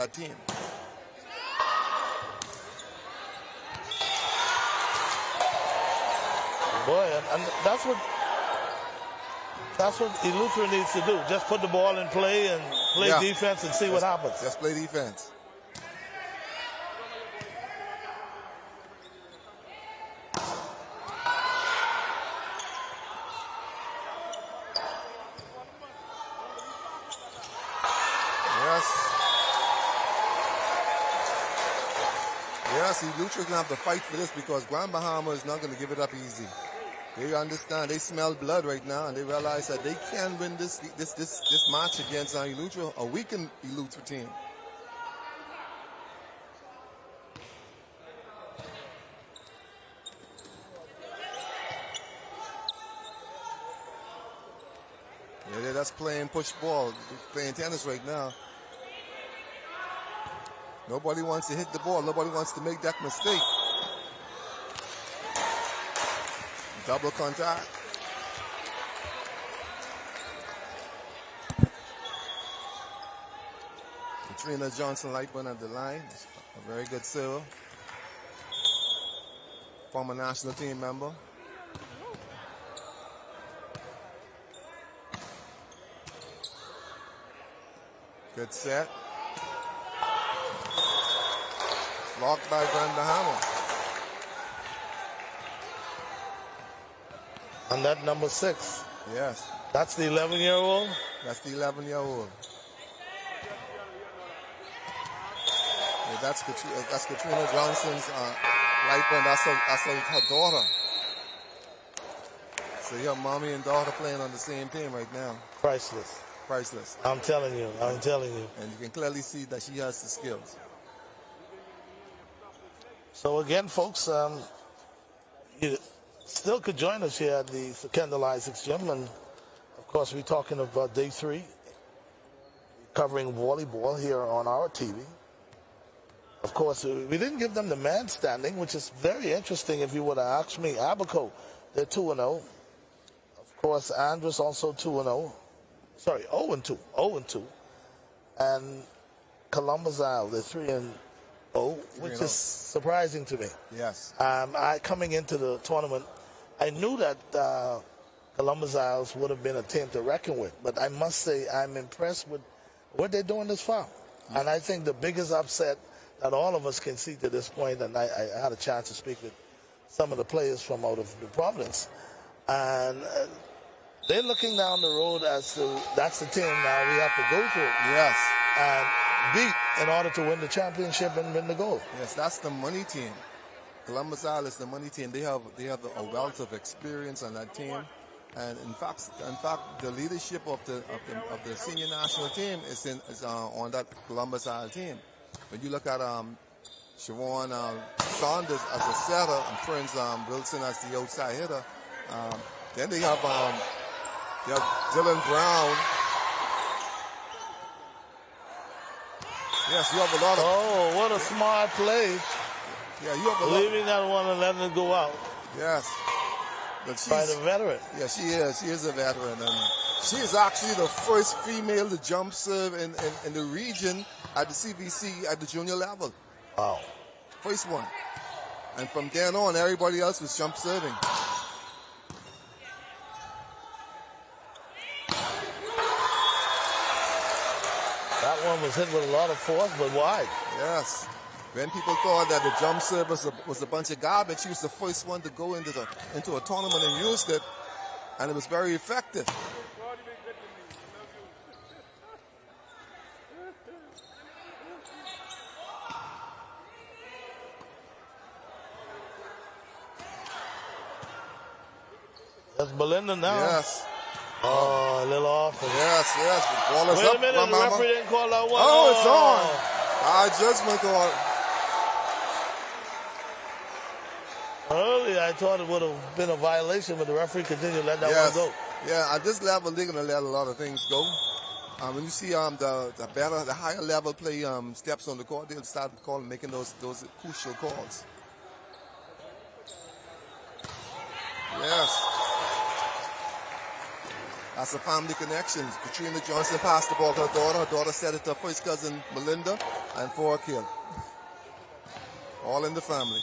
that team. Boy, and that's what Eleuthera needs to do. Just put the ball in play and play defense and see what happens. Just play defense. Yes, Eleuthera going to have to fight for this because Grand Bahamas is not going to give it up easy. They understand, they smell blood right now, and they realize that they can win this match against Eleuthera, a weakened Eleuthera team. Yeah, they're just playing push ball, playing tennis right now. Nobody wants to hit the ball. Nobody wants to make that mistake. Double contact. Katrina Johnson-Lightburn at the line. A very good server. Former national team member. Good set. Blocked by Grand Bahamas. And that number 6. Yes. That's the 11-year-old? That's the 11-year-old. Yeah, that's Katrina Johnson's Lightburn. That's her daughter. So you have mommy and daughter playing on the same team right now. Priceless. Priceless. I'm telling you. I'm telling you. And you can clearly see that she has the skills. So again, folks, you still could join us here at the Kendall Isaacs Gym, and of course we're talking about day 3, covering volleyball here on our TV. Of course, we didn't give them the man standing, which is very interesting. If you would have asked me, Abaco, they're 2-0. Of course, Andrus also 2-0. Sorry, 0-2, 0-2, and Columbus Isle, they're 3-0. Which is surprising to me. Yes. Coming into the tournament, I knew that Columbus Isles would have been a team to reckon with, but I must say I'm impressed with what they're doing this far. And I think the biggest upset that all of us can see to this point, and I had a chance to speak with some of the players from out of the province, and they're looking down the road as to that's the team now we have to go through. Yes. And beat in order to win the championship and win the gold. Yes, that's the money team. Columbus Isle is the money team. They have a wealth of experience on that team, and in fact, the leadership of the senior national team is on that Columbus Isle team. When you look at Siobhan Saunders as a setter and Prince Wilson as the outside hitter, then they have Dylan Brown. Yes, you have a lot of... Oh, what a smart play. Yeah, you have a lot... Leaving that one and letting it go out. Yes. But she's... By the veteran. Yeah, she is. She is a veteran. And she is actually the first female to jump serve in the region at the CVC at the junior level. Wow. First one. And from then on, everybody else was jump serving. That one was hit with a lot of force, but wide. Yes. When people thought that the jump serve was a bunch of garbage, she was the first one to go into a tournament and used it, and it was very effective. That's Belinda now. Yes. Oh, a little off. Yes, yes. The ball is Wait up. a minute, the referee didn't call that one. Oh, it's on. Our judgment call. Earlier, I thought it would have been a violation, but the referee continued to let that one go. Yeah, at this level, they're going to let a lot of things go. When you see the higher level play steps on the court, they'll start making those crucial calls. Yes. That's a family connection. Katrina Johnson passed the ball to her daughter. Her daughter set it to her first cousin, Melinda, and for a kill. All in the family.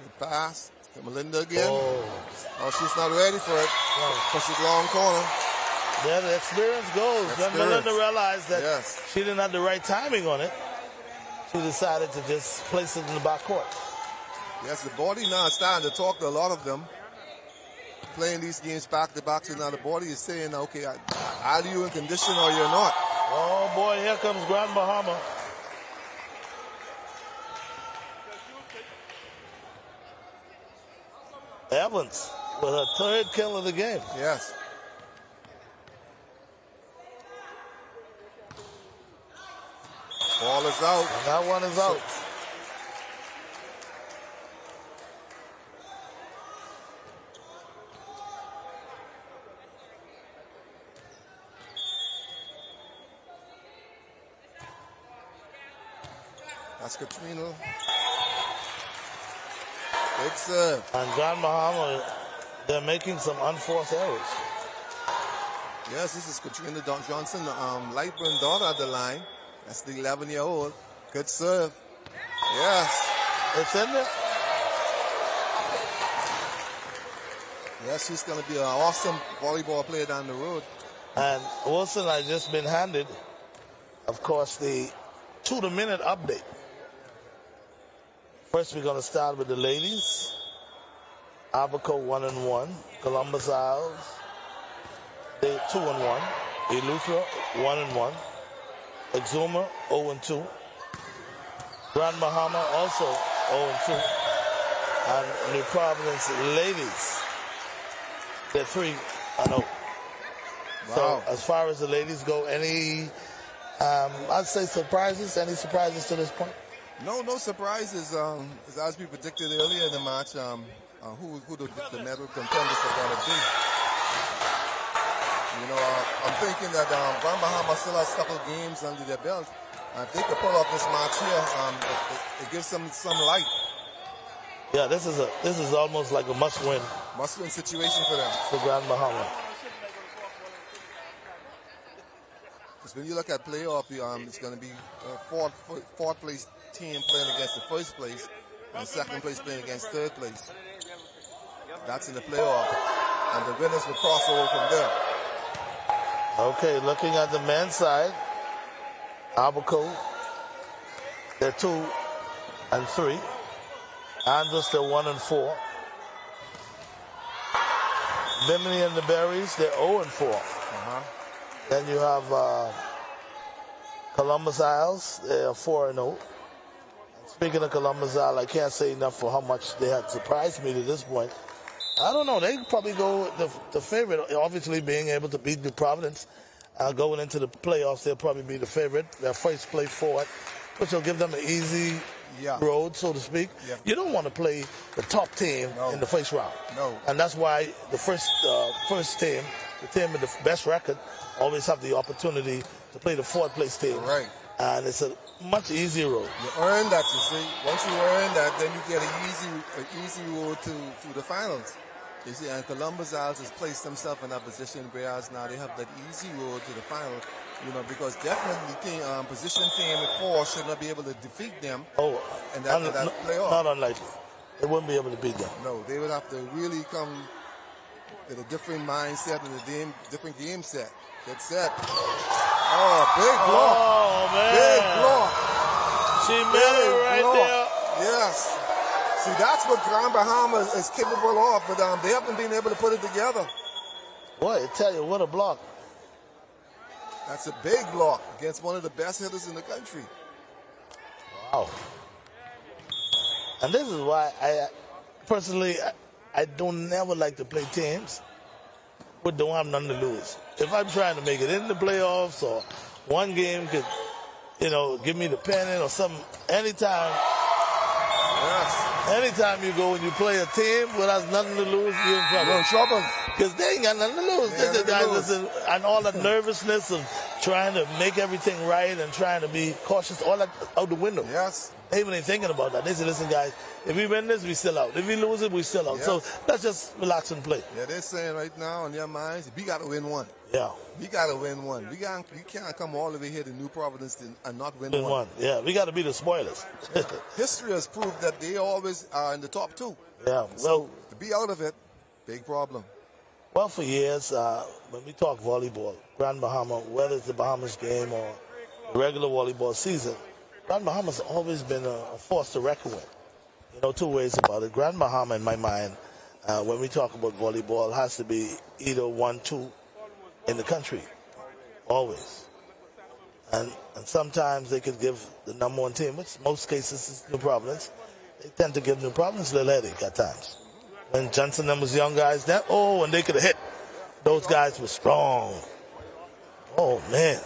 Good pass to Melinda again. Oh, she's not ready for it. Pushes long corner. Yeah, the experience goes. When Melinda realized that she didn't have the right timing on it, she decided to just place it in the back court. Yes, the body now is starting to talk to a lot of them. Playing these games back to back, so now the body is saying, okay, are you in condition or you're not? Oh boy, here comes Grand Bahama. Evans with her third kill of the game. Yes. Ball is out. And that one is out. That's Katrina. Big serve. And Grand Bahama, they're making some unforced errors. Yes, this is Katrina Johnson, Lightburn daughter at the line. That's the 11-year-old. Good serve. Yes. It's in there. Yes, she's going to be an awesome volleyball player down the road. And Wilson has just been handed, of course, the to-the-minute update. First, we're going to start with the ladies. Abaco 1-1. Columbus Isles, they 2-1. Eleuthera 1-1. Exuma 0-2. Grand Bahama also 0-2. And New Providence ladies, they're 3-0. Wow. So as far as the ladies go, any, I'd say surprises? Any surprises to this point? No surprises. As we predicted earlier in the match, who the medal contenders are going to be. You know, I'm thinking that Grand Bahama still has a couple of games under their belt. If they could pull off this match here, it gives them some light. Yeah, this is almost like a must-win. Must-win situation for them. For Grand Bahama. Because when you look at playoff, it's going to be fourth place team playing against the first place, and second place playing against third place. That's in the playoff, and the winners will cross over from there. Okay, looking at the men's side, Abaco, they're 2-3. Andros, they're 1-4. Bimini and the Berries, they're 0-4. Then you have Columbus Isles, they're 4-0. Speaking of Columbus Isles, I can't say enough for how much they have surprised me to this point. I don't know, they probably go the favorite, obviously being able to beat New Providence. Going into the playoffs, they'll probably be the favorite. Their first place forward, which will give them an easy road, so to speak. Yeah. You don't want to play the top team in the first round. No. And that's why the first team, the team with the best record, always have the opportunity to play the fourth place team. Right. And it's a much easier road. You earn that, you see. Once you earn that, then you get an easy road to the finals. You see, and Columbus Isles has placed themselves in that position, whereas now they have that easy road to the final. You know, because definitely position team at 4 should not be able to defeat them. Oh, and that playoff. Not unlikely. They wouldn't be able to beat them. No, they would have to really come with a different mindset and a different game set. Get set. Oh, big block. Oh, man. Big block. She made it right there. Yes. See, that's what Grand Bahama is capable of, but they haven't been able to put it together. Boy, I tell you, what a block. That's a big block against one of the best hitters in the country. Wow. And this is why personally, I don't never like to play teams but don't have nothing to lose. If I'm trying to make it in the playoffs or one game could, give me the pennant or something, anytime you go and you play a team without nothing to lose, you're in trouble. You're in trouble. Because they ain't got nothing to lose. And all that nervousness of trying to make everything right and trying to be cautious, all that out the window. Yes. They even ain't thinking about that. They say, listen, guys, if we win this, we still out. If we lose it, we still out. Yes. So let's just relax and play. Yeah, they're saying right now in their minds, we got to win one. Yeah. We got to win one. We can't come all the way here to New Providence and not win Win one. one. Yeah, we got to be the spoilers. History has proved that they always are in the top 2. Yeah. So to be out of it, big problem. Well, for years, when we talk volleyball, Grand Bahama, whether it's the Bahamas game or the regular volleyball season, Grand Bahama has always been a force to reckon with. You know, two ways about it. Grand Bahama, in my mind, when we talk about volleyball, has to be either 1-2 in the country, always. And sometimes they could give the number 1 team, which most cases is New Providence. They tend to give New Providence a little headache at times. When Johnson and them was young guys, and they could have hit. Those guys were strong. Oh, man.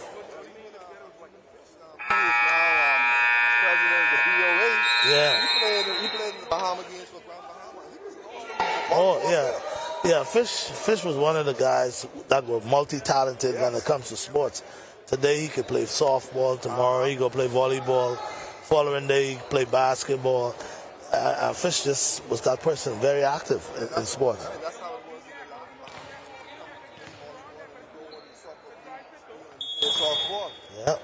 Yeah. He played in the Bahama games for Grand Bahama. Oh, yeah. Yeah, Fish was one of the guys that were multi-talented when it comes to sports. Today he could play softball. Tomorrow he go play volleyball. Following day he play basketball. Fish just was that person, very active in sports. That's how it was in softball. Yeah.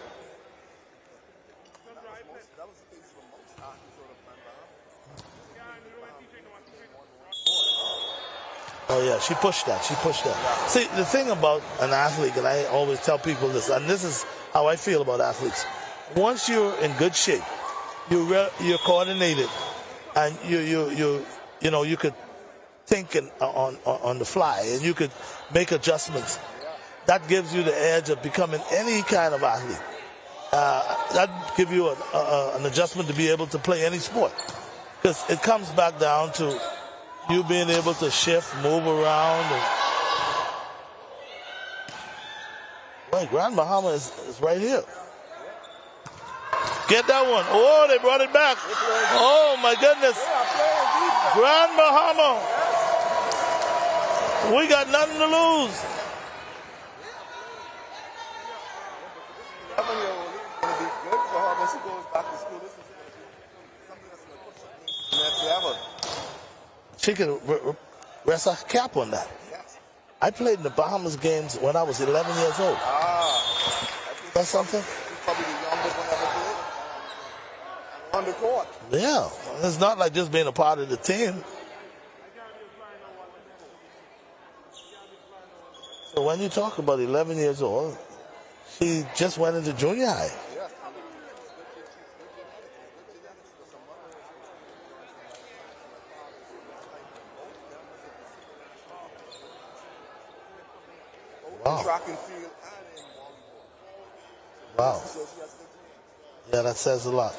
That was the case for most athletes out of Grand Bahama. Oh, yeah, she pushed that. See, the thing about an athlete, and I always tell people this, and this is how I feel about athletes. Once you're in good shape, you're coordinated, and you could think on the fly, and you could make adjustments. That gives you the edge of becoming any kind of athlete. That gives you an adjustment to be able to play any sport. Because it comes back down to you being able to shift, move around. Boy, Grand Bahama is right here. Get that one. Oh, they brought it back. Oh, my goodness. Grand Bahama. We got nothing to lose. Going to be good for her when she goes back to school. This is something that's going to push her next level. She could rest her cap on that. Yes. I played in the Bahamas games when I was 11 years old. That's something? She's probably the youngest one ever played on the court. Yeah. It's not like just being a part of the team. So when you talk about 11 years old, she just went into junior high. Wow. Track and field and in volleyball. Wow. Yeah, that says a lot.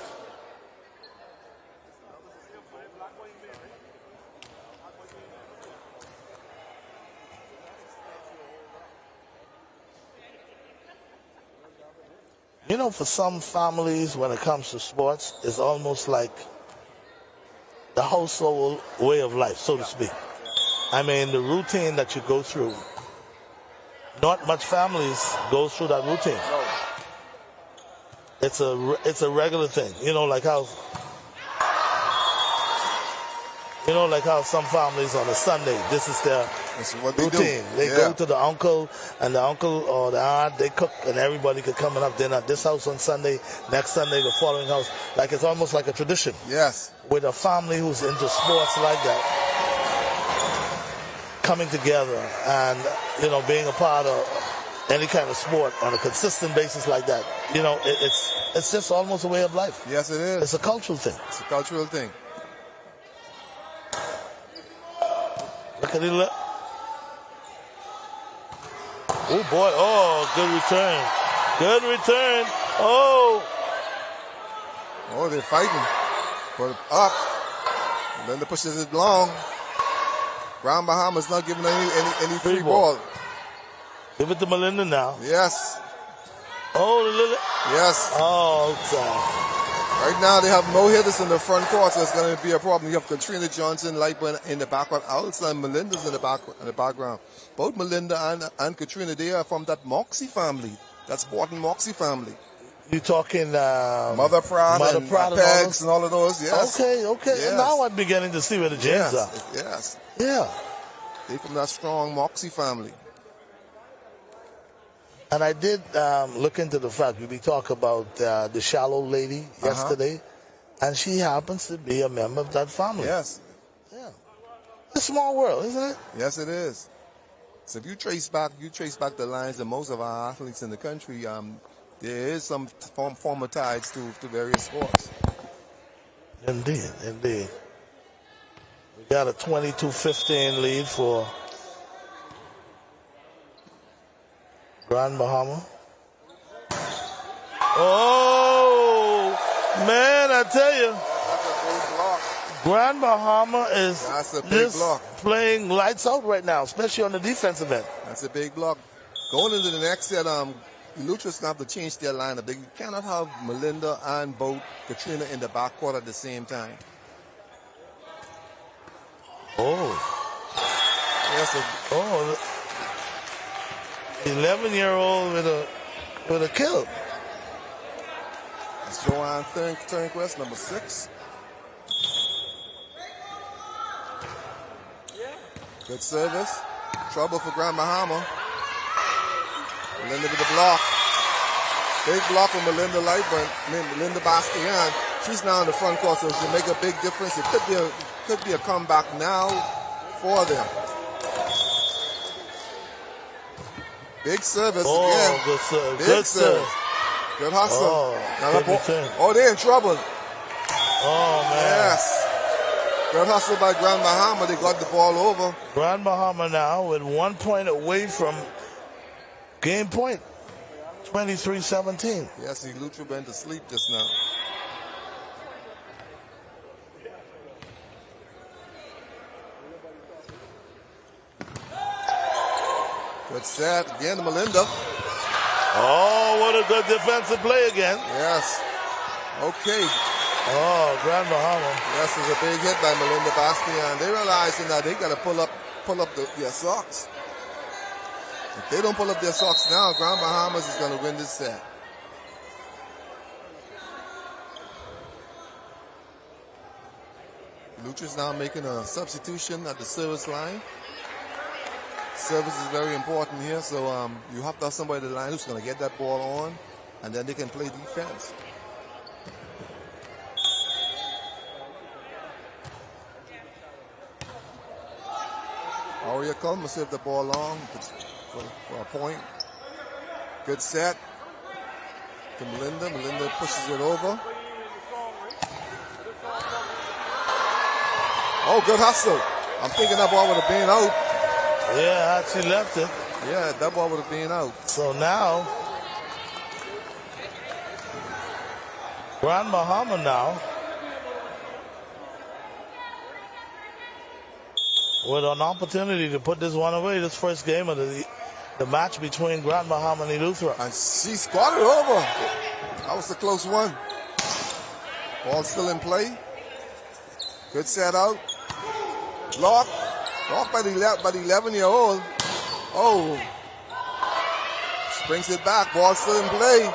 You know, for some families, when it comes to sports, it's almost like the household way of life, so to speak. I mean, the routine that you go through, not much families go through that routine. It's a regular thing. You know, like how some families on a Sunday, this is their routine. They go to the uncle, and the uncle or the aunt, they cook, and everybody could come and have dinner at this house on Sunday, next Sunday the following house. Like it's almost like a tradition. Yes. With a family who's into sports like that, coming together and, you know, being a part of any kind of sport on a consistent basis like that, you know, it's just almost a way of life. Yes, it is. It's a cultural thing. It's a cultural thing. Look at it. Oh, boy. Oh, good return. Good return. Oh. Oh, they're fighting. Put it up. And then the pushes it long. Grand Bahama's not giving any free ball. Give it to Melinda now. Yes. Oh, Lily. Yes. Oh, outside. Right now they have no hitters in the front court, so it's going to be a problem. You have Katrina Johnson, Lightburn in the background. Outside Melinda's in the background. Both Melinda and Katrina, they are from that Moxie family. That's Porton Moxie family. You talking Mother Pratt and Pratt Pegs and all of those, yes. Okay. Yes. Now I'm beginning to see where the James are. Yes. Yeah. They from that strong Moxie family. And I did look into the fact, we talked about the shallow lady yesterday, and she happens to be a member of that family. Yes. Yeah. It's a small world, isn't it? Yes, it is. So if you trace back the lines of most of our athletes in the country, there is some former ties to various sports. Indeed. We got a 22-15 lead for Grand Bahama. Oh, man, I tell you. That's a big block. Grand Bahama is just playing lights out right now, especially on the defensive end. That's a big block. Going into the next set, Lucha's going to have to change their lineup. They cannot have Melinda and both Katrina in the backcourt at the same time. Oh. Yes. 11-year-old with a kill. It's Joanne Turnquist, number 6. Good service. Trouble for Grand Bahama. Melinda with the block. Big block from Melinda Lightburn. Melinda Bastian. She's now in the front court, so she'll make a big difference. It could be a comeback now for them. Big service again. Good serve. Big service. Good hustle. They're in trouble. Oh, man. Yes. Good hustle by Grand Bahama. They got the ball over. Grand Bahama now with 1 point away from game point. 23-17. Yes, Lucha went to sleep just now. Good set. Again to Melinda. Oh, what a good defensive play again. Yes. Okay. Oh, Grand Bahama. Yes, it's a big hit by Melinda Bastian. They realizing that they got to pull up their socks. If they don't pull up their socks now, Grand Bahamas is going to win this set. Lucha's now making a substitution at the service line. Service is very important here, so you have to have somebody at the line who's going to get that ball on, and then they can play defense. Aria come and serve the ball long for a point. Good set to Melinda. Melinda pushes it over. Oh, good hustle. I'm thinking that ball would have been out. Yeah, she left it. Yeah, that ball would have been out. So now, Grand Bahama now with an opportunity to put this one away, this first game of the match between Grand Bahama and Eleuthera. And she squatted over. That was a close one. Ball still in play. Good set out. Block. Blocked by the 11-year-old. Oh. Springs it back. Ball still in play.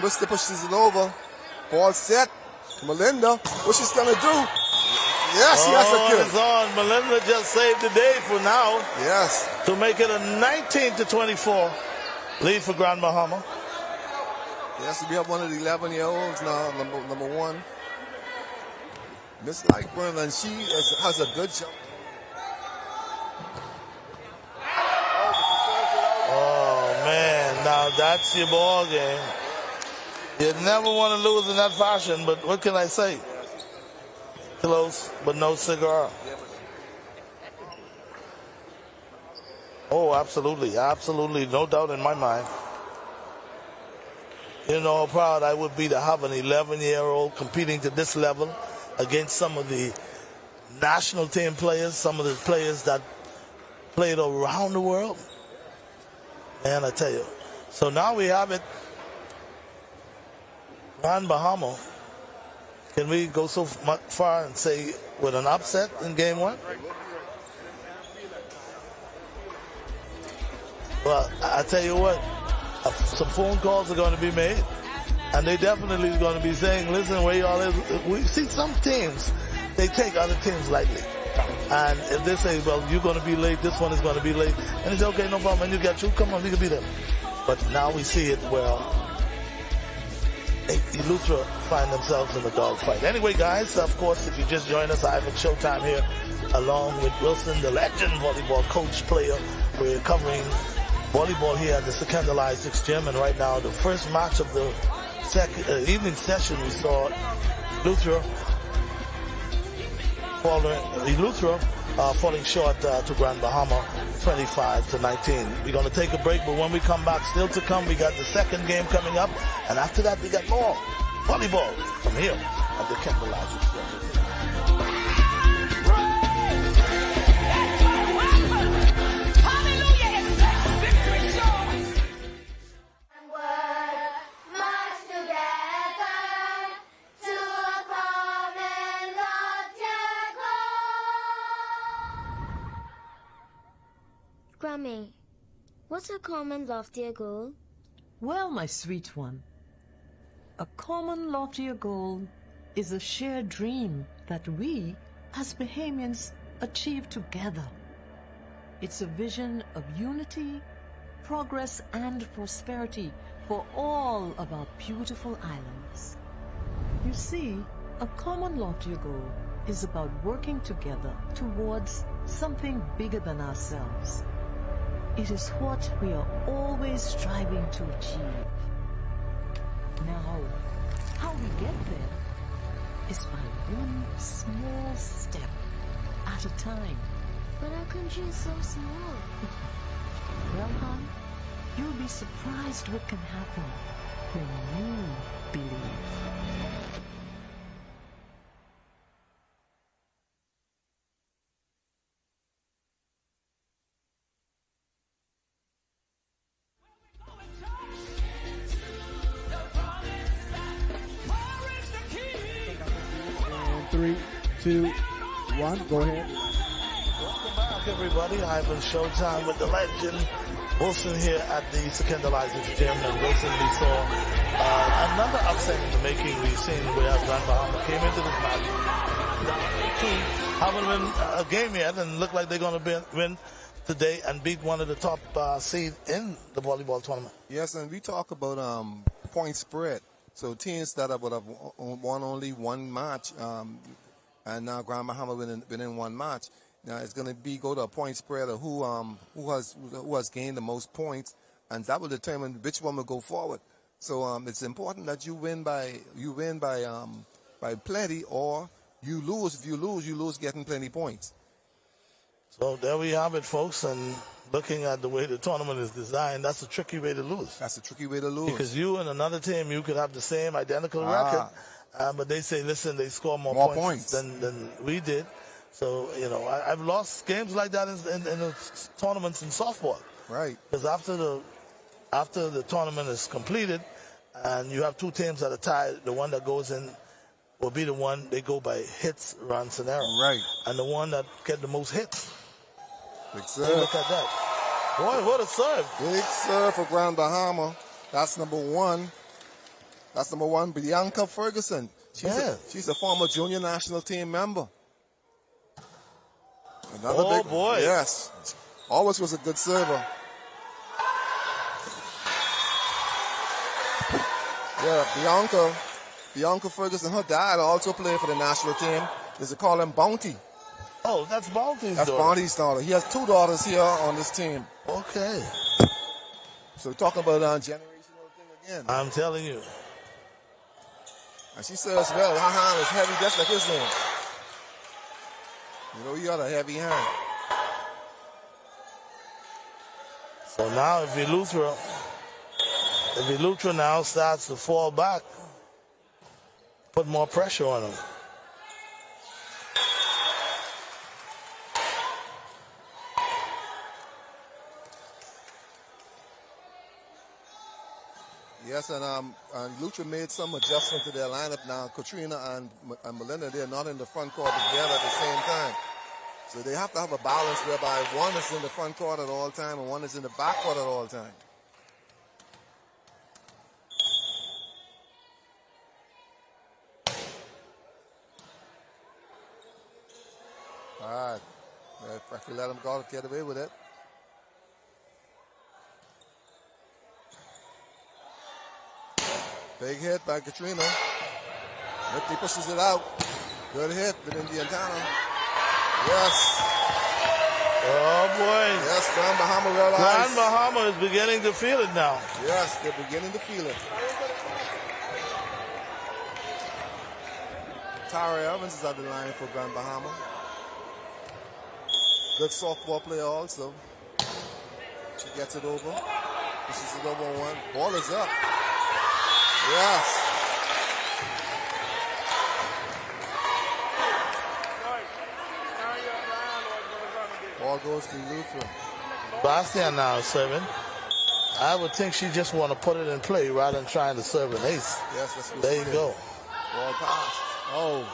Mister pushes it over. Ball set. Melinda. What she's going to do? Yes, she has a kill. It's on. Melinda just saved the day for now. Yes. To make it a 19-24 lead for Grand Bahama. Yes, we have one of the 11-year-olds now, number 1. Miss Lightburn, and she has a good jump. Oh, man. Now that's your ball game. You never want to lose in that fashion, but what can I say? Close, but no cigar. Oh, absolutely. Absolutely. No doubt in my mind. You know how proud I would be to have an 11-year-old competing to this level against some of the national team players, some of the players that played around the world. Man, I tell you. So now we have it. Grand Bahama. Can we go so far and say with an upset in game 1? Well, I tell you what, some phone calls are going to be made, and they definitely going to be saying, listen, where y'all is. We see some teams, they take other teams lightly. And if they say, well, you're going to be late, this one is going to be late, and it's okay, no problem, and you get you, come on, we can be there. But now we see it where Eleuthera find themselves in a dogfight. Anyway, guys, of course, if you just joined us, Ivan Showtime here, along with Wilson, the legend volleyball coach player. We're covering volleyball here at the Secondalized 6 Gym, and right now the first match of the evening session, we saw Eleuthera falling short to Grand Bahama, 25-19. We're going to take a break, but when we come back, still to come, we got the second game coming up, and after that, we got more volleyball from here at the Secondalized 6 Gym. Grammy, what's a common loftier goal? Well, my sweet one, a common loftier goal is a shared dream that we, as Bahamians, achieve together. It's a vision of unity, progress, and prosperity for all of our beautiful islands. You see, a common loftier goal is about working together towards something bigger than ourselves. It is what we are always striving to achieve. Now, how we get there is by one small step at a time. But our country is so small. Well, hon, you'll be surprised what can happen when you believe. 3, 2, 1, go ahead. Welcome back, everybody. Ivan Showtime with the legend Wilson here at the Secondalized Gym. And Wilson, we saw another upset in the making. We've seen where Grand Bahama came into this match. Haven't won a game yet, and look like they're going to win today and beat one of the top seeds in the volleyball tournament. Yes, and we talk about point spread. So teams that would have won only one match, and now Grand Bahama winning one match. Now it's going to go to a point spread of who has gained the most points, and that will determine which one will go forward. So it's important that you win by plenty, or you lose. If you lose getting plenty points. So there we have it, folks, and looking at the way the tournament is designed, that's a tricky way to lose. That's a tricky way to lose. Because you and another team, you could have the same identical record, but they say, listen, they score more points than we did. So, you know, I've lost games like that in the tournaments in softball. Right. Because after the tournament is completed, and you have two teams that are tied, the one that goes in will be the one they go by hits, runs, and error. Right. And the one that get the most hits. Big serve. Hey, look at that. Boy, what a serve. Big serve for Grand Bahama. That's number one. That's number one, Bianca Ferguson. She's a former junior national team member. Another big, boy. Yes. Always was a good server. Yeah, Bianca Ferguson, her dad also played for the national team. They call him Bounty. Oh, that's Bounty's daughter. That's Bounty's daughter. He has two daughters here on this team. Okay. So we're talking about generational thing again. I'm telling you. And she serves well. Her hand is heavy just like his hand. You know, he got a heavy hand. So now if Eleuthera now starts to fall back, put more pressure on him. Yes, and Eleuthera made some adjustment to their lineup now. Katrina and Melinda, they're not in the front court together at the same time. So they have to have a balance whereby one is in the front court at all time and one is in the back court at all time. All right. Referee let him go, get away with it. Big hit by Katrina. Ripley pushes it out. Good hit within the antenna. Yes. Oh, boy. Yes, Grand Bahama realized. Grand Bahama is beginning to feel it now. Yes, they're beginning to feel it. Tara Evans is at the line for Grand Bahama. Good softball player also. She gets it over. Pushes it over on one. Ball is up. Yes. Ball goes to Luther. Bastian now serving. I would think she just want to put it in play rather than trying to serve an ace. Yes, that's what there she you did. go. Ball pass. Oh.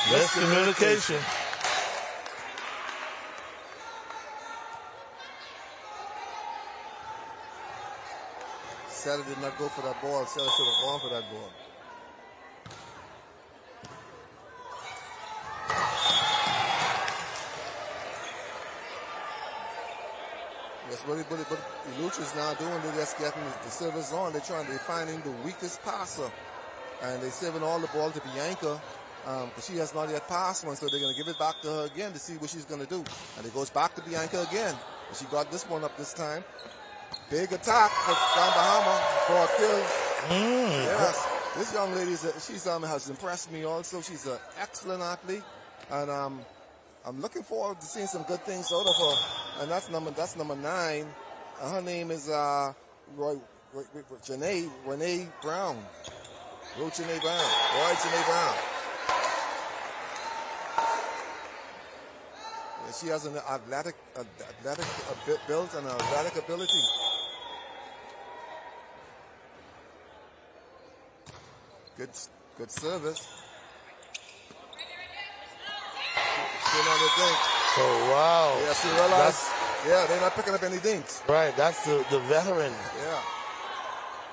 Miscommunication. Setter did not go for that ball. Setter should have gone for that ball. Yes, what the Lucha's now doing, they're just getting the service on. They're finding the weakest passer. And they're serving all the ball to Bianca. Because she has not yet passed one, so they're going to give it back to her again to see what she's going to do. And it goes back to Bianca again. But she got this one up this time. Big attack for Grand Bahama for a kill. Yes, this young lady has impressed me also. She's an excellent athlete, and I'm looking forward to seeing some good things out of her. And that's number 9. Her name is Renee Brown. Roy Janae Brown. And she has an athletic build and an athletic ability. Good service. Oh, wow. Yeah, she realized, they're not picking up any dinks. Right, that's the veteran. Yeah.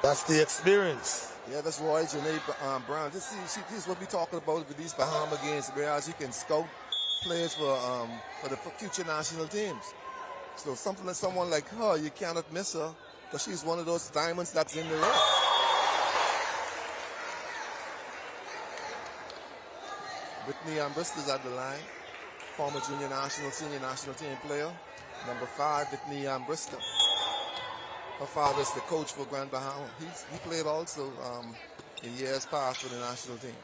That's the experience. Yeah, that's Roy Janae Brown. This is what we're talking about with these Bahama games, whereas you can scout players for the future national teams. So someone like her, you cannot miss her because she's one of those diamonds that's in the rough. Whitney Ambrister's at the line. Former senior national team player. Number 5, Whitney Ambrister. Her father is the coach for Grand Bahama. He played also in years past for the national team.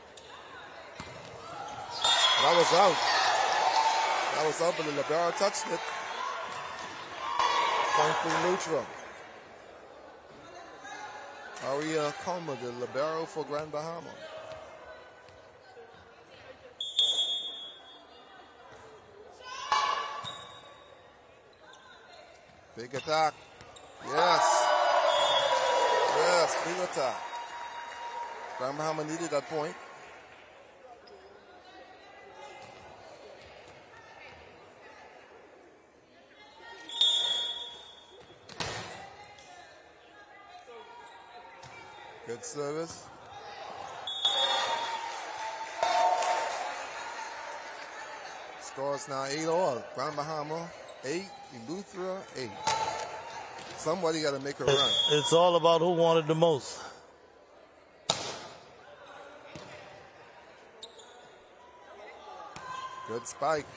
That was out, but the libero touched it. Point for neutral. Aria Comer, the libero for Grand Bahama. Big attack. Yes, big attack. Grand Bahama needed that point. Good service. Scores now 8-all. Grand Bahama 8, Eleuthera 8. Somebody got to make a run. It's all about who wanted the most. Good spike.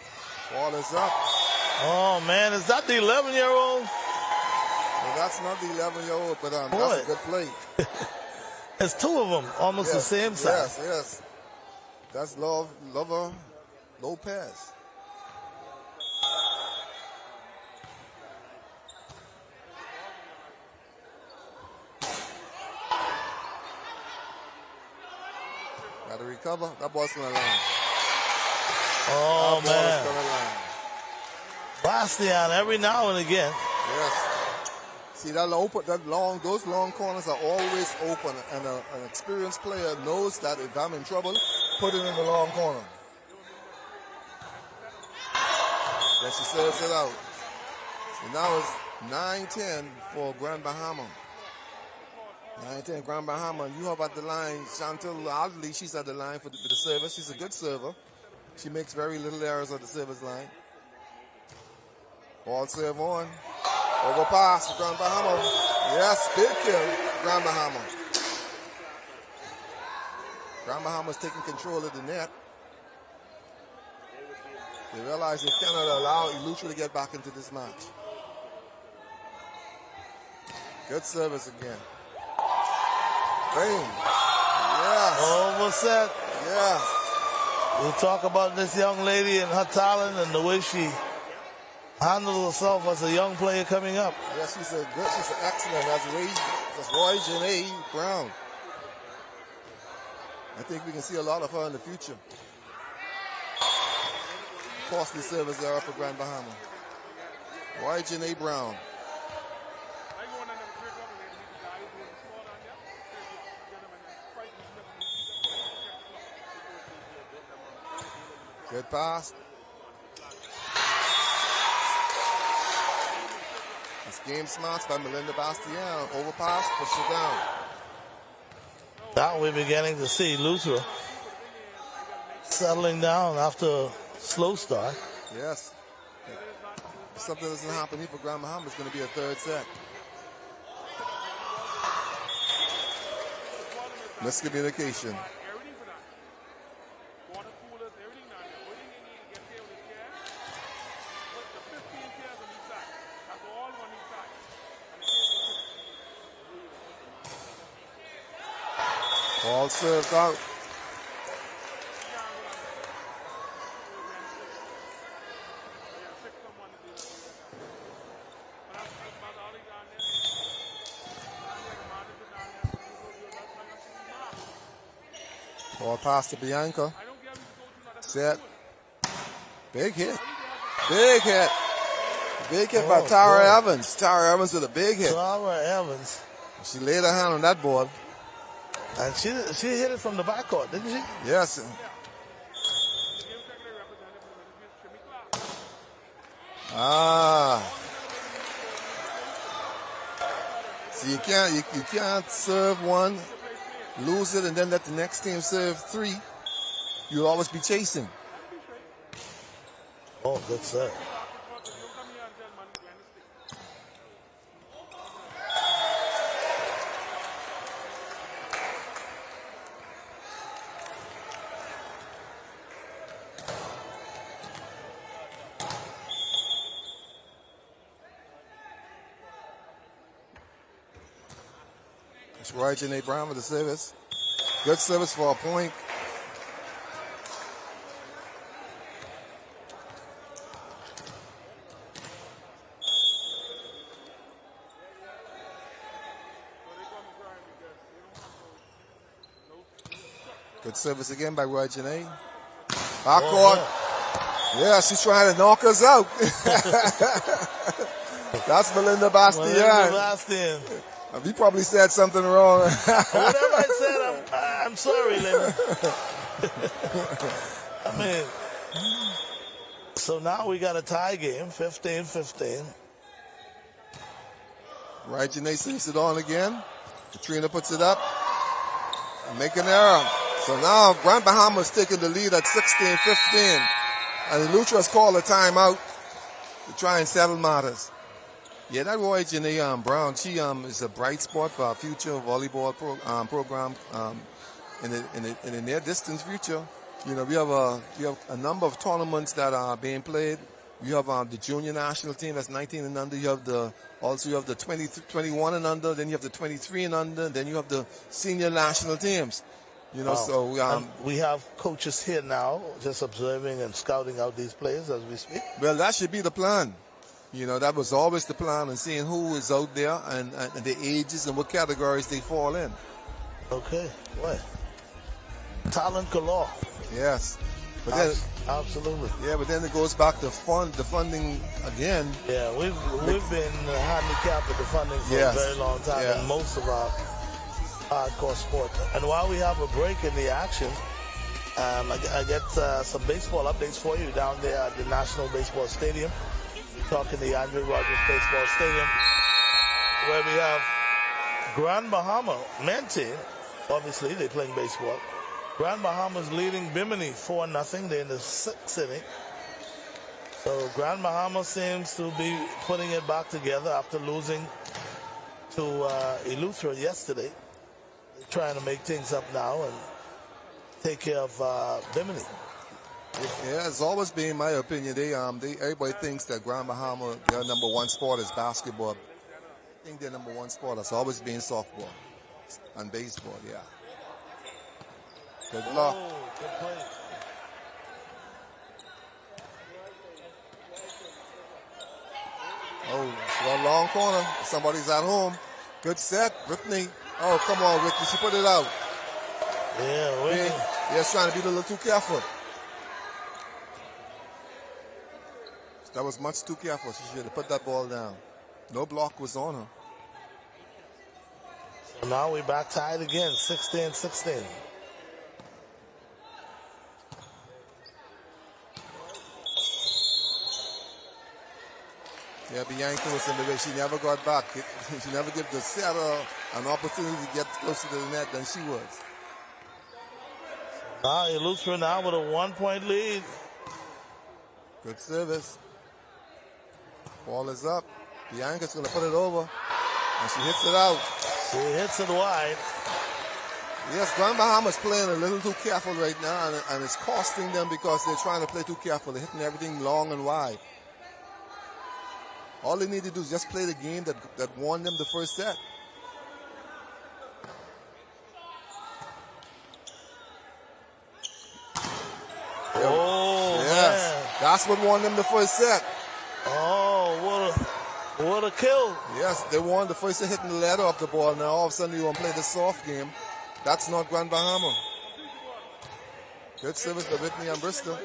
Ball is up. Oh, man, is that the 11-year-old? Well, that's not the 11-year-old, but that's a good play. There's 2 of them, almost the same size. Yes. That's Lover Lopez. Got to recover. That ball's going to land. Oh, man. Bastian every now and again. Yes. See, those long corners are always open, and an experienced player knows that if I'm in trouble, put it in the long corner. Then she serves it out. So now it's 9-10 for Grand Bahama. 9-10 Grand Bahama. And you have at the line Chantal Adley. She's at the line for the service. She's a good server. She makes very little errors at the service line. Ball serve on. Overpass to Grand Bahama. Yes, big kill. Grand Bahama. Grand Bahama's taking control of the net. They realize they cannot allow Elutra to get back into this match. Good service again. Bang. Yes. Almost set. Yes. We'll talk about this young lady and her talent and the way she handles herself as a young player coming up. Yes, she's excellent. That's Roy Janae Brown. I think we can see a lot of her in the future. Costly service there for Grand Bahama. Roy Janae Brown. Good pass. This game smarts by Melinda Bastien. Overpass, push it down. Now we're beginning to see Luthra settling down after a slow start. Yes. If something doesn't happen here for Grand Bahama, it's going to be a third set. Miscommunication. Ball served out. Ball pass to Bianca. Set. Big hit. Big hit. Big hit by Tara Evans. Tara Evans with a big hit. Tara Evans. She laid her hand on that ball. And she hit it from the backcourt, didn't she? Yes. So you can't serve one, lose it, and then let the next team serve three. You'll always be chasing. Oh, good serve. Roy Janae Brown with the service. Good service for a point. Good service again by Roy Janae. Backcourt. Yeah, she's trying to knock us out. That's Melinda Bastien. Melinda Bastien. He probably said something wrong. Whatever I said, I'm sorry, Linda. I mean, so now we got a tie game, 15-15. Right, Janae sinks it on again. Katrina puts it up. Make an error. So now Grand Bahama's taking the lead at 16-15. And Lutra's called a timeout to try and settle matters. Yeah, that Roy Janae Brown, she is a bright spot for our future volleyball program in the near distance future. You know, we have a number of tournaments that are being played. You have the junior national team that's 19 and under. You have the 21 and under. Then you have the 23 and under. Then you have the senior national teams. You know, so we have coaches here now, just observing and scouting out these players as we speak. Well, that should be the plan. You know, that was always the plan, and seeing who is out there and the ages and what categories they fall in. Okay, what? Talent galore. Yes. But then, absolutely. Yeah, but then it goes back to the funding again. Yeah, we've been handicapped with the funding for a very long time in most of our hardcore sport. And while we have a break in the action, I get some baseball updates for you down there at the National Baseball Stadium. Talking the Andre Rogers Baseball Stadium, where we have Grand Bahama men team. Obviously, they're playing baseball. Grand Bahama's leading Bimini 4-0. They're in the 6th inning. So Grand Bahama seems to be putting it back together after losing to Eleuthera yesterday. They're trying to make things up now and take care of Bimini. Yeah, it's always been my opinion. Everybody thinks that Grand Bahama, their number one sport is basketball. I think their number one sport has always been softball and baseball. Yeah. Good luck. Oh, good play. Oh, it's a long corner. Somebody's at home. Good set, Whitney. Oh, come on, Whitney. She put it out. Yeah, Whitney. Yeah, trying to be a little too careful. That was much too careful. She should have put that ball down. No block was on her. So now we're back tied again, 16-16. Yeah, Bianca was in the way. She never got back. She never gave the setter an opportunity to get closer to the net than she was. Now Eleuthera now with a 1-point lead. Good service. Ball is up. Bianca's going to put it over. And she hits it out. She hits it wide. Yes, Grand Bahama's playing a little too careful right now, and it's costing them because they're trying to play too careful. They're hitting everything long and wide. All they need to do is just play the game that won them the first set. Oh, yes, man. That's what won them the first set. Oh, what a kill. Yes, they won the first set hitting the ladder off the ball. Now all of a sudden you want to play the soft game. That's not Grand Bahama. Good service by Whitney and Bristol.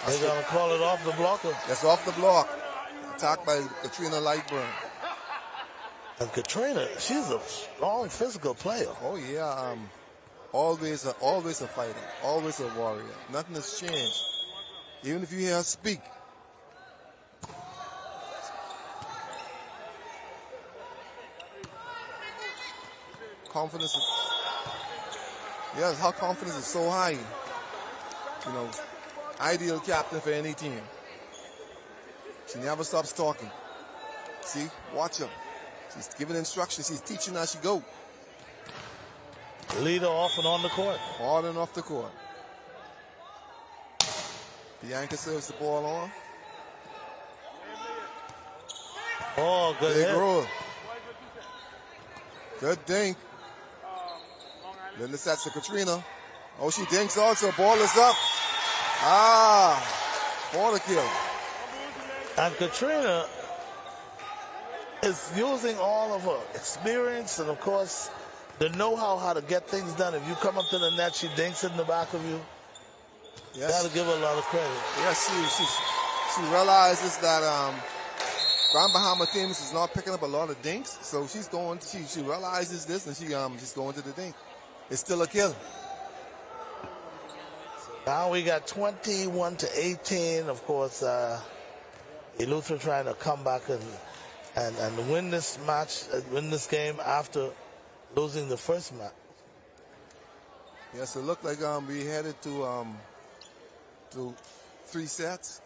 They're going to call it off the blocker. That's off the block. Attacked by Katrina Lightburn. And Katrina, she's a strong physical player. Oh, yeah. Always a fighter. Always a warrior. Nothing has changed. Even if you hear her speak. Confidence. Yes, her confidence is so high. You know, ideal captain for any team. She never stops talking. See, watch her. She's giving instructions. She's teaching as she go. Leader off and on the court. On and off the court. Bianca serves the ball on. Oh, good Big hit. roll. Good dink. Then the sets to Katrina. Oh, she dinks also. Ball is up. Ball to kill. And Katrina is using all of her experience and, of course, the know-how how to get things done. If you come up to the net, she dinks it in the back of you. Yes. You got to give her a lot of credit. Yes, she realizes that Grand Bahama teams is not picking up a lot of dinks, so she realizes this and she's going to the dink. It's still a kill. Now we got 21-18. Of course, Eleuthera trying to come back and win this match, win this game after losing the first match. Yes, it looked like we headed to 3 sets.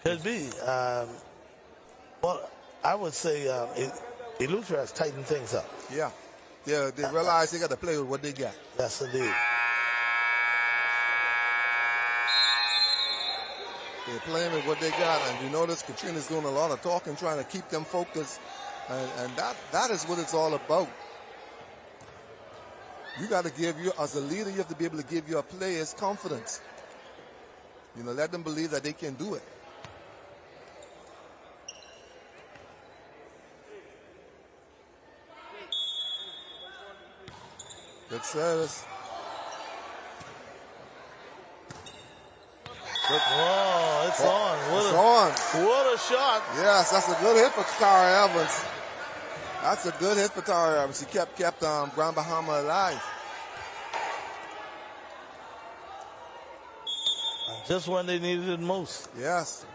Could be. Well, I would say Eleuthera has tightened things up. Yeah. They realize they got to play with what they got. Yes, indeed. They're playing with what they got, and you notice Katrina's doing a lot of talking, trying to keep them focused, and that is what it's all about. You got to as a leader, you have to be able to give your players confidence. You know, let them believe that they can do it. Good service. Good. Oh, it's on. It's on. What a shot. Yes, that's a good hit for Tara Evans. That's a good hit for Tara Evans. She kept Grand Bahama alive. Just when they needed it most. Yes.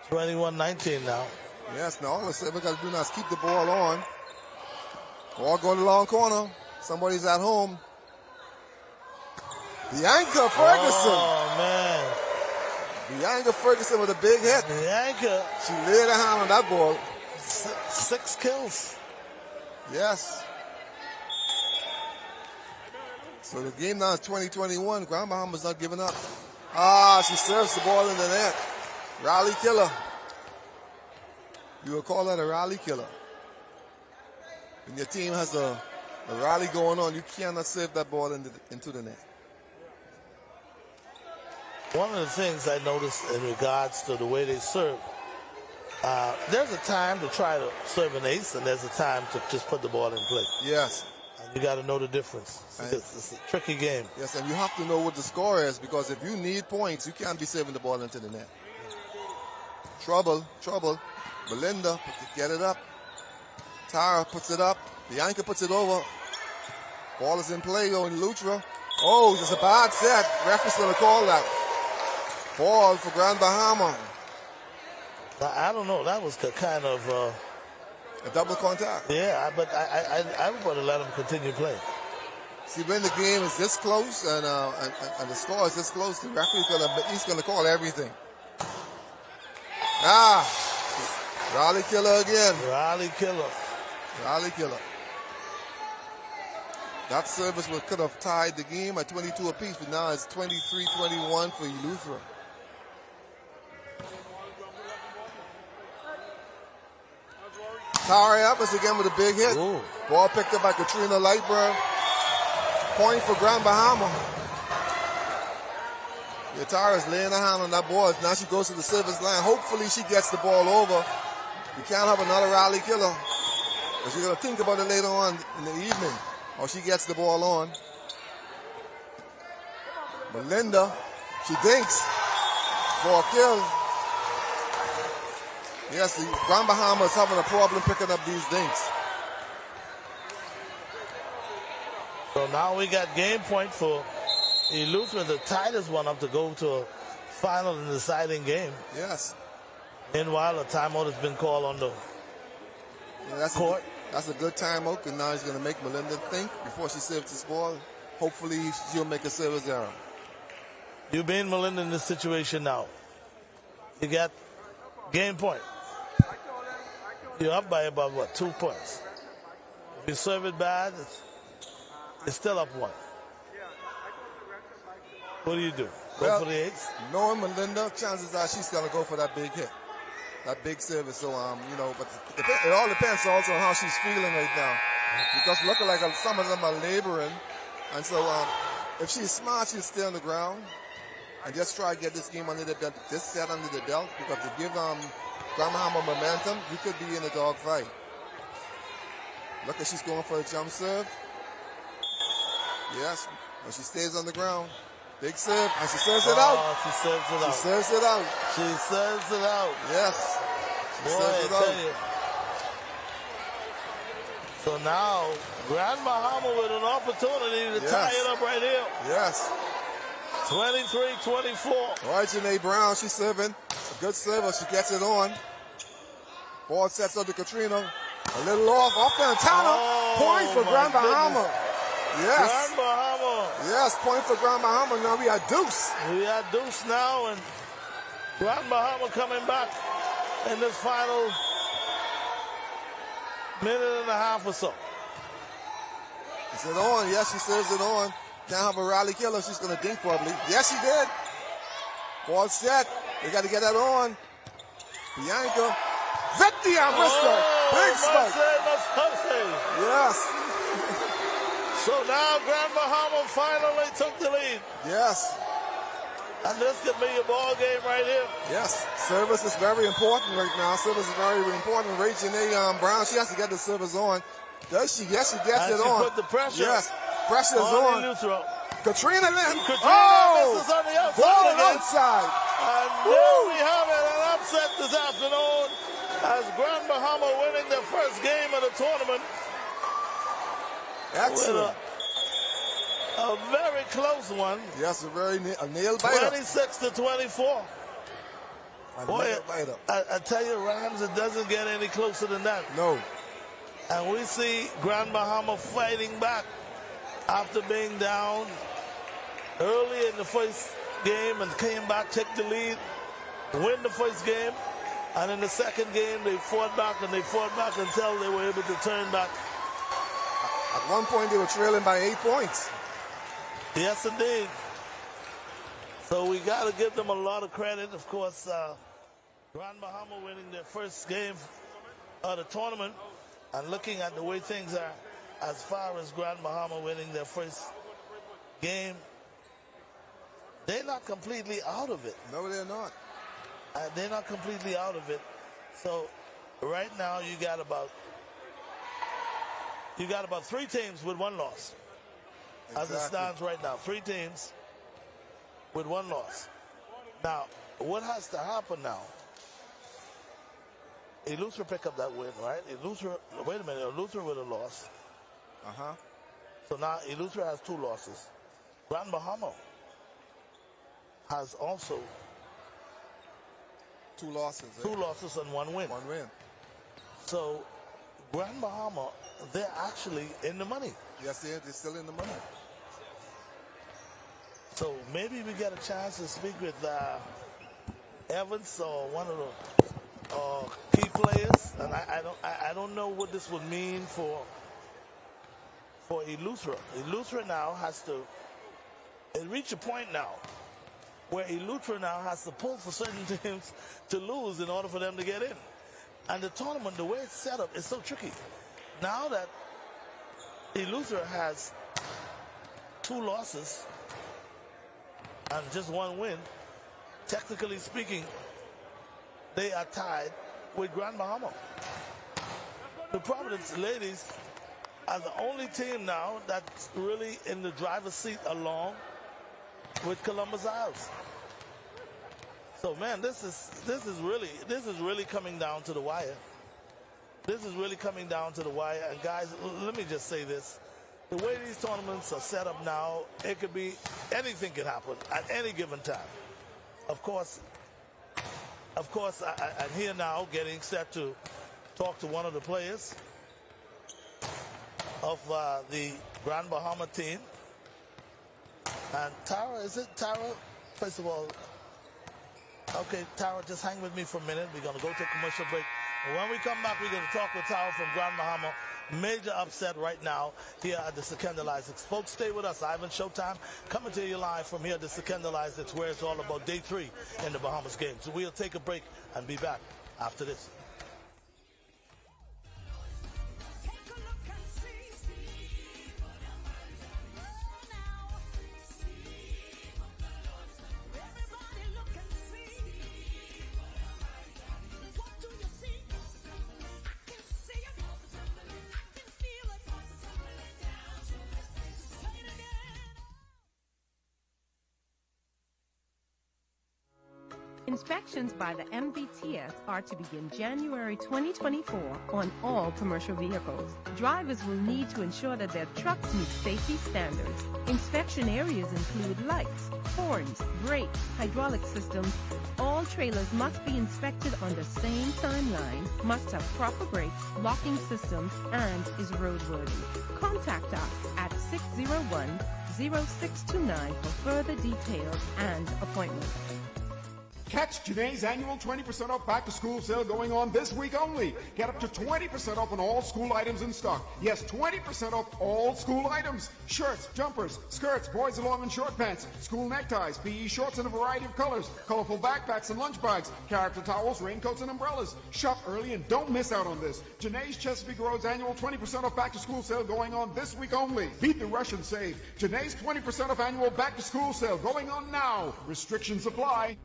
21-19 now. Yes, now all of a sudden we got to do now is keep the ball on. Ball going to the long corner. Somebody's at home. Bianca Ferguson. Oh, man. Bianca Ferguson with a big hit. Bianca. She laid a hand on that ball. 6 kills. Yes. So the game now is 20-21. Grand Bahamas not giving up. She serves the ball in the net. Rally killer. You would call that a rally killer. When your team has a rally going on, you cannot serve that ball into the net. One of the things I noticed in regards to the way they serve, there's a time to try to serve an ace, and there's a time to just put the ball in play. Yes. And you got to know the difference. It's a tricky game. Yes, and you have to know what the score is, because if you need points, you can't be serving the ball into the net. Trouble. Belinda, get it up. Tara puts it up. Bianca puts it over. Ball is in play on Lutra. Oh, just a bad set. Referee's going to call that. Ball for Grand Bahama. I don't know. That was kind of a double contact. Yeah, but I would want to let them continue playing. See, when the game is this close and the score is this close, the referee's going to call everything. Rally killer again. Rally killer. That service could have tied the game at 22 apiece, but now it's 23-21 for Eleuthera. Tara Evans again with a big hit. Ooh. Ball picked up by Katrina Lightburn. Point for Grand Bahama. Tara's laying a hand on that ball. Now she goes to the service line. Hopefully she gets the ball over. You can't have another rally killer. But she's going to think about it later on in the evening. Or she gets the ball on. Belinda, she dinks for a kill. Yes, the Grand Bahama is having a problem picking up these dinks. So now we got game point for Eleuthera, the tightest one up to go to a final and deciding game. Yes. Meanwhile, a timeout has been called on the court. That's a good timeout, because now he's going to make Melinda think before she serves this ball. Hopefully, she'll make a service error. You've been Melinda in this situation now. You got game point. You're up by about 2 points. If you serve it bad, it's still up 1. What do you do? Go for the ace? Knowing Melinda, chances are she's going to go for that big hit. That big service. So, but it all depends also on how she's feeling right now. Because looking like some of them are laboring. And so, if she's smart, she'll stay on the ground and just try to get this game under the belt, this set under the belt, because to give Grand Bahama momentum, we could be in a dog fight. Look at she's going for a jump serve. Yes, but she stays on the ground. Big serve, and she serves it out. She serves it out. She serves it out. She serves it out. Yes. She Boy, serves it I out. tell you. So now, Grand Bahama with an opportunity to tie it up right here. Yes. 23-24. All right, Janae Brown, she's serving. A good server. She gets it on. Ball sets up to Katrina. A little off the antenna. Point for Grand Bahama. Yes. Grand Bahama. Yes, point for Grand Bahama. Now we are deuce. We are deuce now, and Grand Bahama coming back in this final minute and a half or so. Is it on? Yes, she says it on. Can't have a rally killer. She's going to dink probably. Yes, she did. Ball set. They got to get that on. Bianca. Victory on Bristol. Big spike. Yes. So now Grand Bahama finally took the lead. Yes. And this could be a ball game right here. Yes. Service is very important right now. Service is very important. Ray Janae Brown, she has to get the service on. Does she? Yes, she gets it on. Put the pressure. Yes. Pressure is on. Katrina Lynn. This is on the outside. Ball outside. And there we have it. An upset this afternoon as Grand Bahama winning their first game of the tournament. Excellent. A very close one. Yes, a nail biter. 26-24. Boy, I tell you, Rams, it doesn't get any closer than that. No. And we see Grand Bahama fighting back after being down early in the first game and came back, took the lead, win the first game. And in the second game, they fought back and they fought back until they were able to turn back. At one point, they were trailing by 8 points. Yes, indeed. So we got to give them a lot of credit. Of course, Grand Bahama winning their first game of the tournament. And looking at the way things are, as far as Grand Bahama winning their first game, they're not completely out of it. No, they're not. They're not completely out of it. So right now you got about 3 teams with 1 loss. Exactly. As it stands right now, 3 teams with 1 loss. Now, what has to happen now? Eleuthera pick up that win, right? Wait a minute, Eleuthera with a loss. So now Eleuthera has 2 losses. Grand Bahama has also 2 losses. 2 losses and 1 win. 1 win. So Grand Bahama, they're actually in the money. Yes, they're still in the money. So maybe we get a chance to speak with Evans or one of the key players, and I don't know what this would mean for Eleuthera. Eleuthera now has to reach a point now where Eleuthera now has to pull for certain teams to lose in order for them to get in. And the tournament, the way it's set up, is so tricky. Now that Eleuthera has 2 losses and just 1 win, technically speaking, they are tied with Grand Bahama. The Providence ladies are the only team now that's really in the driver's seat along with Columbus Isles. So man, this is really coming down to the wire. This is really coming down to the wire. And guys, let me just say this. The way these tournaments are set up now, it could be, anything could happen at any given time. Of course, I'm here now getting set to talk to one of the players of the Grand Bahama team. And Tara, is it Tara? First of all, okay, Tara, just hang with me for a minute. We're going to go to a commercial break. And when we come back, we're going to talk with Tara from Grand Bahama. Major upset right now here at the Secondalized. Folks, stay with us. Ivan Showtime coming to you live from here at the Secondalized. It's where it's all about day 3 in the Bahamas game. So we'll take a break and be back after this. Inspections by the MVTS are to begin January 2024 on all commercial vehicles. Drivers will need to ensure that their trucks meet safety standards. Inspection areas include lights, horns, brakes, hydraulic systems. All trailers must be inspected on the same timeline, must have proper brakes, locking systems, and is roadworthy. Contact us at 601-0629 for further details and appointments. Catch Janae's annual 20% off back-to-school sale going on this week only. Get up to 20% off on all school items in stock. Yes, 20% off all school items. Shirts, jumpers, skirts, boys' long and short pants, school neckties, PE shorts in a variety of colors, colorful backpacks and lunch bags, character towels, raincoats, and umbrellas. Shop early and don't miss out on this. Janae's Chesapeake Road's annual 20% off back-to-school sale going on this week only. Beat the rush and save. Janae's 20% off annual back-to-school sale going on now. Restrictions apply.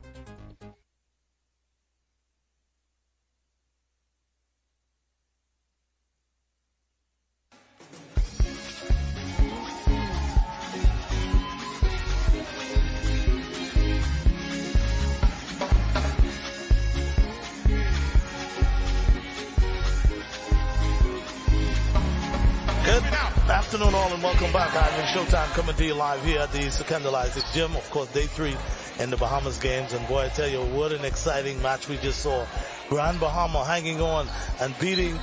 Afternoon all and welcome back. Ivan Showtime coming to you live here at the Secondalized Gym. Of course, day 3 in the Bahamas games. And boy, I tell you, what an exciting match we just saw. Grand Bahama hanging on and beating,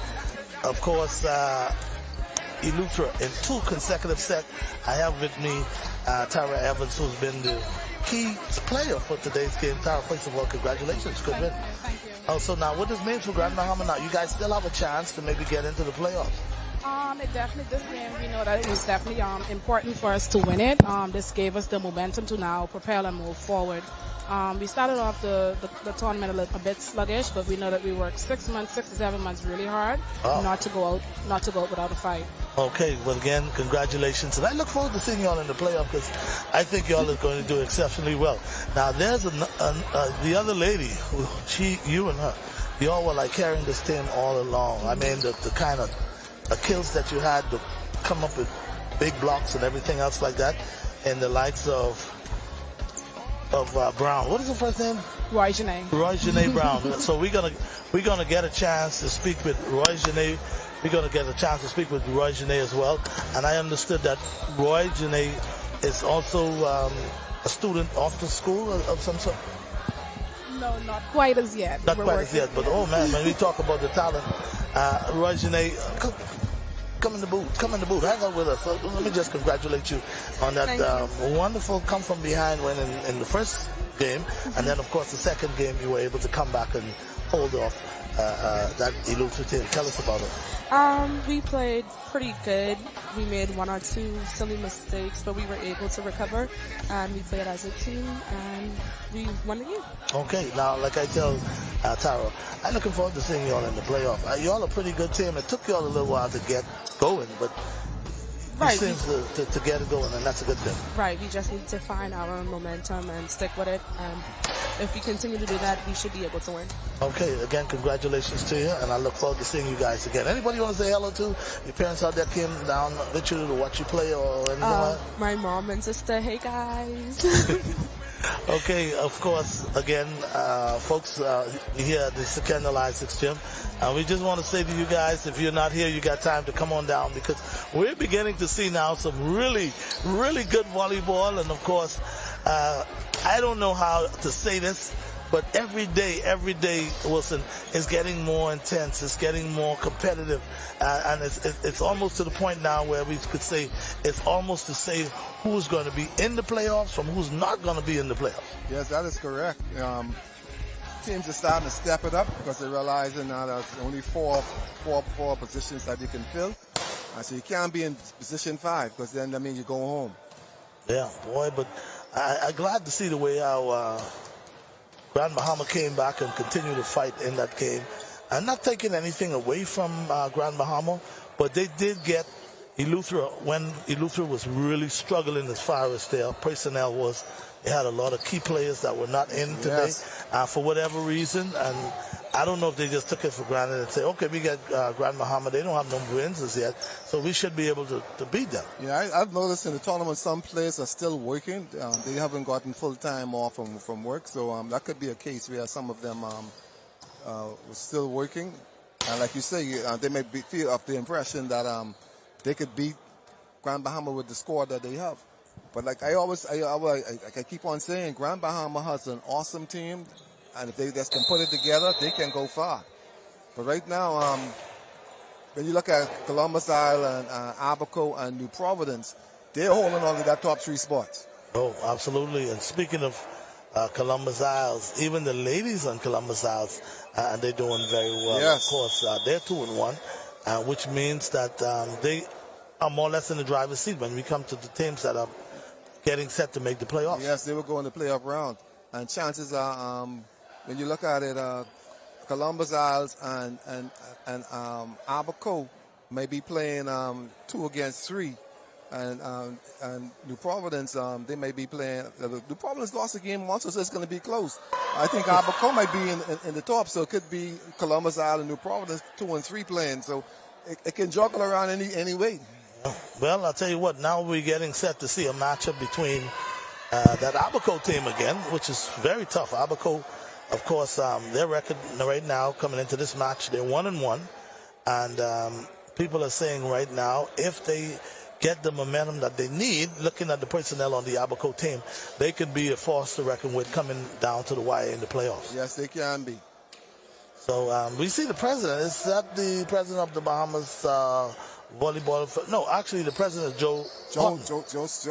of course, Eleuthera in 2 consecutive sets. I have with me Tara Evans, who's been the key player for today's game. Tara, first of all, congratulations. Good win. Thank you. So now, what this means for Grand Bahama now, you guys still have a chance to maybe get into the playoffs. This game, we know that it was definitely important for us to win it. This gave us the momentum to now propel and move forward. We started off the tournament a bit sluggish, but we know that we worked 6 to 7 months really hard not to go out without a fight. Okay, well again, congratulations, and I look forward to seeing y'all in the playoff because I think y'all are going to do exceptionally well. Now there's the other lady, you and her, y'all were like carrying this team all along. I mean the kind of kills that you had to come up with big blocks and everything else like that, and the likes of Brown. What is her first name? Roy Janae Brown. So we're gonna get a chance to speak with Roy Janae. We're gonna get a chance to speak with Roy Janae as well. And I understood that Roy Janae is also a student of the school of some sort. No, not quite as yet. Not quite as yet, but oh man, when we talk about the talent, Roy Janae, come in the booth, hang out with us. So let me just congratulate you on that wonderful come from behind win in the first game, and then of course the second game you were able to come back and hold off that Eleuthera team. Tell us about it. We played pretty good. We made 1 or 2 silly mistakes, but we were able to recover, and we played as a team, and we won the game. Okay, now like I tell Tara, I'm looking forward to seeing y'all in the playoff. Y'all a pretty good team. It took y'all a little while to get going, but it seems to get it going, and that's a good thing. Right, we just need to find our momentum and stick with it, and if we continue to do that, we should be able to win. Okay, again, congratulations to you, and I look forward to seeing you guys again. Anybody you want to say hello to? Your parents out there came down with you to watch you play or anything like that? My mom and sister, hey guys. Okay, of course, again, folks, here at the Second Alliance Gym. We just want to say to you guys, if you're not here, you got time to come on down because we're beginning to see now some really, really good volleyball. And of course, I don't know how to say this, but every day, Wilson, is getting more intense. It's getting more competitive. And it's almost to the point now where we could say it's almost to say who's going to be in the playoffs from who's not going to be in the playoffs. Yes, that is correct. Teams are starting to step it up because they're realizing now there's only four positions that you can fill. So you can't be in position 5 because then that means you go home. Yeah, boy, but I'm glad to see the way how Grand Bahama came back and continued to fight in that game. I'm not taking anything away from Grand Bahama, but they did get Eleuthera when Eleuthera was really struggling as far as their personnel was. They had a lot of key players that were not in today for whatever reason, and I don't know if they just took it for granted and say, okay, we got Grand Bahama, they don't have no wins as yet, so we should be able to beat them. Yeah, I've noticed in the tournament some players are still working. They haven't gotten full time off from work, so that could be a case where some of them were still working. And like you say, they may feel of the impression that they could beat Grand Bahama with the score that they have. But like I keep on saying, Grand Bahama has an awesome team, and if they just can put it together, they can go far. But right now, when you look at Columbus Island, Abaco, and New Providence, they're holding on to that top 3 spots. Oh, absolutely. And speaking of Columbus Isles, even the ladies on Columbus Isles, they're doing very well. Yes. Of course, they're 2-1, which means that they are more or less in the driver's seat when we come to the teams that are getting set to make the playoffs. Yes, they will go in the playoff round. And chances are, when you look at it, Columbus Isles and Abaco may be playing 2 against 3. And New Providence, they may be playing. New Providence lost a game once, so it's going to be close. I think Abaco might be in the top, so it could be Columbus Island and New Providence 2 and 3 playing. So it can juggle around any way. Well, I'll tell you what, now we're getting set to see a matchup between that Abaco team again, which is very tough. Abaco, of course, their record right now coming into this match, they're 1-1. And people are saying right now, if they get the momentum that they need, looking at the personnel on the Abaco team, they could be a force to reckon with coming down to the wire in the playoffs. Yes, they can be. So we see the president. Is that the president of the Bahamas volleyball. No, actually, the president is Joe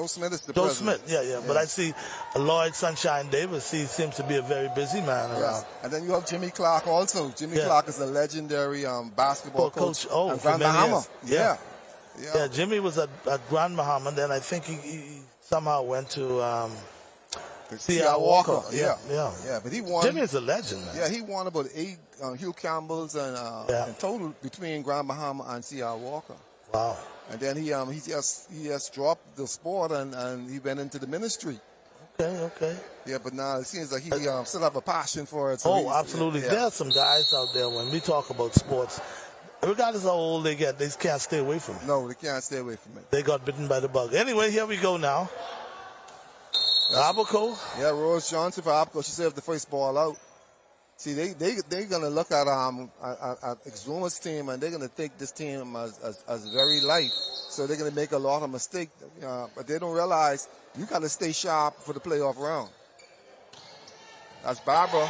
Smith is the Joe president. Smith, yeah. But I see Lloyd Sunshine Davis. He seems to be a very busy man around. Yes. And then you have Jimmy Clark also. Jimmy Clark is a legendary basketball coach. Oh, Grand Bahama. Yeah. Jimmy was at Grand Bahama, and then I think he somehow went to C.R. Walker. Yeah. But he won. Jimmy is a legend, man. Yeah, he won about 8 Hugh Campbell's and in total between Grand Bahama and C.R. Walker. Wow. And then he just dropped the sport and he went into the ministry. Okay. Yeah, but now it seems like he still have a passion for it. So Absolutely. There are some guys out there when we talk about sports, regardless of how old they get, they can't stay away from it. No, they can't stay away from it. They got bitten by the bug. Anyway, here we go now. Abaco. Yeah, Rose Johnson for Abaco. She saved the first ball out. See, they're gonna look at Exuma's team and they're gonna take this team as very light. So they're gonna make a lot of mistakes, but they don't realize you gotta stay sharp for the playoff round. That's Barbara.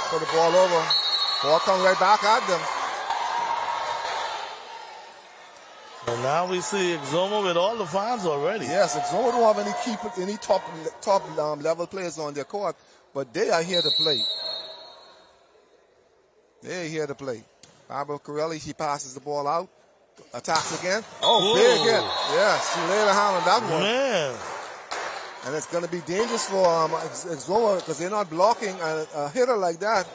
Put the ball over. Ball come right back at them. And now we see Exuma with all the fans already. Yes, Exuma don't have any top level players on their court, but they are here to play. They're here to play. Barbara Corelli, she passes the ball out. Attacks again. Oh, big hit. Yeah, she laid a hand on that one. Man. And it's going to be dangerous for Exuma because they're not blocking. And a hitter like that,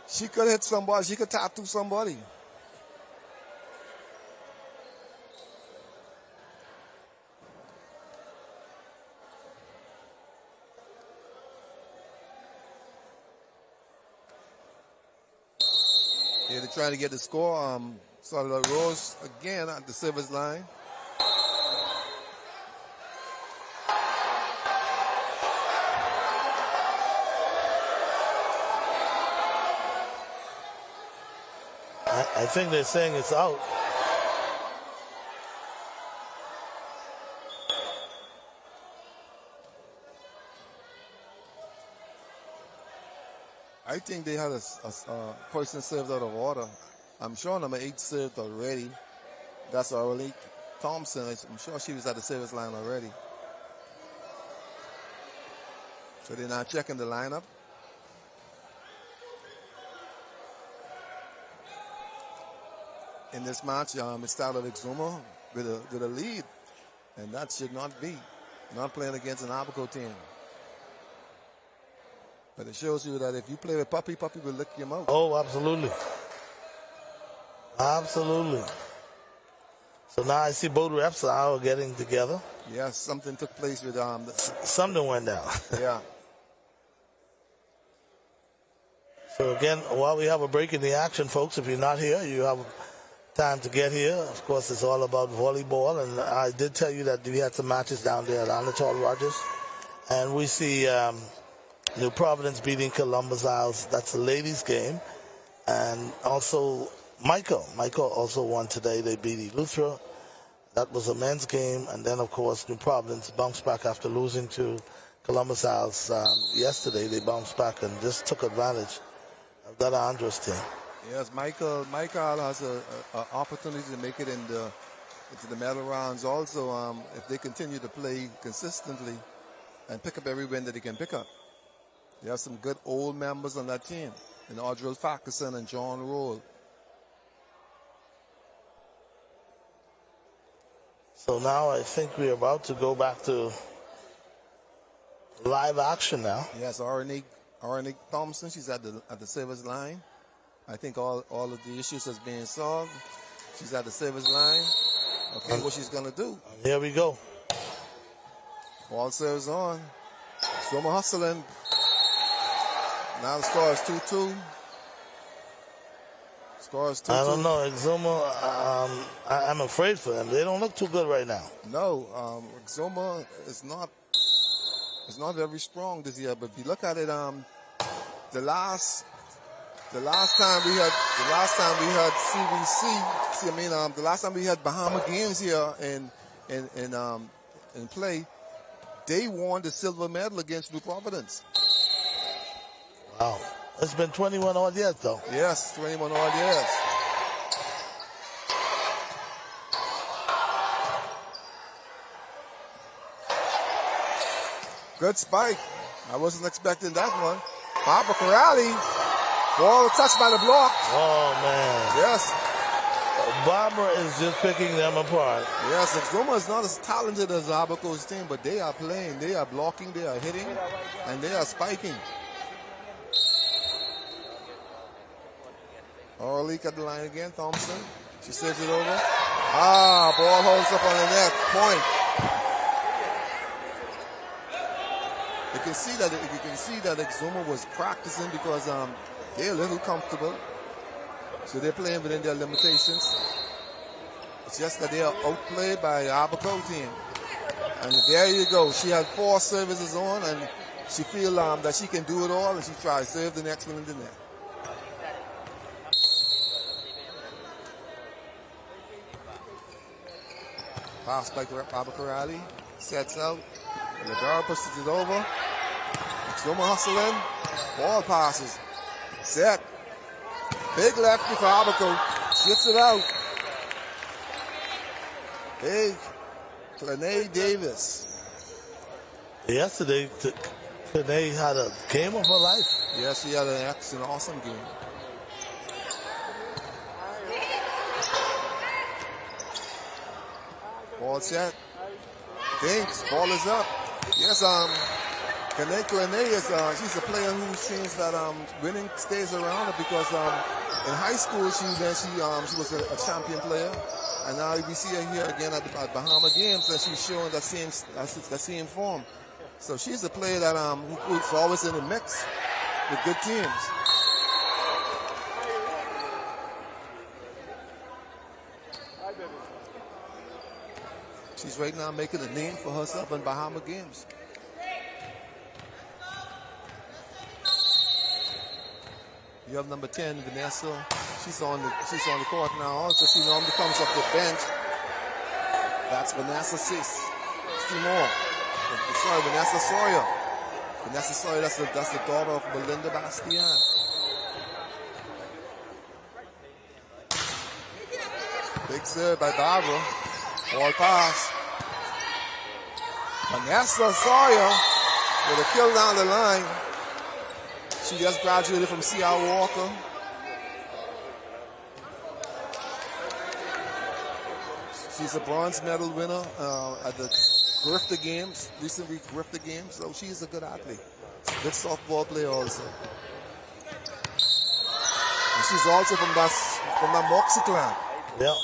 she could hit somebody. She could tattoo somebody. Yeah, they're trying to get the score. Started Rose again at the service line. I think they're saying it's out. I think they had a person served out of order. I'm sure number 8 served already. That's Aurelie Thompson. I'm sure she was at the service line already. So they're not checking the lineup. In this match, it started Exuma with a lead. And that should not be. Not playing against an Abaco team. But it shows you that if you play with Puppy, Puppy will lick him out. Oh, absolutely. Absolutely. So now I see both refs are getting together. Yes, something took place with something went down. Yeah. So again, while we have a break in the action, folks, if you're not here, you have time to get here. Of course, it's all about volleyball, and I did tell you that we had some matches down there at Anatole Rogers, and we see New Providence beating Columbus Isles. That's a ladies' game, and also Michael also won today. They beat Eleuthera. That was a men's game, and then of course New Providence bounced back after losing to Columbus Isles yesterday. They bounced back and just took advantage of that Andres team. Yes, Michael has an opportunity to make it into the medal rounds also if they continue to play consistently and pick up every win that they can pick up. There are some good old members on that team, and Audrey Farquharson and John Roll. So now I think we're about to go back to live action now. Yes, Arnick Thompson, she's at the service line. I think all of the issues has been solved. She's at the service line. Okay, what she's gonna do? Here we go. Ball serves on. Exuma hustling. Now the score is 2-2. Score is 2-2. I don't know, Exuma. I'm afraid for them. They don't look too good right now. No, Exuma is not very strong this year. But if you look at it, the last time we had CVC. The last time we had Bahama games here in play, they won the silver medal against New Providence. Wow. It's been 21 odd years, though. Yes, 21 odd years. Good spike. I wasn't expecting that one. Barbara Corrali. Ball touched by the block. Oh, man. Yes. Barbara is just picking them apart. Yes, Exuma is not as talented as Abaco's team, but they are playing. They are blocking, they are hitting, and they are spiking. Orleek at the line again. Thompson. She saves it over. Ball holds up on the net. Point. You can see that Exuma was practicing because they're a little comfortable. So they're playing within their limitations. It's just that they are outplayed by the Abaco team. And there you go. She had 4 services on, and she feels that she can do it all, and she tries to serve the next one in the net. Pass back to Abaco Rally. Sets out. And the guard pushes it over. Exuma hustling. Ball passes. Set. Big lefty for Abaco. Gets it out. Big Clene Davis. Yesterday, Clene had a game of her life. Yes, she had an excellent, awesome game. Ball set. Dinks. Ball is up. Yes, Clene is she's a player who seems that winning stays around her because in high school she was a champion player, and now we see her here again at Bahamas games, and she's showing that same form. So she's a player that who's always in the mix with good teams. She's right now making a name for herself in Bahamas games. You have number 10, Vanessa. She's on the court now. Also, she normally comes off the bench. That's Vanessa Seymour. Sorry, Vanessa Sawyer. Vanessa Sawyer, that's the daughter of Belinda Bastian. Big serve by Barbara. Ball pass. Vanessa Sawyer with a kill down the line. She just graduated from C.R. Walker. She's a bronze medal winner at the Grifter Games, recently Grifter Games, so she's a good athlete. Good softball player also. And she's also from that Moxie clan. Yeah.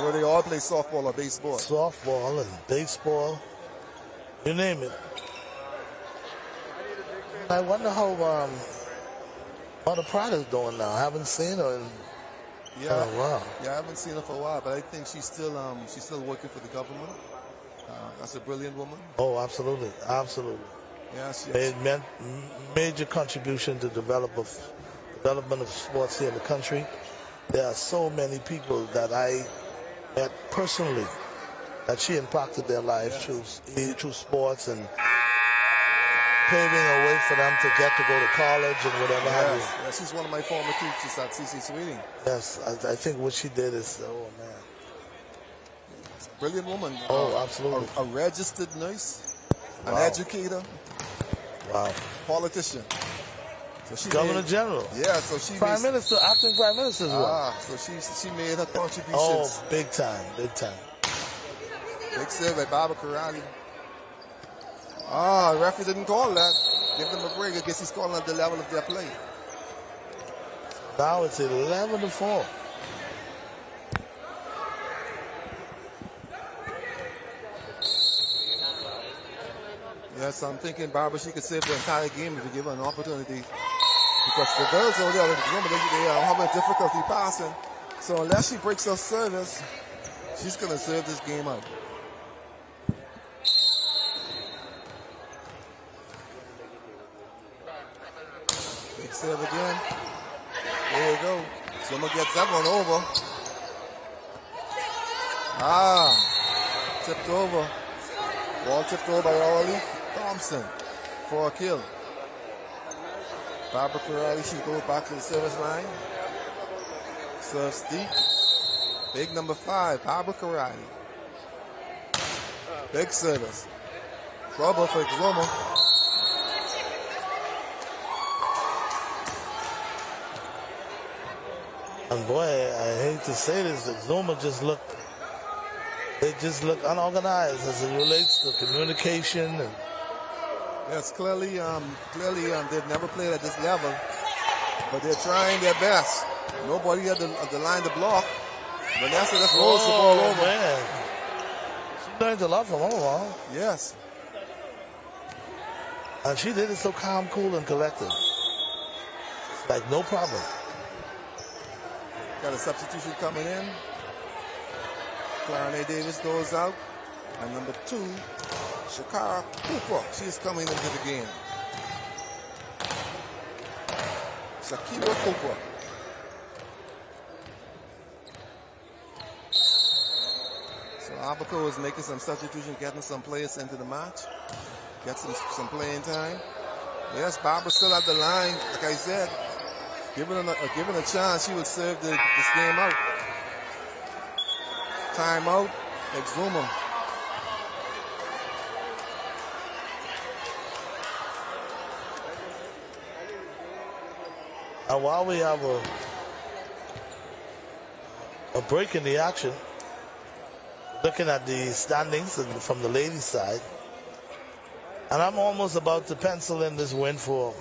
Where they all play softball or baseball. Softball and baseball, you name it. I wonder how the Pride is doing now. I haven't seen her in a while. Yeah, I haven't seen her for a while, but I think she's still working for the government. That's a brilliant woman. Oh, absolutely, absolutely. Yes, It meant major contribution to development of sports here in the country. There are so many people that I met personally that she impacted their lives through sports and paving a way for them to get to go to college and whatever have you. Yes, she's one of my former teachers at CC Sweeting. Yes, I think what she did is, oh man. Brilliant woman. Oh, absolutely. A registered nurse, an Wow. educator, Wow. politician. So she Governor General. Yeah, so she Prime Minister, acting Prime Minister as well. So she made her contributions. Oh, big time, big time. Big save by Barbara Corrali. The referee didn't call that. Give them a break. I guess he's calling at the level of their play. Now it's 11-4. Yes, I'm thinking Barbara, she could save the entire game if you give her an opportunity. Because the girls over there, remember, they are having difficulty passing. So unless she breaks her service, she's going to serve this game out. Big serve again. There you go. Someone gets that one over. Tipped over. Ball tipped over by Orly Thompson for a kill. Barbara Corrali, she goes back to the service line. Serves deep. Big number 5, Barbara Corrali. Big service. Trouble for Exuma. And boy, I hate to say this, but Zuma they just look unorganized as it relates to communication. And yes, clearly, they've never played at this level, but they're trying their best. Nobody at the line to block. Vanessa just rolls the ball over. Man. She learned a lot from Omaha. Yes. And she did it so calm, cool, and collected. It's like no problem. Got a substitution coming in. Clarence Davis goes out. And number 2, Shakara Cooper. She's coming into the game. Shakira Cooper. So Abaco is making some substitution, getting some players into the match. Get some playing time. Yes, Barbara's still at the line. Like I said, given a chance, she would serve this game out. Timeout, Exuma. And while we have a break in the action, looking at the standings from the ladies' side, and I'm almost about to pencil in this win for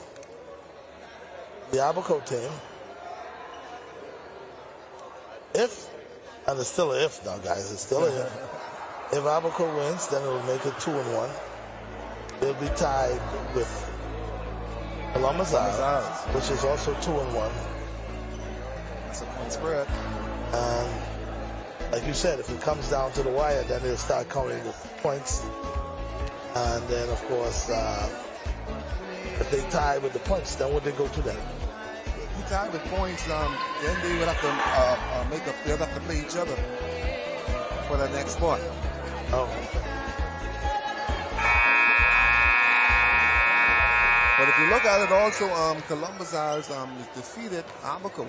the Abaco team. And it's still an if now, guys. It's still an if. If Abaco wins, then it'll make it 2-1. They'll be tied with Columbus Isles, which is also 2-1. That's a point spread. And like you said, if it comes down to the wire, then they'll start counting the points. And then, of course, if they tie with the points, then would they go to them? If you tie with points, then they would have to they'll have to play each other for the next spot. Oh. But if you look at it also, Columbus Isles defeated Abaco.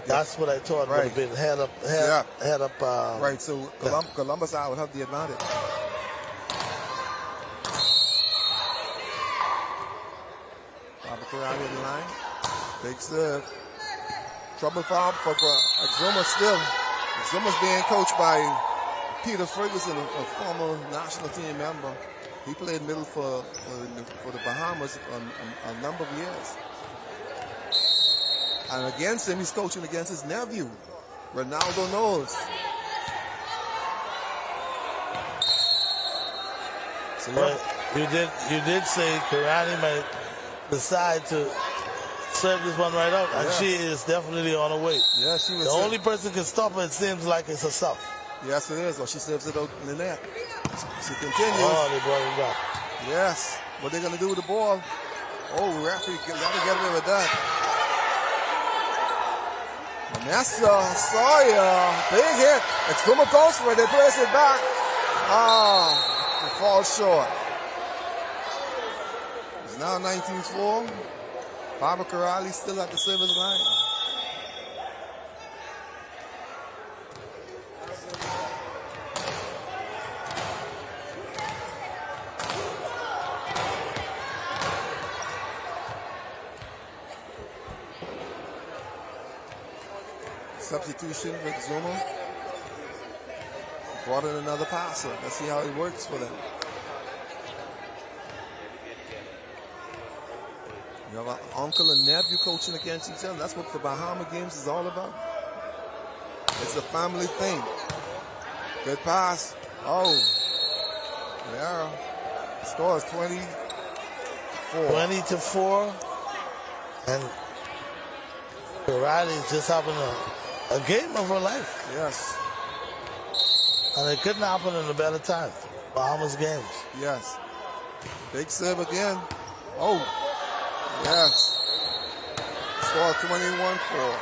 That's what I thought would have been head up. Right, so Columbus Isles would have the advantage. Around the line. Big serve. Trouble foul for Exuma still. Exuma's being coached by Peter Ferguson, a former national team member. He played middle for the Bahamas a number of years. And against him, he's coaching against his nephew, Ronaldo Knowles. So you did say Karani might decide to serve this one right out, and she is definitely on her way. Yeah, she was. The only person can stop her, it seems like, it's herself. Yes, it is. Or she serves it out in the net. She continues. Oh, they brought it back. Yes. What they're going to do with the ball? Oh, referee got to get away with that. Vanessa Sawyer, big hit. Exuma goes for it. They place it back. It falls short. It's now 19-4. Barbara Corrali still at the service line. Substitution for Zuma. Brought in another passer. Let's see how it works for them. You have an uncle and nephew coaching against each other. That's what the Bahama games is all about. It's a family thing. Good pass. Oh. Yeah. The score is 20-4. 20-4. And Riley is just having a game of her life. Yes. And it couldn't happen in a better time. Bahamas games. Yes. Big serve again. Oh. Yes. Score 21-4.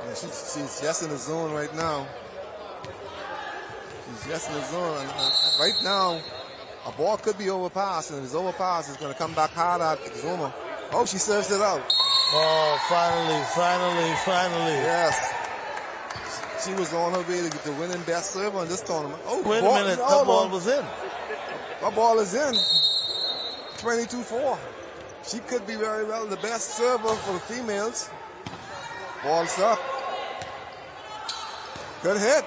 And she's just in the zone right now. She's just in the zone. And right now, a ball could be overpassed, and if it's overpassed, it's going to come back hard at Exuma. Oh, she serves it out. Oh, finally. Yes. She was on her way to get the winning best server in this tournament. Oh, Wait a minute, that ball was in. That ball is in. 22-4. She could be very well the best server for the females. Ball's up. Good hit.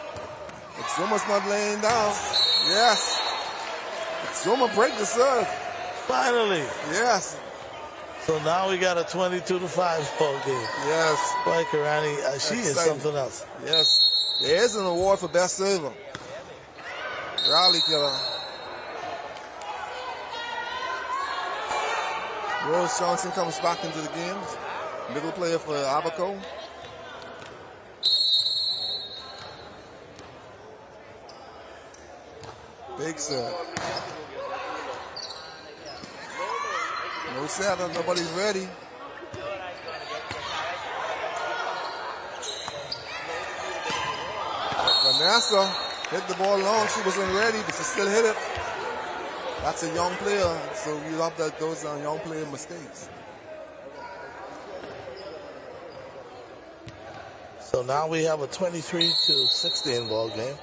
Zuma's not laying down. Yes. Zuma break the serve. Finally. Yes. So now we got a 22-5 ball game. Yes. Boy, Karani, she is something else. Yes. There is an award for best server. Rally killer. Rose Johnson comes back into the game. Middle player for Abaco. Big serve. No setup, nobody's ready. Vanessa hit the ball long. She wasn't ready, but she still hit it. That's a young player, so we love that those are young player mistakes. So now we have a 23-16 ball game.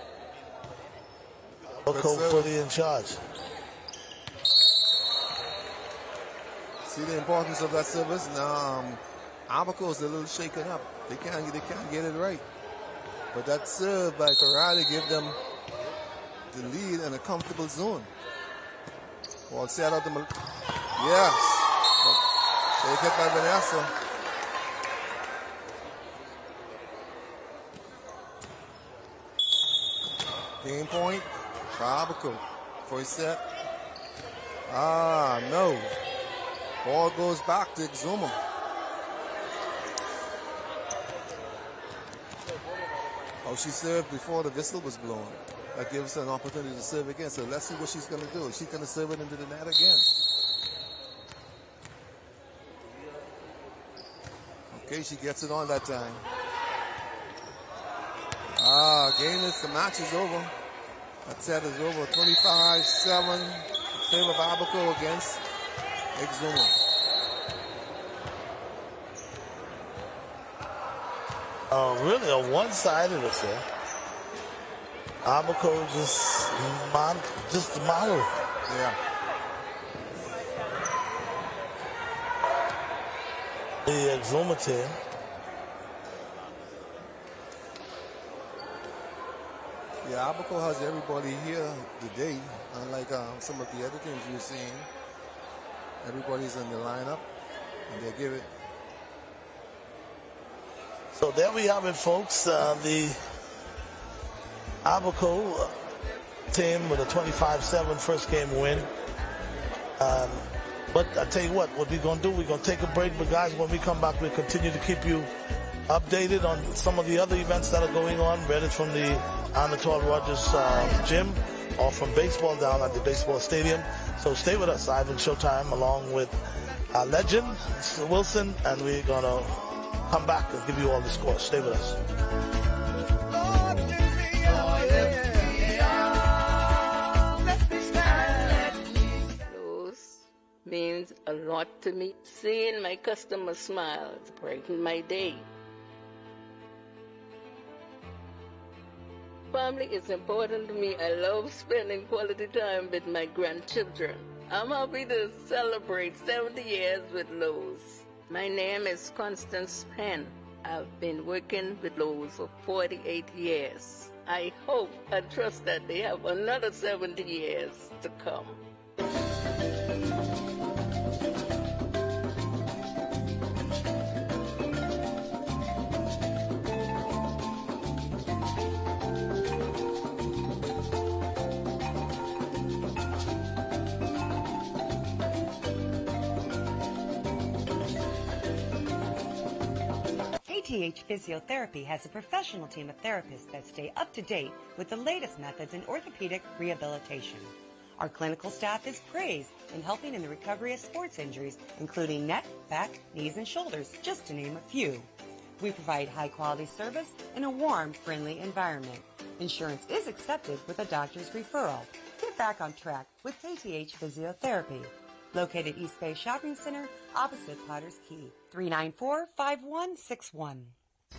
Abaco fully in charge. See the importance of that service. Now, Abaco is a little shaken up. They can't get it right. But that serve by Karate give them the lead in a comfortable zone. Ball set out the yes. Take it by Vanessa. Game point for Abaco. First set. No. Ball goes back to Exuma. Oh, she served before the whistle was blown. That gives her an opportunity to serve again. So let's see what she's going to do. She's going to serve it into the net again. Okay, she gets it on that time. Game is, the match is over. That set is over. 25-7 in favor of Abaco against Exuma. Really a one-sided affair. Abaco just the model. Yeah. The Exuma team. Yeah, Abaco has everybody here today, unlike some of the other things you're seeing. Everybody's in the lineup, and they give it. So there we have it, folks. The Abaco team with a 25-7 first game win. But I tell you what we're going to do, we're going to take a break. But guys, when we come back, we'll continue to keep you updated on some of the other events that are going on, whether it's from the Anatole Rogers gym or from baseball down at the baseball stadium. So stay with us, Ivan Showtime, along with our legend, Mr. Wilson, and we're going to come back and give you all the scores. Stay with us. Those means a lot to me. Seeing my customers smile brightens my day. Family is important to me. I love spending quality time with my grandchildren. I'm happy to celebrate 70 years with Lowe's. My name is Constance Penn. I've been working with Lowe's for 48 years. I hope and trust that they have another 70 years to come. KTH Physiotherapy has a professional team of therapists that stay up to date with the latest methods in orthopedic rehabilitation. Our clinical staff is praised in helping in the recovery of sports injuries, including neck, back, knees, and shoulders, just to name a few. We provide high-quality service in a warm, friendly environment. Insurance is accepted with a doctor's referral. Get back on track with KTH Physiotherapy. Located East Bay Shopping Center, opposite Potter's Key, 394-5161.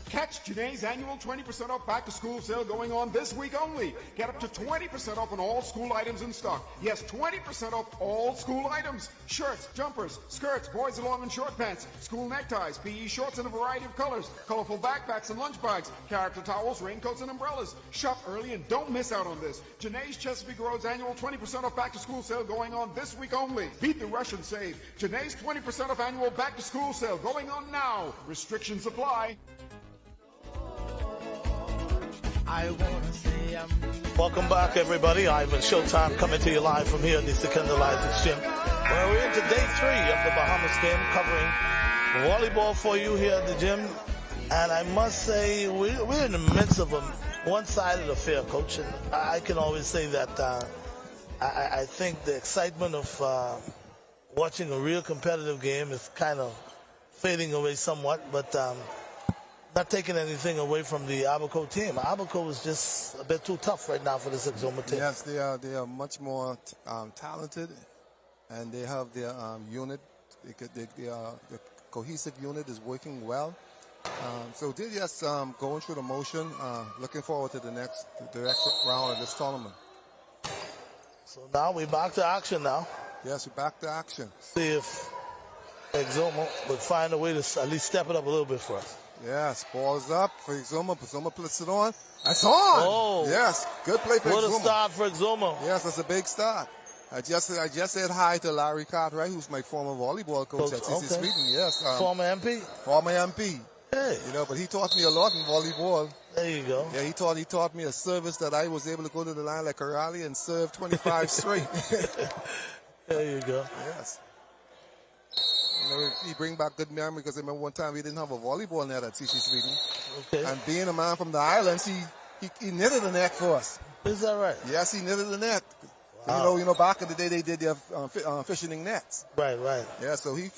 Catch Janae's annual 20% off back-to-school sale going on this week only. Get up to 20% off on all school items in stock. Yes, 20% off all school items. Shirts, jumpers, skirts, boys' long and short pants, school neckties, PE shorts in a variety of colors, colorful backpacks and lunch bags, character towels, raincoats, and umbrellas. Shop early and don't miss out on this. Janae's Chesapeake Road's annual 20% off back-to-school sale going on this week only. Beat the rush and save. Janae's 20% off annual back-to-school sale going on now. Restrictions apply. Welcome back, everybody. Ivan Showtime coming to you live from here in the Second Live Gym. Well, we're into day 3 of the Bahamas game, covering volleyball for you here at the gym. And I must say, we're in the midst of a one-sided affair, Coach. And I can always say that I think the excitement of watching a real competitive game is kind of fading away somewhat, but not taking anything away from the Abaco team. Abaco is just a bit too tough right now for this Exuma team. Yes, they are much more talented, and they have their unit. The cohesive unit is working well. So they're just going through the motion, looking forward to the next round of this tournament. So now we're back to action now. Yes, we're back to action. See if Exuma would find a way to at least step it up a little bit for us. Yes, ball's up for Exuma. Exuma puts it on. That's on. Oh. Yes, good play for Exuma. What a start for Exuma. Yes, that's a big start. I just said hi to Larry Cartwright, who's my former volleyball coach at CC Sweden. Yes. Former MP? Former MP. Hey. You know, but he taught me a lot in volleyball. There you go. Yeah, he taught me a service that I was able to go to the line like Corrali and serve 25 straight. There you go. Yes. You know, he bring back good memory because I remember one time we didn't have a volleyball net at CC Sweden. Okay. And being a man from the islands, he knitted a net for us. Is that right? Yes, he knitted a net. Wow. You know, back in the day they did their fishing nets. Right. Yeah, so he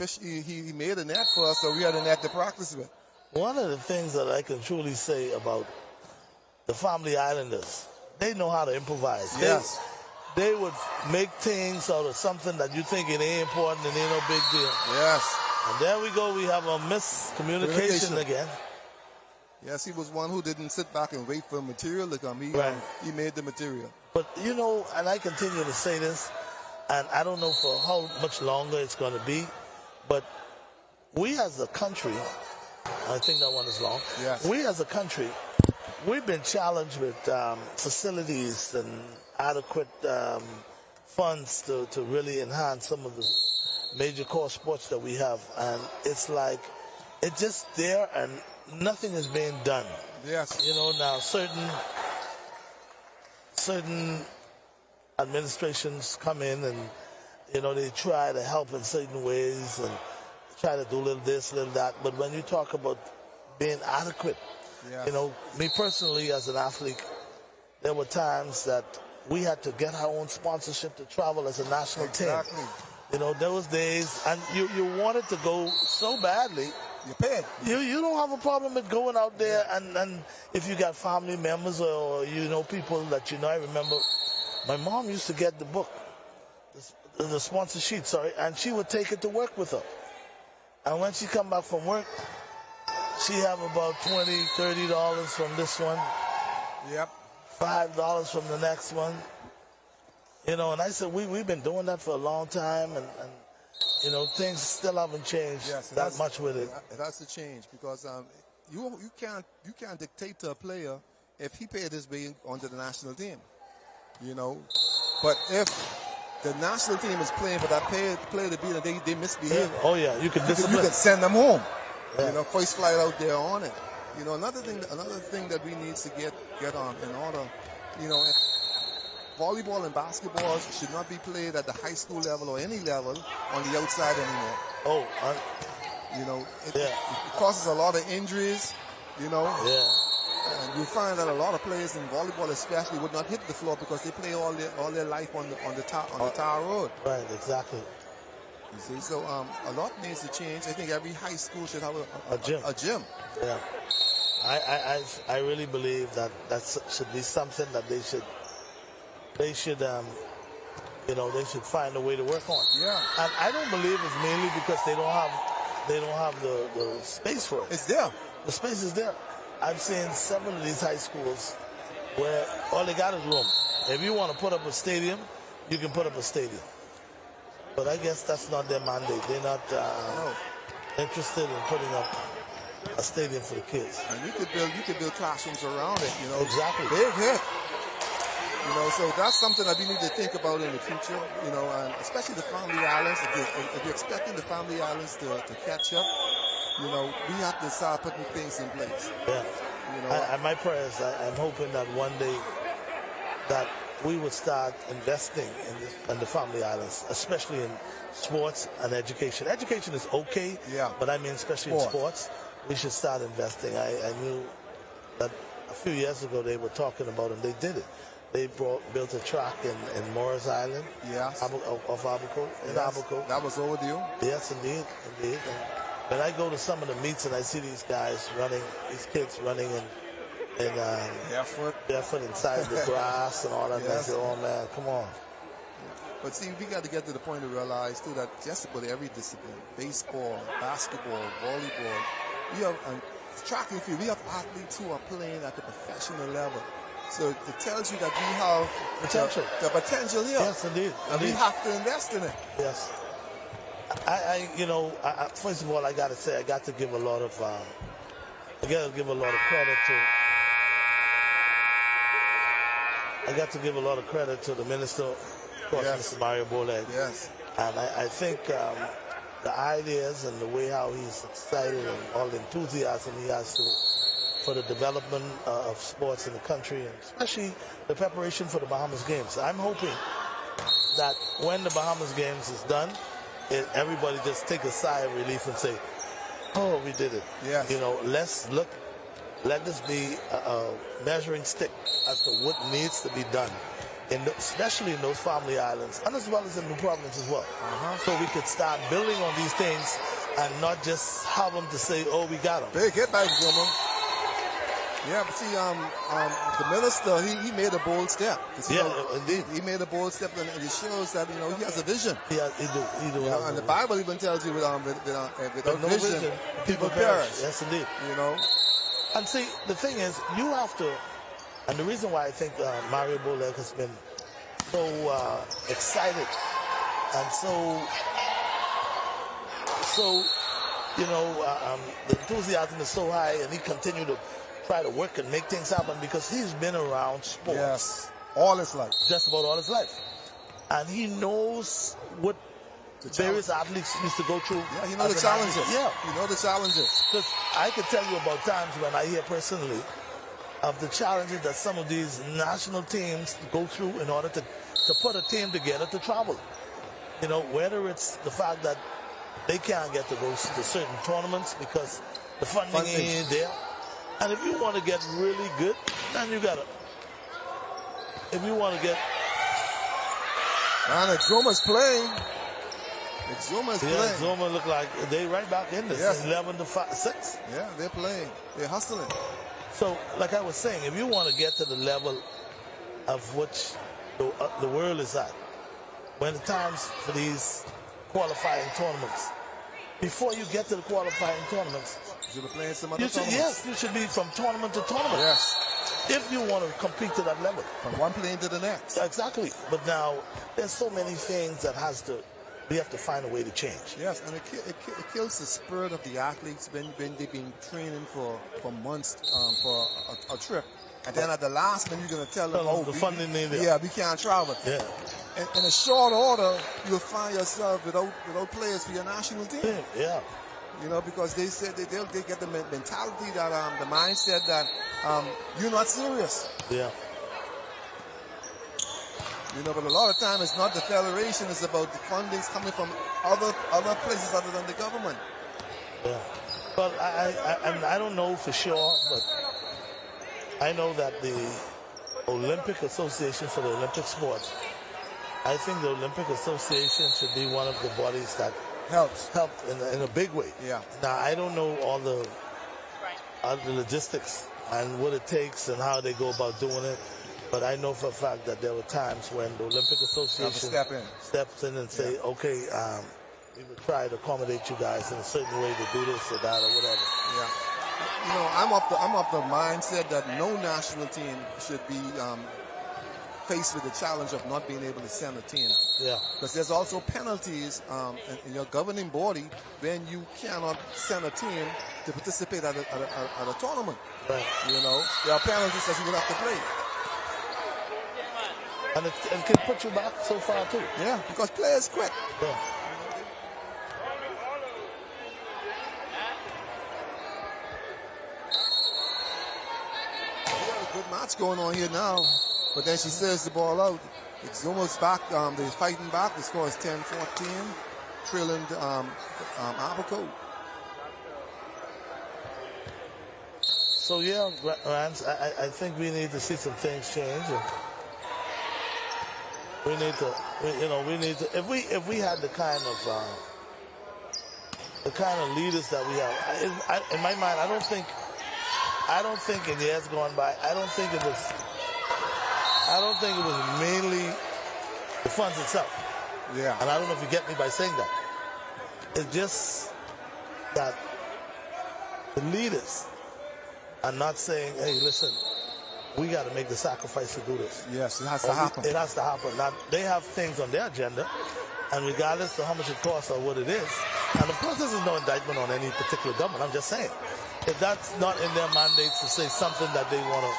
made a net for us, so we had a net to practice with. One of the things that I can truly say about the Family Islanders, they know how to improvise. Yes. They would make things out of something that you think it ain't important and ain't no big deal. Yes. And there we go. We have a miscommunication again. Yes, he was one who didn't sit back and wait for material to come. He made the material. But, you know, and I continue to say this, and I don't know for how much longer it's going to be, but we as a country, I think that one is long. Yes. We as a country, we've been challenged with facilities and adequate funds to really enhance some of the major core sports that we have. And it's like, it's just there and nothing is being done. Yes. You know, now certain administrations come in and, you know, they try to help in certain ways and try to do a little this, little that. But when you talk about being adequate, you know, me personally as an athlete, there were times that we had to get our own sponsorship to travel as a national team. You know, those days, and you wanted to go so badly. You paid. You don't have a problem with going out there, and if you got family members or, you know, people that you know. I remember my mom used to get the book, the sponsor sheet, and she would take it to work with her. And when she come back from work, she have about $20, $30 from this one. Yep. $5 from the next one. You know, and I said, we've been doing that for a long time, and you know, things still haven't changed that much with it. It has to change because you can't dictate to a player if he paid his way onto the national team. You know, but if the national team is playing for that player to be and they misbehave. Yeah. Oh yeah, you could discipline. You could send them home. Yeah. You know, first flight out there on it. You know, another thing that we need to get on in order. You know, volleyball and basketball should not be played at the high school level or any level on the outside anymore. You know, it causes a lot of injuries. You know. Yeah. And you find that a lot of players in volleyball, especially, would not hit the floor because they play all their life on the tar road. Right. Exactly. You see, so a lot needs to change. I think every high school should have a gym. Yeah. I really believe that should be something that they should you know, they should find a way to work on. Yeah. And I don't believe it's mainly because they don't have the space for it. It's there. The space is there. I've seen several of these high schools where all they got is room. If you want to put up a stadium, you can put up a stadium. But I guess that's not their mandate. They're not interested in putting up a stadium for the kids. And you could build classrooms around it, you know. Exactly. Big hit. You know, so that's something that we need to think about in the future, you know, and especially the family islands. If you're expecting the family islands to catch up, you know, we have to start putting things in place. Yeah. You know, my prayers, I'm hoping that one day that we would start investing in the family islands, especially in sports and education. Education is okay, but I mean especially in sports, we should start investing. I knew that a few years ago they were talking about, and they did it. They built a track in Morris Island, of Abaco, in Abaco. That was overdue. Yes, indeed. And when I go to some of the meets and I see these guys running, these kids running in barefoot inside the grass and all that, and I say, oh man, come on. But see, we got to get to the point to realize too that just about every discipline, baseball, basketball, volleyball, we have track and field, we have athletes who are playing at the professional level. So it tells you that we have potential. The potential here. Yes, indeed. And we have to invest in it. Yes. First of all, I got to say, I got to give a lot of credit to the minister, of course, Mr. Mario Boleg. Yes. And I think the ideas and the way how he's excited and all the enthusiasm he has for the development of sports in the country, and especially the preparation for the Bahamas Games. I'm hoping that when the Bahamas Games is done, everybody just take a sigh of relief and say, oh, we did it. Yeah. You know, let this be a measuring stick as to what needs to be done, especially in those family islands, and as well as in New Providence as well. So we could start building on these things and not just have them to say, oh, we got them. Big hit by Gilman. Yeah, but see, the minister, he made a bold step. Indeed. He made a bold step, and it shows that, you know, he has a vision. He do. And the Bible even tells you without no vision, people perish. Yes, indeed. You know? And see, the thing is, you have to, and the reason why I think Mario Boleg has been so excited and so you know, the enthusiasm is so high, and he continued to try to work and make things happen because he's been around sports. Yes, all his life. Just about all his life. And he knows what various athletes used to go through. Yeah, he knows the challenges. Yeah. You know the challenges. Because I can tell you about times when I hear personally of the challenges that some of these national teams go through in order to put a team together to travel. You know, whether it's the fact that they can't get to go to certain tournaments because the funding ain't there. And if you want to get really good, then you got to. If you want to get. And Exuma's playing. Exuma's playing. Exuma look like they right back in this. Yes. 11-6. Yeah, they're playing. They're hustling. So, like I was saying, if you want to get to the level of which the world is at, when the times for these qualifying tournaments, before you get to the qualifying tournaments, you should be playing some other tournaments. Yes, you should be from tournament to tournament. Yes. If you want to compete to that level. From one plane to the next. Exactly. But now, there's so many things that we have to find a way to change. Yes, and it kills the spirit of the athletes when they've been training for months for a trip. And then at the last minute, you're going to tell them, the funding needed. Yeah, we can't travel. Yeah. In a short order, you'll find yourself without players for your national team. Yeah. You know, because they said they get the mentality that the mindset that you're not serious. Yeah. You know, but a lot of time it's not the federation; it's about the fundings coming from other places other than the government. Yeah. But I don't know for sure, but I know that the Olympic Association for the Olympic sports, I think the Olympic Association should be one of the bodies that help in a big way. Yeah. Now, I don't know all the logistics and what it takes and how they go about doing it, but I know for a fact that there were times when the Olympic Association steps in and say, okay, we will try to accommodate you guys in a certain way to do this or that or whatever. Yeah. You know, I'm of the mindset that no national team should be faced with the challenge of not being able to send a team. Yeah. Because there's also penalties in your governing body when you cannot send a team to participate at a tournament. Right. You know, there are penalties that you will have to play. And it can put you back so far too. Yeah, because players quit. Yeah. Good match going on here now, but then she serves the ball out. It's almost back. They're fighting back. The score is 10-14, trailing Abaco. So yeah, Rance, I think we need to see some things change. And we need to, if we had the kind of leaders that we have. In my mind, I don't think in years gone by, I don't think it was mainly the funds itself. Yeah. And I don't know if you get me by saying that. It's just that the leaders are not saying, hey, listen, we got to make the sacrifice to do this. Yes, it has to happen. It has to happen. Now, they have things on their agenda, and regardless of how much it costs or what it is, and of course this is no indictment on any particular government, I'm just saying, if that's not in their mandates to say something that they want to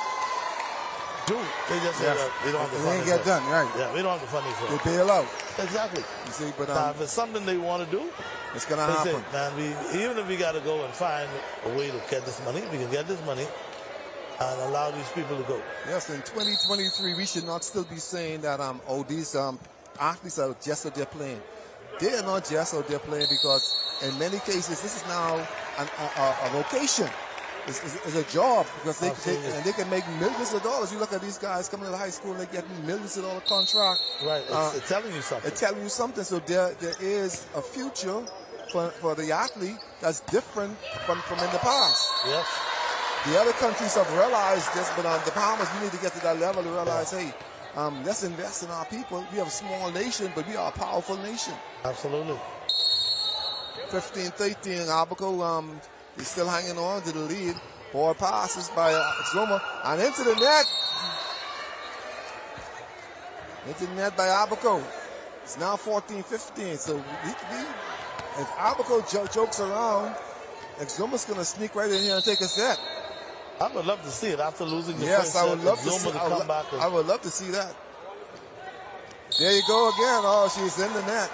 do, they just say that we don't have the funding. It ain't get done, right? Yeah, we don't have the funding for it. They bail out. Exactly. You see, but now, if it's something they want to do, it's going to happen. Say, man, even if we got to go and find a way to get this money, we can get this money and allow these people to go. Yes, in 2023, we should not still be saying that these athletes are just out there playing. They are not just out there playing, because in many cases this is now a vocation. It's a job, because they can make millions of dollars. You look at these guys coming out of high school and they're getting millions of dollar contract. Right, it's telling you something. It's telling you something. So there is a future for the athlete that's different from in the past. Yes. The other countries have realized this, but the Bahamas, we need to get to that level to realize, hey, let's invest in our people. We have a small nation, but we are a powerful nation. Absolutely. 15-13, Abaco is still hanging on to the lead. Ball passes by Zoma and into the net. Into the net by Abaco. It's now 14-15. So if Abaco jokes around, Exuma's going to sneak right in here and take a set. I would love to see it after losing the first set. I would love to see come back. I would love to see that. There you go again. Oh, she's in the net.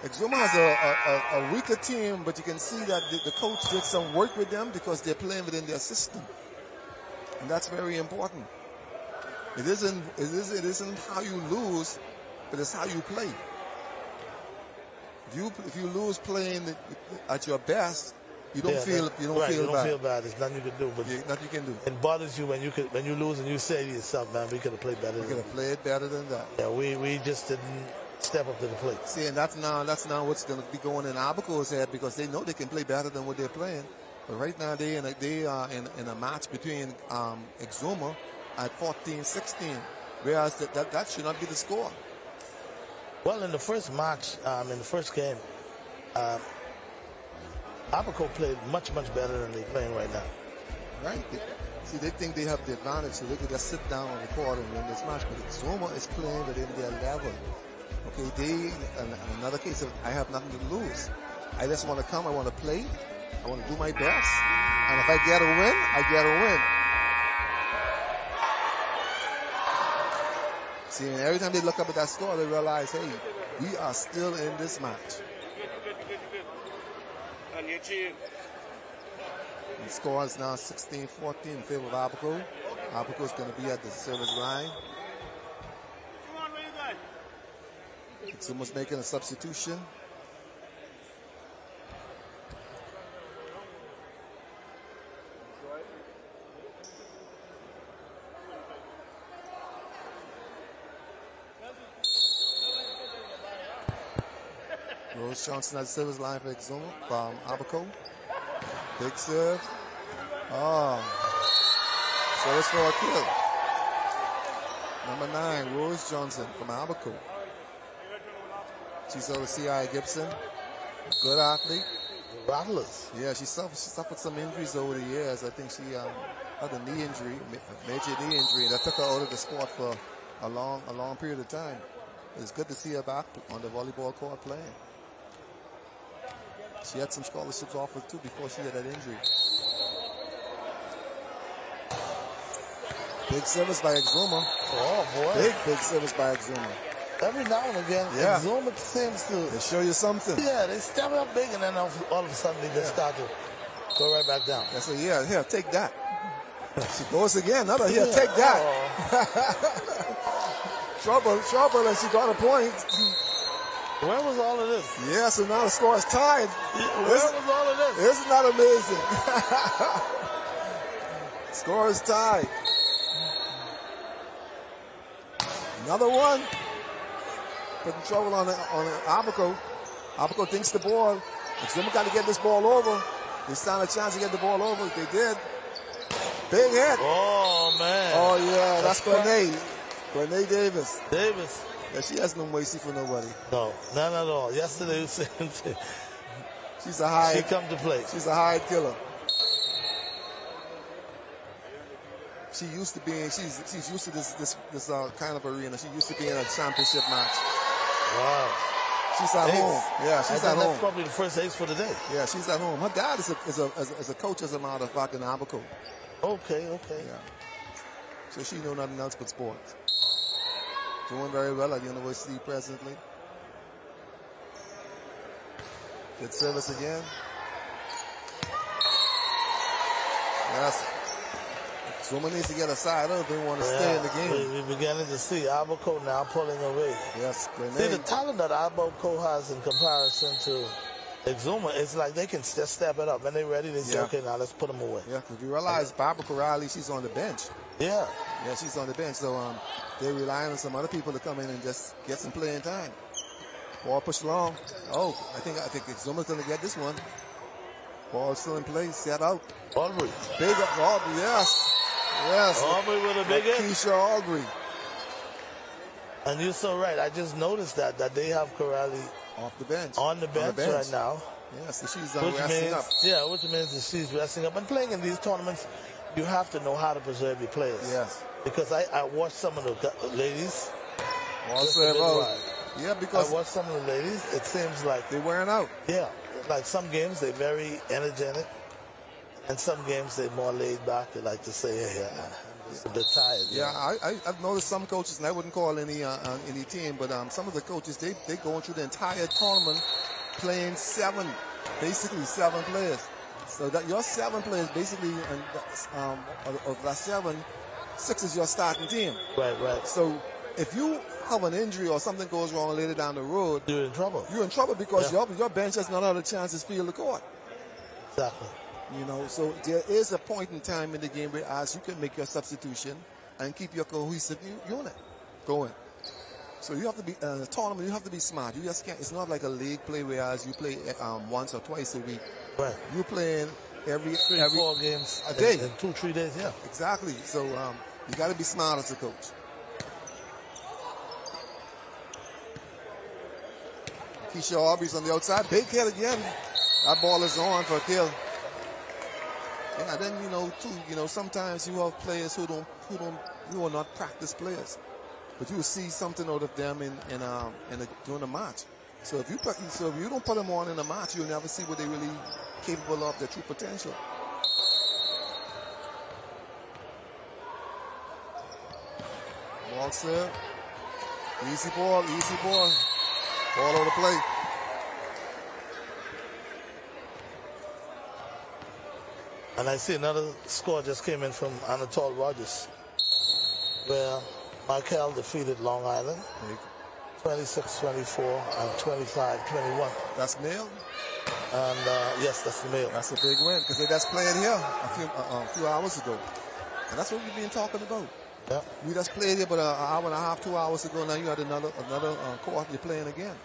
Exuma has a weaker team, but you can see that the coach did some work with them because they're playing within their system. And that's very important. It isn't how you lose, but it's how you play. If you lose playing at your best, you don't feel bad. You don't feel bad. There's nothing you can do. But nothing you can do. It bothers you when you lose and you say to yourself, man, we could have played better. We could have played better than that. Yeah, we just didn't step up to the plate. See, and that's now what's going to be going in Abaco's head, because they know they can play better than what they're playing. But right now they are in a match between Exuma at 14-16, whereas that should not be the score. Well, in the first match, in the first game, Abaco played much better than they're playing right now. Right. See, they think they have the advantage, so they can just sit down on the court and win this match. But Exuma is playing within their level. Okay, in another case of I have nothing to lose. I just want to come, I want to play, I want to do my best, and if I get a win, I get a win. See, and every time they look up at that score, they realize, hey, we are still in this match. The score is now 16-14 in favor of Abaco. Abaco is going to be at the service line. It's almost making a substitution. Rose Johnson at the service line for Exuma from Abaco. Big serve. So it's for a kill. Number 9, Rose Johnson from Abaco. She's over C.I. Gibson. Good athlete. Rattlers. Yeah, she suffered some injuries over the years. I think she had a knee injury, major knee injury, and that took her out of the sport for a long period of time. It's good to see her back on the volleyball court playing. She had some scholarships offered too before she had that injury. Big service by Exuma. Oh boy. Big service by Exuma. Every now and again, Exuma seems to... They show you something. Yeah, they step up big and then all of a sudden they just start to go right back down. That's here, take that. She goes again, another, here, take that. Trouble, and she got a point. Where was all of this? Yeah, so now the score is tied. Where was all of this? Isn't that amazing? Score is tied. Another one. Putting trouble on Abaco. Abaco thinks the ball. Exuma got to get this ball over. They stand a chance to get the ball over. They did. Big hit. Oh, man. Oh, yeah, that's Grenade. Grenade Davis. Davis. Yeah, she has no mercy for nobody. No, none at all. Yesterday, same thing. She's a high. She come to play. She's a high killer. She used to be in, she's used to this kind of arena. She used to be in a championship match. Wow. She's at home. Yeah, she's at home. That's probably the first ace for the day. Yeah, she's at home. Her dad is a coach, as a matter of fact, in Abaco. Okay. Yeah. So she know nothing else but sports. Doing very well at the university presently. Good service again. Yes. Someone needs to get a side up if they want to stay in the game. We're beginning to see Abaco now pulling away. Yes, see, the talent that Abaco has in comparison to Exuma, it's like they can just step it up. When they're ready, they say, okay, now let's put them away. Yeah, because you realize Barbara Corrali, she's on the bench. Yeah. Yeah, she's on the bench. So they're relying on some other people to come in and just get some playing time. Ball pushed long. Oh, I think Exuma's going to get this one. Ball still in place. Set out. Aubrey. Big up Aubrey, yes. Yes. Aubrey with a big hit. Keisha Aubrey. And you're so right. I just noticed that they have Corrali off the bench. On the bench right now. Yeah, so she's resting up. Yeah, which means that she's resting up. And playing in these tournaments, you have to know how to preserve your players. Yes. Because I watched some of the ladies. Yeah, because I watched some of the ladies. It seems like they're wearing out. Yeah. Like some games, they're very energetic. And some games, they're more laid back. They like to say, hey, I'm just a bit tired. Yeah, I've noticed some coaches, and I wouldn't call any team, but some of the coaches, they going through the entire tournament playing basically seven players. So that your 7 players basically, of that 7, 6 is your starting team. Right. So if you have an injury or something goes wrong later down the road, you're in trouble. You're in trouble because your bench has not had a chance to field the court. Exactly. You know, so there is a point in time in the game where as you can make your substitution and keep your cohesive unit going. So you have to be a tournament. You have to be smart. You just can't. It's not like a league play whereas you play once or twice a week. Right. You're playing every 4 games a day in 2-3 days. Yeah. Exactly. So you got to be smart as a coach. Keisha Aubrey's on the outside. Big hit again. That ball is on for a kill. Yeah, then sometimes you have players who are not practice players, but you will see something out of them during a match. So if you don't put them on in a match, you'll never see what they're really capable of, their true potential. Ball serve. Easy ball. Ball over the plate. And I see another score just came in from Anatole Rogers, where Michael defeated Long Island 26-24 and 25-21. That's male? And yes, that's the male. That's a big win because they just played here a few hours ago. And that's what we've been talking about. Yeah. We just played here, but an hour and a half, 2 hours ago, now you had another court you're playing again.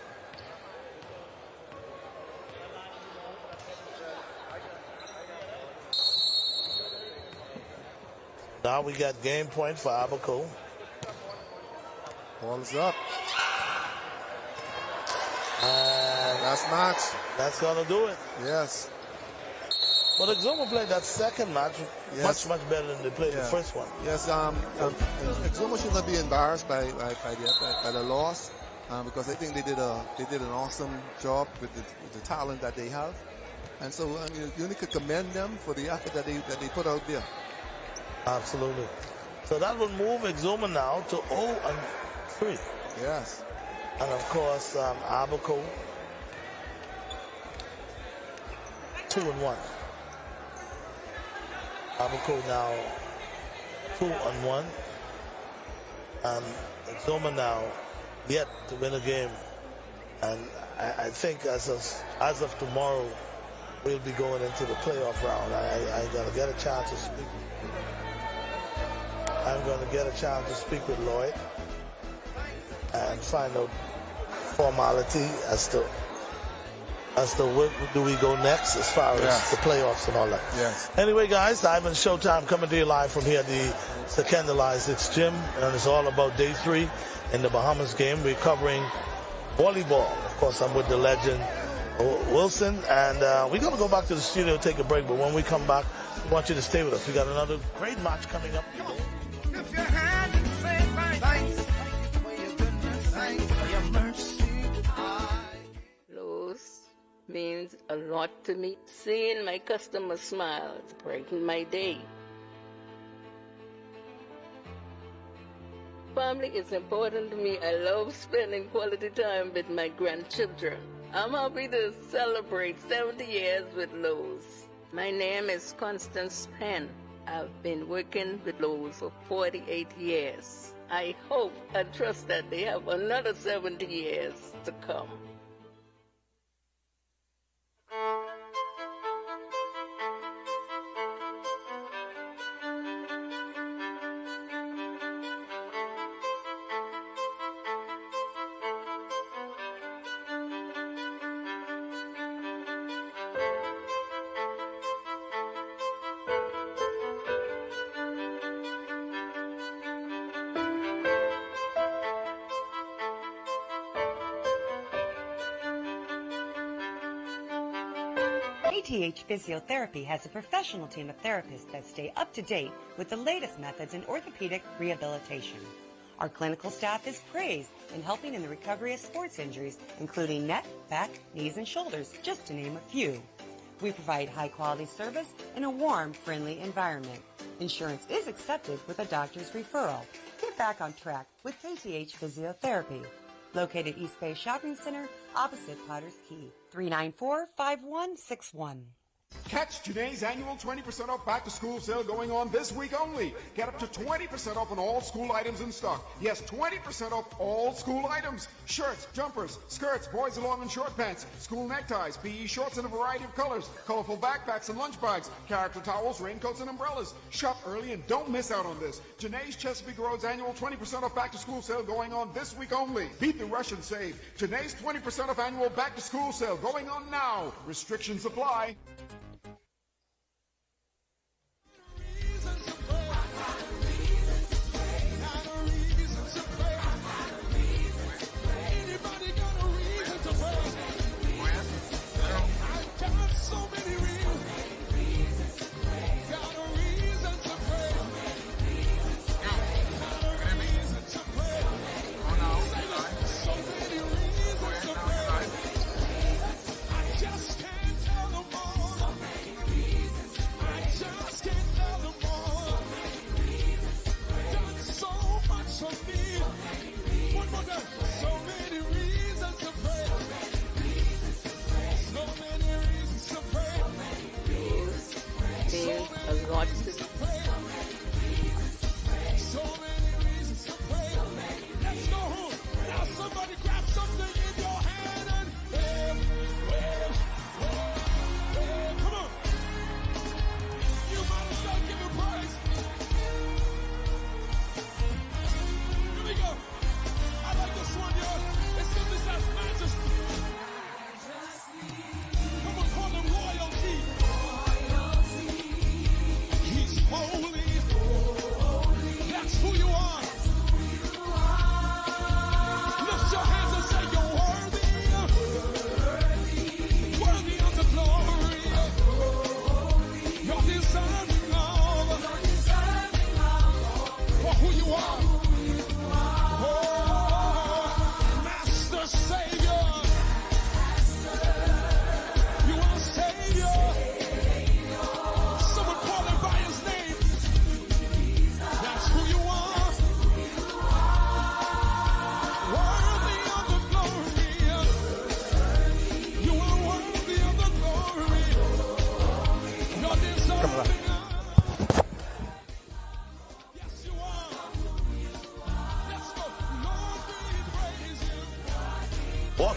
Now we got game point for Abaco. Ball is up. And last match. That's going to do it. Yes. But Exuma played that second match much better than they played the first one. Yes, Exuma should not be embarrassed by the loss because I think they did an awesome job with the talent that they have, and so you only could commend them for the effort that they put out there. Absolutely. So that will move Exuma now to 0-3. Yes. And of course, Abaco 2-1. Abaco now 2-1. And Exuma now yet to win a game. And I think as of tomorrow, we'll be going into the playoff round. I'm going to get a chance to speak. I'm going to get a chance to speak with Lloyd and find out formality as to where do we go next as far as the playoffs and all that. Yes. Anyway, guys, Diamond Showtime coming to you live from here at the Secondalized Gym, and it's all about day 3 in the Bahamas game. We're covering volleyball. Of course, I'm with the legend Wilson, and we're going to go back to the studio, take a break, but when we come back, we want you to stay with us. We got another great match coming up. Lift your hand and say thanks for your goodness, thanks for your mercy. Lowe's means a lot to me. Seeing my customers smile brighten my day. Family is important to me. I love spending quality time with my grandchildren. I'm happy to celebrate 70 years with Lowe's. My name is Constance Penn. I've been working with Lowe's for 48 years. I hope and trust that they have another 70 years to come. KTH Physiotherapy has a professional team of therapists that stay up to date with the latest methods in orthopedic rehabilitation. Our clinical staff is praised in helping in the recovery of sports injuries, including neck, back, knees, and shoulders, just to name a few. We provide high-quality service in a warm, friendly environment. Insurance is accepted with a doctor's referral. Get back on track with KTH Physiotherapy. Located East Bay Shopping Center, opposite Potter's Key. 394-5161. Catch Janae's annual 20% off back-to-school sale going on this week only. Get up to 20% off on all school items in stock. Yes, 20% off all school items. Shirts, jumpers, skirts, boys' long and short pants, school neckties, PE shorts in a variety of colors, colorful backpacks and lunch bags, character towels, raincoats, and umbrellas. Shop early and don't miss out on this. Janae's Chesapeake Road's annual 20% off back-to-school sale going on this week only. Beat the rush and save. Janae's 20% off annual back-to-school sale going on now. Restrictions apply. Just can't tell them all.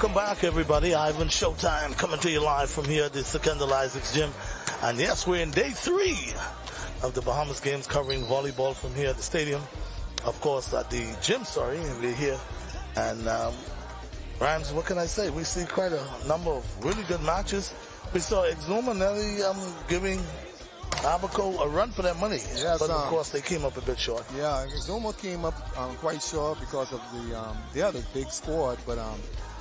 Welcome back, everybody. Ivan Showtime coming to you live from here at the Secondal Isaacs Gym. And yes, we're in day 3 of the Bahamas games covering volleyball from here at the stadium. Of course, at the gym, and we're here. And Rams, what can I say? We see quite a number of really good matches. We saw Exuma Nelly giving Abaco a run for their money. Yes, but of course they came up a bit short. Yeah, Exuma came up quite short because of they had a big squad, but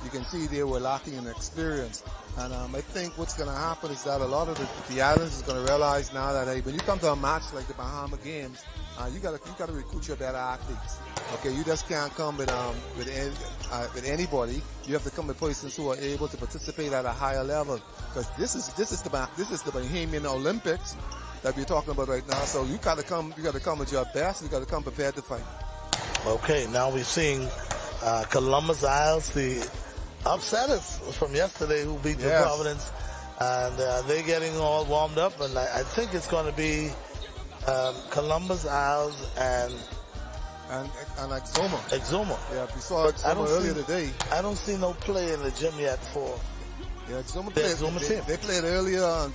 you can see they were lacking in experience. And I think what's going to happen is that a lot of the islands is going to realize now that, hey, when you come to a match like the Bahama Games, you got to recruit your better athletes. Okay, you just can't come with anybody. You have to come with persons who are able to participate at a higher level. Because this is the Bahamian Olympics that we're talking about right now. So you got to come with your best. You got to come prepared to fight. Okay, now we're seeing Columbus Isles, the upsetters from yesterday who beat New Providence, and they're getting all warmed up. And I think it's going to be Columbus Isles and Exuma. Yeah, we saw Exuma earlier today. I don't see no play in the gym yet for Exuma team. They played earlier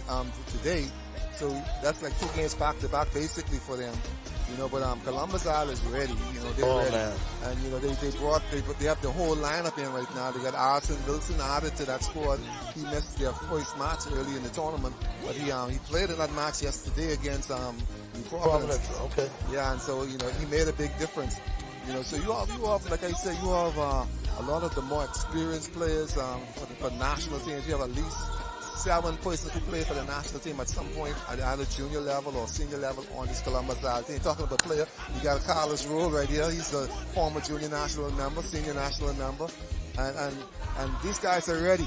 today, so that's like 2 games back to back basically for them. But Columbus Isle is ready. They're ready. Man. And they have the whole lineup in right now. They got Arson Wilson added to that squad. He missed their first match early in the tournament, but he played in that match yesterday against New Providence. Okay. Yeah, and so he made a big difference. So you have like I said, you have a lot of the more experienced players for national teams. You have at least 7 persons who play for the national team at some point at either junior level or senior level on this Columbus Isle team. Talking about player, you got Carlos Rowe right here. He's a former junior national member, senior national member, and these guys are ready.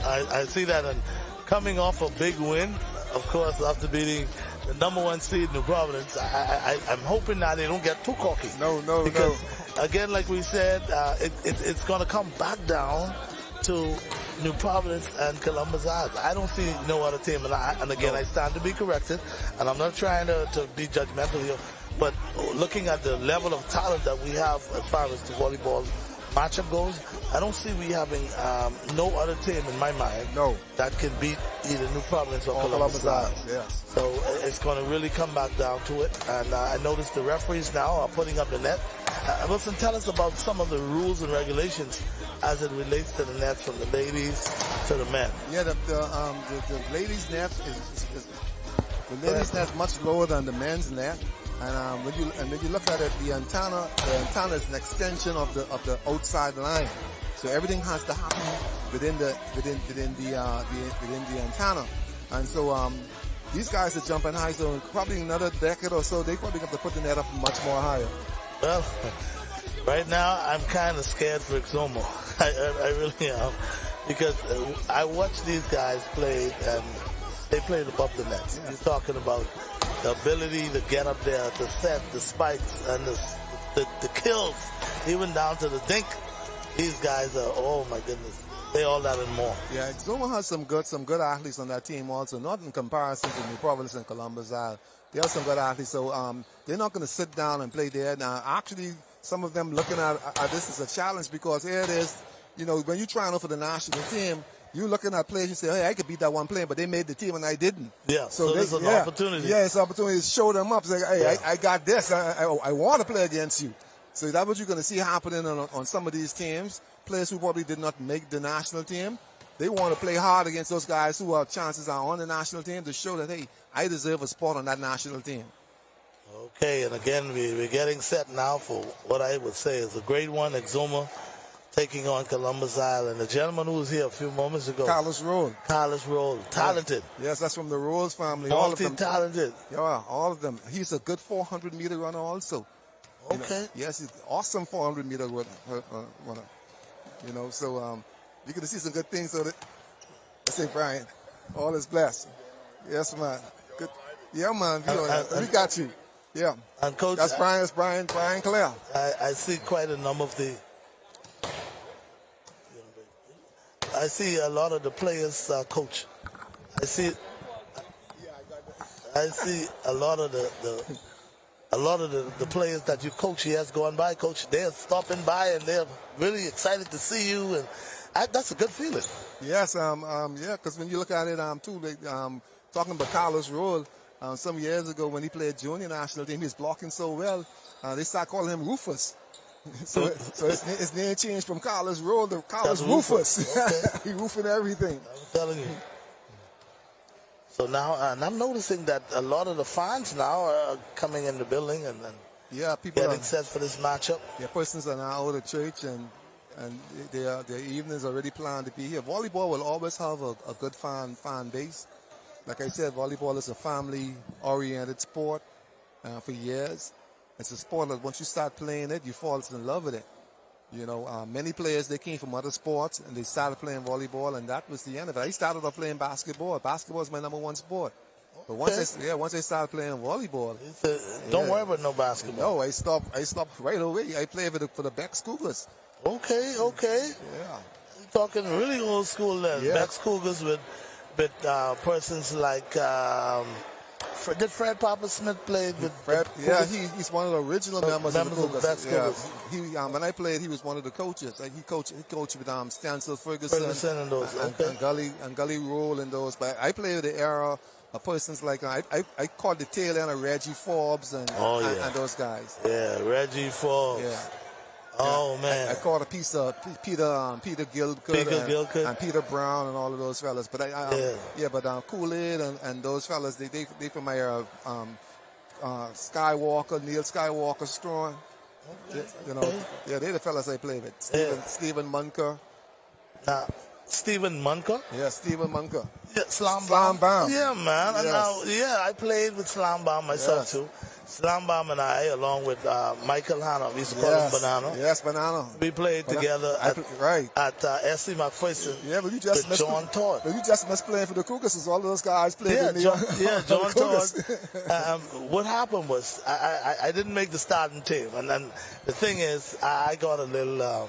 I see that, and coming off a big win, of course, after beating the #1 seed New Providence, I'm hoping that they don't get too cocky. No. Because again, like we said, it's going to come back down to New Providence and Columbus Isles. I don't see no other team, and again, I stand to be corrected, and I'm not trying to be judgmental here, but looking at the level of talent that we have as far as the volleyball matchup goes, I don't see we having no other team in my mind that can beat either New Providence or Columbus Isles. Yes. So it's going to really come back down to it, and I noticed the referees now are putting up the net. Wilson, tell us about some of the rules and regulations as it relates to the nets from the ladies to the men. Yeah, the ladies' net is much lower than the men's net, and when you look at it, the antenna is an extension of the outside line, so everything has to happen within the antenna, and so these guys are jumping high. So in probably another decade or so, they probably have to put the net up much more higher. Well, right now I'm kind of scared for Exuma. I really am, because I watched these guys play, and they played above the net. Yeah. You're talking about the ability to get up there, to set the spikes and the kills, even down to the dink. These guys are, oh my goodness, they all that and more. Yeah, Exuma has some good athletes on that team also, not in comparison to New Providence and Columbus Isle. They have some good athletes, so they're not going to sit down and play there. Now, actually, some of them looking at this as a challenge, because here it is, when you're trying out for the national team, you're looking at players, you say, hey, I could beat that one player, but they made the team and I didn't. Yeah, so this is an opportunity. Yeah, it's an opportunity to show them up. Say, hey, I got this. I want to play against you. So that's what you're going to see happening on some of these teams. Players who probably did not make the national team, they want to play hard against those guys who chances are on the national team to show that, hey, I deserve a spot on that national team. Okay, and again, we're getting set now for what I would say is a great one. Exuma taking on Columbus Isle, and the gentleman who was here a few moments ago, Carlos Rowe, talented. Yes, that's from the Rolls family. Multi-talented. Yeah, all of them. He's a good 400-meter runner also. Okay. Yes, he's an awesome 400-meter runner. So you're going to see some good things on it. Let's say, Brian, all is blessed. Yes, man. Good. Yeah, man. We got you. Yeah. And Coach, that's Brian Clare. I see quite a number of I see a lot of the players, Coach. I see a lot of the players that you coach. He has gone by, Coach. They're stopping by and they're really excited to see you, and that's a good feeling. Yes, yeah, because when you look at it, too, talking about Carlos Roll, some years ago when he played junior national team, he was blocking so well, they started calling him Rufus. so his name changed from Carlos Roll to Carlos Rufus. Okay. He roofing everything. I'm telling you. So now, and I'm noticing that a lot of the fans now are coming in the building and yeah, people getting set for this matchup. Yeah, persons are now out of church and their evenings already planned to be here. Volleyball will always have a good fan base. Like I said, volleyball is a family-oriented sport for years. It's a sport that once you start playing it, you fall in love with it. You know, many players, they came from other sports and they started playing volleyball, and that was the end of it. I started off playing basketball. Basketball is my #1 sport. But once I started playing volleyball, don't worry about no basketball. No, I stopped right away. I played for the Beck's Cougars. Okay. Yeah. You're talking really old school then. Yeah. Beck's Cougars with persons like did Fred Papa Smith play with Fred? Yeah, he's one of the original members of the Cougars. Yeah. When I played, he was one of the coaches. Like he coached with Stansel Ferguson and those, and Gully Roll and those. But I played with the era of persons like I caught the tail end of Reggie Forbes and those guys. Yeah, Reggie Forbes. Yeah. Oh man! I caught a piece of Peter Gilgood and Peter Brown and all of those fellas. But Kool-Aid and those fellas, they from my Skywalker, Neil Skywalker Strong. Okay. You know, they're the fellas I play with. Stephen Munker. Stephen Munker? Yeah, Stephen Munker. Yeah, Slam Bomb. Yeah, man. Yes. I played with Slam Bomb myself too. Slam Bomb and I, along with Michael Hanna, we used to call him Banana. Yes, Banana. We played together at SC McPherson. Yeah, but you just with John Todd. But you just missed playing for the Cougars, because all of those guys played in the John Todd. What happened was I didn't make the starting team, and then the thing is I got a little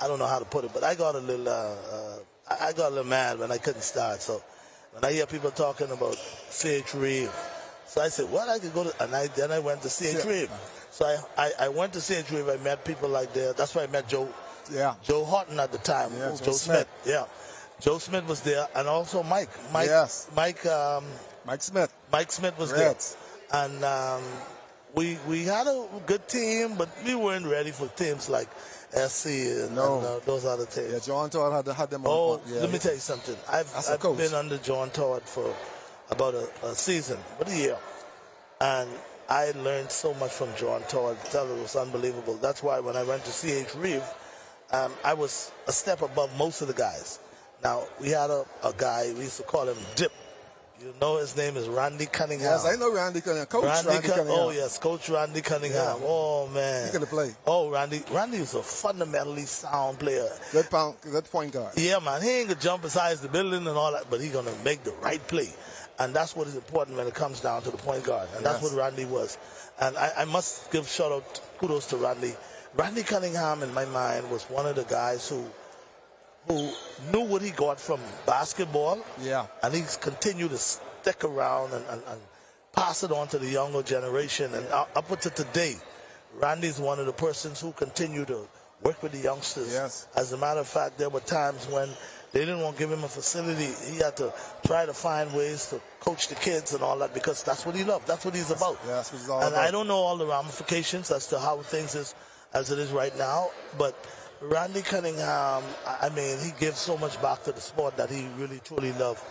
I don't know how to put it, but I got a little mad when I couldn't start. So when I hear people talking about C.H. Reeve, so I said, well, I could go to, and then I went to C.H. Reeve. So I went to C.H. Reeve. I met people like there. That's where I met Joe Horton at the time. Yeah, Joe Smith. Yeah. Joe Smith was there, and also Mike Smith. Mike Smith was there. And we had a good team, but we weren't ready for teams like SC and those other teams. Yeah, John Todd had them on. Oh, let me tell you something. I've been under John Todd for about a season, but a year. And I learned so much from John Todd. It was unbelievable. That's why when I went to C.H. Reeve, I was a step above most of the guys. Now, we had a guy, we used to call him Dip. You know his name is Randy Cunningham. Yes, I know Randy Cunningham. Coach Randy Cunningham. Oh, yes, Coach Randy Cunningham. Yeah. Oh, man. He's going to play. Oh, Randy is a fundamentally sound player. Good point guard. Yeah, man. He ain't going to jump besides the building and all that, but he's going to make the right play. And that's what is important when it comes down to the point guard. And that's what Randy was. And I must give kudos to Randy. Randy Cunningham, in my mind, was one of the guys who knew what he got from basketball. Yeah. And he's continued to stick around and pass it on to the younger generation. And up to today, Randy's one of the persons who continue to work with the youngsters. Yes. As a matter of fact, there were times when they didn't want to give him a facility. He had to try to find ways to coach the kids and all that, because that's what he loved. That's what he's about. Yeah, that's what he's all about. And I don't know all the ramifications as to how things is as it is right now, but Randy Cunningham, I mean, he gives so much back to the sport that he really, truly loved.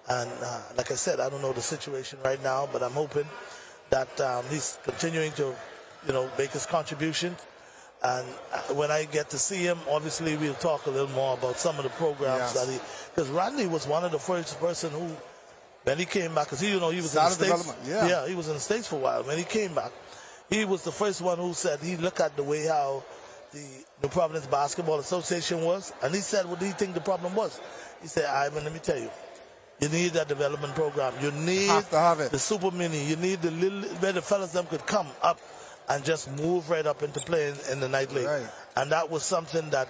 And like I said, I don't know the situation right now, but I'm hoping that he's continuing to, make his contribution. And when I get to see him, obviously we'll talk a little more about some of the programs that because Randy was one of the first person who, when he came back, because he was in the States. Yeah, he was in the States for a while. When he came back, he was the first one who said he looked at the way how the New Providence Basketball Association was, and he said, what do you think the problem was? He said, Ivan, let me tell you, you need that development program. You need to have it. The super mini. You need the little where the fellas them could come up and just move right up into playing in the night league. Right. And that was something that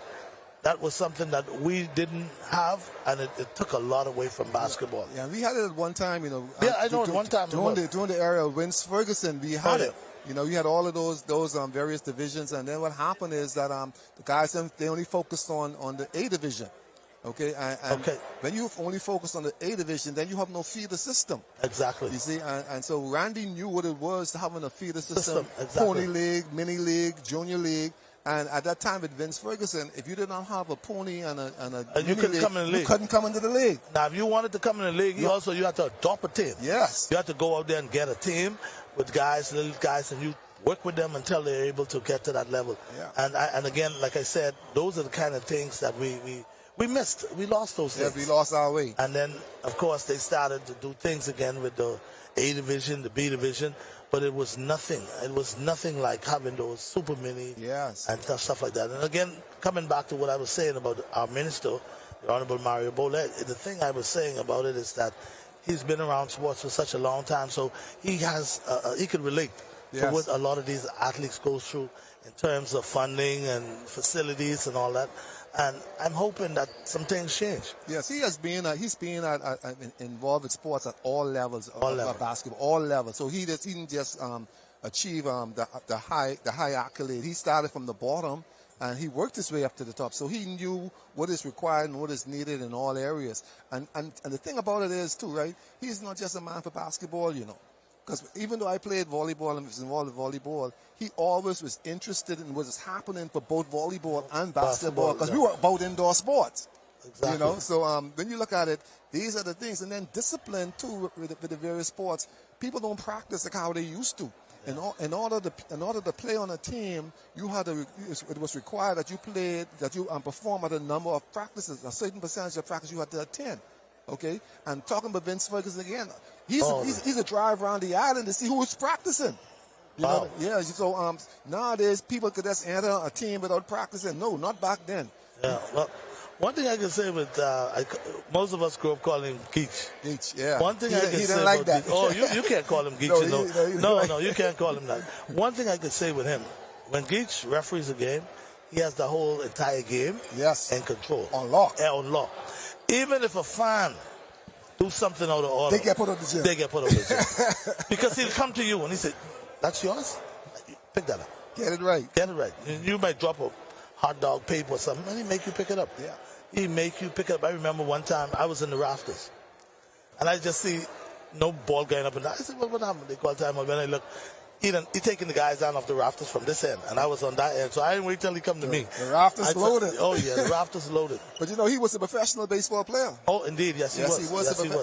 we didn't have, and it took a lot away from basketball. Yeah, we had it at one time, Yeah, I know at one time. During the era of Vince Ferguson, we had it. You know, you had all of those various divisions, and then what happened is that the guys, they only focused on the A division. Okay, and when you only focus on the A division, then you have no feeder system. Exactly. You see, and so Randy knew what it was to having a feeder system. Exactly. Pony league, mini league, junior league. And at that time with Vince Ferguson, if you did not have a pony and you couldn't come in the league. You couldn't come into the league. Now, if you wanted to come in the league, you had to adopt a team. Yes. You had to go out there and get a team with little guys, and you work with them until they're able to get to that level. Yeah. And again, like I said, those are the kind of things that we missed. We lost those things. Yeah, we lost our way. And then, of course, they started to do things again with the A division, the B division. But it was nothing. It was nothing like having those super mini and stuff like that. And again, coming back to what I was saying about our minister, the Honorable Mario Bolette, the thing I was saying about it is that he's been around sports for such a long time, so he has he could relate to what a lot of these athletes go through in terms of funding and facilities and all that. And I'm hoping that some things change. Yes, he's been involved with sports at all levels of basketball, all levels. So he didn't just achieve the high accolade. He started from the bottom and he worked his way up to the top. So he knew what is required and what is needed in all areas. And the thing about it is too, right? He's not just a man for basketball, you know. Because even though I played volleyball and was involved in volleyball, he always was interested in what is happening for both volleyball and basketball. Because we were both indoor sports. Exactly. You know, so when you look at it, these are the things. And then discipline, too, with the various sports. People don't practice like how they used to. Yeah. In order to play on a team, it was required that you perform at a number of practices, a certain percentage of practice you had to attend. Okay, and talking about Vince Ferguson again, he's a drive around the island to see who's practicing. You know? Yeah. So nowadays people could just enter a team without practicing. No, not back then. Yeah. Well, one thing I can say with most of us grew up calling him Geach. Geach. Yeah. One thing I can say like about that. Oh, you can't call him Geach. No, you can't call him that. One thing I can say with him, when Geach referees a game, he has the whole entire game in control. On lock. Yeah, on lock. Even if a fan do something out of order, they get put on the gym. Because he'll come to you and he say, "That's yours? Pick that up. Get it right. Get it right." You might drop a hot dog paper or something, and he make you pick it up. Yeah. He make you pick it up. I remember one time I was in the rafters, and I just see no ball going up and down. I said, "Well, what happened?" They call time. When I look, he taking the guys down off the rafters from this end, and I was on that end, so I didn't wait till he come to me. The rafters loaded. Oh yeah, the rafters loaded. But you know, he was a professional baseball player. Oh, indeed, yes, he was.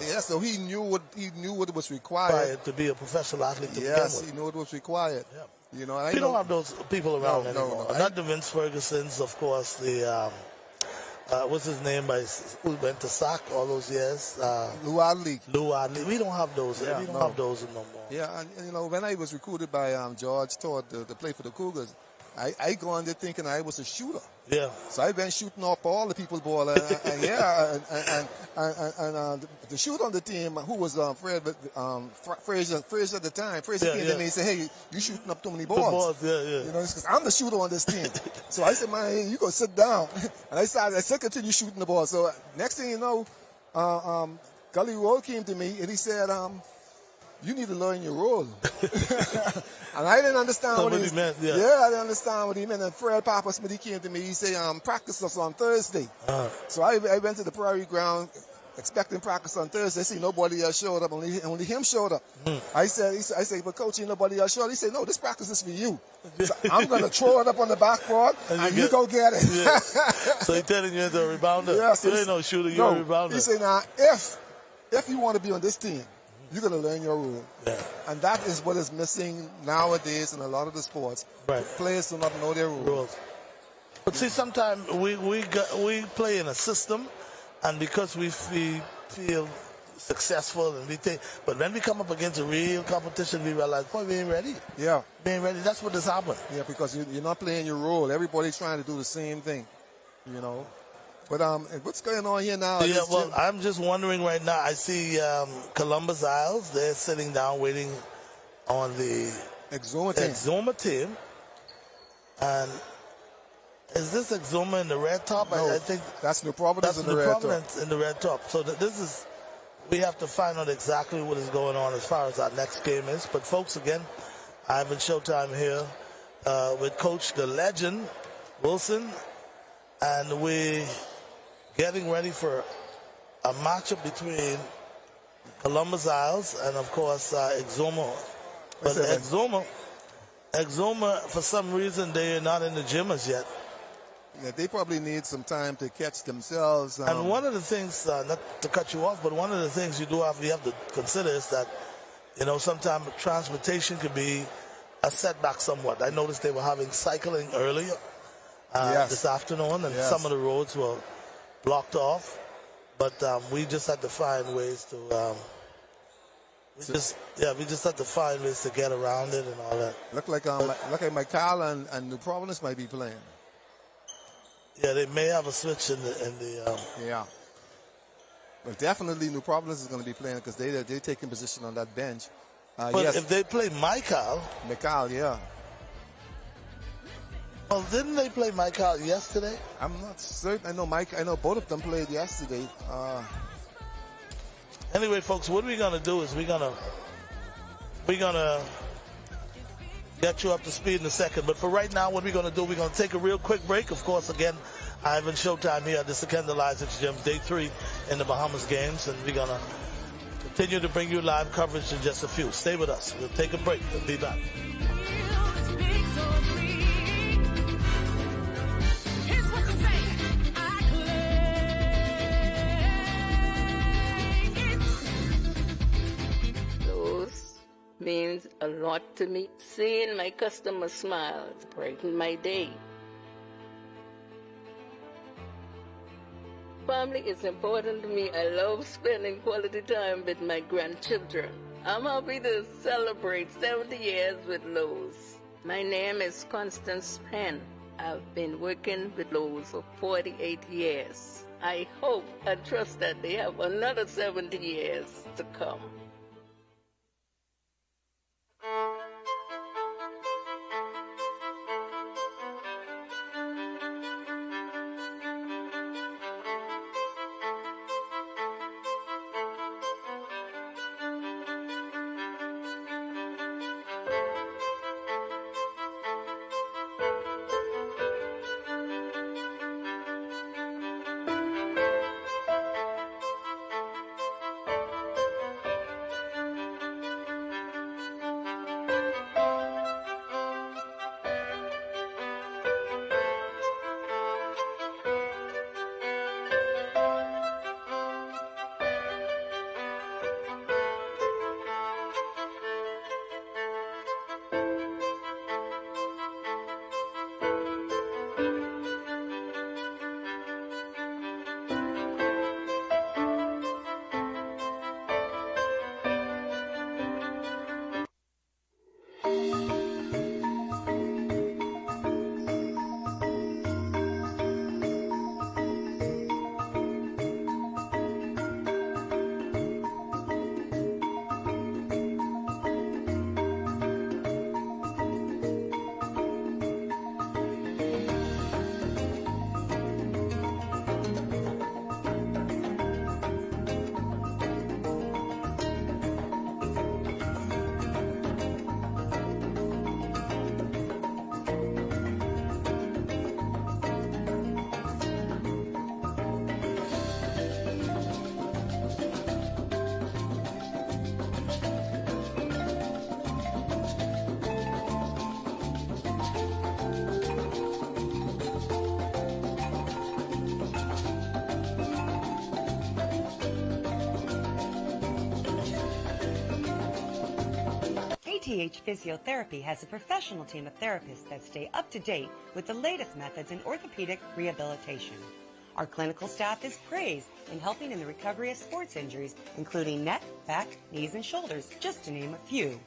Yes, so he knew what was required to be a professional athlete. Yes, he knew what was required. Yeah. You know, we don't have those people around anymore. No. Not the Vince Fergusons, of course. The what's his name? Who went to SAC all those years? Lou Adley. We don't have those. Yeah, we don't have those no more. Yeah, and you know, when I was recruited by George Todd to play for the Cougars, I go on there thinking I was a shooter. Yeah. So I've been shooting up all the people's ball, and the shooter on the team, who was Frazier at the time. Frazier came to me and said, "Hey, you shooting up too many balls." You know, because I'm the shooter on this team. So I said, "Man, you go sit down." And I said, "Continue shooting the ball." So next thing you know, Gully Roll came to me and he said, "You need to learn your role." And I didn't understand what he meant. Yeah, I didn't understand what he meant. And Fred Papa Smith, he came to me. He said, "Practice us on Thursday." So I went to the Prairie Ground expecting practice on Thursday. I see nobody else showed up. Only him showed up. I said, "But coach, nobody else showed up." He said, "No, this practice is for you. So I'm going to throw it up on the backboard and you go get it." Yeah. So he's telling you you're a rebounder. Yeah, so you ain't no shooter, you're a rebounder. He said, "Now, if you want to be on this team, you're going to learn your role." Yeah. And that is what is missing nowadays in a lot of the sports. Right. Players do not know their rules. But see, sometimes we play in a system, and because we feel successful, but when we come up against a real competition, we realize, boy, we ain't ready. Yeah. We ain't ready. That's what has happened. Yeah, because you're not playing your role. Everybody's trying to do the same thing, you know. But what's going on here now? Yeah, well, I'm just wondering right now. I see Columbus Isles. They're sitting down waiting on the Exuma team. And is this Exuma in the red top? No, I think that's New Providence in the red top. In the red top. So we have to find out exactly what is going on as far as our next game is. But folks, again, Ivan Showtime here with Coach the Legend Wilson, and we're getting ready for a matchup between Columbus Isles and, of course, Exuma. But Exuma, for some reason, they are not in the gym as yet. Yeah, they probably need some time to catch themselves. And one of the things, not to cut you off, but one of the things you have to consider is that, sometimes transportation could be a setback somewhat. I noticed they were having cycling earlier this afternoon, and some of the roads were blocked off. But we just had to find ways to. We just had to find ways to get around it and all that. Look like McCall and New Providence might be playing. Yeah, they may have a switch in the. Yeah. But definitely New Providence is going to be playing because they're taking position on that bench. But if they play McCall, yeah. Well, didn't they play McCall yesterday? I'm not certain. I know both of them played yesterday. Anyway, folks, what we're gonna do is we're gonna get you up to speed in a second. But for right now, what we're gonna do, we're gonna take a real quick break. Of course, again, Ivan Showtime here at the Secondal Isaacs Gym, day 3 in the Bahamas games, and we're gonna continue to bring you live coverage in just a few. Stay with us. We'll take a break. We'll be back. Means a lot to me. Seeing my customers smile brighten my day. Family is important to me. I love spending quality time with my grandchildren. I'm happy to celebrate 70 years with Lowe's. My name is Constance Penn. I've been working with Lowe's for 48 years. I hope and trust that they have another 70 years to come. KTH Physiotherapy has a professional team of therapists that stay up to date with the latest methods in orthopedic rehabilitation. Our clinical staff is praised in helping in the recovery of sports injuries, including neck, back, knees, and shoulders, just to name a few.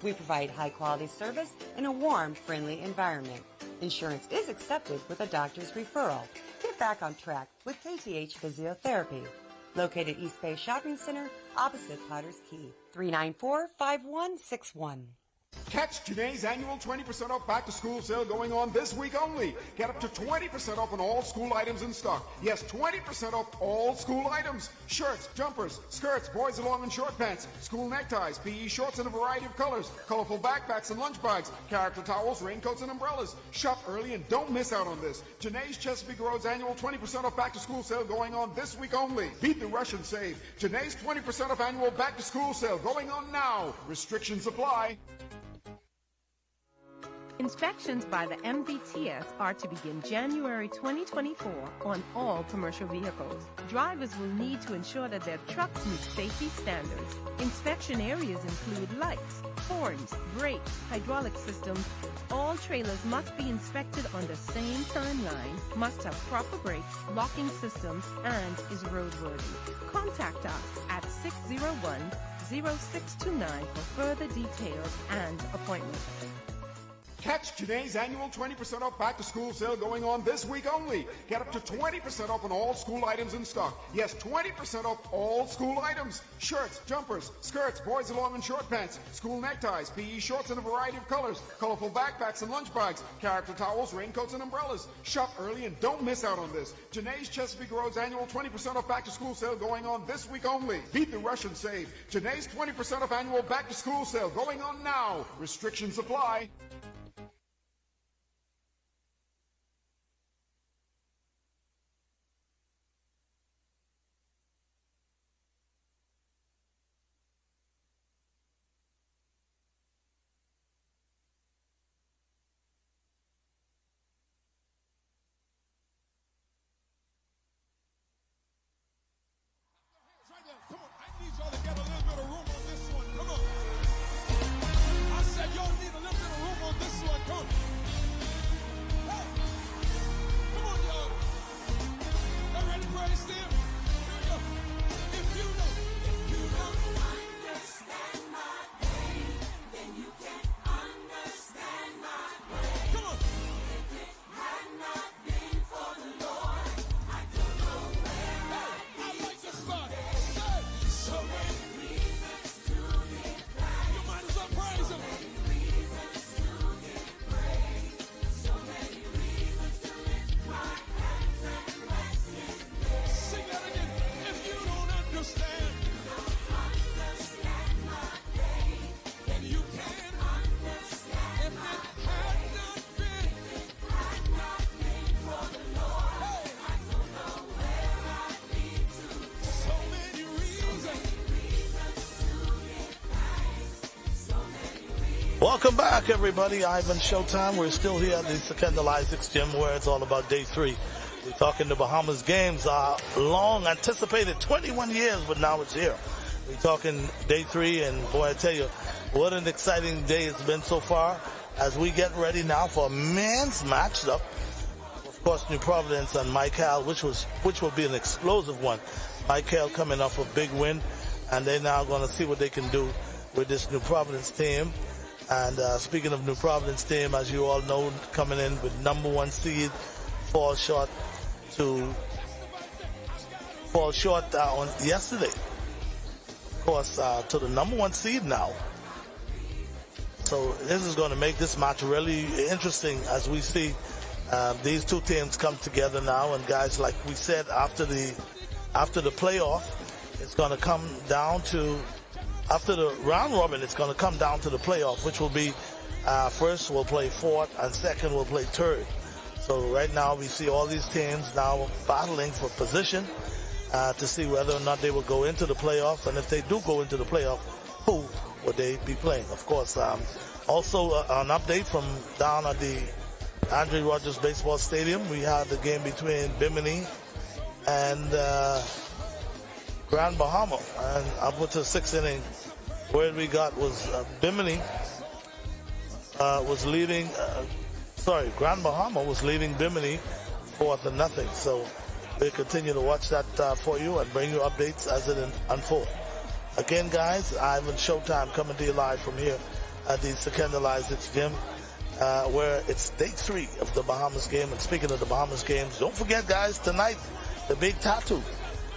We provide high-quality service in a warm, friendly environment. Insurance is accepted with a doctor's referral. Get back on track with KTH Physiotherapy. Located East Bay Shopping Center, opposite Potter's Key, 394-5161. Catch Janae's annual 20% off back-to-school sale going on this week only. Get up to 20% off on all school items in stock. Yes, 20% off all school items. Shirts, jumpers, skirts, boys' long and short pants, school neckties, PE shorts in a variety of colors, colorful backpacks and lunch bags, character towels, raincoats, and umbrellas. Shop early and don't miss out on this. Janae's Chesapeake Road's annual 20% off back-to-school sale going on this week only. Beat the rush and save. Janae's 20% off annual back-to-school sale going on now. Restrictions apply. Inspections by the MVTS are to begin January 2024 on all commercial vehicles. Drivers will need to ensure that their trucks meet safety standards. Inspection areas include lights, horns, brakes, hydraulic systems. All trailers must be inspected on the same timeline, must have proper brakes, locking systems, and is roadworthy. Contact us at 601-0629 for further details and appointments. Catch Janae's annual 20% off back-to-school sale going on this week only. Get up to 20% off on all school items in stock. Yes, 20% off all school items. Shirts, jumpers, skirts, boys' long and short pants, school neckties, PE shorts in a variety of colors, colorful backpacks and lunch bags, character towels, raincoats, and umbrellas. Shop early and don't miss out on this. Janae's Chesapeake Road's annual 20% off back-to-school sale going on this week only. Beat the rush and save. Janae's 20% off annual back-to-school sale going on now. Restrictions apply. Come on, I need y'all to get a little bit of room on this one. Come on. I said y'all need a little bit of room on this one. Come on. Hey. Come on, y'all. Y'all ready for a stem? Here we go. If you don't understand my pain, then you can't understand my pain. Come on. If it had not been for the Lord, I don't know where I like to start. So many reasons to give thanks. You might as well praise him. So many reasons to give praise. So many reasons to lift my hands and bless his name. Sing that again. If you don't understand my pain, then you can't understand if it had not been for the Lord, I don't know where I'd be today. So many reasons. Welcome back, everybody. Ivan Showtime. We're still here at the Secondal Isaacs Gym, where it's all about day 3. We're talking the Bahamas games. Long anticipated 21 years, but now it's here. We're talking day 3, and boy, I tell you, what an exciting day it's been so far as we get ready now for a men's matchup. Of course, New Providence and Mike Hall, which will be an explosive one. Mike Hall coming off a big win, and they're now going to see what they can do with this New Providence team. And speaking of New Providence team, as you all know, coming in with number 1 seed, fall short on yesterday. Of course, to the number 1 seed now. So this is going to make this match really interesting as we see these two teams come together now. And guys, like we said, after the playoff, it's going to come down to. After the round robin, it's going to come down to the playoff, which will be first will play 4th and second will play 3rd. So right now we see all these teams now battling for position to see whether or not they will go into the playoff. And if they do go into the playoff, who would they be playing? Of course, also an update from down at the Andre Rogers Baseball Stadium. We had the game between Bimini and Grand Bahama, and up to the 6th inning, where we got was Bimini was leading. Grand Bahama was leading Bimini 4-0. So we'll continue to watch that for you and bring you updates as it unfolds. Again, guys, Ivan Showtime coming to you live from here at the Secondal Isaacs Gym, where it's day 3 of the Bahamas game. And speaking of the Bahamas games, don't forget, guys, tonight the big tattoo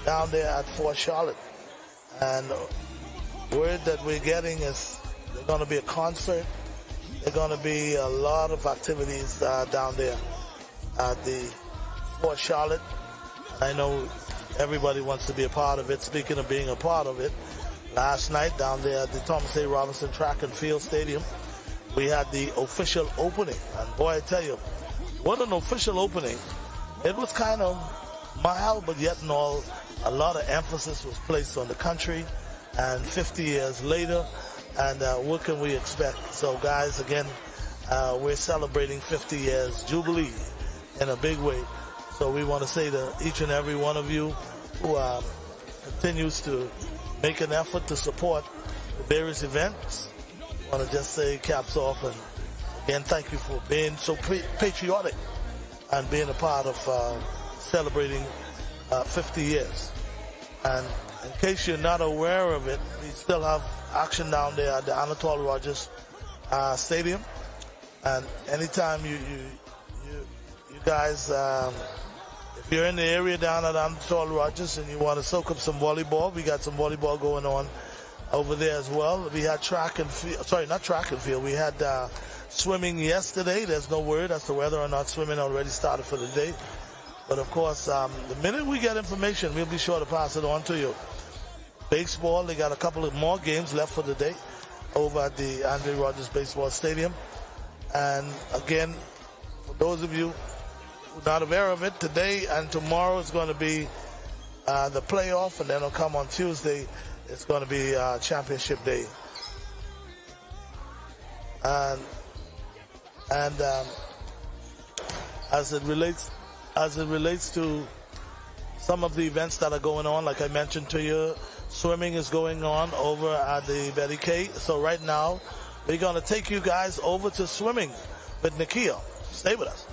down there at Fort Charlotte. And word that we're getting is there's going to be a concert There are going to be a lot of activities down there at the Fort Charlotte. I know everybody wants to be a part of it. Speaking of being a part of it, last night down there at the Thomas A. Robinson Track and Field Stadium, we had the official opening. And boy, I tell you, what an official opening. It was kind of mild, but yet in all, a lot of emphasis was placed on the country. And 50 years later, and what can we expect? So guys, again, we're celebrating 50 years Jubilee in a big way. So we want to say to each and every one of you who continues to make an effort to support the various events, I want to just say caps off, and again, thank you for being so patriotic and being a part of celebrating 50 years. And in case you're not aware of it, we still have action down there at the Anatole Rogers Stadium. And anytime you guys, if you're in the area down at Anatole Rogers and you want to soak up some volleyball, we got some volleyball going on over there as well. We had track and field, sorry, not track and field. We had swimming yesterday. There's no word as to whether or not swimming already started for the day. But of course, the minute we get information, we'll be sure to pass it on to you. Baseball, they got a couple of more games left for the day over at the Andre Rogers Baseball Stadium. And again, for those of you who are not aware of it, today and tomorrow is going to be the playoff, and then it'll come on Tuesday. It's going to be championship day. And as it relates to some of the events that are going on, like I mentioned to you, swimming is going on over at the Betty K. So right now, we're going to take you guys over to swimming with Nikia. Stay with us.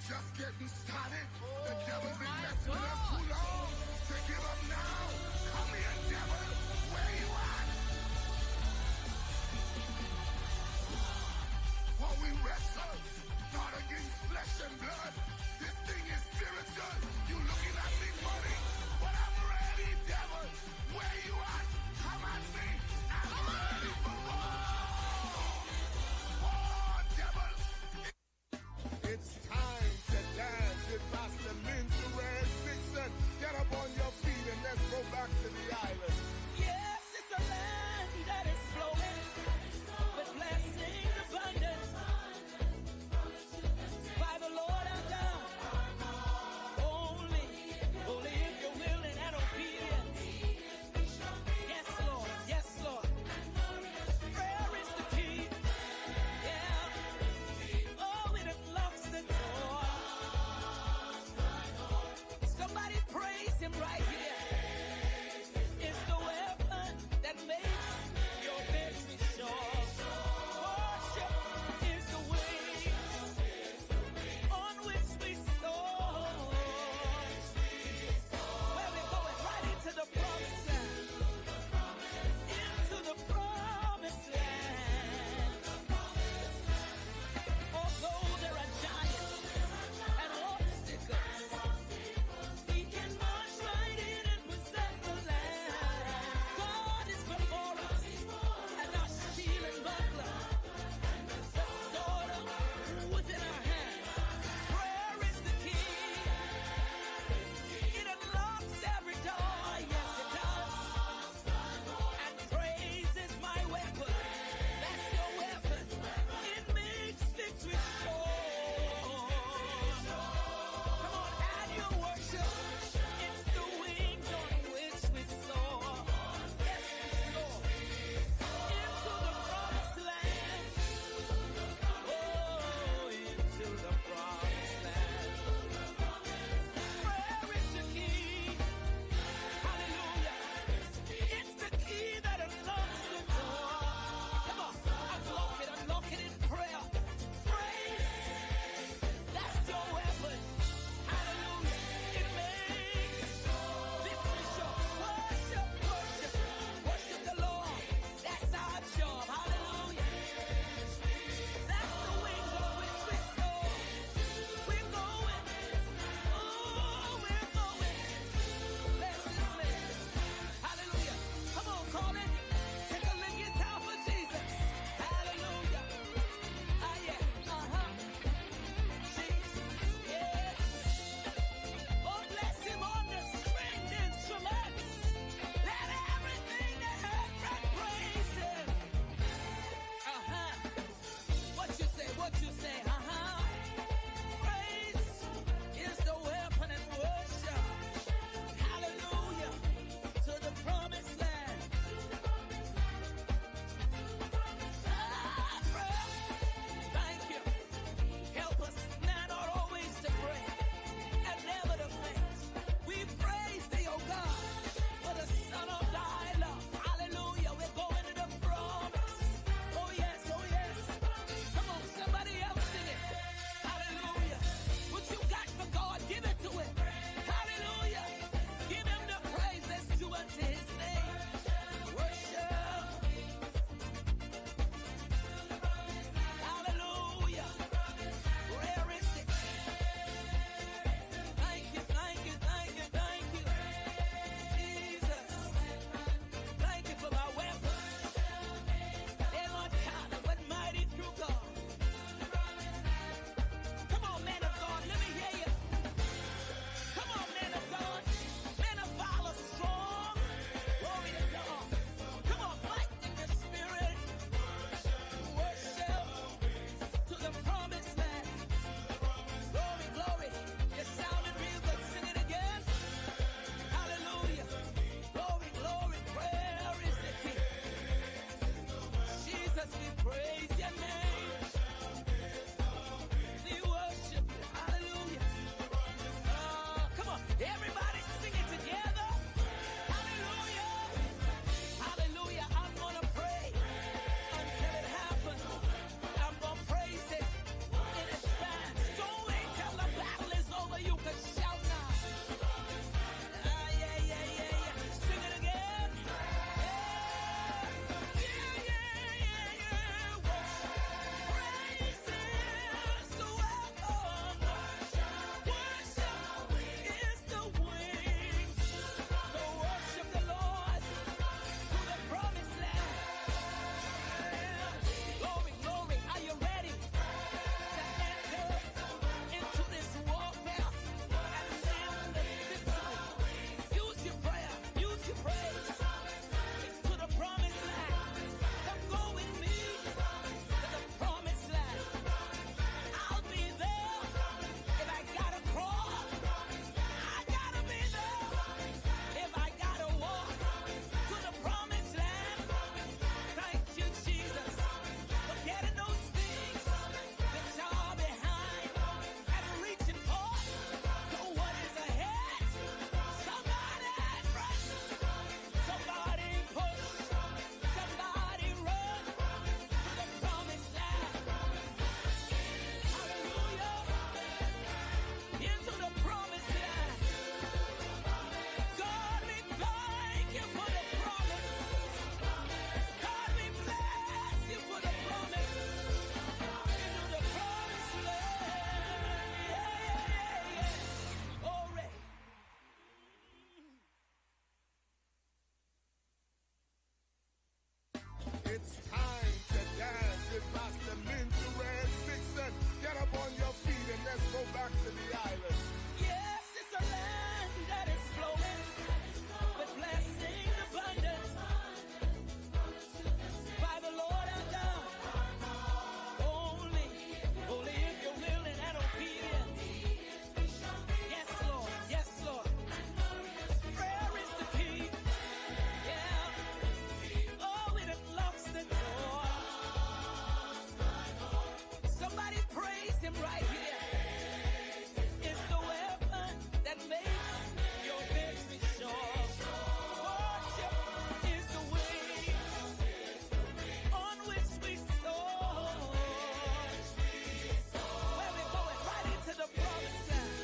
Just getting started. The devil been messing with us too long. So give up now. Come here, devil. Where you at? For we wrestle, not against flesh and blood. This thing is spiritual. You looking at me funny, but I'm ready, devil. Where you at? Come at me. I'm ready for war. War, devil. It's time to dance with Master Linda Red Dixon. Get up on your feet and let's go back to the island. Yes, it's a land that is flowing with blessing abundance by the Lord our God. Only if you're willing and obedient. Yes, Lord. Yes, Lord. Prayer is the key. Yeah. Oh, it unlocks the door. Somebody praise him right here. that name. We worship you. Hallelujah. Come on, everybody sing it together. Hallelujah. Hallelujah. I'm gonna pray until it happens. I'm gonna praise it in advance. Don't wait till the battle is over. You can shout now. Yeah, yeah, yeah, yeah. Sing it again. Yeah, yeah, yeah, yeah. Praise is the weapon. Worship is the wings. So worship the Lord to the promised land. Glory, glory. Are you ready to enter into this warfare and win the victory? Use your prayer. Use your praise. It's to the promised land. Come go with me to the promised land. I'll be there. If I gotta crawl, I gotta be there. If I gotta walk to the promised land, thank you, Jesus. Forgetting those things which are behind and reaching for what is ahead. Somebody press, somebody push, somebody run to the promised land. Hallelujah. Into the promised land. God, we thank you for the promise. God, we bless you for the promise. Into the promised land. Yeah, yeah, yeah, yeah. Glory. It's time to dance with Master Minty Red Vixen. Get up on your feet and let's go back to the island. Yes, it's a land that is flowing with blessing abundance by the Lord our God. Only if you're willing and obedient. Yes, Lord. Yes, Lord. Prayer is the key. Yeah. Oh, it unlocks the door. Somebody praise him right here. It's the weapon that makes your victory sure. Worship is the way on which we soar. Where we going? Right into the promised land.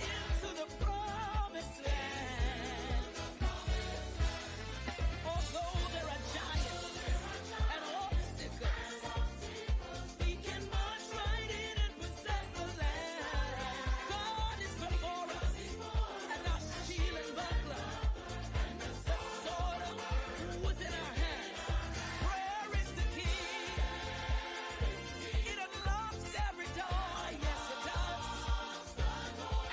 Into the promised land. Although there are giants and obstacles, we can march right in and possess the land. God is before us, and our shield and buckler, the sword was in our hands. Prayer is the key. It unlocks every door. Yes, it does.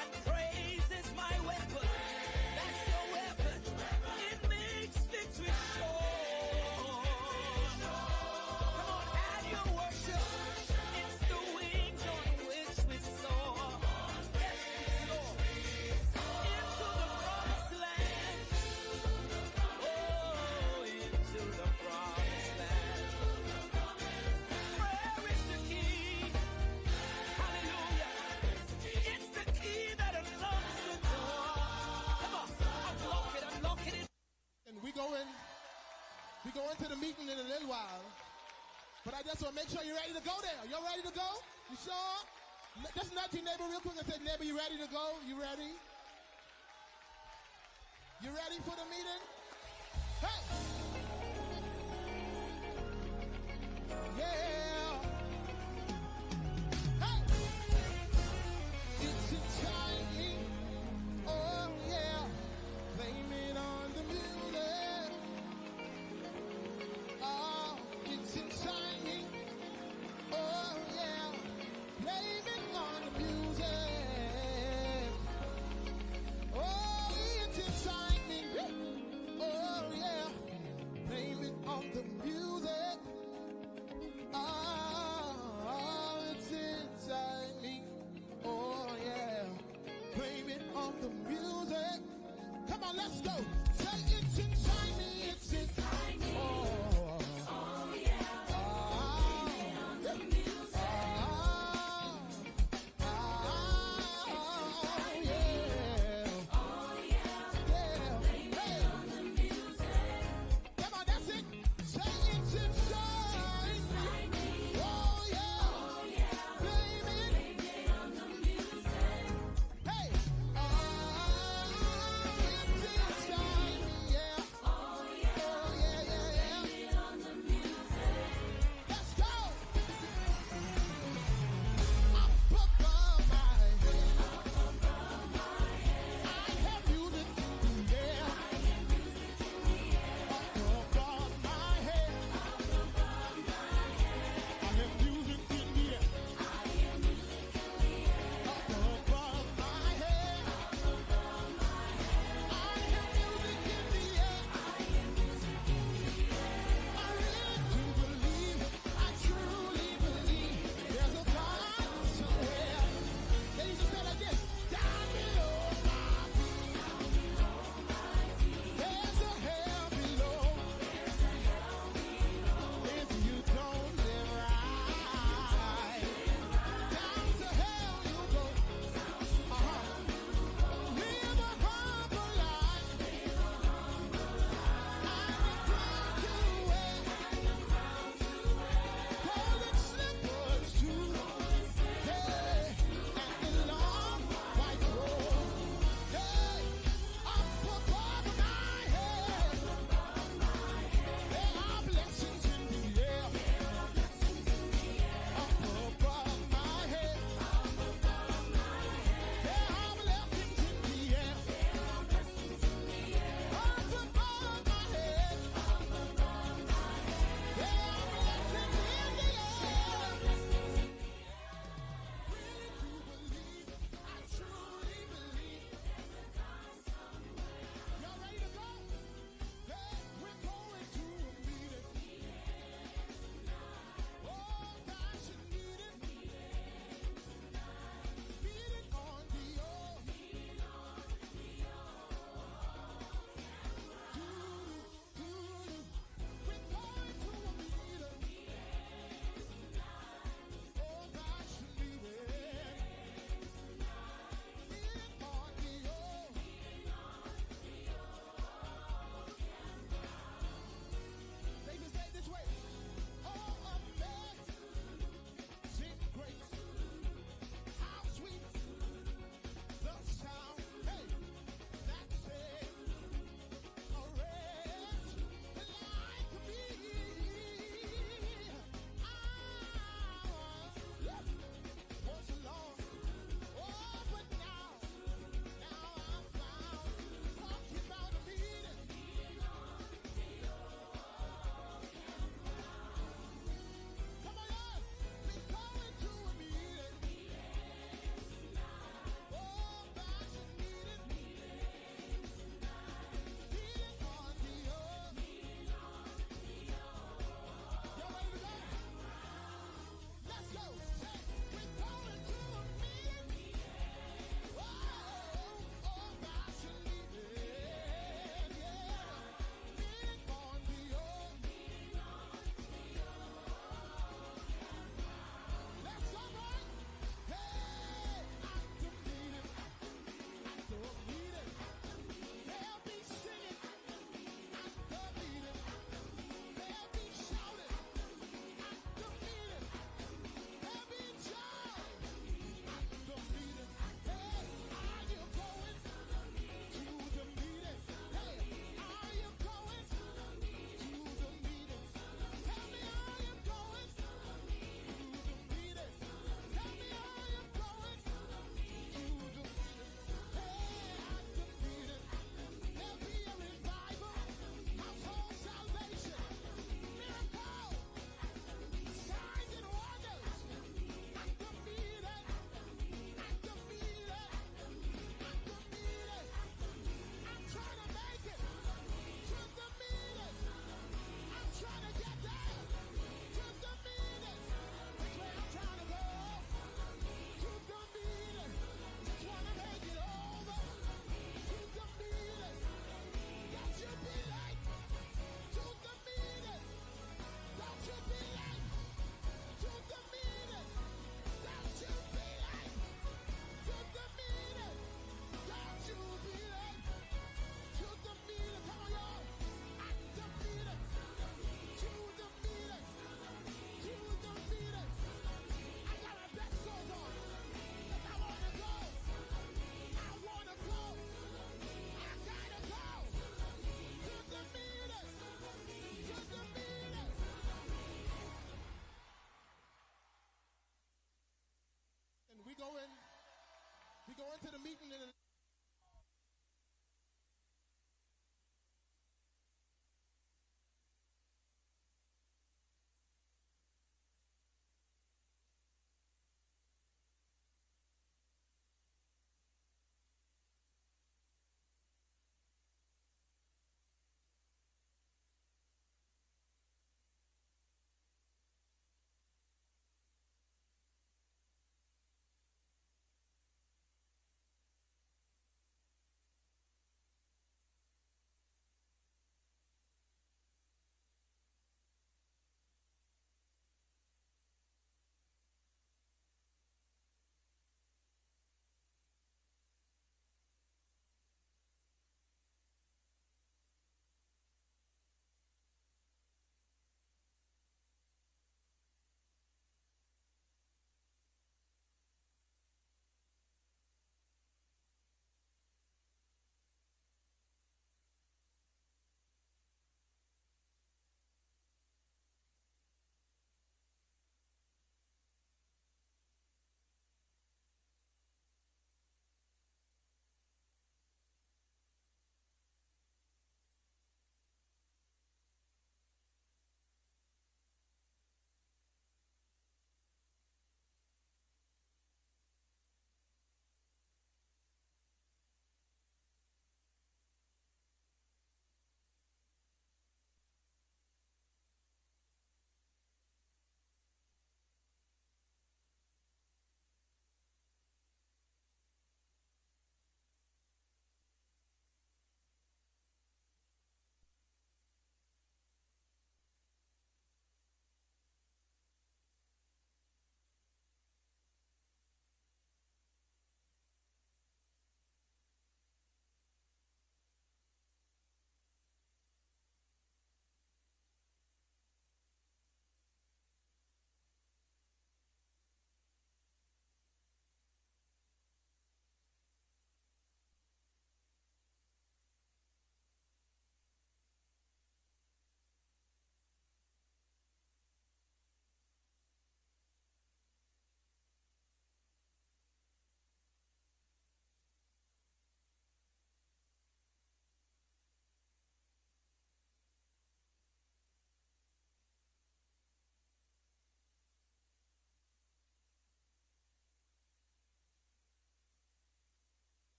And praise is my weapon. That's your weapon. It makes victory sure. Come on, add your worship. It's the wings on which we soar. Yes, we soar into the promised land. Oh, into the promised land. Prayer is the key. Hallelujah. It's the key that unlocks the door. Come on, unlock it. And we go into the meeting in a little while. But I just want to make sure you're ready to go there. Y'all ready to go? You sure? Just nudge your neighbor real quick and say, neighbor, you ready to go? You ready? You ready for the meeting? Hey! Yeah! Hey! It's a timing. Oh, yeah. Blame it on the music. Oh, it's in timing. Oh, yeah. Blame it on the music. Oh, it's in timing. Oh, yeah. Blame it on the music. Oh, it's in timing. Oh, yeah. Blame it on the music. Come on, let's go. Say it's in timing. It's in timing. Oh, yeah.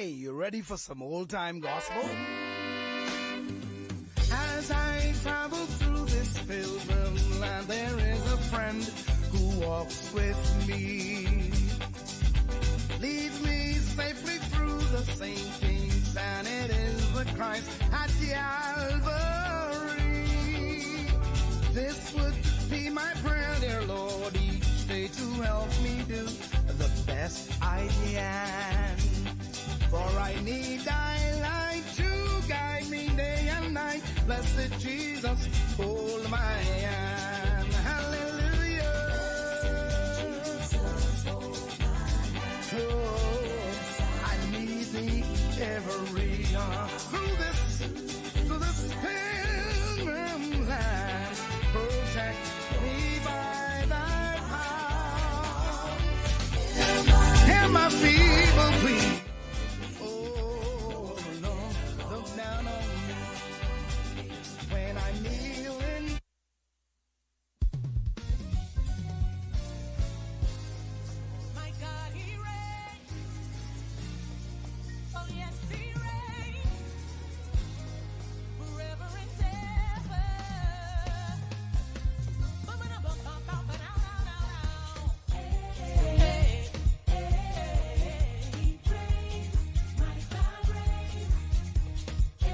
Hey, you ready for some old-time gospel? As I travel through this pilgrim land, there is a friend who walks with me. Leads me safely through the saintings, and it is the Christ at Calvary. This would be my prayer, dear Lord, each day to help me do the best I can. For I need thy light to guide me day and night. Blessed Jesus, hold my hand. Hallelujah. Oh, I need thee every hour. Through this pilgrim land, protect me by thy power. Hear my feeble plea. Oh, Lord, look down on me when I kneel in. My God, He reigns. Oh yes, He reigns forever and ever. Hey, He reigns. My God reigns. He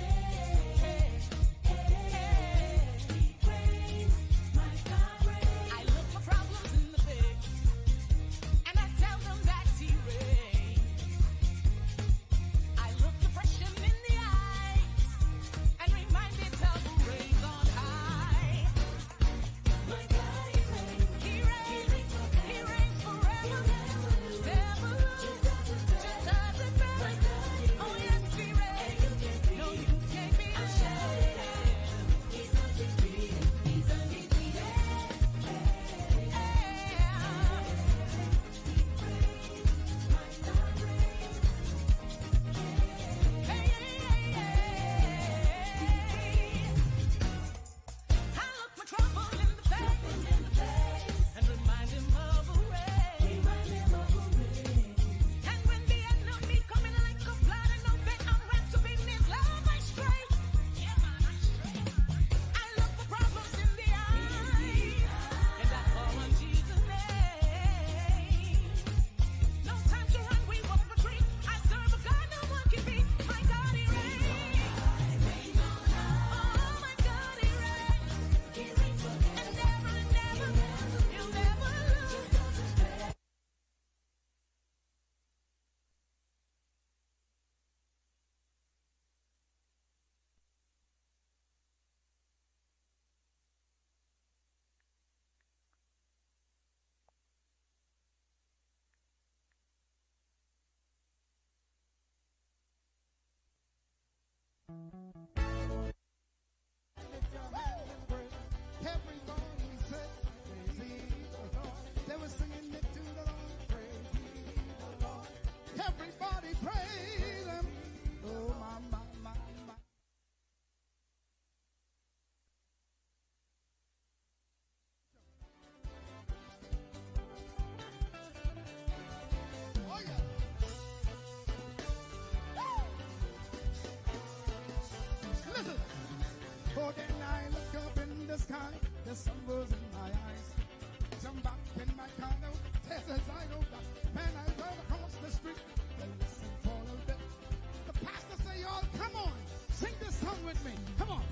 reigns. My God reigns. I look for problems in the face, and I tell them that He reigns. I look depression in the eye and remind it of who reigns on high. My God, He reigns. He reigns. He reigns forever. Never lose. Just doesn't matter. Oh yes, He reigns. No, you can't be ashamed. He's undefeated. He's undefeated. I look my trouble in the face and remind him of who reigns. And when the enemy coming like a flood and open, I'm wrapped up in His love, I straight. I look for problems in the eyes, and I call on Jesus' name. No time to run, we won't retreat. I serve a God no one can beat. My God, He reigns. Oh, my God, He reigns. And never, He'll never lose. Everybody said, praise ye the Lord. They were singing it to the Lord, praise ye the Lord. Everybody praise Him. Oh, my. Oh, yeah. Listen. Oh, then I look up in the sky, the sun was in my eyes. Jump up in my condo, says as I go back. Man, I run across the street, and listen for a little bit. The pastor say, y'all, come on, sing this song with me. Come on.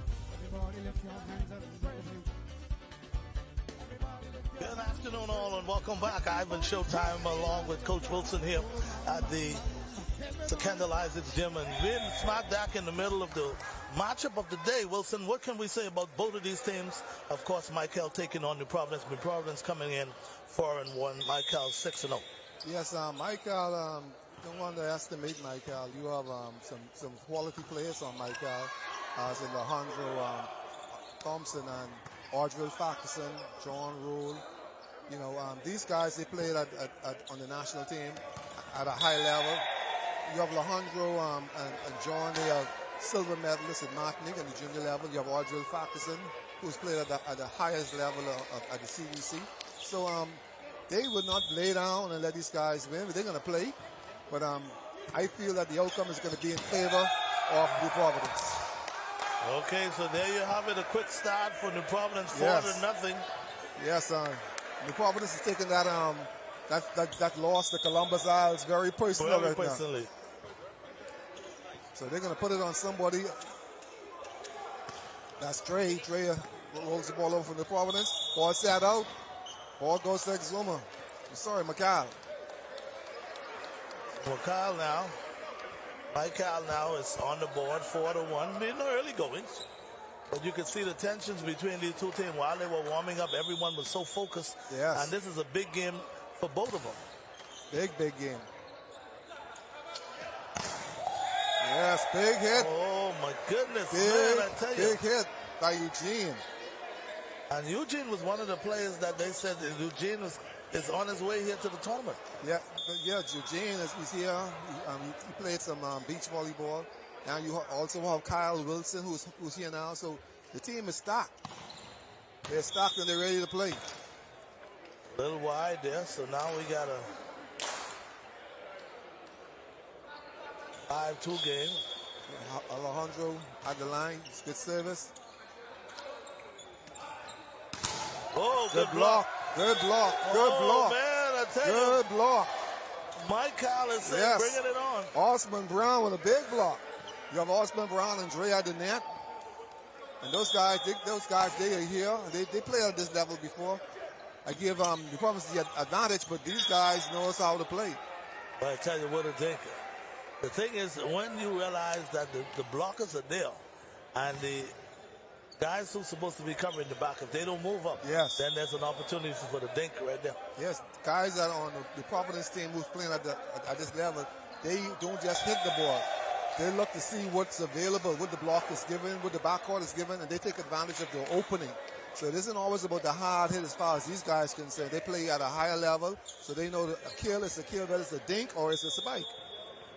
Everybody lift your hands up and praise Him. Good afternoon, all, and welcome back. Ivan Showtime along with Coach Wilson here at the Kendall Isaacs Gym, and we're smack dab in the middle of the matchup of the day. Wilson, what can we say about both of these teams? Of course, Michael taking on New Providence. New Providence coming in 4-1. Michael 6-0. Yes, Michael, don't underestimate Michael. You have some quality players on Michael, as in Alejandro Thompson and Audrey Fackerson, John Rule. You know, these guys, they played on the national team at a high level. You have Alejandro and John, they are silver medalists at Martinique at the junior level. You have Audrey Fackerson, who's played at the highest level at the CVC. So they would not lay down and let these guys win. They're going to play. But I feel that the outcome is going to be in favor of New Providence. Okay, so there you have it. A quick start for New Providence, 4-0. Yes, New Providence is taking that loss to Columbus Isles very personal right now. So they're going to put it on somebody. That's Dre. Dre rolls the ball over from New Providence. Ball set out. Ball goes to Exuma. Sorry, McCall. McCall now. Michael now is on the board, 4-1. In the early goings. But you can see the tensions between these two teams. While they were warming up, everyone was so focused. Yes. And this is a big game for both of them. Big game. Yes, big hit. Oh, my goodness, man, I tell you. Big hit by Eugene. And Eugene was one of the players that they said that Eugene is on his way here to the tournament. Yeah, Eugene is here. He played some beach volleyball. Now you also have Kyle Wilson, who's here now. So the team is stocked. They're stocked and they're ready to play. A little wide there, so now we got a 5-2 game. Alejandro at the line. It's good service. Oh, good block. Good block. Good block. Man, I tell you. Good block. Mike Collins is bringing it on. Osman Brown with a big block. You have Osman Brown and Dre at the net. And those guys, they are here. They played at this level before. I give the Providence the advantage, but these guys know how to play. But I tell you what I think. The thing is, when you realize that the blockers are there, and the guys who's supposed to be covering the back, if they don't move up, then there's an opportunity for the dink right there. Yes, guys that are on the Providence team who's playing at this level, they don't just hit the ball. They look to see what's available, what the block is given, what the backcourt is given, and they take advantage of the opening. So it isn't always about the hard hit as far as these guys can say. They play at a higher level, so they know that a kill is a kill, whether it's a dink or it's a spike.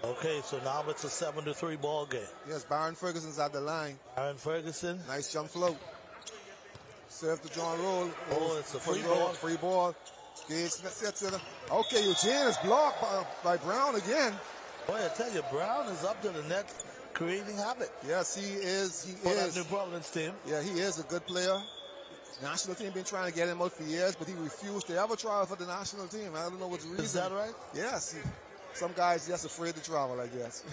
Okay, so now it's a 7-3 ball game. Yes, Baron Ferguson's at the line. Baron Ferguson. Nice jump float. Serve to John Roll. Oh, it's a free ball. Free ball. Gage sets it. Okay, Eugene is blocked by Brown again. Boy, I tell you, Brown is up to the net creating havoc. Yes, he is. For that New Providence team. Yeah, he is a good player. National team been trying to get him out for years, but he refused to ever travel for the national team. I don't know what's the reason. Is that right? Yes. Some guys just afraid to travel, I guess.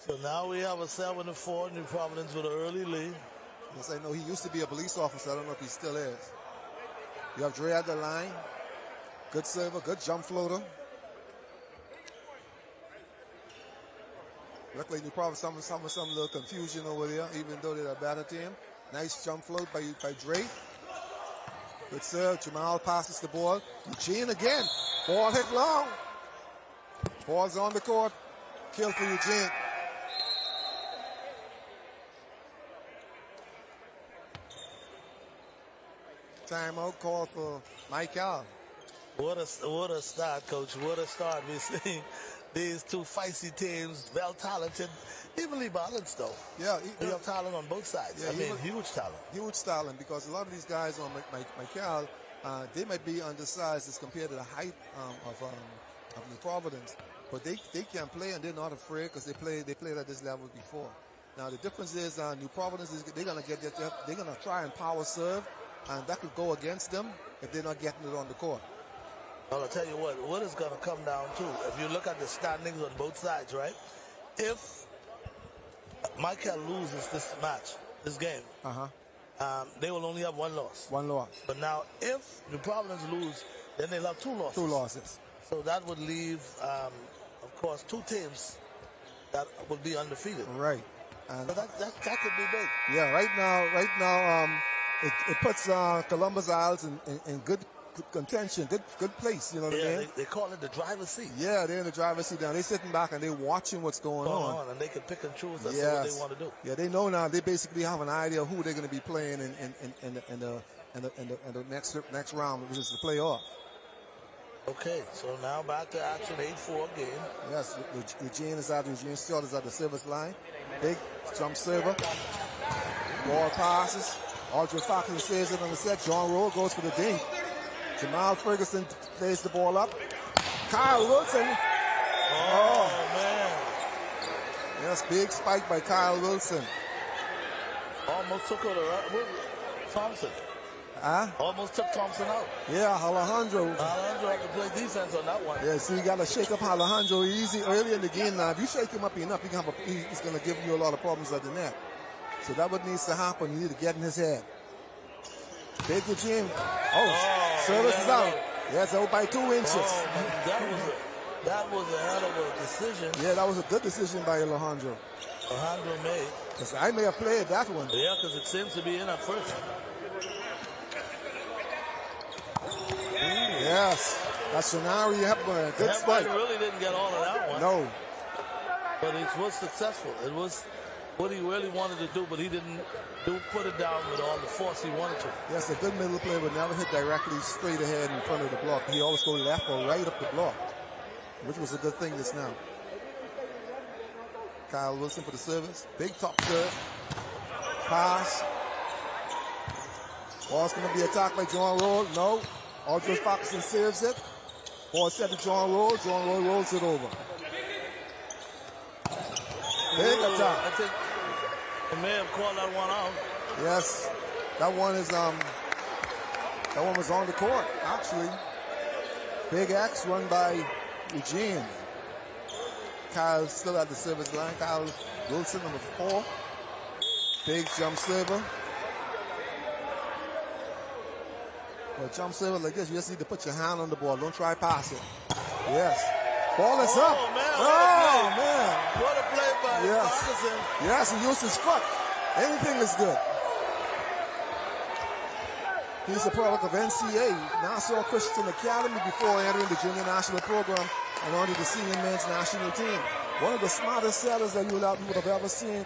So now we have a 7-4 New Providence with an early lead. Yes, I know he used to be a police officer. I don't know if he still is. You have Dre at the line. Good server, good jump floater. Look like New Providence some little confusion over there, even though they're a better team. Nice jump float by Dre. Good serve. Jamal passes the ball. Eugene again. Ball hit long. Ball's on the court. Kill for Eugene. Timeout call for Michael. What a start, Coach. What a start. We're seeing these two feisty teams, well-talented, evenly balanced, though. Yeah. We have talent on both sides. Yeah, huge talent. Huge talent, because a lot of these guys on Michael, they might be undersized as compared to the height of New Providence. But they can play, and they're not afraid, because they played at this level before. Now the difference is New Providence they're gonna try and power serve, and that could go against them if they're not getting it on the court. Well, I'll tell you what is going to come down to, if you look at the standings on both sides, right? If Michael loses this game, they will only have one loss. One loss. But now, if the Providence lose, then they'll have 2 losses. 2 losses. So that would leave, of course, 2 teams that would be undefeated. Right. And so that could be big. Yeah, right now, it puts Columbus Isles in good contention, good place, you know what I mean? They call it the driver's seat. Yeah, they're in the driver's seat now. They're sitting back and they're watching what's going on. And they can pick and choose what they want to do. Yeah, they know now. They basically have an idea of who they're going to be playing in the next round, which is the playoff. Okay, so now back to action, 8-4 game. Yes, Eugene Stewart is at the service line. Big jump server. Ball passes. Audrey Faulkner says it on the set. John Rowe goes for the dink. Jamal Ferguson plays the ball up. Kyle Wilson. Oh man. Yes, big spike by Kyle Wilson. Almost took out Thompson. Huh? Almost took Thompson out. Yeah, Alejandro. Alejandro had to play defense on that one. Yeah, so you got to shake up Alejandro easy early in the game. Now, if you shake him up enough, he's going to give you a lot of problems at the net. So that what needs to happen. You need to get in his head. Big Eugene. Service is out. Yeah, it's out by 2 inches. That was a hell of a decision. Yeah, that was a good decision by Alejandro. Alejandro made. Because I may have played that one. Yeah, because it seems to be in at first. Yes, that's Shenari Hepburn. Good spike. Really didn't get all of that one. No. But it was successful. It was what he really wanted to do, but he didn't put it down with all the force he wanted to. Yes, a good middle player would never hit directly straight ahead in front of the block. He always go left or right up the block, which was a good thing just now. Kyle Wilson for the service. Big top serve. Pass. Ball's going to be attacked by John Roll. No. Aldridge Parkinson saves it. Ball set to John Roll. John Roll rolls it over. Big attack. I think they may have called that one out. Yes. That one was on the court, actually. Big X run by Eugene. Kyle still at the service line. Kyle Wilson, number 4. Big jump server. Well, jump server like this, you just need to put your hand on the ball. Don't try pass it. Yes. Ball is up. Man. What a play by Parkinson. Yes, he used his foot. Anything is good. He's a product of NCA, Nassau Christian Academy, before entering the junior national program and onto the senior men's national team. One of the smartest setters that you would have ever seen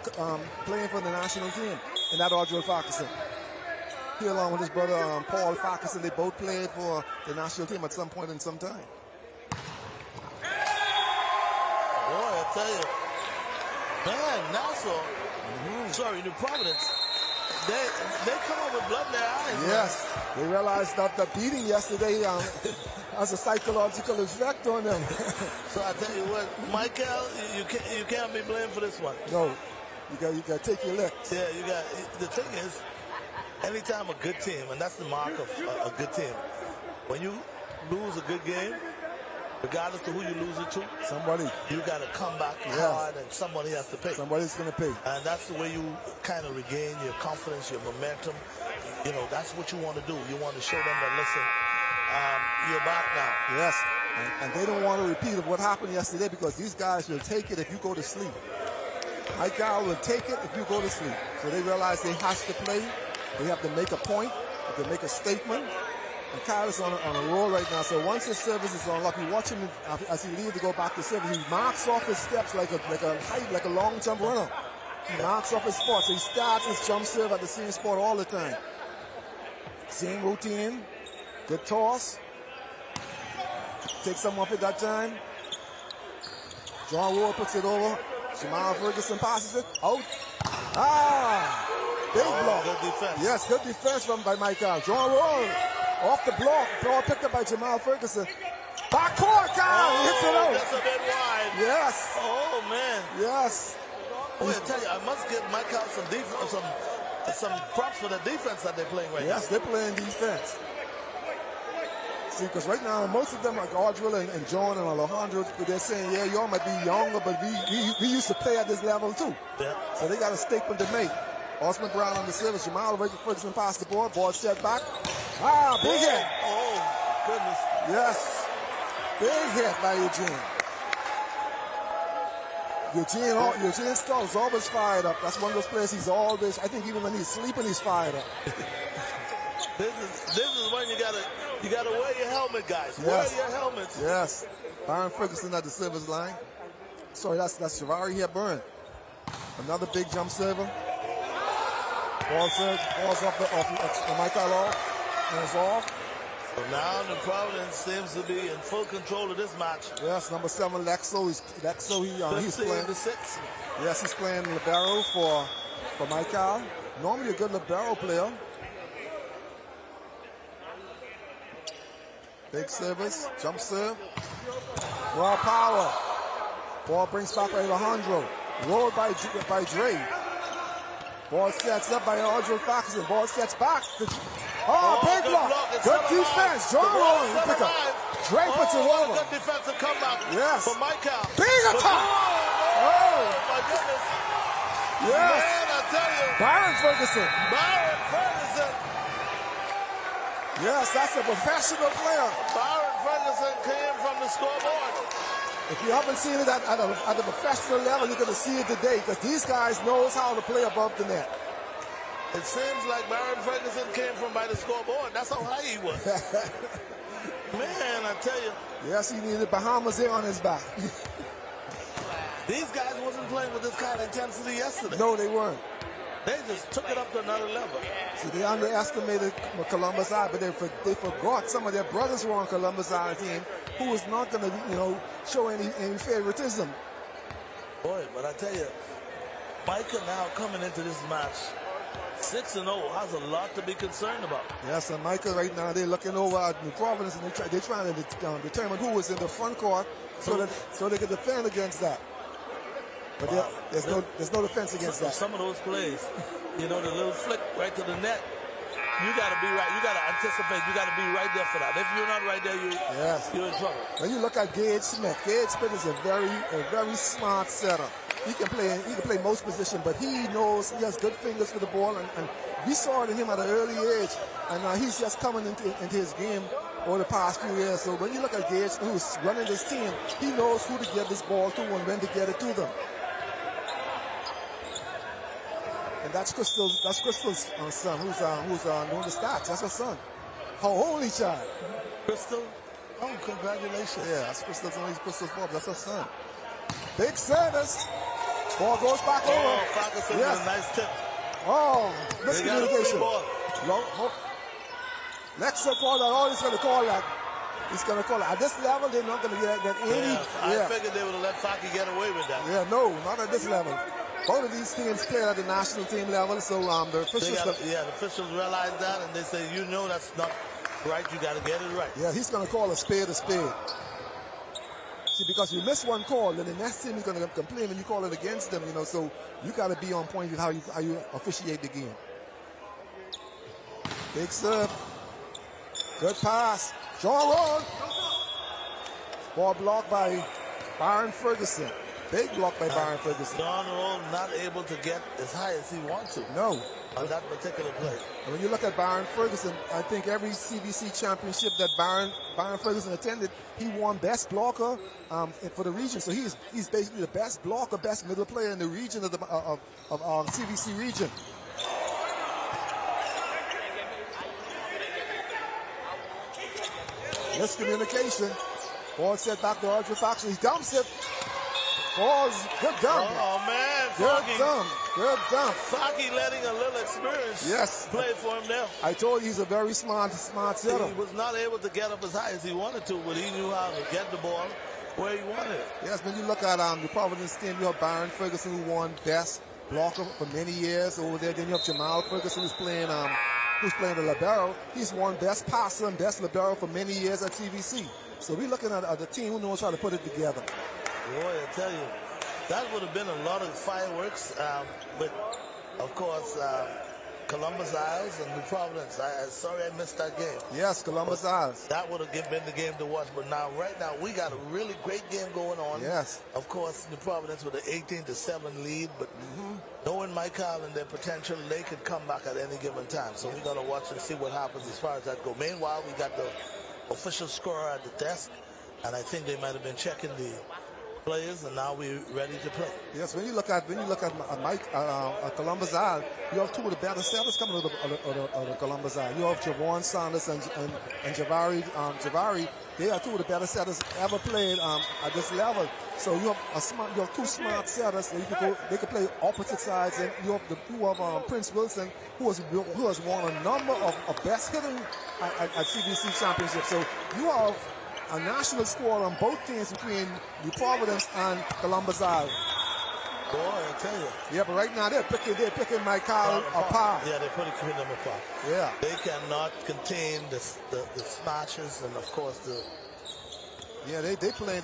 playing for the national team, and that Aldridge Parkinson. He, along with his brother Paul Parkinson, they both played for the national team at some point in some time. Boy, I tell you, man, Nassau, sorry, New Providence, they come up with blood in their eyes. Yes, man. They realized that the beating yesterday has a psychological effect on them. So I tell you what, Michael, you can't be blamed for this one. No, you got to take your licks. Yeah, the thing is, anytime a good team, and that's the mark of a good team, when you lose a good game, regardless of who you lose it to, you got to come back hard, and somebody has to pay. Somebody's going to pay. And that's the way you kind of regain your confidence, your momentum. You know, that's what you want to do. You want to show them that, listen, you're back now. Yes, and they don't want a repeat of what happened yesterday, because these guys will take it if you go to sleep. Mike Gowell will take it if you go to sleep. So they realize they have to play. They have to make a point. They have to make a statement. And Kyle is on a roll right now. So once his service is unlocked, you watch him as he leaves to go back to service. He marks off his steps like a long jump runner. He marks off his spot. So he starts his jump serve at the same spot all the time. Same routine. Good toss. Takes some off it that time. John Ward puts it over. Jamal Ferguson passes it. Out. Big block. Good defense. Yes, good defense by Michael. John Ward off the block. Ball picked up by Jamal Ferguson. Backcourt, Kyle. He hits it out. That's a bit wide. Yes. Oh, man. Yes. Boy, I tell you, I must give Michael some props for the defense that they're playing right now. Yes, they're playing defense. See, because right now, most of them, like Audrilla and John and Alejandro, they're saying, yeah, y'all might be younger, but we used to play at this level too. Yeah. So they got a statement to make. Osman Brown on the service. Jamal Ferguson passed the ball. Ball set back. Big hit. Oh, goodness. Yes. Big hit by Eugene. Eugene Stubbs always fired up. That's one of those players he's always, I think even when he's sleeping, he's fired up. This is when you gotta wear your helmet, guys. Yes. Wear your helmets. Yes. Byron Ferguson at the service line. Sorry, that's Shavari Hepburn. Another big jump server. Balls off Michael off. And it's off. So now the Providence seems to be in full control of this match. Yes, number 7, Lexo. He's playing. 6. Yes, he's playing libero for Michael. Normally a good libero player. Big service, jump serve. Raw power. Ball brings back by Alejandro. Rolled by Dre. Ball sets up by Audrey Faxon. Ball sets back. Big block. Good defense. John Rowan. Pick up. Dre puts it over. Good defensive comeback. Yes. For Michael. Big attack. Oh, my goodness. Yes. Man, I tell you. Byron Ferguson. Byron Ferguson. Yes, that's a professional player. Byron Ferguson came from the scoreboard. If you haven't seen it at a professional level, you're going to see it today because these guys knows how to play above the net. It seems like Byron Ferguson came from by the scoreboard. That's how high he was. Man, I tell you. Yes, he needed Bahamas there on his back. These guys wasn't playing with this kind of intensity yesterday. No, they weren't. They just took it up to another level. See, they underestimated Columbus Eye, but they forgot some of their brothers were on Columbus Eye team who was not going to, show any favoritism. Boy, but I tell you, Micah now coming into this match 6-0 has a lot to be concerned about. Yes, and Micah right now, they're looking over at New Providence and they're trying to determine who was in the front court so they can defend against that. But there's no defense against that. Some of those plays, the little flick right to the net, you got to be right. You got to anticipate. You got to be right there for that. If you're not right there, you're in trouble. When you look at Gage Smith is a very smart setter. He can play most positions, but he has good fingers for the ball, and we saw it in him at an early age, and he's just coming into his game over the past few years. So when you look at Gage, who's running this team, he knows who to give this ball to and when to get it to them. And that's Crystal's son, who's doing the stats. That's her son. Her only child. Crystal? Oh, congratulations. Yeah, that's Crystal's father. That's her son. Big service. Ball goes back over. Oh, Ferguson with a nice tip. Oh, miscommunication. Next up, all he's going to call that. He's going to call it. At this level, they're not going to get any. I figured they would have let Faki get away with that. Yeah, no, not at this level. Both of these teams play at the national team level, so the officials... the officials realize that, and they say, that's not right, you got to get it right. Yeah, he's going to call a spade a spade. See, because you miss one call, then the next team is going to complain and you call it against them, so you got to be on point with how you officiate the game. Big serve. Good pass. John Roll. Ball blocked by Byron Ferguson. Big block by Byron Ferguson. John Roll not able to get as high as he wants to. No. On that particular play. And when you look at Byron Ferguson, I think every CBC championship that Byron Ferguson attended, he won best blocker for the region. So he's basically the best blocker, best middle player in the region of CBC region. Miscommunication. Ball set back to Audrey Faxon. He dumps it. Ball's good dump. Oh, man. Good dump. Faki letting a little experience play for him now. I told you he's a very smart setter. He was not able to get up as high as he wanted to, but he knew how to get the ball where he wanted it. Yes, when you look at the Providence team, you have Byron Ferguson, who won best blocker for many years over there. Then you have Jamal Ferguson, who's playing the libero. He's won best passer and best libero for many years at CVC. So we're looking at the team who knows how to put it together. Boy, I tell you, that would have been a lot of fireworks, but of course, Columbus Isles and New Providence. Sorry I missed that game. Yes, Columbus Isles. That would have been the game to watch, but right now, we got a really great game going on. Yes. Of course, New Providence with an 18-7 lead, but knowing Michael and their potential, they could come back at any given time. So we're going to watch and see what happens as far as that goes. Meanwhile, we got the official scorer at the desk, and I think they might have been checking the players, and now we're ready to play. Yes, when you look at Columbus Isle, you have two of the better setters coming out of the Columbus Isle. You have Javon Saunders and Javari. They are two of the better setters ever played at this level. So you have two smart setters. So they can play opposite sides, and you have Prince Wilson, who has won a number of best hitting at CBC championships. So you have a national score on both teams between New Providence and Columbus Isle. Boy, I tell you. Yeah, but right now they're picking Michael apart. Yeah, they're picking them apart. Yeah. They cannot contain the smashes and of course the. Yeah, they play.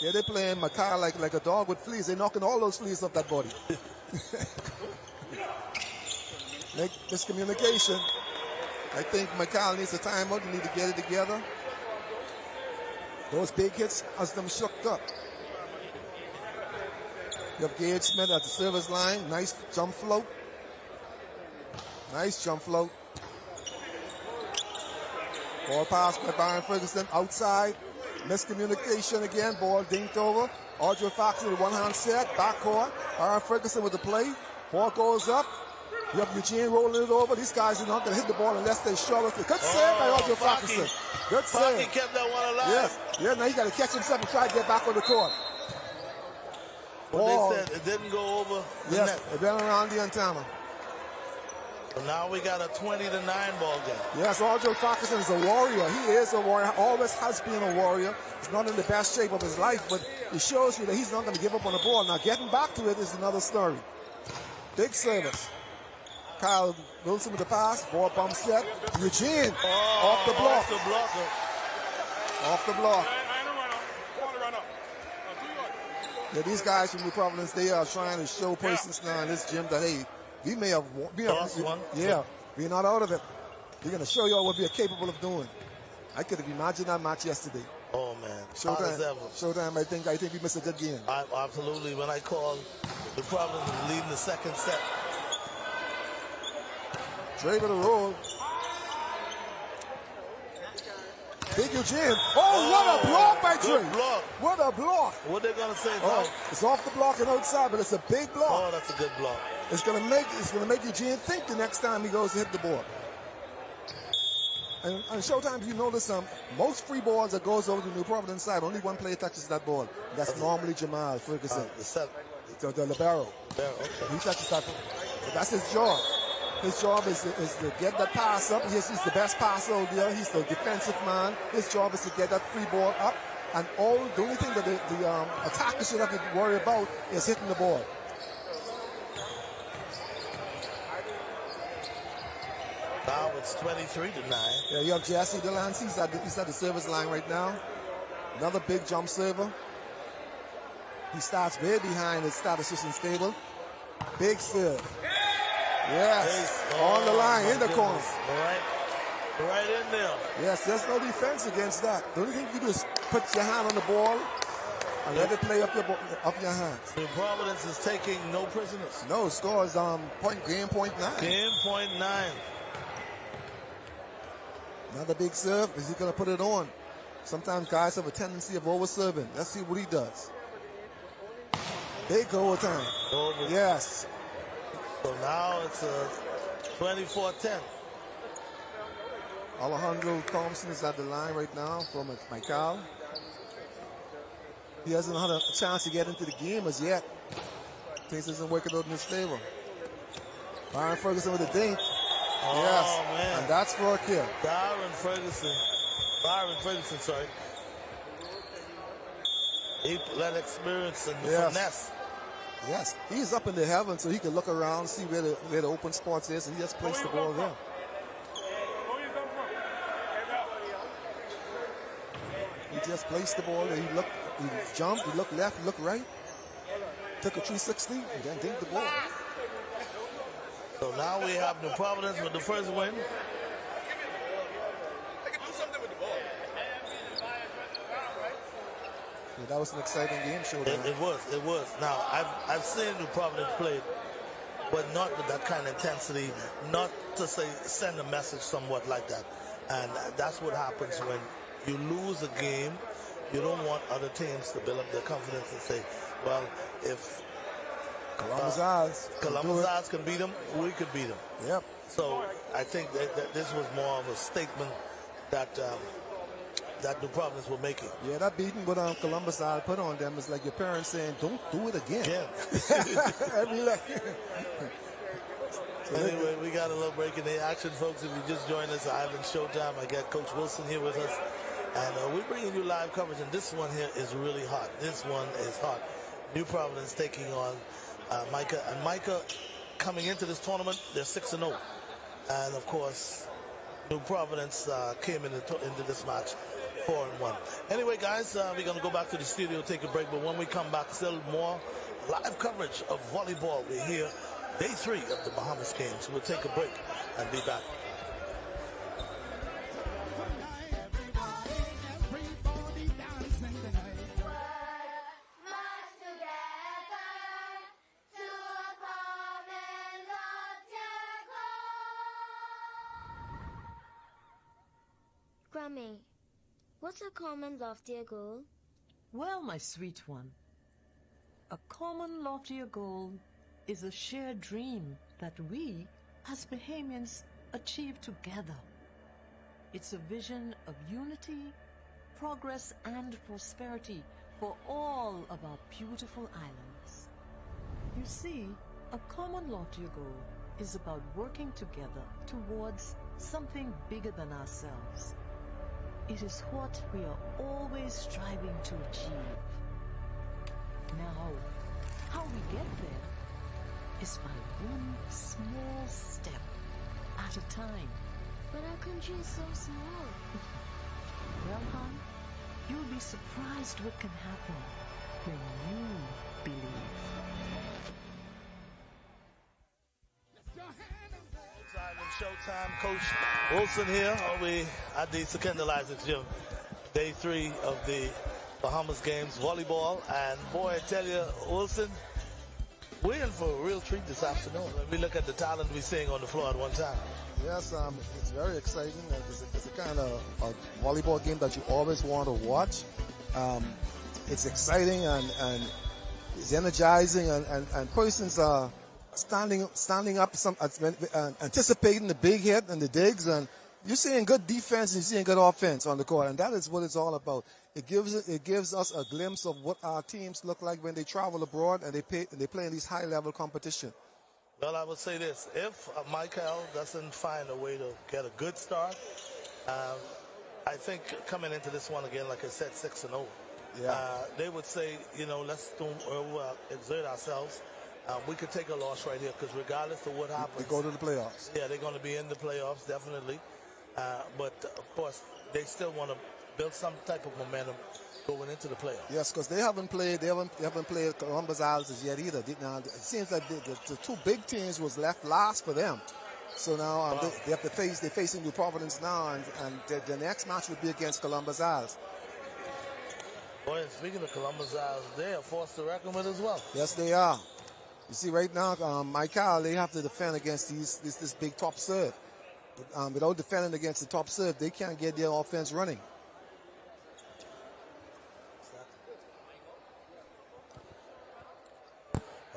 Yeah, they're playing Makai like a dog with fleas. They're knocking all those fleas off that body. Make miscommunication. I think Makai needs a timeout. You need to get it together. Those big hits has them shook up. You have Gage Smith at the service line. Nice jump float. Nice jump float. Ball pass by Byron Ferguson outside. Miscommunication again. Ball dinked over. Audrey Fox with a one-hand set. Backcourt. Byron Ferguson with the play. Ball goes up. You have Eugene rolling it over. These guys are not going to hit the ball unless they shove it. Good save by Audrey Ferguson. Good save. He kept that one alive. Yes. Yeah, now you got to catch himself and try to get back on the court. What they said, it didn't go over the net. It went around the antenna. So now we got a 20-9 ball game. Yes, Audrey Ferguson is a warrior. He is a warrior. Always has been a warrior. He's not in the best shape of his life, but it shows you that he's not going to give up on the ball. Now, getting back to it is another story. Big service. Kyle Wilson with the pass. Ball bump set. Eugene off the block. Off the block. Yeah, these guys from New Providence, they are trying to show persons now in this gym that, hey, we may have lost one. Yeah, we're not out of it. We're going to show y'all what we are capable of doing. I could have imagined that match yesterday. Oh, man. Showtime, I think we missed a good game. Absolutely. When I called, the Providence was leading the second set. Trey with a roll. Big Eugene. Oh, what a block by Trey. What a block. What they going to say? It's off the block and outside, but it's a big block. Oh, that's a good block. It's gonna make Eugene think the next time he goes to hit the ball. And on Showtime, you notice most free balls that goes over the New Providence side, only one player touches that ball. That's normally Jamal Ferguson. The libero. Okay. He touches that ball. So that's his job. His job is to get that pass up. He's the best passer out there. He's the defensive man. His job is to get that free ball up. And the only thing that the attacker should have to worry about is hitting the ball. Now it's 23-9. Yeah, you have Jesse Delancey. He's at the service line right now. Another big jump server. He starts way behind his statistician's table. Big serve. Yes, on the line, in the corner. Right in there. Yes, there's no defense against that. The only thing you do is put your hand on the ball and let it play up your hands. New Providence is taking no prisoners. No, scores game point 9. Game point 9. Another big serve. Is he going to put it on? Sometimes guys have a tendency of over-serving. Let's see what he does. Big overtime. Yes. So now it's a 24-10. Alejandro Thompson is at the line right now from Michael. He hasn't had a chance to get into the game as yet. Things isn't working out in his favor. Byron Ferguson with a dink. Yes, man. And that's for a kill. Byron Ferguson, sorry. He let experience and finesse. Yes, he's up in the heavens so he can look around, see where the open spots is, and he just placed the ball there. He just placed the ball there. He jumped, he looked left, he looked right, took a 360, and then dinked the ball. So now we have New Providence with the first win. Yeah, that was an exciting game, It was. Now, I've seen New Providence play, but not with that kind of intensity, not to send a message somewhat like that. And that's what happens when you lose a game. You don't want other teams to build up their confidence and say, well, if Columbus Eyes can beat them, we could beat them. Yep. So I think that this was more of a statement that New Providence were making. Yeah, that beating what Columbus Eyes put on them is like your parents saying, don't do it again. Every leg. Anyway, we got a little break in the action, folks. If you just joined us, Island Showtime. I got Coach Wilson here with us. And we're bringing you live coverage, and this one here is really hot. This one is hot. New Providence taking on Micah. And Micah, coming into this tournament, they're 6-0. And, of course, New Providence came into this match 4-1. Anyway, guys, we're going to go back to the studio, take a break. But when we come back, still more live coverage of volleyball. We're here, day 3 of the Bahamas games. We'll take a break and be back. Grammy, what's a common loftier goal? Well, my sweet one, a common loftier goal is a shared dream that we, as Bahamians, achieve together. It's a vision of unity, progress, and prosperity for all of our beautiful islands. You see, a common loftier goal is about working together towards something bigger than ourselves. It is what we are always striving to achieve. Now, how we get there is by one small step at a time. But our country is so small. Well, hon, you'll be surprised what can happen when you believe. Showtime, Coach Wilson here. We at the Secondalizing Gym, day 3 of the Bahamas games, volleyball. And boy, I tell you, Wilson, we're in for a real treat this afternoon. We look at the talent we're seeing on the floor at one time. Yes, it's very exciting. It's a kind of a volleyball game that you always want to watch. It's exciting and it's energizing, and persons are standing up, anticipating the big hit and the digs, and you're seeing good defense and you're seeing good offense on the court, and that is what it's all about. It gives us a glimpse of what our teams look like when they travel abroad and they play in these high-level competition. Well, I would say this: if Michael doesn't find a way to get a good start, I think coming into this one again, like I said, 6-0. Yeah. They would say, let's exert ourselves. We could take a loss right here because regardless of what happens, they go to the playoffs. Yeah, they're going to be in the playoffs, definitely. But, of course, they still want to build some type of momentum going into the playoffs. Yes, because they haven't played Columbus Isles yet either. Now, it seems like the 2 big teams was left last for them. So now they have to they're facing New Providence now, and the next match would be against Columbus Isles. Boy, speaking of Columbus Isles, they are forced to reckon with as well. Yes, they are. You see, right now, Michael, they have to defend against this big top serve. Without defending against the top serve, they can't get their offense running.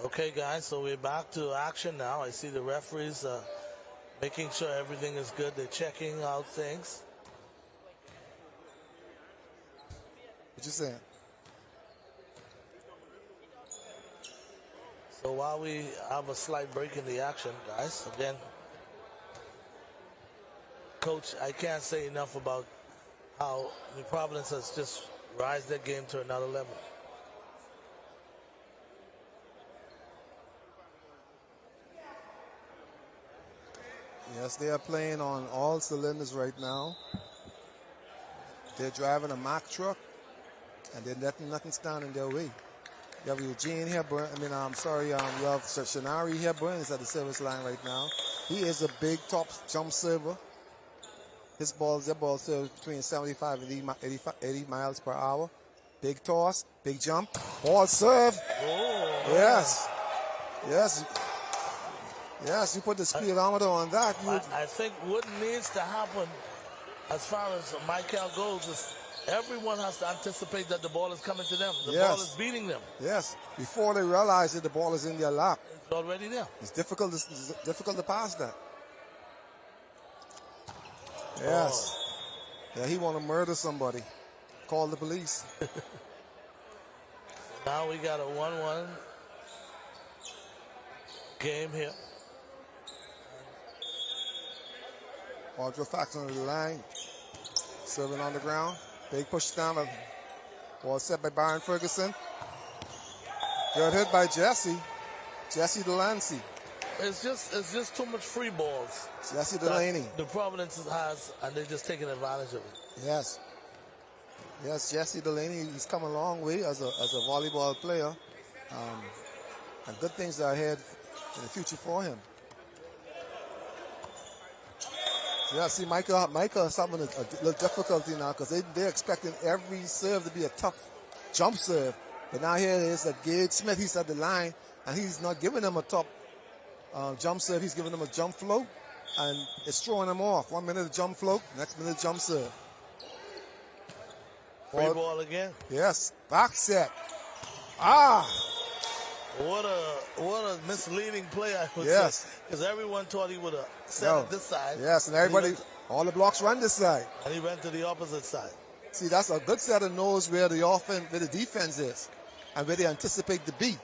Okay, guys, so we're back to action now. I see the referees making sure everything is good. They're checking out things. What you saying? So while we have a slight break in the action, guys, again, Coach, I can't say enough about how New Providence has just raised their game to another level. Yes, they are playing on all cylinders right now. They're driving a Mack truck, and they're letting nothing stand in their way. You have Eugene Hepburn. You have Shanari Hepburn is at the service line right now. He is a big top jump server. Their ball serves between 75 and 80 miles per hour. Big toss, big jump, ball serve. Oh, yes. Yes. Yes, you put the speedometer on that. I think what needs to happen as far as Michael goes is everyone has to anticipate that the ball is coming to them. The ball is beating them. Yes, before they realize that the ball is in their lap. It's already there. It's difficult to pass that. Yes. Yeah, he want to murder somebody. Call the police. Now we got a 1-1 game here. Audra Faxon on the line. Serving on the ground. Big push down. Ball set by Byron Ferguson. Good hit by Jesse Delancey. It's just too much free balls. Jesse Delaney. The Providence has, and they're just taking advantage of it. Yes. Yes, Jesse Delaney, he's come a long way as a volleyball player. And good things are ahead in the future for him. Yeah, see, Micah is having a little difficulty now because they're expecting every serve to be a tough jump serve. But now here it is that Gage Smith, he's at the line, and he's not giving them a top jump serve. He's giving them a jump float, and it's throwing them off. 1 minute of jump float, next minute jump serve. Free ball again. Yes, back set. Ah! What a misleading play, I would Yes. say. Because everyone thought he would have set it this side. Yes, and everybody, all the blocks run this side. And he went to the opposite side. See, that's a good set of knows where the offense, where the defense is, and where they anticipate to be.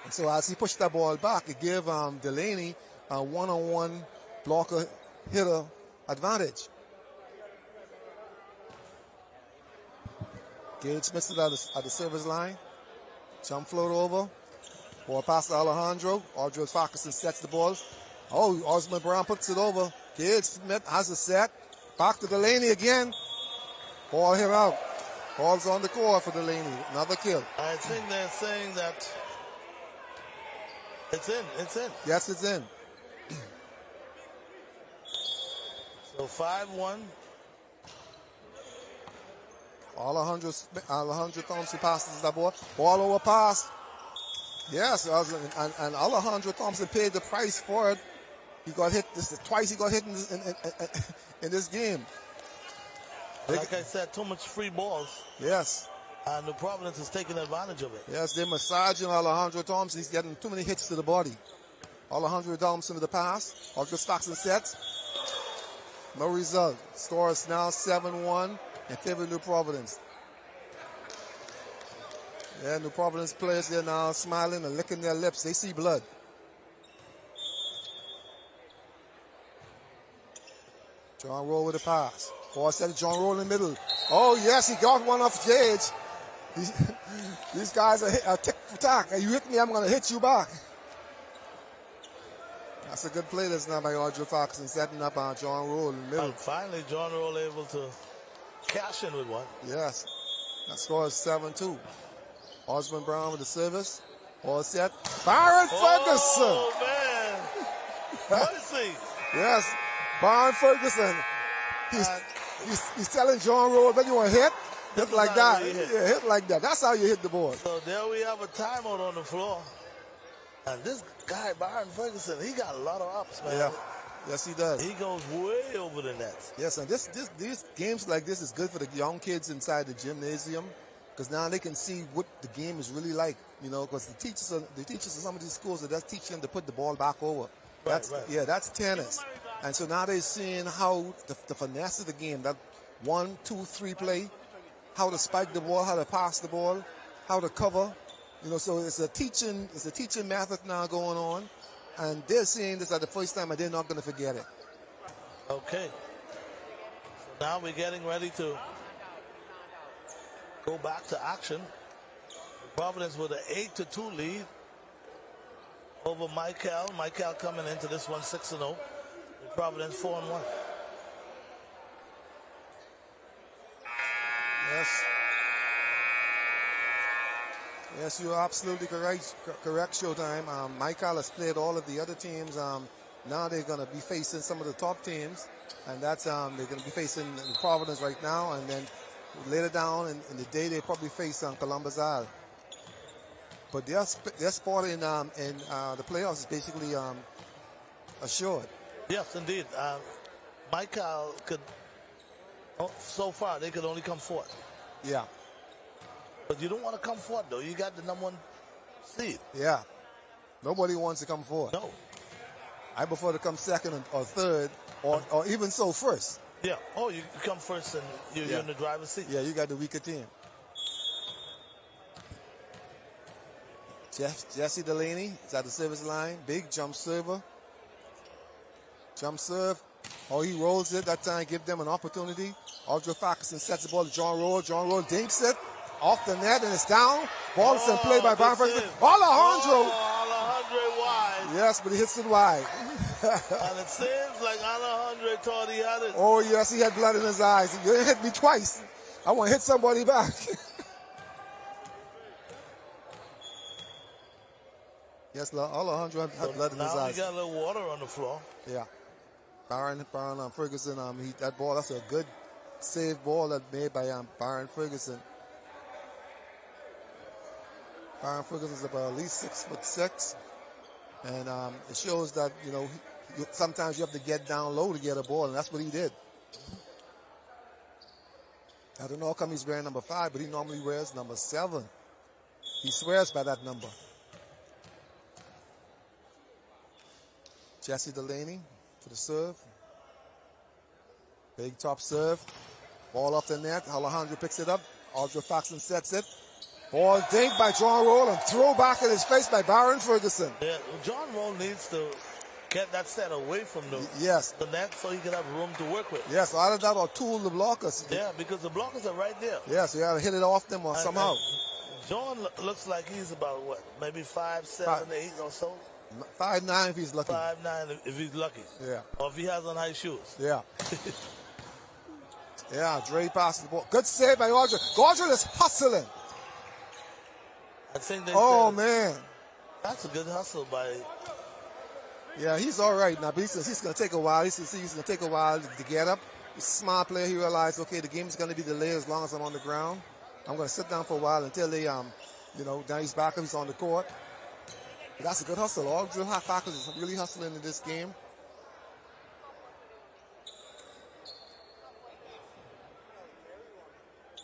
And so as he pushed that ball back, it gave Delaney a one-on-one blocker hitter advantage. Gage Smith is at the service line. Jump float over. Ball pass to Alejandro. Audrey Farquharson sets the ball. Oh, Osmond Brown puts it over. Gage Smith has a set. Back to Delaney again. Ball hit out. Ball's on the court for Delaney. Another kill. I think they're saying that it's in. It's in. Yes, it's in. So 5-1. Alejandro Thompson passes that ball. Ball over pass. Yes, and Alejandro Thompson paid the price for it. He got hit twice. He got hit in this game. Like I said, too much free balls. Yes. And the Providence is taking advantage of it. Yes, they're massaging Alejandro Thompson. He's getting too many hits to the body. Alejandro Thompson with the pass. Audrey Stockton sets. No result. Score is now 7-1 in favor of New Providence. Yeah, New Providence players, they're now smiling and licking their lips. They see blood. John Roll with the pass. Ball set to John Roll in the middle. Oh, yes, he got one off Gage. These guys are tick for tack. You hit me, I'm going to hit you back. That's a good play that's now by Audrey Farquharson setting up on John Roll in the middle. And finally, John Roll able to cash in with one. Yes. That score is 7-2. Osmond Brown with the service. All set. Byron Ferguson. Oh, man. Mercy. Yes. Byron Ferguson. He's telling John Roll, when you want to hit, hit like that. Yeah, hit like that. That's how you hit the ball. So there we have a timeout on the floor. And this guy, Byron Ferguson, he got a lot of ups, man. Yeah. Yes, he does. He goes way over the net. Yes, and these games like this is good for the young kids inside the gymnasium because now they can see what the game is really like, you know, because the teachers of some of these schools are just teaching them to put the ball back over. Right. Yeah, that's tennis. And so now they're seeing how the finesse of the game, that 1, 2, 3 play, how to spike the ball, how to pass the ball, how to cover. You know, so it's a teaching method now going on, and they're seeing this at the first time, and they're not going to forget it. Okay. So now we're getting ready to go back to action. Providence with an 8-2 lead over Michael. Michael coming into this one 6-0. Providence 4-1. Yes. Yes, you're absolutely correct, Showtime. Michael has played all of the other teams. Now they're going to be facing some of the top teams, and that's they're going to be facing Providence right now, and then later down in the day they probably face Columbus Isle. But their spot in the playoffs is basically assured. Yes, indeed. Michael could, so far, they could only come fourth. Yeah. But you don't want to come fourth, though. You got the number 1 seed. Yeah. Nobody wants to come fourth. No. I prefer to come second or third, or even so first. Yeah. Oh, you come first and you're in the driver's seat. Yeah, you got the weaker team. Jesse Delaney is at the service line. Big jump server. Jump serve. Oh, he rolls it that time. Give them an opportunity. Audrey Farquharson sets the ball to John Roll. John Roll dinks it off the net and it's down. Ball is in play by Byron Ferguson. Alejandro wide. Yes, but he hits it wide. And it seems like Alejandro thought he had it. Oh, yes, he had blood in his eyes. You hit me twice. I want to hit somebody back. Yes, Alejandro had blood in his Now we eyes. got a little water on the floor. Yeah. Byron Ferguson, that ball, that's a good save ball that made by Byron Ferguson. Byron Ferguson is about at least 6'6", and it shows that, sometimes you have to get down low to get a ball, and that's what he did. I don't know how come he's wearing number 5, but he normally wears number 7. He swears by that number. Jesse Delaney for the serve. Big top serve. Ball off the net. Alejandro picks it up. Audra Faxon sets it. Ball dinked by John Roll and throw back in his face by Byron Ferguson. Yeah, John Roll needs to get that set away from the net so he can have room to work with. Yes, either that or tool the blockers. Yeah, because the blockers are right there. Yes, you got to hit it off them or somehow. John looks like he's about, maybe 5'7", 8 or so? 5'9" if he's lucky. 5'9" if he's lucky. Yeah. Or if he has on high shoes. Yeah. Yeah, Dre passes the ball. Good save by Audrey. Audrey is hustling. I think man. That's a good hustle by... Yeah, he's all right now, but he's going to take a while. He's going to take a while to get up. He's a smart player. He realized, okay, the game is going to be delayed as long as I'm on the ground. I'm going to sit down for a while until they, now he's back up, he's on the court. But that's a good hustle. All drill tackles is really hustling in this game.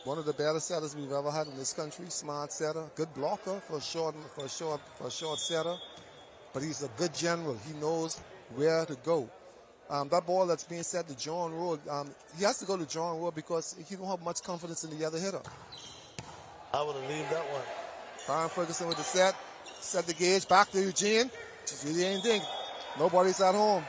One of the better setters we've ever had in this country. Smart setter, good blocker for a short setter. But he's a good general. He knows where to go. That ball that's being set to John Road, he has to go to John Road because he don't have much confidence in the other hitter. I would have leave that one. Byron Ferguson with the set the gauge, back to Eugene. Just really ain't think. Nobody's at home.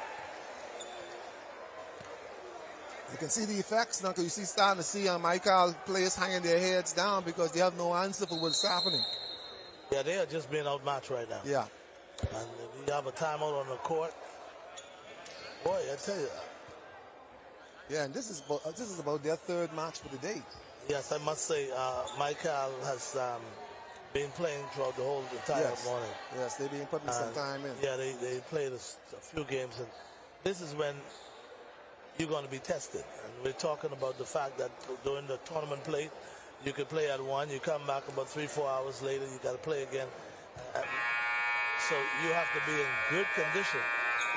You can see the effects now because starting to see Michael players hanging their heads down because they have no answer for what's happening. Yeah, they are just being outmatched right now. Yeah. And you have a timeout on the court. Boy, I tell you. Yeah, and this is about their third match for the day. Yes, I must say, Michael has been playing throughout the whole entire morning. Yes, they've been putting some time in. Yeah, they played a few games, and this is when you're going to be tested. And we're talking about the fact that during the tournament play, you can play at 1, you come back about 3-4 hours later, you got to play again. So you have to be in good condition.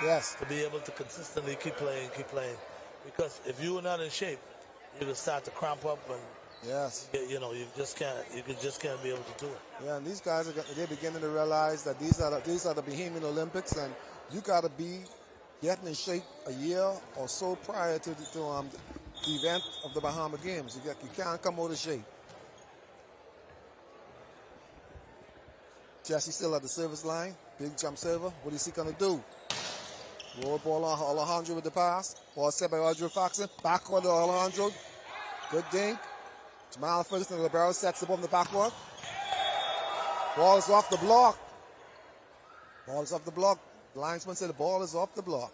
Yes. To be able to consistently keep playing. Because if you are not in shape, you can start to cramp up and yes, you just can't be able to do it. Yeah, and these guys they're beginning to realize that these are the Bahamian Olympics, and you got to be getting in shape a year or so prior to the event of the Bahama Games. You can't come out of shape. Jesse still at the service line. Big jump server. What is he going to do? Roll ball on Alejandro with the pass. Ball set by Audrey Faxon. Backward to Alejandro. Good dink. Jamal Ferguson, the barrel sets the ball in the backward. Ball is off the block. Ball is off the block. The linesman said the ball is off the block.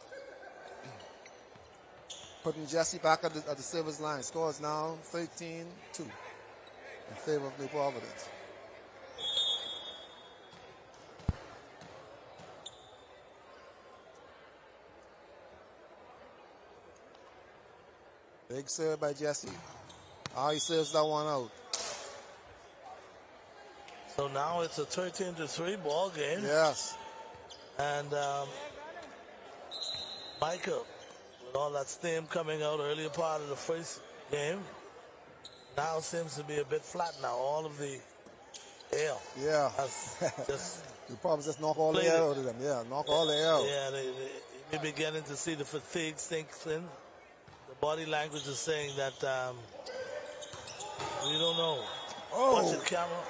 Putting Jesse back at the service line. Score is now 13-2 in favor of New Providence. Big serve by Jesse. He serves that one out. So now it's a 13-3 ball game. Yes. And Micah, with all that steam coming out earlier part of the first game, now seems to be a bit flat now. All of the air. Yeah. Just you probably just knock all the air out of them. Yeah, knock all the air out. Yeah, they're beginning to see the fatigue sinks in. The body language is saying that we don't know. Watch the camera.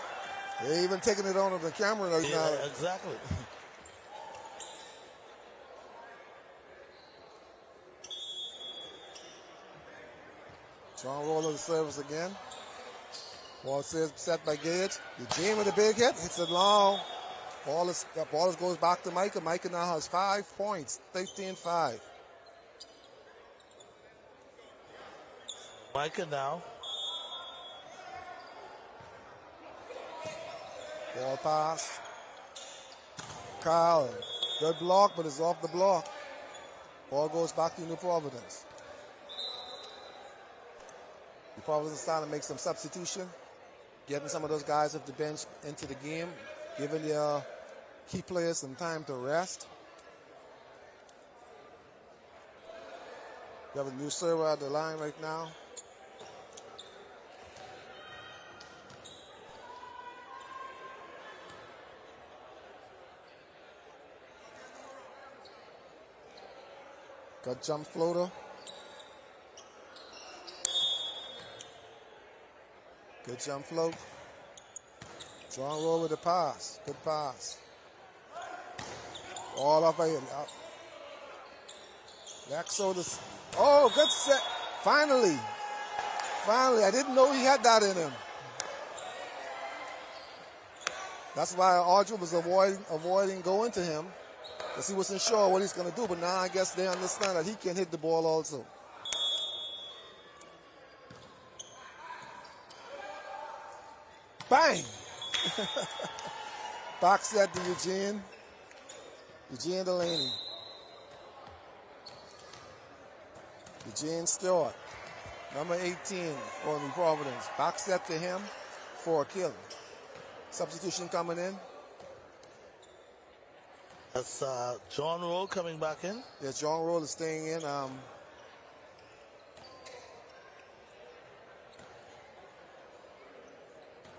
They're even taking it on the camera now. Yeah, exactly. John Roller the service again. Ball set by Gage. Eugene with a big hit. Hits it long. Ball goes back to Micah. Micah now has 5 points. Ball pass. Kyle, good block, but it's off the block. Ball goes back to New Providence. New Providence is starting to make some substitution, getting some of those guys off the bench into the game, giving their key players some time to rest. You have a new server at the line right now. Good jump floater. Good jump float. Draw and roll with the pass. Good pass. All up here. Back shoulders. Oh, good set. Finally. Finally. I didn't know he had that in him. That's why Audrey was avoiding going to him, because he wasn't sure what he's going to do. But now I guess they understand that he can hit the ball also. Bang! Back set to Eugene. Eugene Delaney. Eugene Stewart. Number 18 for New Providence. Back set to him for a kill. Substitution coming in. That's John Roll coming back in. Yeah, John Roll is staying in.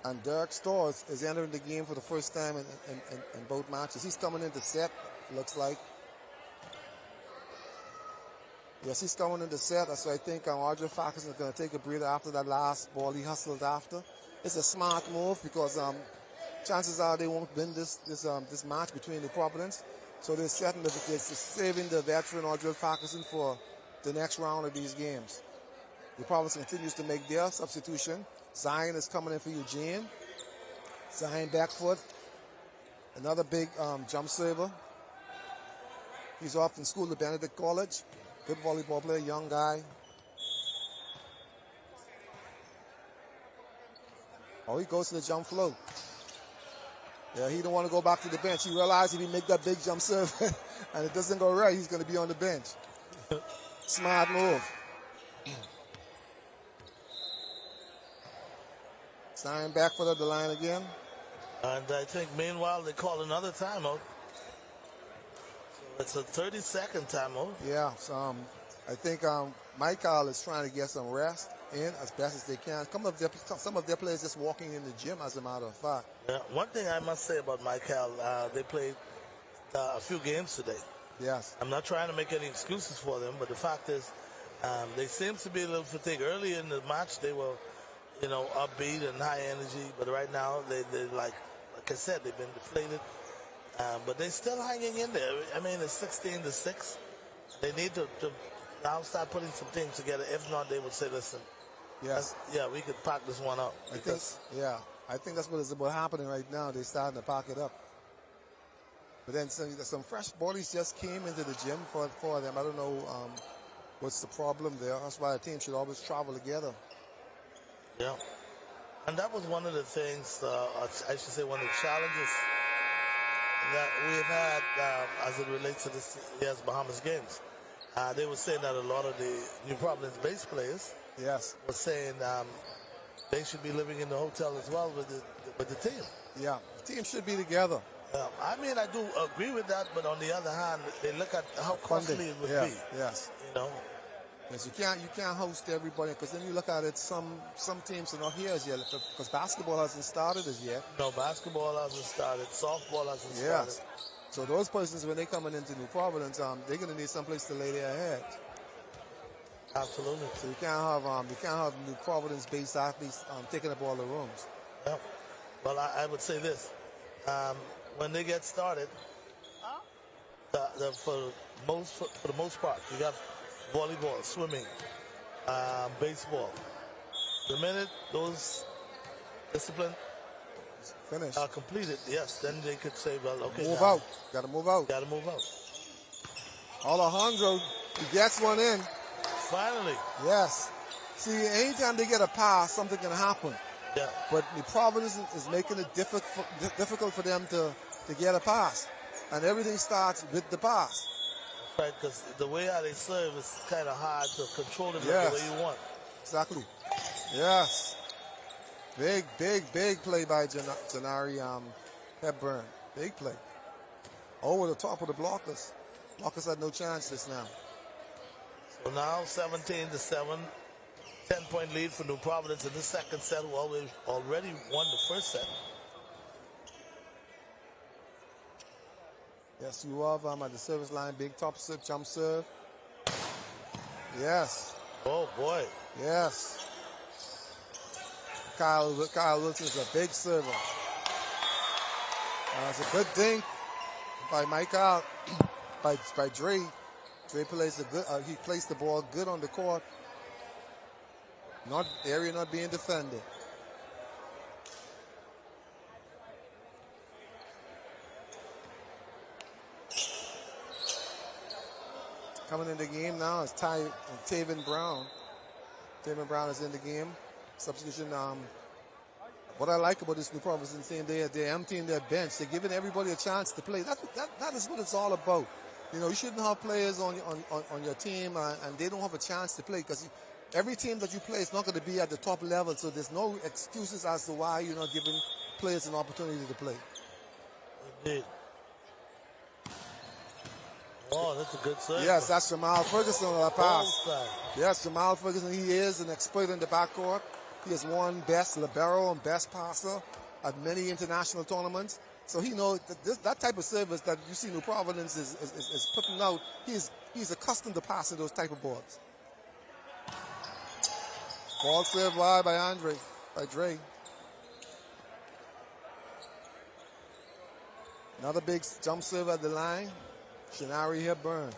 And Derek Storrs is entering the game for the first time in both matches. He's coming in to set, looks like. Yes, he's coming in to set. So I think Audrey Farkas is going to take a breather after that last ball he hustled after. It's a smart move because chances are they won't win this match between the Providence. So they're saving the veteran Audrey Farkas for the next round of these games. The Providence continues to make their substitution. Zion is coming in for Eugene. Zion back foot. Another big jump server. He's off in school at Benedict College. Good volleyball player, young guy. Oh, he goes to the jump float. Yeah, he don't want to go back to the bench. He realized if he make that big jump serve and it doesn't go right, he's going to be on the bench. Smart move. Sign back for the line again. And I think meanwhile they call another timeout. So it's a 30-second timeout. Yeah, so I think Michael is trying to get some rest in as best as they can. Some of their players just walking in the gym, as a matter of fact. Yeah, one thing I must say about Michael, they played a few games today. Yes. I'm not trying to make any excuses for them, but the fact is they seem to be a little fatigued. Early in the match, they were, upbeat and high energy, but right now they like I said, they've been deflated. But they're still hanging in there. I mean, it's 16-6. They need to now start putting some things together. If not, they would say, listen, yes, we could pack this one up. I think that's what is happening right now. They're starting to pack it up. But then some fresh bodies just came into the gym for them. I don't know what's the problem there. That's why a team should always travel together. Yeah. And that was one of the things, I should say one of the challenges that we've had as it relates to this year's Bahamas games. They were saying that a lot of the New Providence base players were saying they should be living in the hotel as well with the team. Yeah, the team should be together. I mean, I do agree with that, but on the other hand, they look at how costly it would be. Yes. Yes, you can't host everybody, because then you look at it, some teams are not here as yet, because basketball hasn't started as yet. No, basketball hasn't started. Softball hasn't started. So those persons, when they're coming into New Providence, they're going to need someplace to lay their head. Absolutely. So you can't have New Providence-based athletes taking up all the rooms. Yeah. Well, I would say this: when they get started, for the most part, you got volleyball, swimming, baseball. The minute those disciplines are completed, then they could say, well, okay, move out. Got to move out. Got to move out. Alejandro, he gets one in. Finally. Yes. See, anytime they get a pass, something can happen. Yeah. But New Providence is making it difficult for them to get a pass. And everything starts with the pass. Right, because the way how they serve is kind of hard to control them the way you want. Exactly. Yes. Big play by Janari Hepburn. Big play. Over the top of the blockers. Blockers had no chance just now. So now 17-7. 10-point lead for New Providence in the second set, who already won the first set. Yes, you have at the service line, big top serve, jump serve. Yes. Oh, boy. Yes. Kyle Wilson is a big server. It's a good thing by Michael, by Dre. Dre plays he placed the ball good on the court. Area not being defended. Coming in the game now is Taven Brown. Taven Brown is in the game. Substitution. What I like about this New Providence team, they're emptying their bench. They're giving everybody a chance to play. That is what it's all about. You know, you shouldn't have players on your team and they don't have a chance to play, because every team that you play is not going to be at the top level. So there's no excuses as to why you're not giving players an opportunity to play. Indeed. Oh, that's a good serve. Yes, that's Jamal Ferguson on that pass. Yes, Jamal Ferguson, he is an expert in the backcourt. He has won best libero and best passer at many international tournaments. So he knows that type of service that you see New Providence is putting out, he's accustomed to passing those type of balls. Ball served wide by Dre. Another big jump serve at the line. Shinari Hepburn.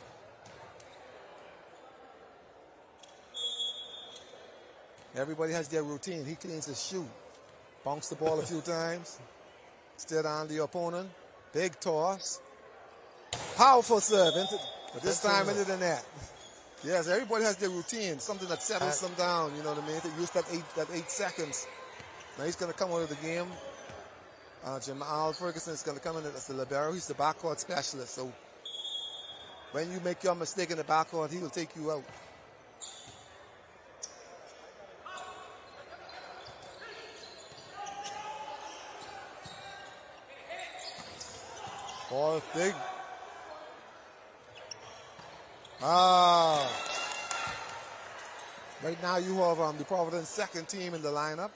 Everybody has their routine. He cleans his shoe. Bunks the ball a few times. Steer on the opponent. Big toss. Powerful serve. But this time into the net. Yes, everybody has their routine. Something that settles them down. You know what I mean? They use that 8 seconds. Now he's going to come out of the game. Jamal Ferguson is going to come in as the libero. He's the backcourt specialist. So when you make your mistake in the backcourt, he will take you out. Ball big. Right now you have the Providence second team in the lineup.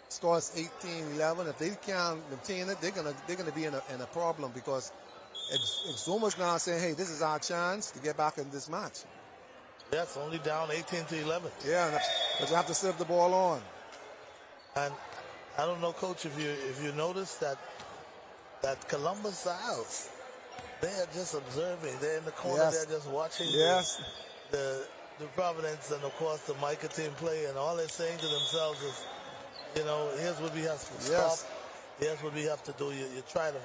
Scores 18-11. If they can't maintain it, they're gonna be in a problem, because it's almost now saying, hey, this is our chance to get back in this match. Yes, only down 18-11. Yeah, but you have to serve the ball on. And I don't know, Coach, if you notice that Columbus Isles, they are just observing. They're in the corner. Yes. They're just watching the Providence and, of course, the Micah team play. And all they're saying to themselves is, you know, here's what we have to stop. Here's what we have to do. You try to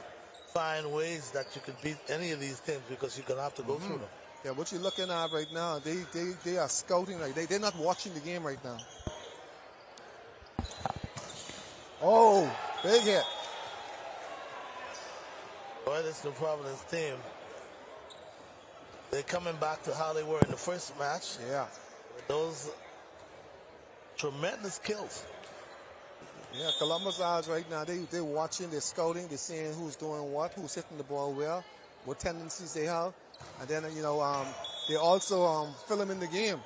find ways that you can beat any of these teams, because you're going to have to go through them. Yeah, what you're looking at right now, they are scouting. Like they're not watching the game right now. Oh, big hit. Boy, this New Providence team, they're coming back to how they were in the first match. Yeah. With those tremendous kills. Yeah, Columbus Isles right now, they're watching, they're scouting, they're seeing who's doing what, who's hitting the ball well, what tendencies they have. And then, you know, they also filming the game.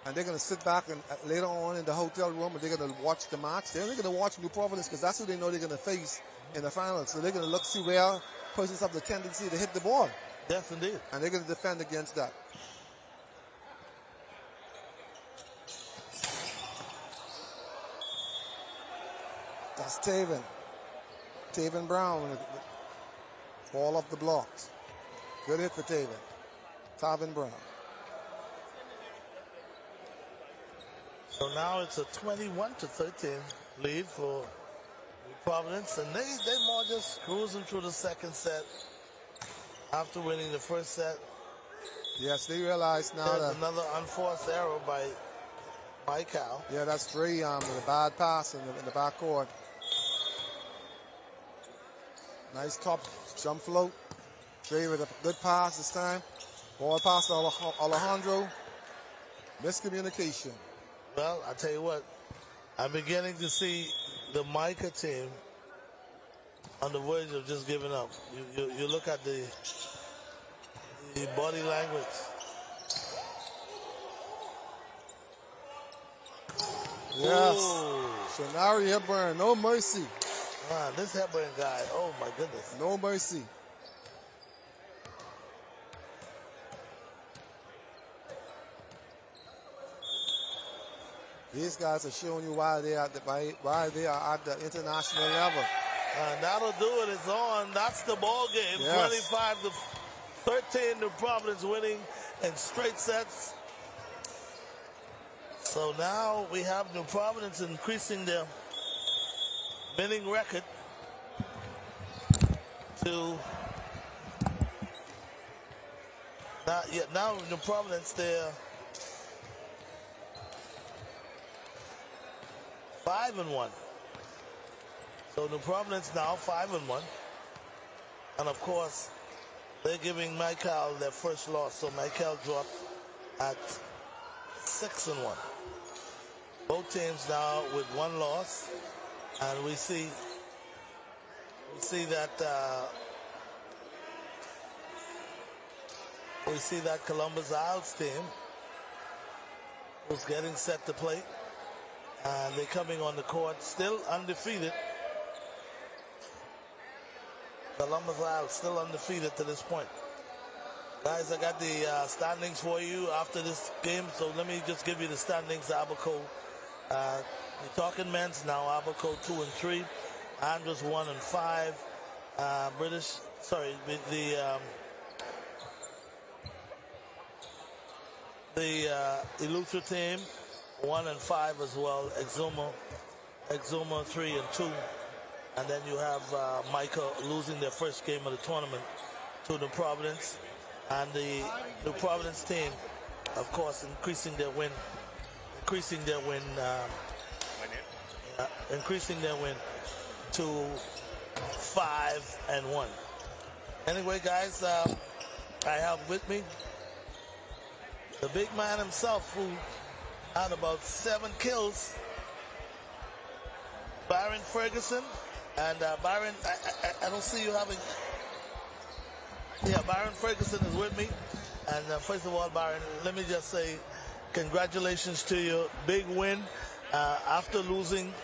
And they're going to sit back and later on in the hotel room, and they're going to watch the match. They're only going to watch New Providence because that's who they know they're going to face in the finals. So they're going to look, see where persons have the tendency to hit the ball. Yes, indeed. And they're going to defend against that. That's Taven. Taven Brown. Ball off the blocks. Good hit for Taven. Taven Brown. So now it's a 21-13 lead for Providence, and they more just cruising through the second set after winning the first set. Yes, they realize now there's another unforced error by Michael. Yeah, that's Dre with a bad pass in the back court. Nice top jump float. Dre with a good pass this time. Ball pass to Alejandro. Miscommunication. Well, I tell you what, I'm beginning to see the Micah team on the verge of just giving up. You look at the body language. Yes. Ooh. Shanari Hepburn, no mercy. Man, this Hepburn guy, oh my goodness. No mercy. These guys are showing you why they are at the international level. That'll do it. It's on. That's the ball game. Yes. 25-13. New Providence winning in straight sets. So now we have New Providence increasing their winning record to now New Providence they're 5-1. So New Providence now 5-1. And of course, they're giving Michael their first loss. So Michael dropped at 6-1. Both teams now with one loss. And we see that Columbus Isles team was getting set to play. And they're coming on the court, still undefeated. Columbus Isles still undefeated to this point. Guys, I got the standings for you after this game, so let me just give you the standings. Abaco, we're talking men's now. Abaco 2-3, Andros 1-5. The Eleuthera team 1-5 as well. Exuma 3-2. And then you have Micah losing their first game of the tournament to New Providence. And the New Providence team, of course, increasing their win to 5-1. Anyway, guys, I have with me the big man himself who had about 7 kills, Byron Ferguson. And Byron, I don't see you having... Yeah, Byron Ferguson is with me. And first of all, Byron, let me just say congratulations to you. Big win. After losing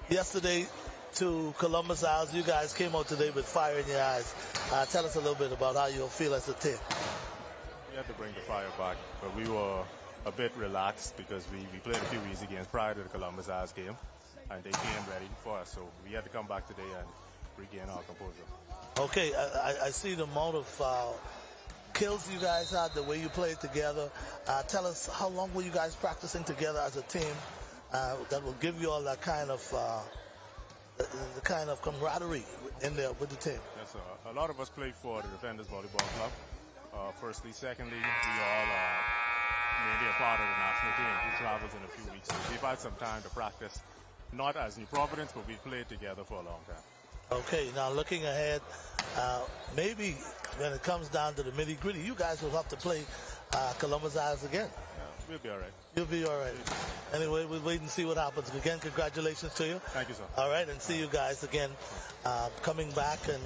yesterday to Columbus Isles, you guys came out today with fire in your eyes. Tell us a little bit about how you feel as a team. We had to bring the fire back, but we were a bit relaxed because we played a few easy games prior to the Columbus Isles game. And they came ready for us, so we had to come back today and regain our composure. Okay, I see the amount of kills you guys had, the way you played together. Tell us, how long were you guys practicing together as a team that will give you all that kind of the kind of camaraderie in there with the team? Yes, sir. A lot of us played for the Defenders Volleyball Club. Firstly, secondly, we all maybe a part of the national team who travels in a few weeks. So we've had some time to practice. Not as New Providence, but we played together for a long time. Okay, now looking ahead, maybe when it comes down to the nitty-gritty, you guys will have to play Columbus Isles again. Yeah, we'll be all right. You'll be all right. Anyway, we'll wait and see what happens. Again, congratulations to you. Thank you, sir. All right, and see you guys again coming back and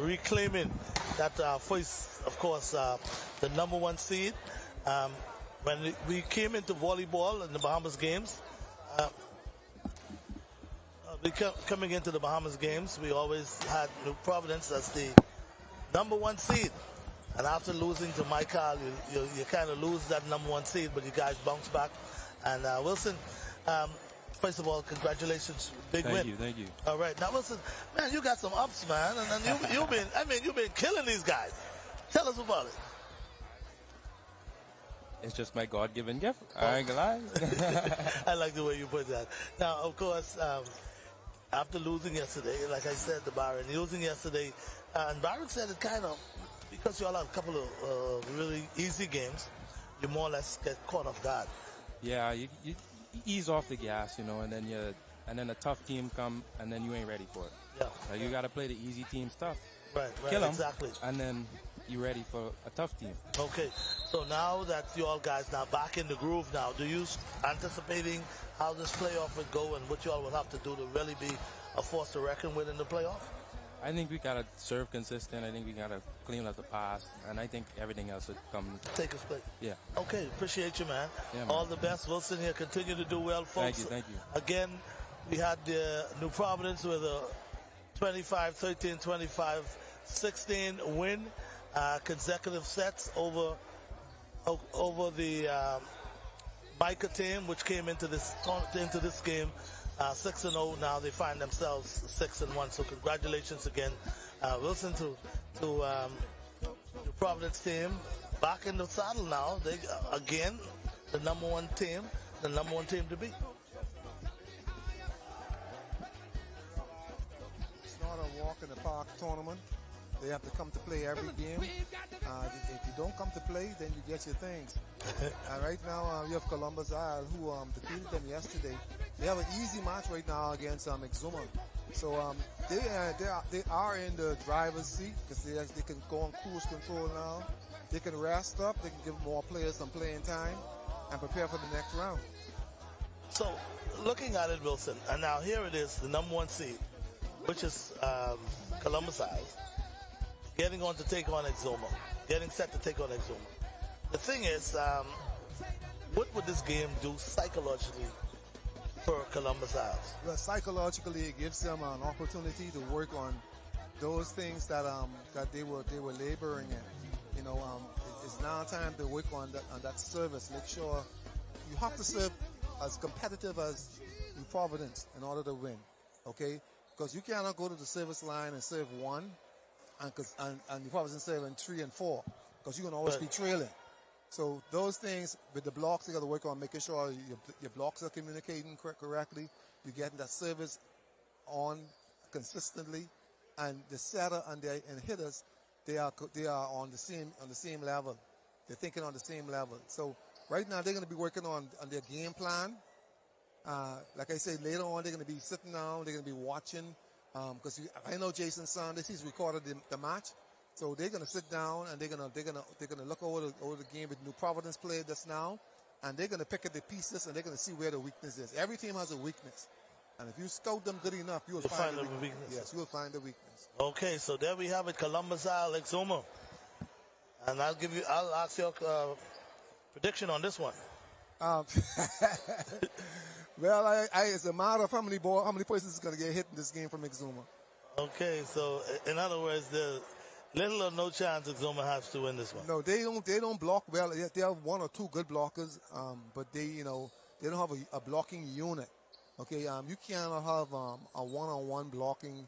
reclaiming that first, of course, the number 1 seed. When we came into volleyball in the Bahamas games, coming into the Bahamas games, we always had New Providence as the number 1 seed. And after losing to Michael, you kind of lose that number 1 seed, but you guys bounce back. And Wilson, first of all, congratulations, big win. Thank you. All right, now Wilson, man, you got some ups, man, and then you've been killing these guys. Tell us about it. It's just my God-given gift. I ain't gonna lie. I like the way you put that. Now, of course, after losing yesterday, like I said to Byron, losing yesterday, and Byron said it kind of, because you all had a couple of really easy games, you more or less get caught off guard. Yeah, ease off the gas, you know, and then a tough team come, and then you ain't ready for it. Yeah. Like, you got to play the easy team stuff. Right, Kill 'em, exactly. and then you ready for a tough team. Okay, so now that you all guys now back in the groove now, do you anticipating how this playoff would go and what you all will have to do to really be a force to reckon with in the playoff? I think we got to serve consistent. I think we got to clean up the pass, and I think everything else would come. Take its place. Yeah. Okay, appreciate you, man. Yeah, man. All the best. Wilson here. Continue to do well, folks. Thank you. Again, we had New Providence with a 25-13, 25-16 win. Consecutive sets over the Micah team, which came into this game 6-0. Now they find themselves 6-1. So congratulations again, Wilson, to the Providence team back in the saddle now. They again the number one team to beat. It's not a walk in the park tournament. They have to come to play every game. If you don't come to play, then you get your things. Right now, you have Columbus Isle, who defeated them yesterday. They have an easy match right now against Exuma. So they are in the driver's seat because they can go on cruise control now. They can rest up. They can give more players some playing time and prepare for the next round. So looking at it, Wilson, and now here it is, the number one seed, which is Columbus Isle, getting on to take on Exuma, getting set to take on Exuma. The thing is, what would this game do psychologically for Columbus Isles? Well, psychologically, it gives them an opportunity to work on those things that they were laboring in. You know, it's now time to work on that service. Make sure you have to serve as competitive as New Providence in order to win. Okay, because you cannot go to the service line and serve one. And you probably serve in 3 and 4 because you're going to always be trailing. So those things with the blocks, you got to work on making sure your blocks are communicating correctly. You're getting that service on consistently, and the setter and hitters, they are on the same level. They're thinking on the same level. So right now they're going to be working on their game plan. Like I said, later on they're going to be sitting down. They're going to be watching. Because I know Jason Saunders, he's recorded the match, so they're gonna sit down and they're gonna look over the game with New Providence played just now, and they're gonna pick at the pieces and they're gonna see where the weakness is. Every team has a weakness, and if you scout them good enough, you will find the weakness. Yes, you will find the weakness. Okay, so there we have it, Columbus Isle, Exuma, and I'll ask your prediction on this one. Well, it's a matter of how many persons is going to get hit in this game from Exuma. Okay, so in other words, there's little or no chance Exuma has to win this one. No, they don't block well. They have one or two good blockers, but they don't have a blocking unit. Okay, you cannot have a one-on-one blocking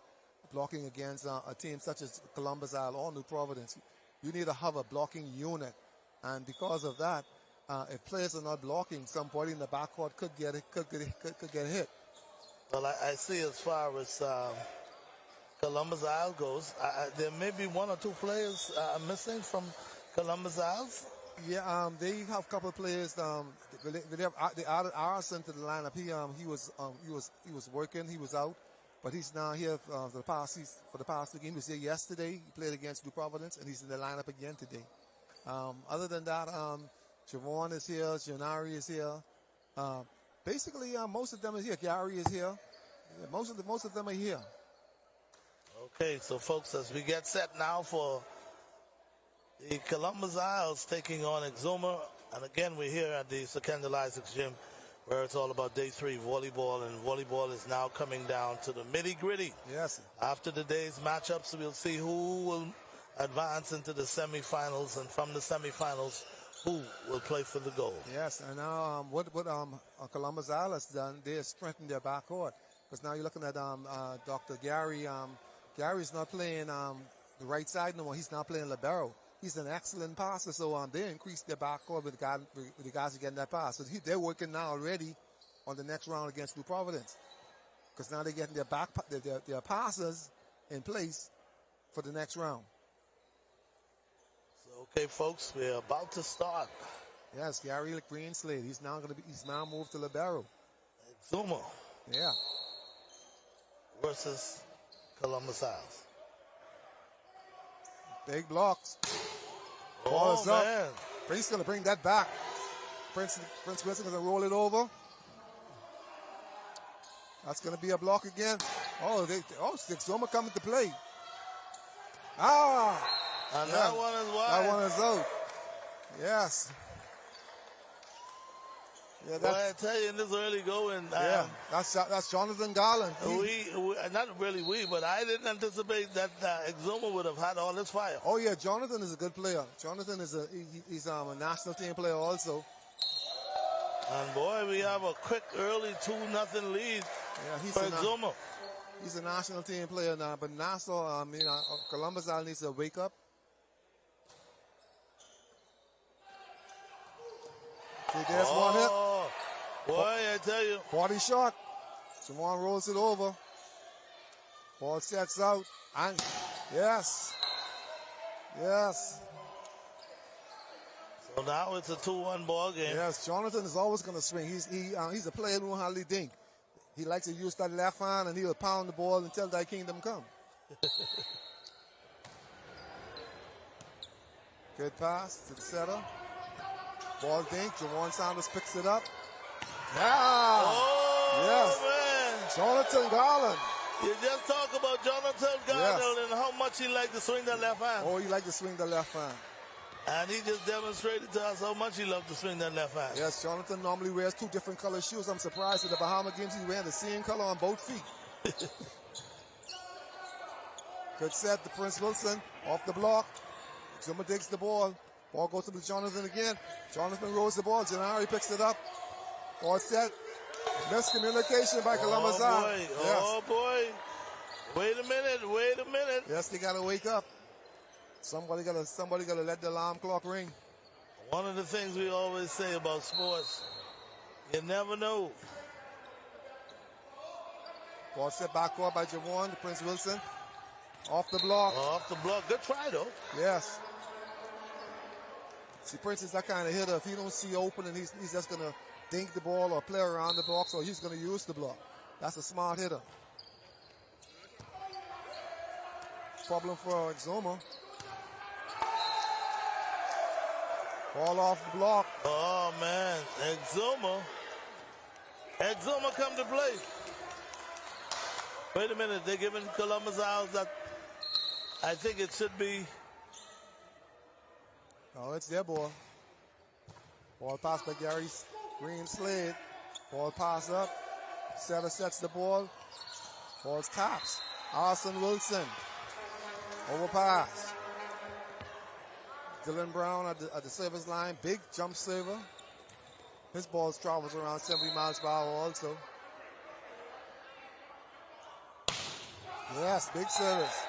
against a team such as Columbus Isle or New Providence. You need to have a blocking unit, and because of that, if players are not blocking, somebody in the backcourt could get hit. Well, I see as far as Columbus Isle goes, there may be one or two players missing from Columbus Isles. Yeah, they have a couple of players. They added Arson to the lineup. He was working. He was out, but he's now here for the past 2 games. He was here yesterday. He played against New Providence, and he's in the lineup again today. Other than that, Javon is here. Janari is here. Basically, most of them is here. Gary is here. Yeah, most of them are here. Okay, so folks, as we get set now for the Columbus Isles taking on Exuma, and again we're here at the Secondal Isaacs Gym, where it's all about day 3 volleyball, and volleyball is now coming down to the nitty-gritty. Yes. After today's matchups, we'll see who will advance into the semifinals, and from the semifinals, who will play for the gold. Yes, and now what Columbus Isle has done, they have strengthened their backcourt. Because now you're looking at Dr. Gary. Gary's not playing the right side no more. He's not playing libero. He's an excellent passer, so they increased their backcourt with the guys who getting that pass. So they're working now already on the next round against New Providence. Because now they're getting their passers in place for the next round. Okay, folks, we're about to start. Yes, Gary Greenslade. He's now moved to libero. Zuma. Yeah. Versus Columbus Isles. Big blocks. Oh, Ball is man. up. Prince going to bring that back. Prince Wilson going to roll it over. That's going to be a block again. Zuma coming to play. And yeah. that one is wide. That one is out. Yes. Yeah, well, I tell you, in this early going, that's Jonathan Garland. We not really but I didn't anticipate that Exuma would have had all this fire. Oh yeah, Jonathan is a good player. Jonathan is he's a national team player also. And boy, we have a quick early 2-0 lead for Exuma. He's a national team player now, but Nassau, Columbus Isle needs to wake up. See, there's one hit. Boy, I tell you. Body shot. Jawan rolls it over. Ball sets out. And yes. So now it's a 2-1 ball game. Yes, Jonathan is always going to swing. He's a player who hardly think. He likes to use that left hand and he'll pound the ball until thy kingdom come. Good pass to the setter. Ball dink. Jawan Sanders picks it up. Yeah. Man. Jonathan Garland. You just talk about Jonathan Garland and how much he liked to swing that left hand. Oh, he liked to swing the left hand. And he just demonstrated to us how much he loved to swing that left hand. Yes, Jonathan normally wears 2 different color shoes. I'm surprised at the Bahamas games he's wearing the same color on both feet. Good set to Prince Wilson. Off the block. Zuma digs the ball. Ball goes to Jonathan again. Jonathan rolls the ball. Janari picks it up. Ball set. Miscommunication by Columbus Isle. Oh boy. Wait a minute. Yes, they gotta wake up. Somebody gotta let the alarm clock ring. One of the things we always say about sports, you never know. Ball set back court by Jawan to Prince Wilson. Off the block. Good try though. Yes. See, Prince is that kind of hitter. If he don't see open and he's just gonna dink the ball or play around the box, or he's going to use the block. That's a smart hitter. Problem for Exuma. Ball off the block. Oh, man. Exuma come to play. Wait a minute. They're giving Columbus Isles that. I think it should be. No, it's their ball. Ball pass by Gary Green Slade. Ball pass up. Setter sets the ball. Ball's taps. Arson Wilson. Overpass. Dylan Brown at the service line. Big jump server. His ball travels around 70 miles per hour also. Yes, big service.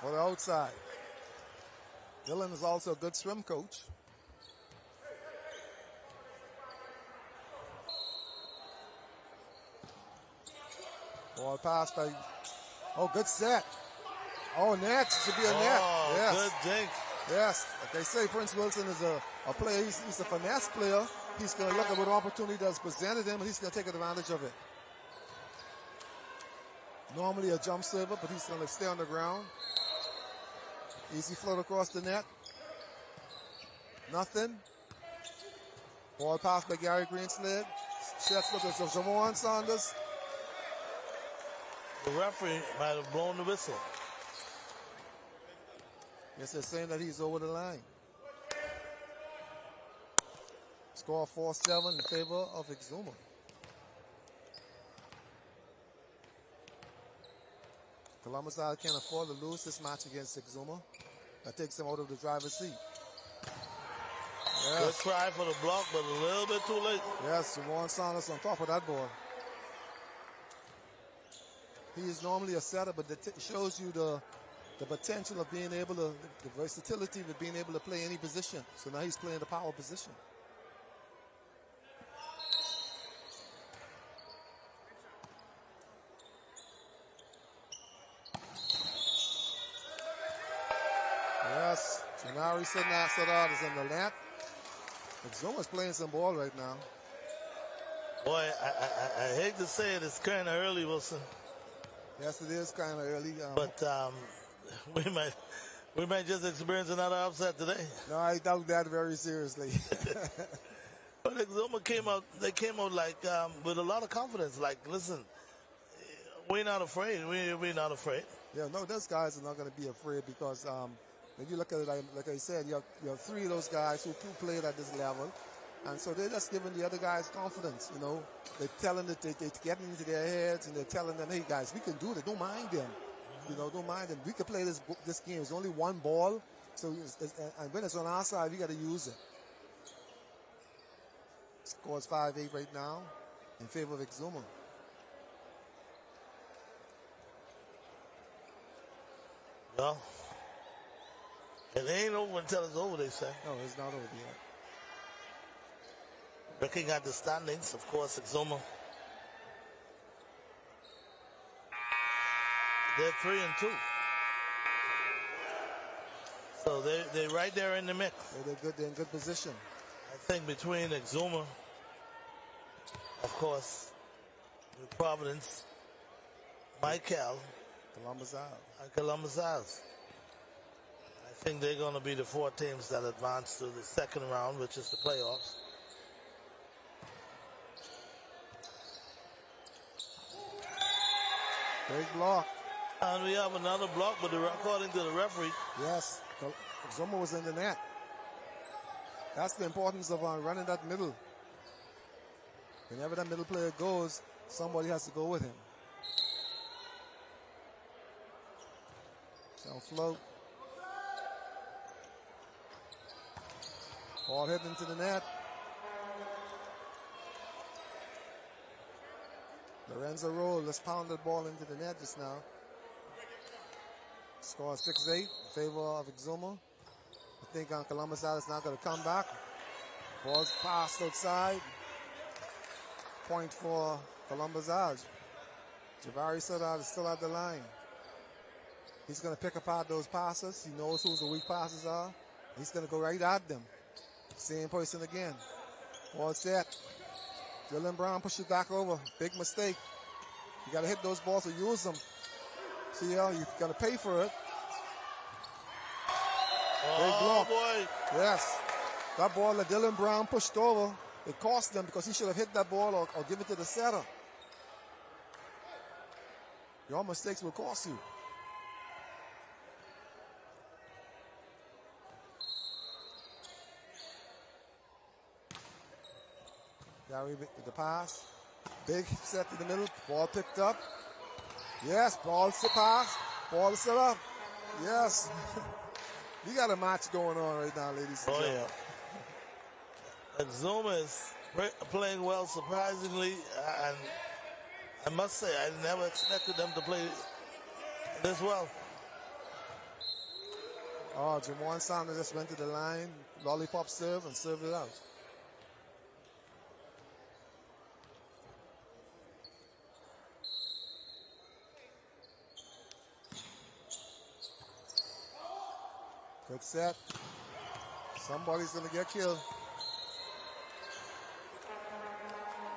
For the outside. Dylan is also a good swim coach. Ball pass by, good set. Net. Should be a net. Yes. Good dink. Yes. Like they say, Prince Wilson is a player. He's a finesse player. He's going to look at what opportunity that's presented him, and he's going to take advantage of it. Normally a jump server, but he's going to stay on the ground. Easy float across the net. Nothing. Ball pass by Gary Greenslade. Sets look at Jawan Sanders. The referee might have blown the whistle. Yes, they're saying that he's over the line. Score 4-7 in favor of Exuma. Columbus Isle can't afford to lose this match against Exuma. That takes him out of the driver's seat. Yes. Good try for the block, but a little bit too late. Yes, Jawan Sanders on top of that ball. He is normally a setter, but it shows you the potential of being able to, the versatility of being able to play any position. So now he's playing the power position. Yes, Janari Sadad is in the net. Exuma's playing some ball right now. Boy, I hate to say it, it's kind of early, Wilson. Yes, it is kind of early. But we might just experience another upset today. No, I doubt that very seriously. But Exuma came out like with a lot of confidence. Like, listen, we're not afraid. We're not afraid. Yeah, no, those guys are not going to be afraid because when you look at it, like I said, you have three of those guys who played at this level. And so they're just giving the other guys confidence, you know. They're telling that they're getting into their heads and they're telling them, hey, guys, we can do it. Don't mind them. You know, don't mind them. We can play this game. It's only one ball. So and when it's on our side, we got to use it. Scores 5-8 right now in favor of Exuma. Well, it ain't over until it's over, they say. No, it's not over yet. Looking at the standings, of course, Exuma. They're 3-2. So they're right there in the mix. They're good. They're in good position. I think between Exuma, of course, New Providence, Michael, Columbus Isles. and Columbus Isles. I think they're going to be the four teams that advance to the second round, which is the playoffs. Great block. And we have another block, but according to the referee. Yes, Exuma was in the net. That's the importance of running that middle. Whenever that middle player goes, somebody has to go with him. Down float. Ball hit into the net. Lorenzo Roll, let's pound the ball into the net just now. Score 6-8 in favor of Exuma. I think Columbus Isles is not going to come back. Ball's passed outside. Point for Columbus Isles. Javari Soda is still at the line. He's going to pick apart those passes. He knows who the weak passes are. He's going to go right at them. Same person again. Ball set. Dylan Brown pushes back over. Big mistake. You got to hit those balls to use them. See how you're going to pay for it. Big block. Boy. Yes. That ball that Dylan Brown pushed over, it cost them because he should have hit that ball or give it to the setter. Your mistakes will cost you. Gary with the pass. Big set to the middle. Ball picked up. Yes, ball set pass. Ball set up. Yes. You got a match going on right now, ladies and gentlemen. Yeah. Exuma is playing well, surprisingly, and I must say, I never expected them to play this well. Oh, Jamon Sanders just went to the line, lollipop serve, and served it out. Good set. Somebody's going to get killed.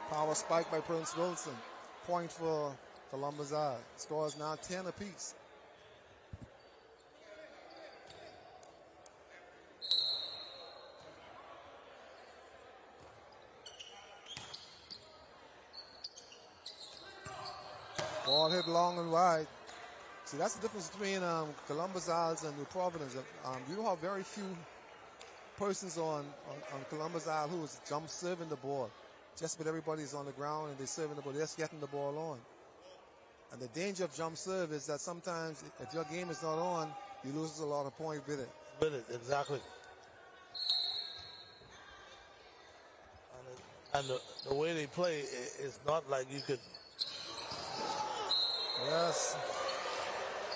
Power spike by Prince Wilson. Point for Columbus Isles. Score is now 10 apiece. Ball hit long and wide. See, that's the difference between Columbus Isles and New Providence. You know how very few persons on Columbus Isles who is jump serving the ball. Just when everybody's on the ground and they're serving the ball, they're just getting the ball on. And the danger of jump serve is that sometimes if your game is not on, you lose a lot of points with it. With it, exactly. And the way they play is not like you could. Yes.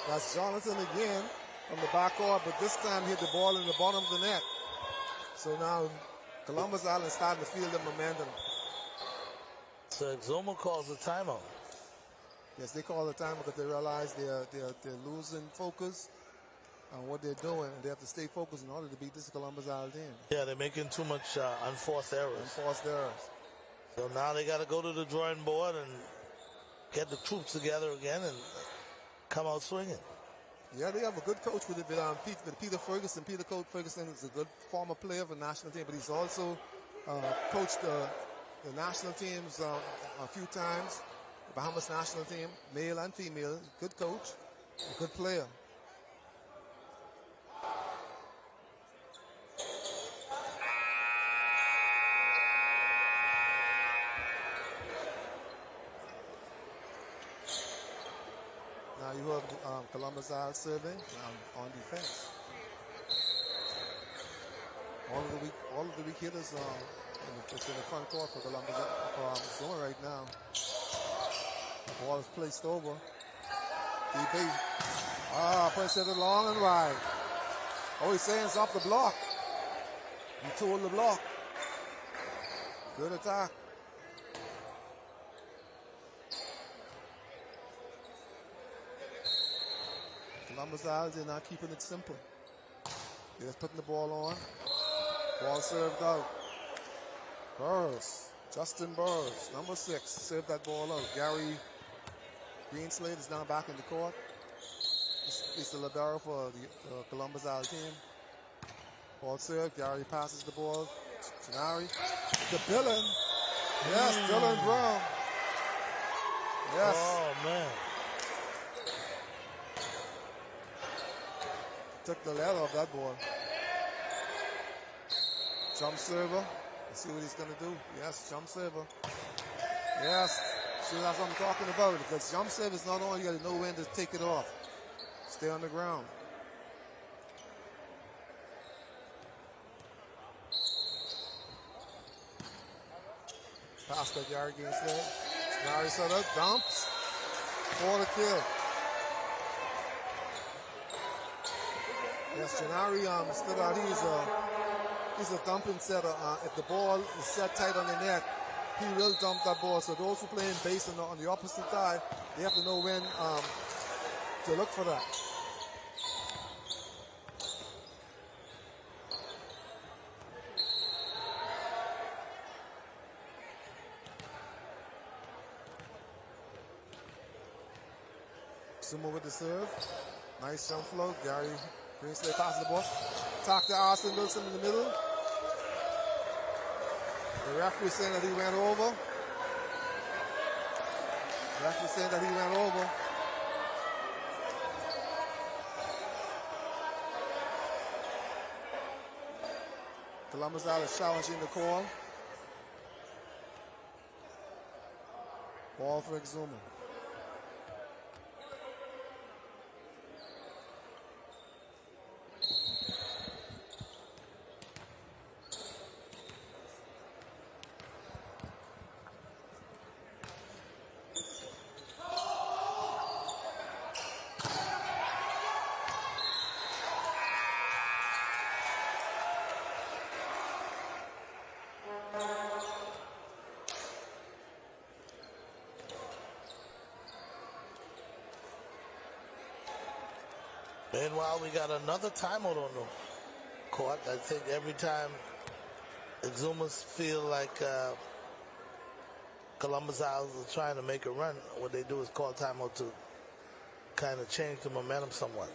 That's Jonathan again from the backcourt, but this time hit the ball in the bottom of the net. So now Columbus Island starting to feel the momentum. So Exuma calls a timeout. Yes, they call the timeout because they realize they're losing focus on what they're doing, and they have to stay focused in order to beat this Columbus Island team. Yeah, they're making too much unforced errors. Unforced errors. So now they got to go to the drawing board and get the troops together again and come out swinging. Yeah, they have a good coach with Peter Ferguson. Peter Ferguson is a good former player for the national team, but he's also coached the national teams a few times. The Bahamas national team, male and female. Good coach, a good player. Now you have Columbus Isle serving on defense. All of the weak hitters it's in the front court for Columbus for zone right now. The ball is placed over. DB. Puts it long and wide. Oh, he's saying it's off the block. He told the block. Good attack. Columbus Isle, they're not keeping it simple. They're just putting the ball on. Ball served out. Burrs, Justin Burrs, number 6, served that ball out. Gary Greenslade is now back in the court. He's the libero for the Columbus Isle team. Ball served. Gary passes the ball. Gennari to Dylan. Yes, Dylan Brown. Yes. Oh, man. Took the lead off that ball. Jump server. Let's see what he's going to do. Yes, jump server. Yes. See, that's what I'm talking about. Because jump server is not only you got to know when to take it off. Stay on the ground. Pass by Gary Greenslade. Gary set up, dumps for the kill. Yes, Gennari stood out. He's a dumping setter. If the ball is set tight on the net, he will dump that ball. So those who play in base on the opposite side, they have to know when to look for that. Sumo with the serve. Nice jump flow. Gary Greenslade passes the ball. Talk to Austin Wilson in the middle. The referee saying that he went over. The referee saying that he went over. Columbus Isle is challenging the call. Ball for Exuma. Meanwhile, we got another timeout on the court. I think every time Exumas feel like Columbus Isles is trying to make a run, what they do is call timeout to kind of change the momentum somewhat.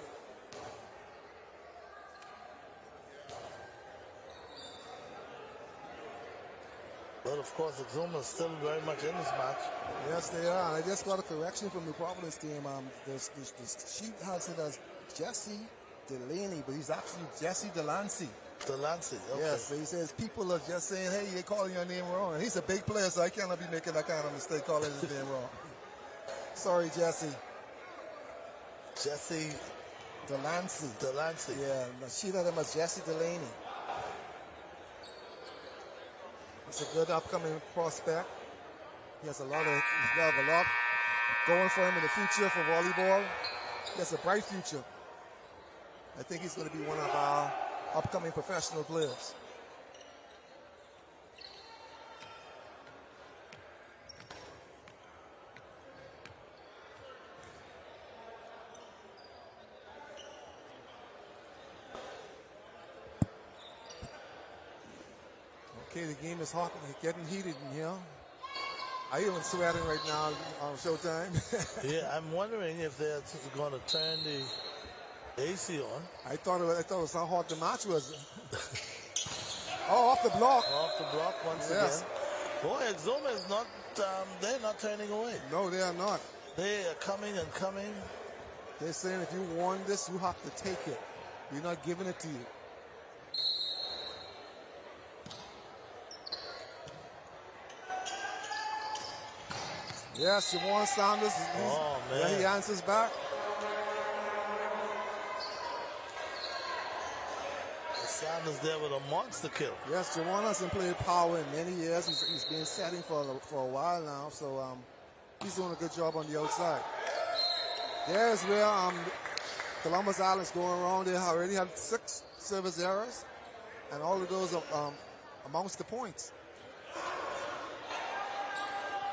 But of course, Exuma is still very much in this match. Yes, they are. I just got a correction from the Providence team. The sheet has it as Jesse Delaney, but he's actually Jesse Delancey. Delancey, okay. Yes, so he says people are just saying, hey, you're calling your name wrong. And he's a big player, so I cannot be making that kind of mistake calling his name wrong. Sorry, Jesse. Jesse Delancey. Delancey. Yeah, the sheet had him as Jesse Delaney. It's a good upcoming prospect. He has a lot going for him in the future for volleyball. He has a bright future. I think he's going to be one of our upcoming professional players. Okay, the game is hot. It's getting heated in here. I even sweating right now on Showtime. Yeah, I'm wondering if they're going to turn the AC on. I thought it was how hot the match was. Oh, off the block. Off the block once again. Boy, Exuma is not, they're not turning away. No, they are not. They are coming and coming. They're saying if you want this, you have to take it. We're not giving it to you. Yes, Javon Sanders. Yeah, he answers back. Sanders there with a monster kill. Yes, Javon hasn't played power in many years. He's been setting for a while now, so he's doing a good job on the outside. There's where Columbus Island's going wrong. They already have 6 service errors, and all of those are amongst the points.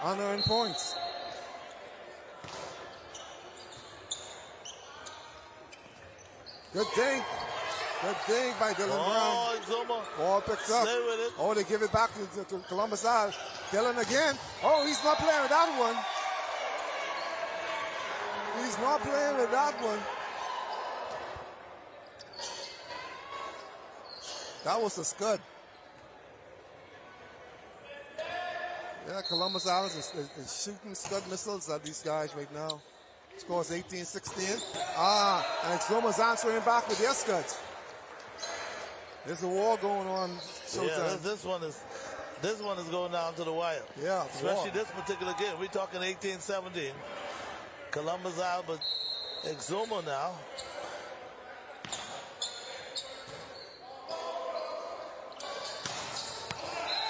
Unearned points. Good dink. Good dink by Dylan Brown. Exuma. Ball picked up. Stay with it. Oh, they give it back to Columbus Island. Dylan again. Oh, he's not playing with that one. He's not playing with that one. That was a scud. Yeah, Columbus Island is shooting scud missiles at these guys right now. Scores 18-16. And Exuma's answering back with their scuds. There's a war going on. Yeah, this one is going down to the wire. Yeah, especially this particular game. We're talking 18-17. Columbus out, but Exuma now.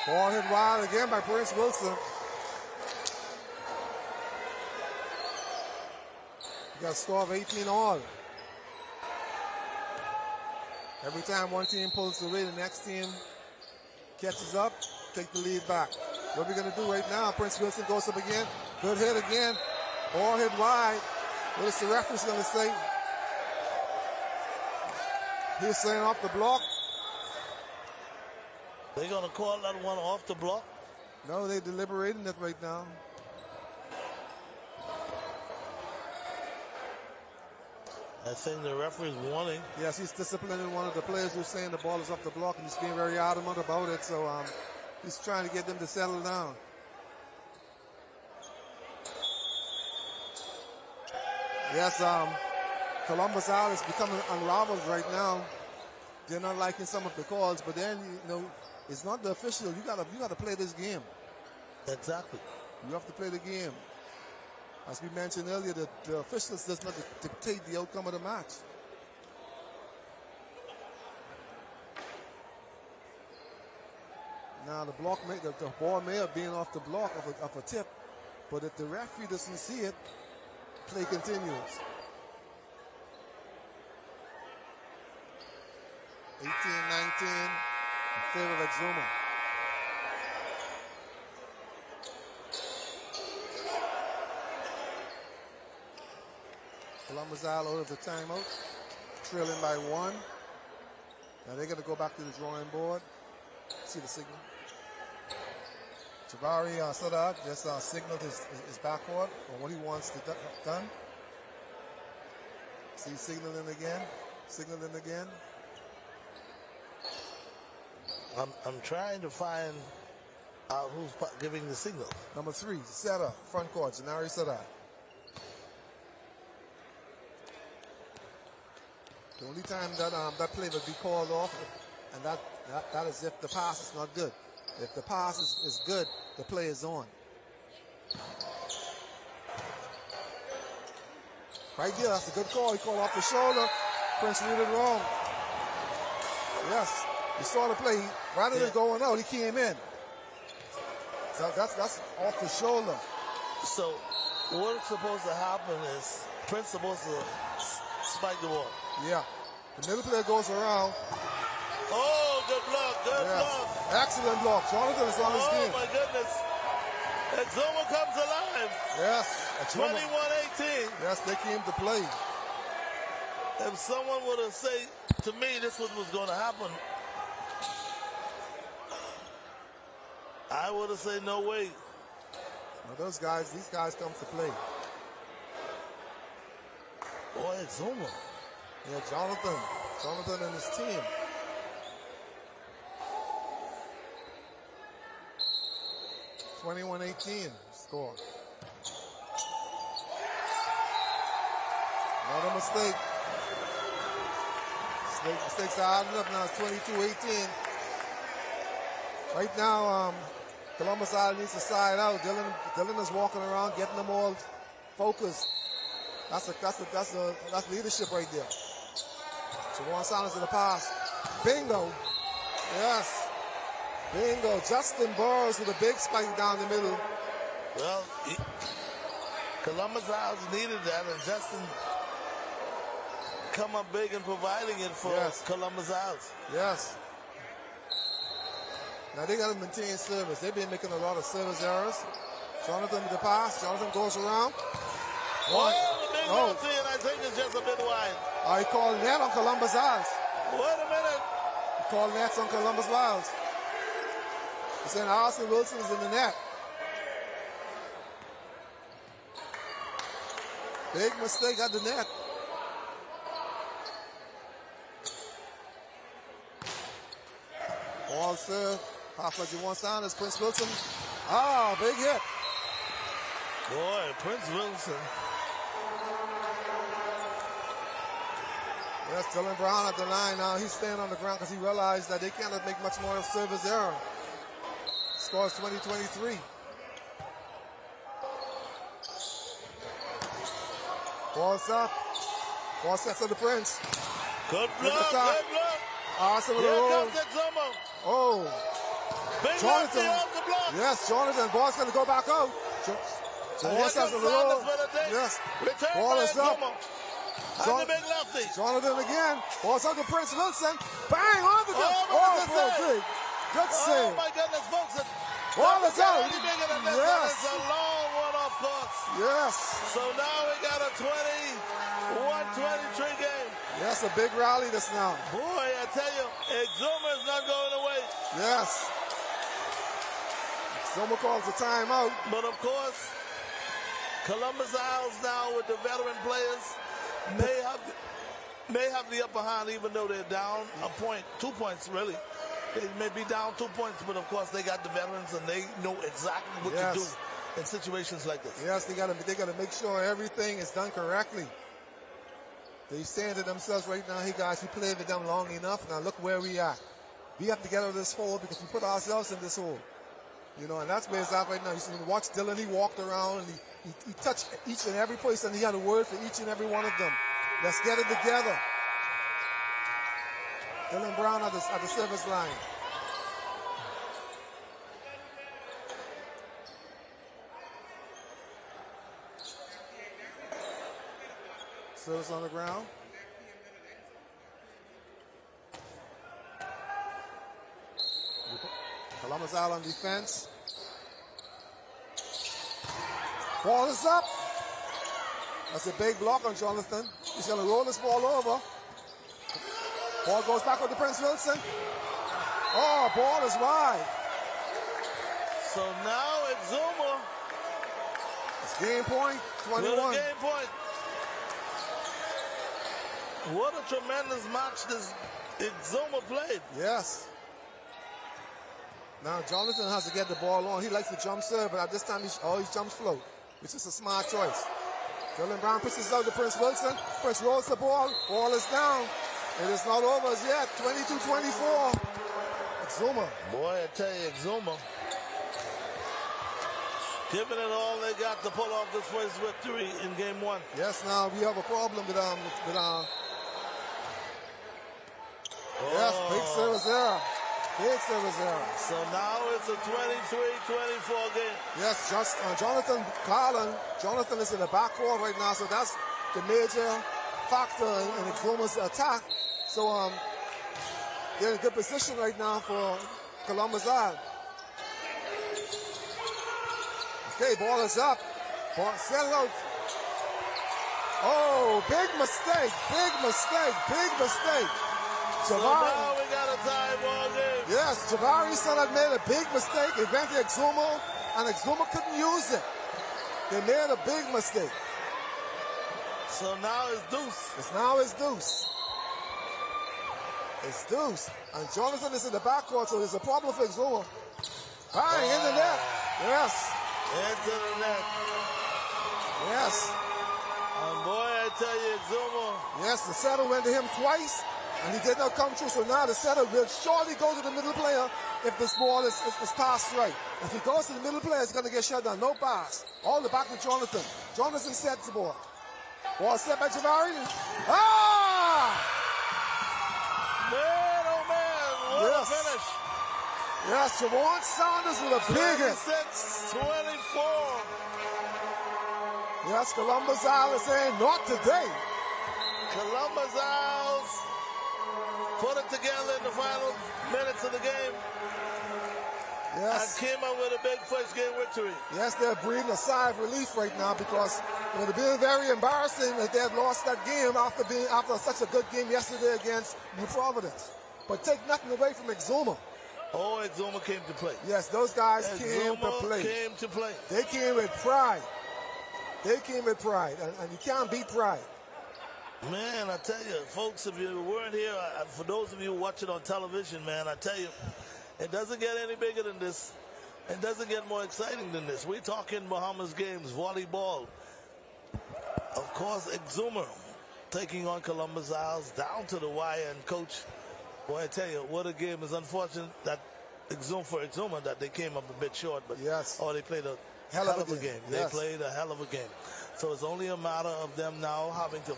Ball hit wide again by Prince Wilson. You got a score of 18 all. Every time one team pulls away, the next team catches up, take the lead back. What are we going to do right now? Prince Wilson goes up again. Good hit again. Ball hit wide. What is the referee going to say? He's saying off the block. They're going to call that one off the block? No, they're deliberating it right now. I think the referee is warning. Yes, he's disciplining one of the players who's saying the ball is off the block, and he's being very adamant about it. So he's trying to get them to settle down. Yes, Columbus Island is becoming unraveled right now. They're not liking some of the calls, but then it's not the official. You gotta play this game. Exactly. You have to play the game. As we mentioned earlier, the officials does not dictate the outcome of the match. Now the ball may have been off the block of a tip, but if the referee doesn't see it, play continues. 18-19 in favor of Exuma. Columbus Island out of the timeout, trailing by 1. Now they're going to go back to the drawing board. See the signal. Jabari Sadat just signaled his backcourt on what he wants to done. See, signaling again. I'm trying to find out who's giving the signal. Number 3, Seta, front court, Janari Sadat. The only time that play would be called off, and that is if the pass is not good. If the pass is good, the play is on. Right there, that's a good call. He called off the shoulder. Prince read it wrong. Yes, you saw the play. Rather than going out, he came in. So that's off the shoulder. So what's supposed to happen is Prince supposed to spike the ball. Yeah. The middle player goes around. Oh, good block, good block. Excellent block. Jonathan is on his game. Oh, my goodness. Exuma comes alive. Yes. 21-18. Yes, they came to play. If someone would have said to me this was going to happen, I would have said no way. Now these guys come to play. Boy, Exuma. Yeah, Jonathan and his team. (21-18) score. Another mistake. Mistakes are adding up now. It's 22-18. Right now, Columbus Island needs to side out. Dylan is walking around, getting them all focused. That's leadership right there. Javon Saunders to the pass. Bingo. Yes. Bingo. Justin Burrows with a big spike down the middle. Well, Columbus Isles needed that, and Justin come up big in providing it for Columbus Isles. Yes. Now they got to maintain service. They've been making a lot of service errors. Jonathan with the pass. Jonathan goes around. Oh, the big multi, and I think it's just a bit wide. He called net on Columbus Isles. Wait a minute. He called nets on Columbus Isles. He said Austin Wilson is in the net. Big mistake at the net. Ball serve. Half like Javon Saunders. Prince Wilson. Big hit. Boy, Prince Wilson. Yes, Dylan Brown at the line now. He's staying on the ground because he realized that they cannot make much more of service error. Scores 20-23. Ball's up. Ball sets to the Prince. Good block, good block. Awesome. Here comes Exuma. Oh. Big Jonathan. off the block. Yes, Jonathan. Ball's going to go back out. Jonathan the roll. Yes. Ball is up. Jonathan again. Ball's up to Prince Wilson. Bang on the big. Good save. Oh my goodness, folks. Ball is out. Yes. It's a long one, of course. Yes. So now we got a 21-23 game. Yes, a big rally this now. Boy, I tell you, Exuma is not going away. Yes. Exuma calls the timeout. But of course, Columbus Isles now with the veteran players may have the upper hand, even though they're down a point, 2 points really. They may be down 2 points, but of course they got the veterans and they know exactly what to do in situations like this. Yes, they got to make sure everything is done correctly. They're saying to themselves right now, hey guys, we played with them long enough. Now look where we are. We have to get out of this hole because we put ourselves in this hole. You know, and that's where it's at right now. You see, watch Dylan. He walked around and he touched each and every place, and he had a word for each and every one of them. Let's get it together. Dylan Brown at the service line. Service on the ground. Columbus out on defense. Ball is up. That's a big block on Jonathan. He's going to roll this ball over. Ball goes back with the Prince Wilson. Oh, ball is wide. So now Exuma. It's game point, 21. With a game point. What a tremendous match this Exuma played. Yes. Now Jonathan has to get the ball on. He likes to jump serve, but at this time he jumps float, which is a smart choice. Dylan Brown pushes out to Prince Wilson. Prince rolls the ball. Ball is down. It is not over as yet. 22-24. Exuma. Boy, I tell you, Exuma. Giving it all they got to pull off this first victory in game one. Yes, now we have a problem with yes, big service error. Big service error. So now it's a 23-24 game. Yes, just Jonathan Carlin. Jonathan is in the backcourt right now, so that's the major factor in Exuma's attack. So they're in a good position right now for Columbus Isle. Okay, ball is up. Ball settled out. Oh, big mistake, big mistake, big mistake. So now we got a tie ball game. Yes, Javari Son had made a big mistake. It went to Exuma. and Exuma couldn't use it. They made a big mistake. So now it's deuce. Now it's deuce. It's deuce. And Jonathan is in the backcourt, so there's a problem for Exuma. Bang, in the net. Yes. Into the net. Yes. And boy, I tell you, Exuma. Yes, the setter went to him twice, and he did not come through. So now the setter will surely go to the middle player if this ball is passed right. If he goes to the middle player, it's going to get shut down. No pass. All the back to Jonathan. Jonathan sets the ball. Ball set by Jabari. Ah! Man, oh man, what a finish. Yes, Javon Saunders with a big hit. 26-24. Yes, Columbus Isles saying not today. Columbus Isles put it together in the final minutes of the game. Yes. And came out with a big first game victory. Yes, they're breathing a sigh of relief right now because it would have been very embarrassing if they had lost that game after such a good game yesterday against New Providence. But take nothing away from Exuma. Oh, Exuma came to play. Yes, those guys came to play. They came with pride. They came with pride, and you can't beat pride. Man, I tell you, folks, if you weren't here, for those of you watching on television, man, I tell you, it doesn't get any bigger than this. It doesn't get more exciting than this. We're talking Bahamas games, volleyball. Of course, Exuma taking on Columbus Isles down to the wire. And coach, boy, I tell you, what a game. It's unfortunate that Exuma that they came up a bit short, but yes. They played a hell of a game. They played a hell of a game. So it's only a matter of them now having to,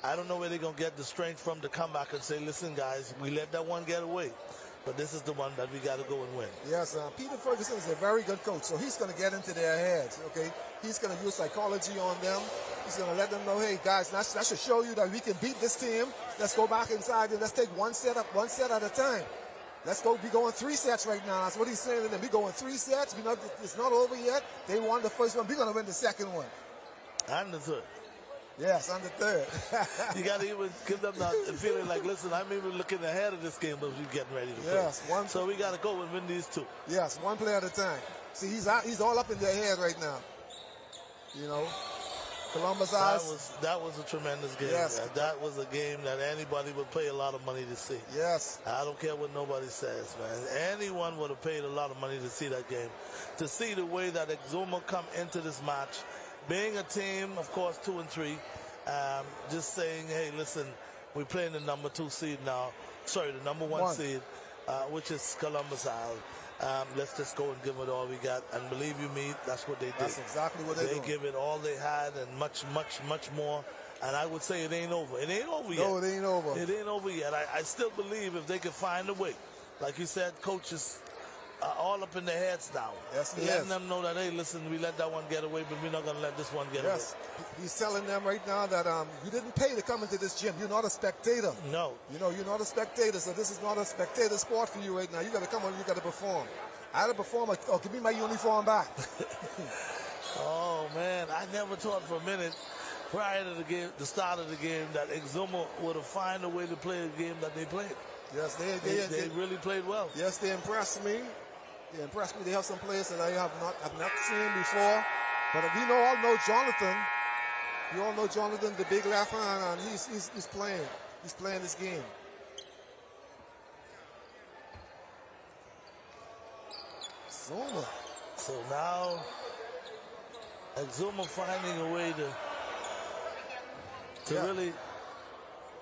I don't know where they're going to get the strength from to come back and say, listen, guys, we let that one get away. But this is the one that we got to go and win. Yes, Peter Ferguson is a very good coach, so he's going to get into their heads, okay? He's going to use psychology on them. He's going to let them know, hey, guys, that should show you that we can beat this team. Let's go back inside and let's take one set at a time. Let's go. We're going 3 sets right now. That's what he's saying to them. We're going 3 sets. It's not over yet. They won the first one. We're going to win the second one. And the third. Yes, and the third. You got to even give them that feeling like, listen, I'm even looking ahead of this game, but we're getting ready to play. Yes, so we got to go and win these 2. Yes, one play at a time. See, he's all up in their head right now. You know, Columbus Isles. That was a tremendous game. Yes. That was a game that anybody would pay a lot of money to see. Yes. I don't care what nobody says, man. Anyone would have paid a lot of money to see that game. To see the way that Exuma come into this match, being a team, of course, 2 and 3, just saying, hey, listen, we're playing the number 2 seed now. Sorry, the number 1 seed, which is Columbus Isles. Let's just go and give it all we got. And believe you me, that's what they did. That's exactly what they did. They give it all they had and much, much, much more. And I would say it ain't over. It ain't over yet. No, it ain't over. It ain't over yet. I still believe if they could find a way. Like you said, coaches are all up in their heads now. Yes, he letting is. them know that, hey, listen, we let that one get away, but we're not going to let this one get away. Yes, he's telling them right now that you didn't pay to come into this gym. You're not a spectator. No. You know, you're not a spectator, so this is not a spectator sport for you right now. You got to come on, you got to perform. I had to perform, give me my uniform back. Oh, man, I never thought for a minute prior to the start of the game, that Exuma would have found a way to play a game that they played. Yes, they really played well. Yes, they impressed me. They impressed me. They have some players that I have not seen before. But we all know Jonathan. You all know Jonathan, the big left hand, and he's playing. He's playing this game. Exuma. So now Exuma finding a way to really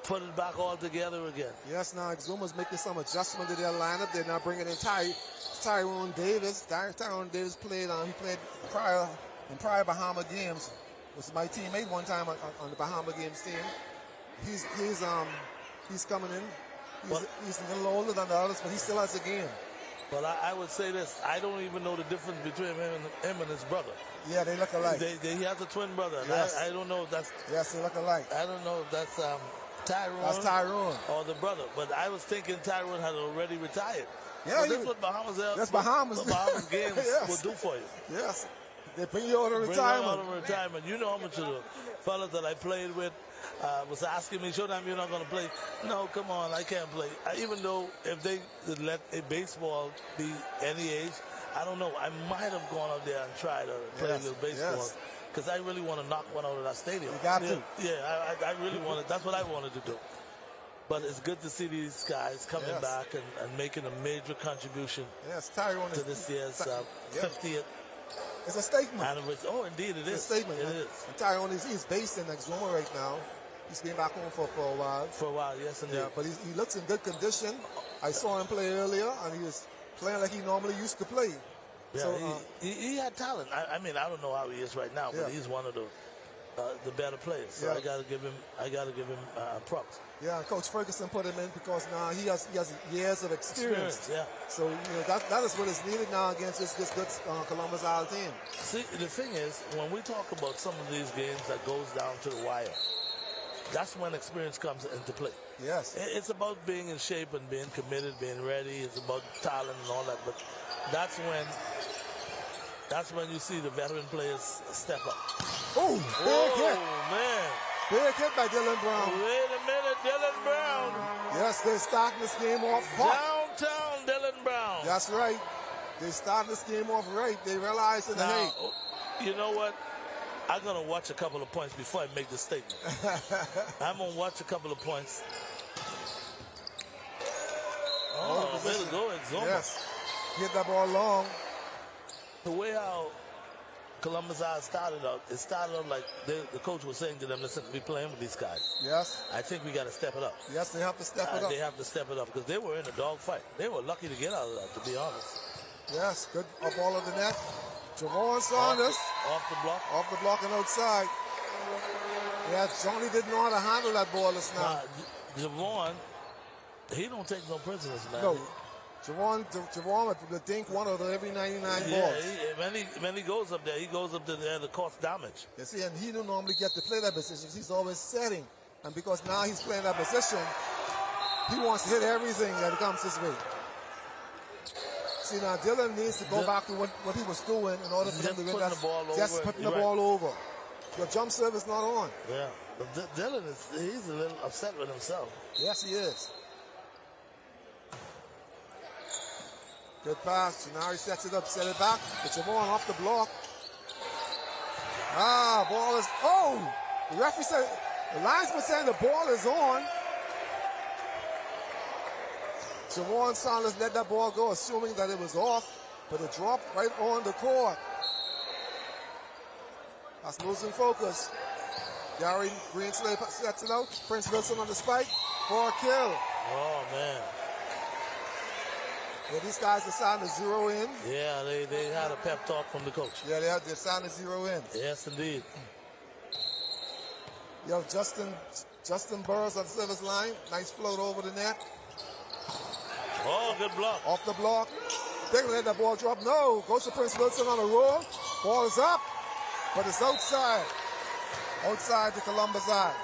put it back all together again. Yes, now Exuma's making some adjustment to their lineup. They're now bringing in Tyrone Davis. Tyrone Davis played prior Bahama games. Was my teammate one time on the Bahama games team. He's coming in. He's a little older than the others, but he still has a game. But I would say this: I don't even know the difference between him and his brother. Yeah, they look alike. He has a twin brother. Yes. I don't know if that's. Yes, they look alike. I don't know if that's Tyrone. That's Tyrone. Or the brother. But I was thinking Tyrone had already retired. Yeah, that's what Bahamas. That's Bahamas. The Bahamas games Yes. will do for you. Yes, they bring you out of retirement. You know how much of the fellas that I played with was asking me, Showtime, you're not going to play. No, come on, I can't play. Even though if they let a baseball be any age, I don't know. I might have gone up there and tried to play a little baseball because I really want to knock one out of that stadium. You got to. Yeah, I really wanted. That's what I wanted to do. But it's good to see these guys coming back and making a major contribution to this year's 50th. It's a statement. Anniversary. Oh, indeed, it is. It's a statement. It is. And Tyrone he's based in Exuma right now. He's been back home for a while. For a while, yes, indeed. Yeah, but he looks in good condition. I saw him play earlier, and he was playing like he normally used to play. Yeah, so, he had talent. I mean, I don't know how he is right now, but he's one of the better players. So I got to give him props. Yeah, Coach Ferguson put him in because now he has years of experience. Yeah. So that is what is needed now against this good Columbus Isle team. See, the thing is, when we talk about some of these games that goes down to the wire, that's when experience comes into play. Yes. It's about being in shape and being committed, being ready. It's about talent and all that. But that's when you see the veteran players step up. Oh, big hit. Man. Big hit by Dylan Brown. Wait a minute, Dylan Brown. Yes, they're starting this game off hot. Downtown Dylan Brown. That's right. They started this game off right. They realized that, hey. You know what? I'm going to watch a couple of points before I make the statement. I'm going to watch a couple of points. Oh, way to go, Exuma. Yes. Get that ball long. The way how Columbus Isle started out, it started out like the coach was saying to them, listen, we're playing with these guys. Yes. I think we got to step it up. Yes, they have to step it up. They have to step it up because they were in a dog fight. They were lucky to get out of that, to be honest. Yes, good ball of the net. Javon Saunders. Off the block. Off the block and outside. Yes, Johnny didn't know how to handle that ball just now. Javon, he don't take no prisoners, man. No. Javon would think one of every 99 balls. When he goes up there, he goes up there to cause damage. You see, and he don't normally get to play that position. He's always setting. And because now he's playing that position, he wants to hit everything that comes his way. See, now Dylan needs to go back to what he was doing in order for him to win that. Just putting the ball over. Your jump serve is not on. Yeah, but Dylan he's a little upset with himself. Yes, he is. Good pass. So now he sets it up, set it back. It's Javon off the block. Ball is. Oh! The referee said, the linesman saying the ball is on. Javon Saunders let that ball go, assuming that it was off, but it dropped right on the court. That's losing focus. Gary Greenslade sets it out. Prince Wilson on the spike for a kill. Oh, man. Yeah, these guys are starting to zero in. Yeah, they had a pep talk from the coach. Yeah, they're starting to zero in. Yes, indeed. You have Justin Burrows on the service line. Nice float over the net. Oh, good block. Off the block. They're going to let that ball drop. No. Goes to Prince Wilson on a roll. Ball is up, but it's outside. Outside the Columbus Eye.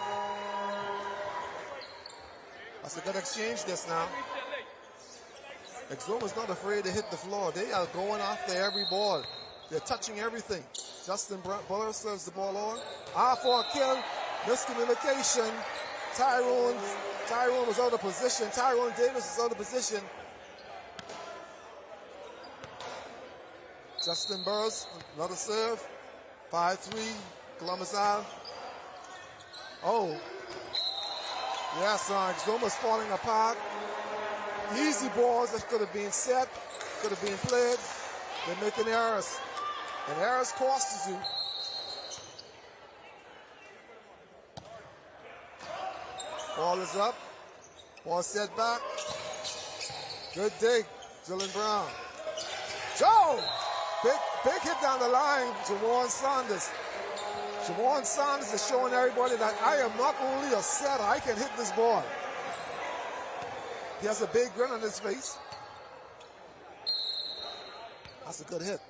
That's a good exchange this now. Exuma's not afraid to hit the floor. They are going after every ball. They're touching everything. Justin Buller serves the ball on. For a kill. Miscommunication. Tyrone was out of position. Tyrone Davis is out of position. Justin Burrows, another serve. 5-3, Columbus Isle. Oh. Yes, Exuma's falling apart. Easy balls that could have been set, could have been played. They're making errors. And errors cost you. Ball is up. Ball set back. Good dig, Dylan Brown. Joe! Big hit down the line, Javon Saunders. Javon Saunders is showing everybody that I am not only a setter, I can hit this ball. He has a big grin on his face. That's a good hit.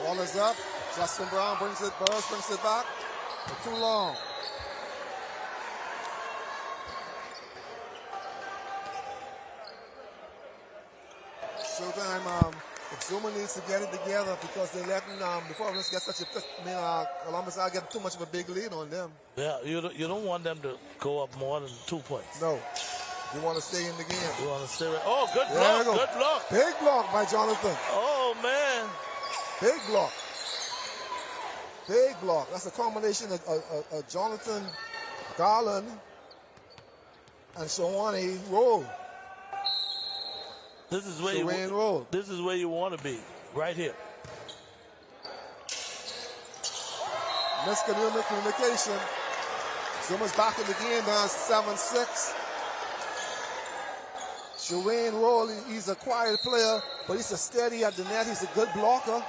Ball is up. Justin Brown brings it, Burrows brings it back. For too long. Showtime Exuma needs to get it together because they're letting before us get such a Columbus Isle get too much of a big lead on them. Yeah, you don't want them to go up more than 2 points. No. You want to stay in the game. You want to stay right. Oh, good There block. we go. Good block. Big block by Jonathan. Oh, man. Big block. Big block. That's a combination of Jonathan Garland and Shawani Rowe. This is where This is where you want to be, right here. Miscommunication. Zuma's back in the game now, 7-6. Shawayne Rowe, he's a quiet player, but he's a steady at the net. He's a good blocker.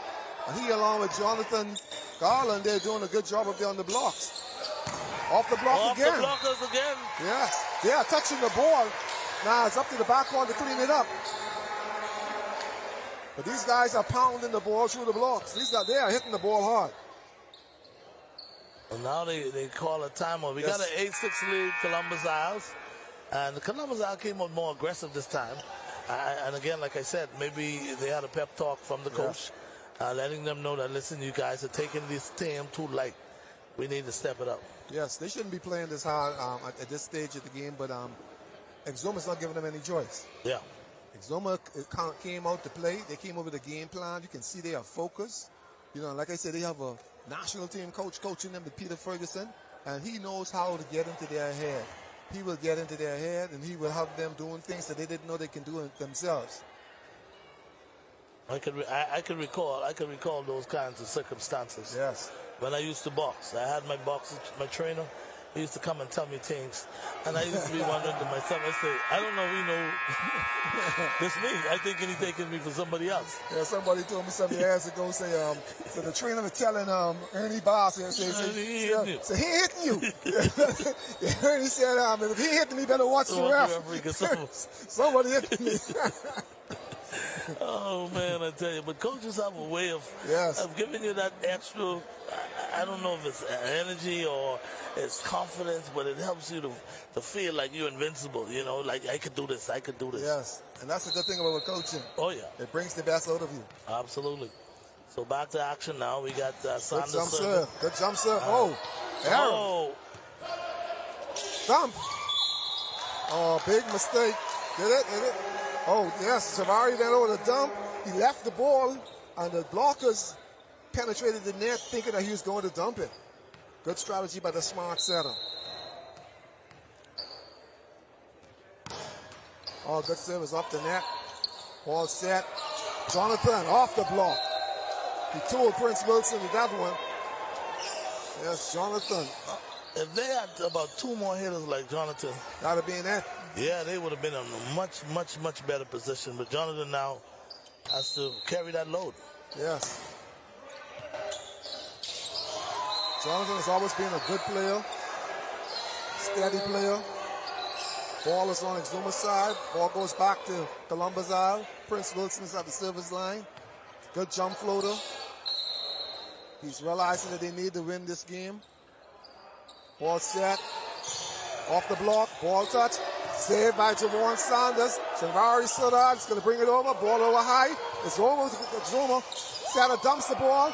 And he, along with Jonathan Garland, they're doing a good job up there on the blocks. Off the block again. Off the blockers again. Yes. They are touching the ball. Now it's up to the backcourt to clean it up. But these guys are pounding the ball through the blocks. They are hitting the ball hard. And now they call a timeout. We got an 8-6 lead, Columbus Isles. And the Columbus Isles came out more aggressive this time. And again, like I said, maybe they had a pep talk from the coach, letting them know that, listen, you guys are taking this team too light. We need to step it up. Yes, they shouldn't be playing this hard at this stage of the game, but Exuma's not giving them any choice. Yeah. Exuma came out to play. They came over the game plan. You can see they are focused. You know, like I said, they have a national team coach coaching them, Peter Ferguson, and he knows how to get into their head. He will get into their head, and he will have them doing things that they didn't know they can do themselves. I can recall those kinds of circumstances. Yes. When I used to box, I had my trainer. He used to come and tell me things, and I used to be wondering to myself, I say, I don't know if he knows this me. I think he's taking me for somebody else. Yeah, somebody told me some years ago, so the trainer was telling Ernie Boss, he ain't hitting you. Ernie said, if he hitting me, better watch the ref. Somebody hitting me. Oh, man, I tell you. But coaches have a way of giving you that extra, I don't know if it's energy or it's confidence, but it helps you to feel like you're invincible, you know, like I could do this, I could do this. Yes, and that's a good thing about coaching. Oh, yeah. It brings the best out of you. Absolutely. So back to action now. We got Sanders. Good jump serve. Good jump serve. Error. Dump. Oh, big mistake. Did it? Oh, yes, Savari went over the dump. He left the ball, and the blockers penetrated the net thinking that he was going to dump it. Good strategy by the smart setter. Oh, good service off the net. Ball set. Jonathan off the block. He told Prince Wilson with that one. Yes, Jonathan. If they had about 2 more hitters like Jonathan, that would be in it. Yeah, they would have been in a much, much, much better position. But Jonathan now has to carry that load. Yes. Jonathan has always been a good player, steady player. Ball is on Exuma's side. Ball goes back to Columbus Isle. Prince Wilson is at the service line. Good jump floater. He's realizing that they need to win this game. Ball set. Off the block. Ball touch. Saved by Javon Sanders. Savari Suddard is going to bring it over. Ball over high. It's over. Exuma. Setter dumps the ball.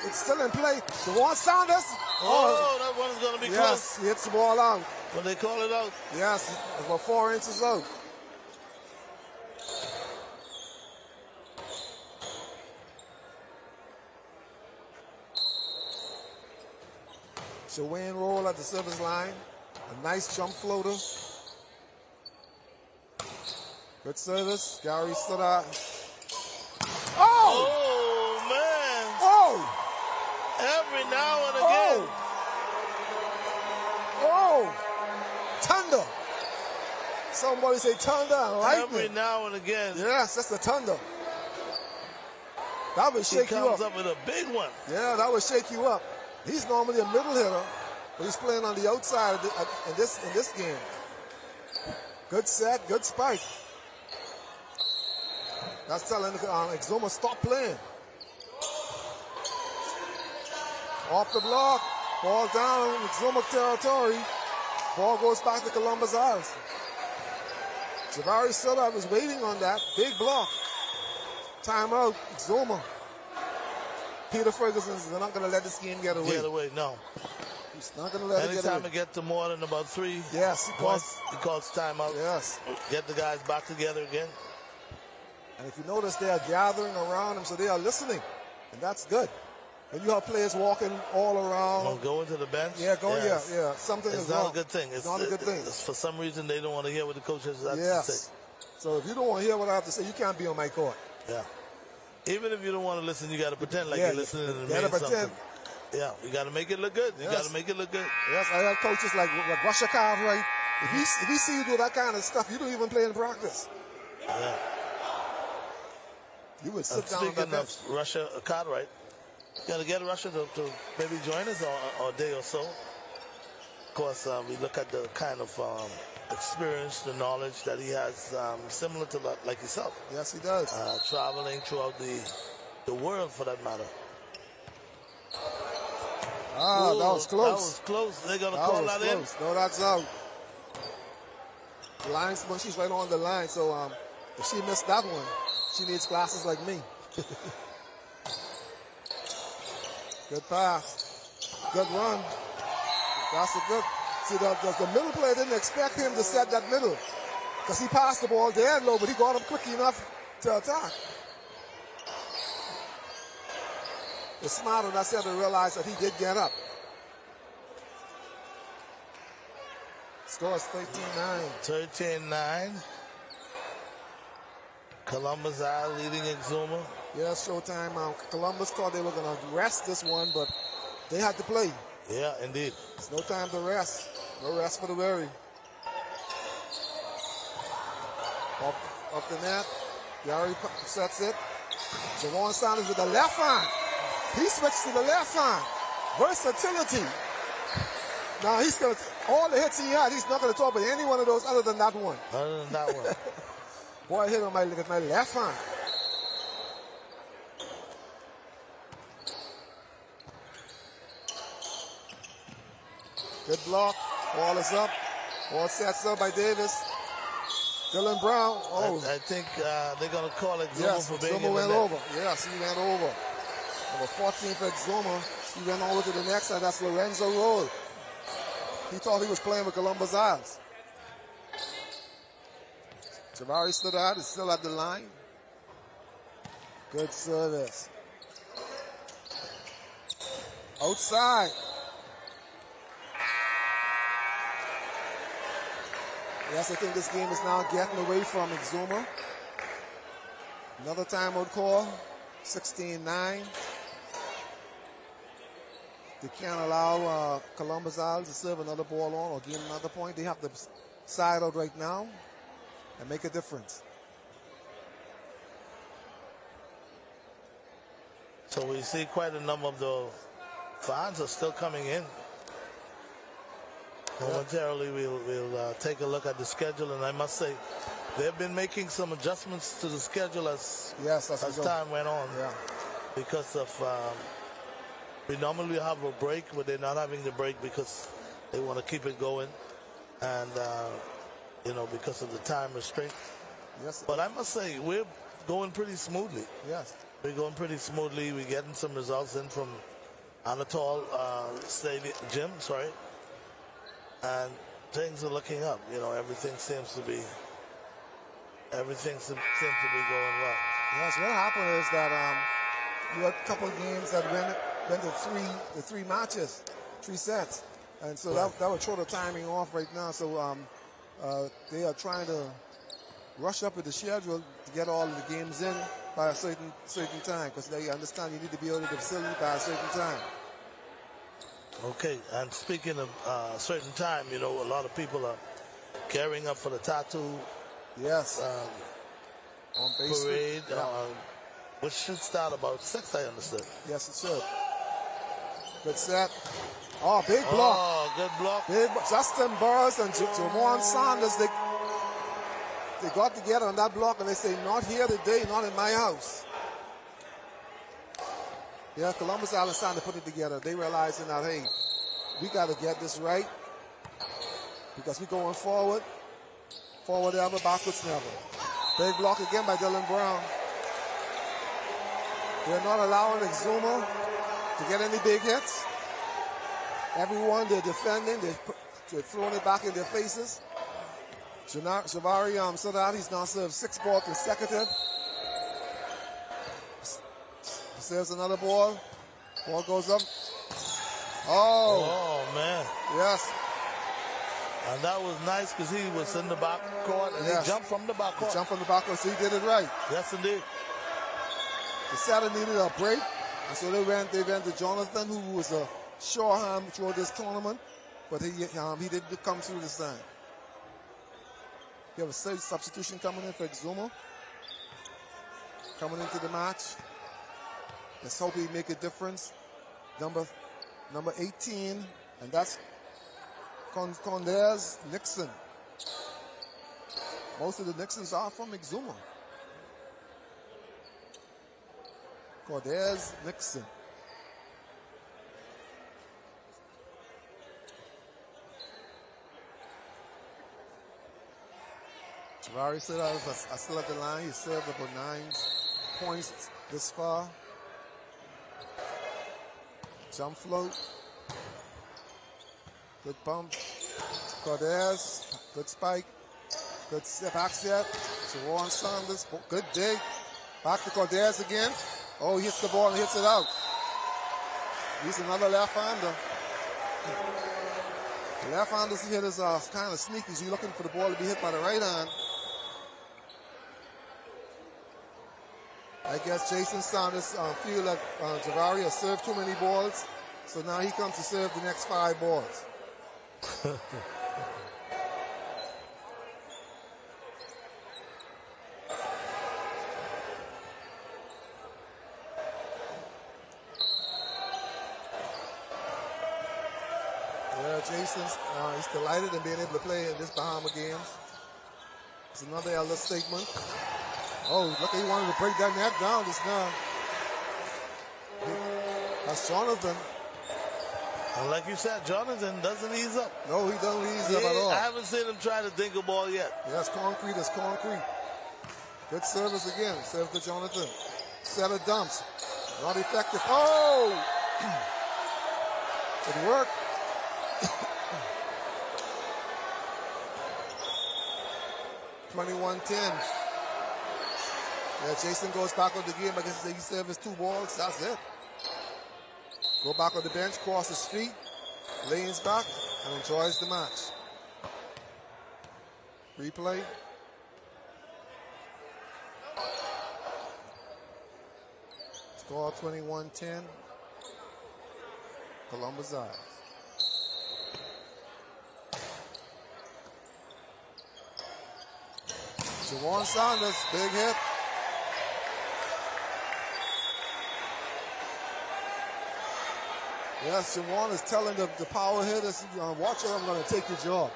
It's still in play. Javon Sanders. That one's going to be close. Yes, he hits the ball out. When they call it out. Yes, about 4 inches out. Shawayne Rowe at the service line. A nice jump floater. Good service. Gary Suddard. Oh, man. Oh! Every now and again. Oh! Thunder. Somebody say thunder and lightning. Every now and again. Yes, that's the thunder. That would shake you up. He comes up with a big one. Yeah, that would shake you up. He's normally a middle hitter, but he's playing on the outside in this game. Good set, good spike. That's telling Exuma stop playing. Off the block, ball down in Exuma territory. Ball goes back to Columbus Isles. Javari Suddard was waiting on that big block. Timeout, Zuma. Peter Ferguson is not going to let this game get away. Get away, no. He's not going to let it get away. Anytime it gets to more than about 3 yes, points, he calls timeout. Yes. Get the guys back together again. And if you notice, they are gathering around him, so they are listening. And that's good. When you have players walking all around. Going to the bench? Yeah, yeah. Something is wrong. It's not a good thing. It's not a good thing. For some reason, they don't want to hear what the coaches have to say. So if you don't want to hear what I have to say, you can't be on my court. Yeah. Even if you don't want to listen, you got to pretend like you're listening and you mean something. Yeah, you got to make it look good. Yes. You got to make it look good. Yes, I have coaches like Russia Cartwright. If he see you do that kind of stuff, you don't even play in practice. Yeah. You would sit down. Speaking of Russia Cartwright, you got to get Russia to maybe join us a day or so. Of course, we look at the kind of experience, the knowledge that he has, similar to like yourself. Yes, he does. Traveling throughout the world, for that matter. Ah, that was close. That was close. They're going to call that in. No, that's out. The linesman, she's right on the line, so if she missed that one, she needs glasses like me. Good pass. Good run. That's a good. See, the middle player didn't expect him to set that middle because he passed the ball there low, but he got him quick enough to attack. The smart on that set to realize that he did get up. Score is 13-9. 13-9. Columbus leading Exuma. Yes, showtime. Columbus thought they were going to rest this one, but they had to play. Yeah, indeed. It's no time to rest. No rest for the weary. Off the net. Gary sets it. Javon Sanders with the left hand. He switched to the left hand. Versatility. Now he's going to, all the hits he had, he's not going to talk about any one of those other than that one. Other than that one. Boy, I hit on my left hand. Good block. Ball is up. Ball sets up by Davis. Dylan Brown. Oh, I think they're going to call it Zuma yes, for being Zuma in went the net. over. Yes, he went over. Number 14 for Zuma. He went over to the next side. That's Lorenzo Roll. He thought he was playing with Columbus Isles. Jabari stood out. Is still at the line. Good service. Outside. Yes, I think this game is now getting away from Exuma. Another timeout call. 16-9. They can't allow Columbus Isles to serve another ball on or gain another point. They have to side out right now and make a difference. So we see quite a number of the fans are still coming in. Momentarily, we'll take a look at the schedule, and I must say, they've been making some adjustments to the schedule as time went on. Yeah. Because of, we normally have a break, but they're not having the break because they want to keep it going, and because of the time restraint. Yes. But I must say, we're going pretty smoothly. Yes. We're going pretty smoothly. We're getting some results in from Anatol Stadium, and things are looking up. Everything seems to be going well. Yes, what happened is that you had a couple of games that went to three matches, 3 sets, and so that would throw the timing off right now. So they are trying to rush up with the schedule to get all the games in by a certain time, because they understand you need to be able to the facility by a certain time. Okay, and speaking of certain time, a lot of people are gearing up for the tattoo. Yes. On base parade, which should start about 6, I understood. Yes, it should. Good set. Oh, big block. Oh, good block. Justin Burris and Javon Sanders, they got together on that block and they say, not here today, not in my house. Yeah, Columbus Island trying to put it together. They realizing that, hey, we got to get this right because we're going forward. Forward ever, backwards never. Big block again by Dylan Brown. They're not allowing Exuma to get any big hits. Everyone, they're defending. They're throwing it back in their faces. Javari Sadat, he's now served 6 balls consecutive. He serves another ball. Ball goes up. Oh, man. Yes. And that was nice because he was in the back court and Yes. he jumped from the back court. He jumped from the back court, so he did it right. Yes, indeed. The Saturday needed a break, and so they went to Jonathan, who was a sure hand throughout this tournament, but he didn't come through this time. You have a substitution coming in for Exuma. Coming into the match. Let's hope he make a difference. Number 18, and that's Condez Nixon. Most of the Nixons are from Exuma. Condez Nixon. Javari said I still at the line. He served about 9 points this far. Jump float. Good bump. Cordes. Good spike. Good back set. Jawan Saunders. Good dig. Back to Cordes again. Oh, he hits the ball and hits it out. He's another left-hander. The left-handers hitters are kind of sneaky. You're looking for the ball to be hit by the right hand. I guess Jason Saunders feel like Javari has served too many balls, so now he comes to serve the next 5 balls. Yeah, Jason's he's delighted in being able to play in this Bahama games. It's another elder statement. Oh, look, he wanted to break that net down just now. That's Jonathan. And like you said, Jonathan doesn't ease up. No, he doesn't ease up at all. I haven't seen him try to dink a ball yet. Yeah, that's concrete. That's concrete. Good service again. Serve to Jonathan. Set of dumps. Not effective. Oh! It worked. $21-10. Yeah, Jason goes back on the game. I guess he serves 2 balls. That's it. Go back on the bench, cross the street, leans back, and enjoys the match. Replay. Score 21-10. Columbus Eye. Jawan Saunders, big hit. Yes, Jawan is telling the power hitters, watch it, I'm going to take your job.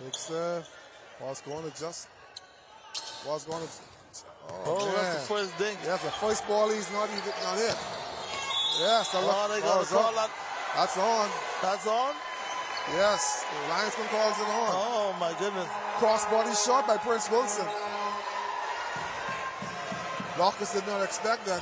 Big serve. Ball's going to just. Ball's going to. Oh, that's the first dink. That's the first ball. He's not hit. Yes. They got to call that. That's on. That's on? Yes. The linesman calls it on. Oh, my goodness. Cross-body shot by Prince Wilson. Blockers did not expect that.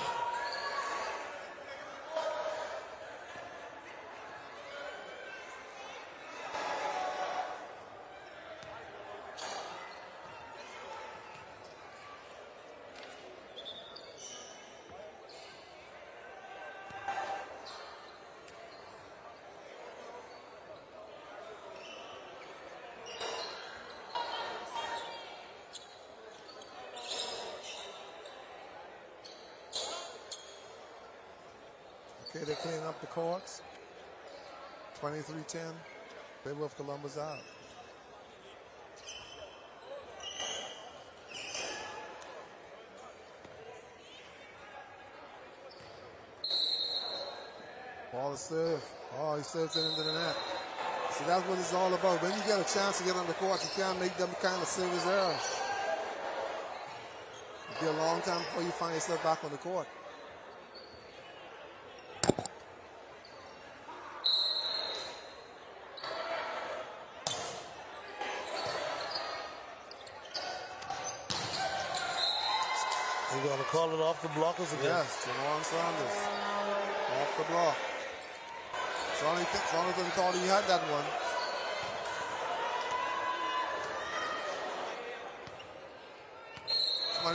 Okay, they're cleaning up the courts. 23-10. Favor of Columbus out. Ball is served. Oh, he serves it into the net. So that's what it's all about. When you get a chance to get on the court, you can't make them kind of serious errors. It'll be a long time before you find yourself back on the court. We're going to call it off the blockers again. Yes, Jawan Saunders. Off the block. Jonathan thought he had that one.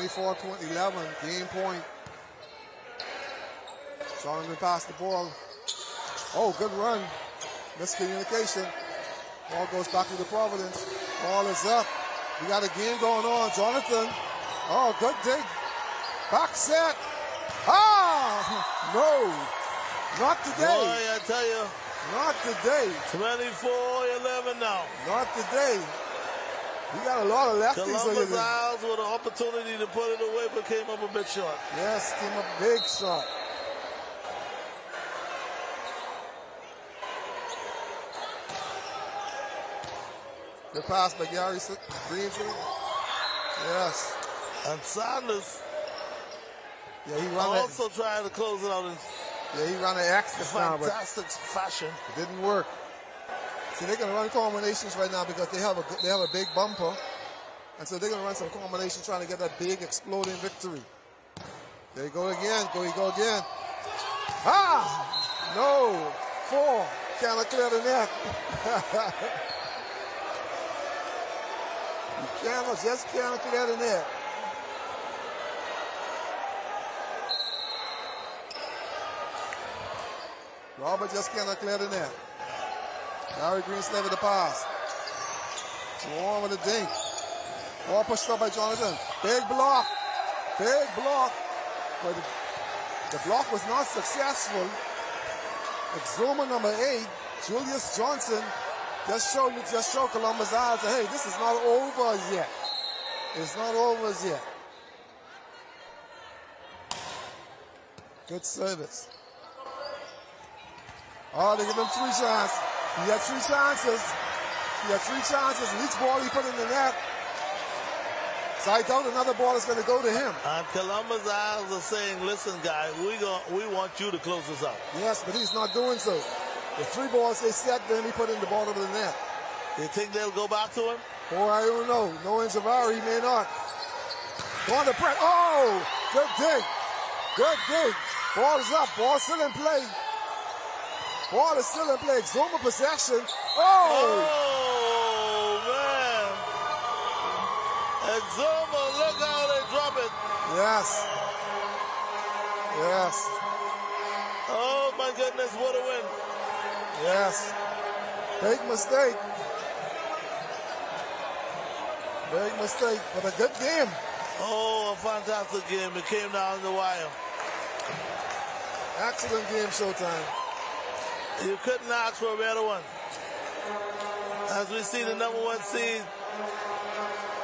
(24-11), game point. Jonathan passed the ball. Oh, good run. Miscommunication. Ball goes back to the Providence. Ball is up. We got a game going on. Jonathan. Oh, good dig. Back set. Ah! No. Not today. Boy, I tell you. Not today. 24-11 now. Not today. We got a lot of lefties. Columbus Isles with an opportunity to put it away, but came up a bit short. Yes, came up big shot. Good pass by Gary Greenfield. Yes. And Sanders. Yeah, he ran also trying to close it out in he ran an extra fantastic fashion. It didn't work. See, they're gonna run combinations right now because they have a big bumper, and so they're gonna run some combinations trying to get that big exploding victory. There you go again. Go again. Ah! No. 4. Cannot clear the net. You just cannot clear the net. Robert just cannot clear the net. Gary Greenslave with the pass. Juwan with a dink. Ball pushed up by Jonathan. Big block. Big block. But the block was not successful. Exuma number 8, Julius Johnson, just show Columbus Isles that, hey, this is not over yet. It's not over yet. Good service. Oh, they give him 3 chances. He had 3 chances. And each ball he put in the net. Sight out, another ball is going to go to him. And Columbus Isles are saying, listen, guys, we want you to close this out. Yes, but he's not doing so. The 3 balls they set, then he put in the bottom of the net. You think they'll go back to him? Oh, I don't know. Knowing Zavari, he may not. Going to press. Oh, good dig. Good dig. Ball is up. Ball still in play. Ball is still in play. Exuma possession. Oh, man. Exuma, look how they drop it. Yes. Yes. Oh, my goodness, what a win. Yes. Big mistake. Big mistake, but a good game. Oh, a fantastic game. It came down the wire. Excellent game, Showtime. You couldn't ask for a better one. As we see the number 1 seed,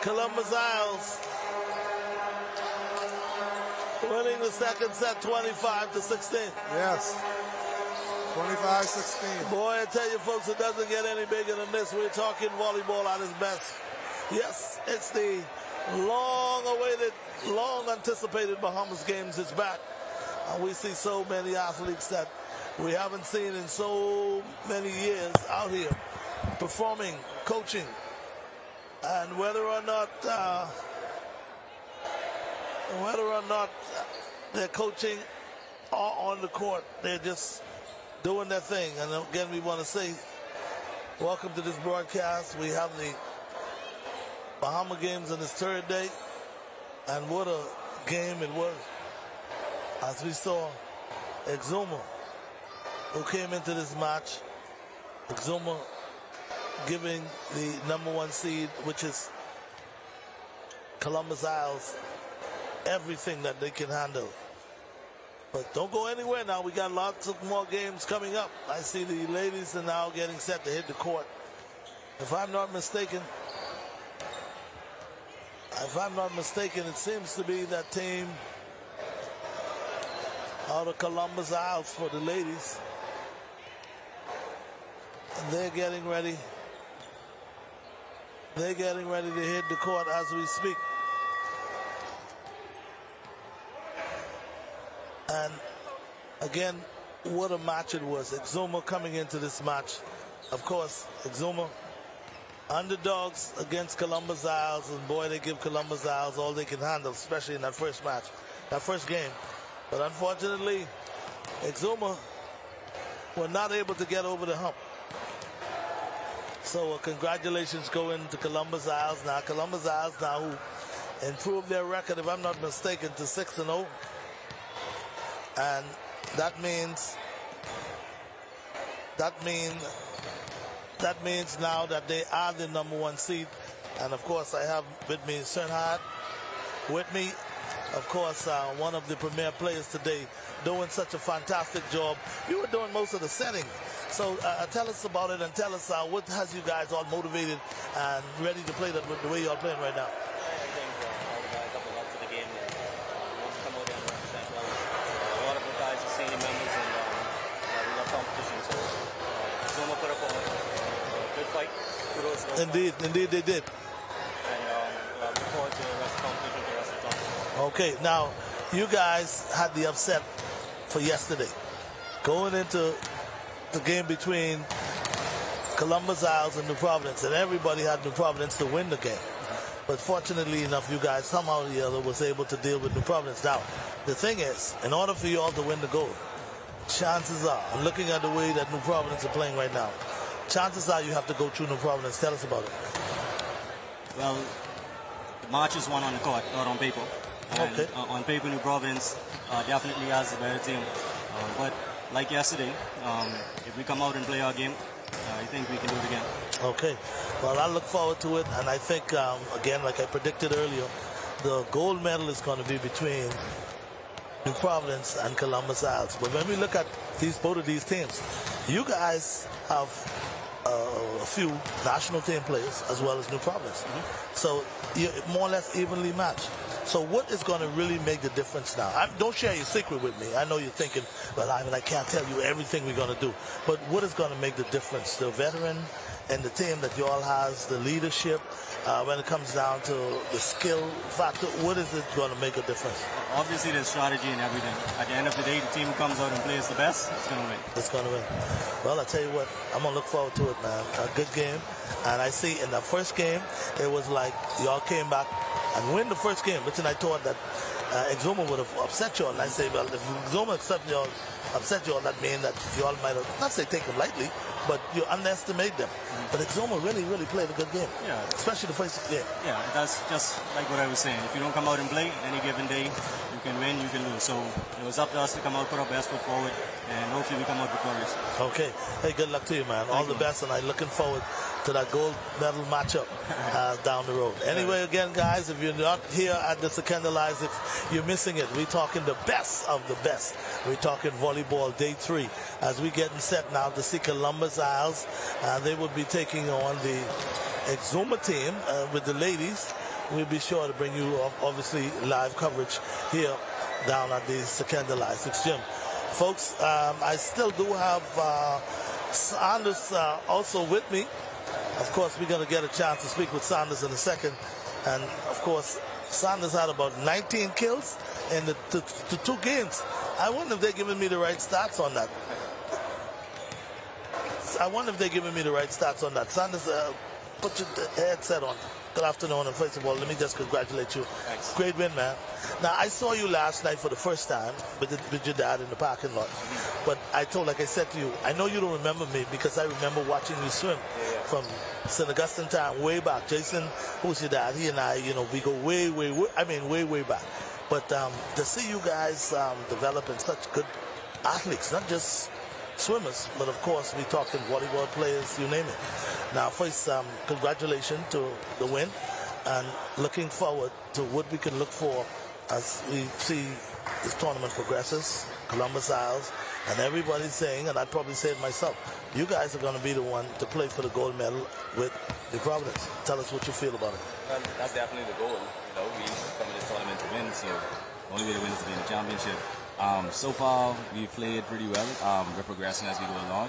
Columbus Isles, winning the second set 25-16. Yes. 25-16. Boy, I tell you folks, it doesn't get any bigger than this. We're talking volleyball at its best. Yes, it's the long-awaited, long-anticipated Bahamas games. It's back. And we see so many athletes that we haven't seen in so many years out here performing, coaching. And whether or not they're coaching or on the court, they're just doing their thing. And again, we want to say welcome to this broadcast. We have the Bahama games on its 3rd day, and what a game it was. As we saw Exuma, who came into this match, Exuma giving the number 1 seed, which is Columbus Isles, everything that they can handle. But don't go anywhere now. We got lots of more games coming up. I see the ladies are now getting set to hit the court. If I'm not mistaken, it seems to be that team out of Columbus Isles for the ladies. They're getting ready. They're getting ready to hit the court as we speak. And again, what a match it was. Exuma coming into this match. Of course, Exuma underdogs against Columbus Isles, and boy, they give Columbus Isles all they can handle, especially in that first match, that first game. But unfortunately, Exuma were not able to get over the hump. So congratulations go into Columbus Isles now. Columbus Isles now who improved their record, if I'm not mistaken, to 6-0. And that means now that they are the #1 seed. And of course, I have with me Cernhard with me. Of course, one of the premier players today, doing such a fantastic job. You were doing most of the setting. So tell us about it and tell us what has you guys all motivated and ready to play the way you are playing right now. I think all the guys up a lot to the game. Want to come out there and represent well. A lot of the guys are senior members and we got competition. So Zuma put up a good fight. Kudos to those Indeed they did. And look forward to the rest of the competition for the rest of the time. Okay, now you guys had the upset for yesterday. Going into the game between Columbus Isles and New Providence, and everybody had New Providence to win the game. But fortunately enough, you guys somehow or the other was able to deal with New Providence. Now, the thing is, in order for you all to win the gold, chances are, I'm looking at the way that New Providence are playing right now, chances are you have to go through New Providence. Tell us about it. Well, the match is won on the court, not on paper. And okay. On paper, New Providence definitely has a better team. But like yesterday, if we come out and play our game, I think we can do it again. Okay. Well, I look forward to it. And I think, again, like I predicted earlier, the gold medal is going to be between New Providence and Columbus Isles. But when we look at both of these teams, you guys have a few national team players as well as New Providence. So you're more or less evenly matched. So what is going to really make the difference now? Don't share your secret with me. I know you're thinking, well, I can't tell you everything we're going to do. But what is going to make the difference? The veteran and the team that you all has, the leadership, when it comes down to the skill factor, what is it going to make a difference? Obviously, there's strategy and everything. At the end of the day, the team who comes out and plays the best, it's going to win. It's going to win. Well, I tell you what, I'm going to look forward to it, man. A good game. And I see in the first game, it was like y'all came back and win the first game, which I thought that Exuma would have upset you all. And I say, well, if Exuma upset you all, that means that you all might have, not say take them lightly, but you underestimate them. But Exuma really, really played a good game. Yeah. Especially the first game. Yeah, that's just like what I was saying. If you don't come out and play any given day, you can win, you can lose. So it was up to us to come out, put our best foot forward, and hopefully we come out victorious. Okay. Hey, good luck to you, man. All the best, and I'm looking forward to that gold medal matchup down the road. Anyway, again, guys, if you're not here at the Second Isaac, you're missing it. We're talking the best of the best. We're talking volleyball day 3 as we're getting set now to see Columbus Isles. They will be taking on the Exuma team with the ladies. We'll be sure to bring you, obviously, live coverage here down at the Second Isaac gym. Folks, I still do have Sanders also with me. Of course, we're going to get a chance to speak with Sanders in a second. And, of course, Sanders had about 19 kills in the 2 games. I wonder if they're giving me the right stats on that. Sanders, put your headset on. Good afternoon, and first of all, let me just congratulate you. Thanks. Great win, man. Now, I saw you last night for the first time with your dad in the parking lot. But like I said to you, I know you don't remember me because I remember watching you swim from St. Augustine time, way back. Jason, who's your dad, he and I, we go way, way back. But to see you guys develop in such good athletes, not just swimmers, but of course we're talking volleyball players, you name it. Now first, congratulations to the win, and looking forward to what we can look for as we see this tournament progresses. Columbus Isles, and everybody's saying, and I'd probably say it myself, you guys are going to be the one to play for the gold medal with New Providence. Tell us what you feel about it. Well, that's definitely the goal. We come to this tournament to win, so the only way to win is to be in the championship. So far, we've played pretty well. We're progressing as we go along.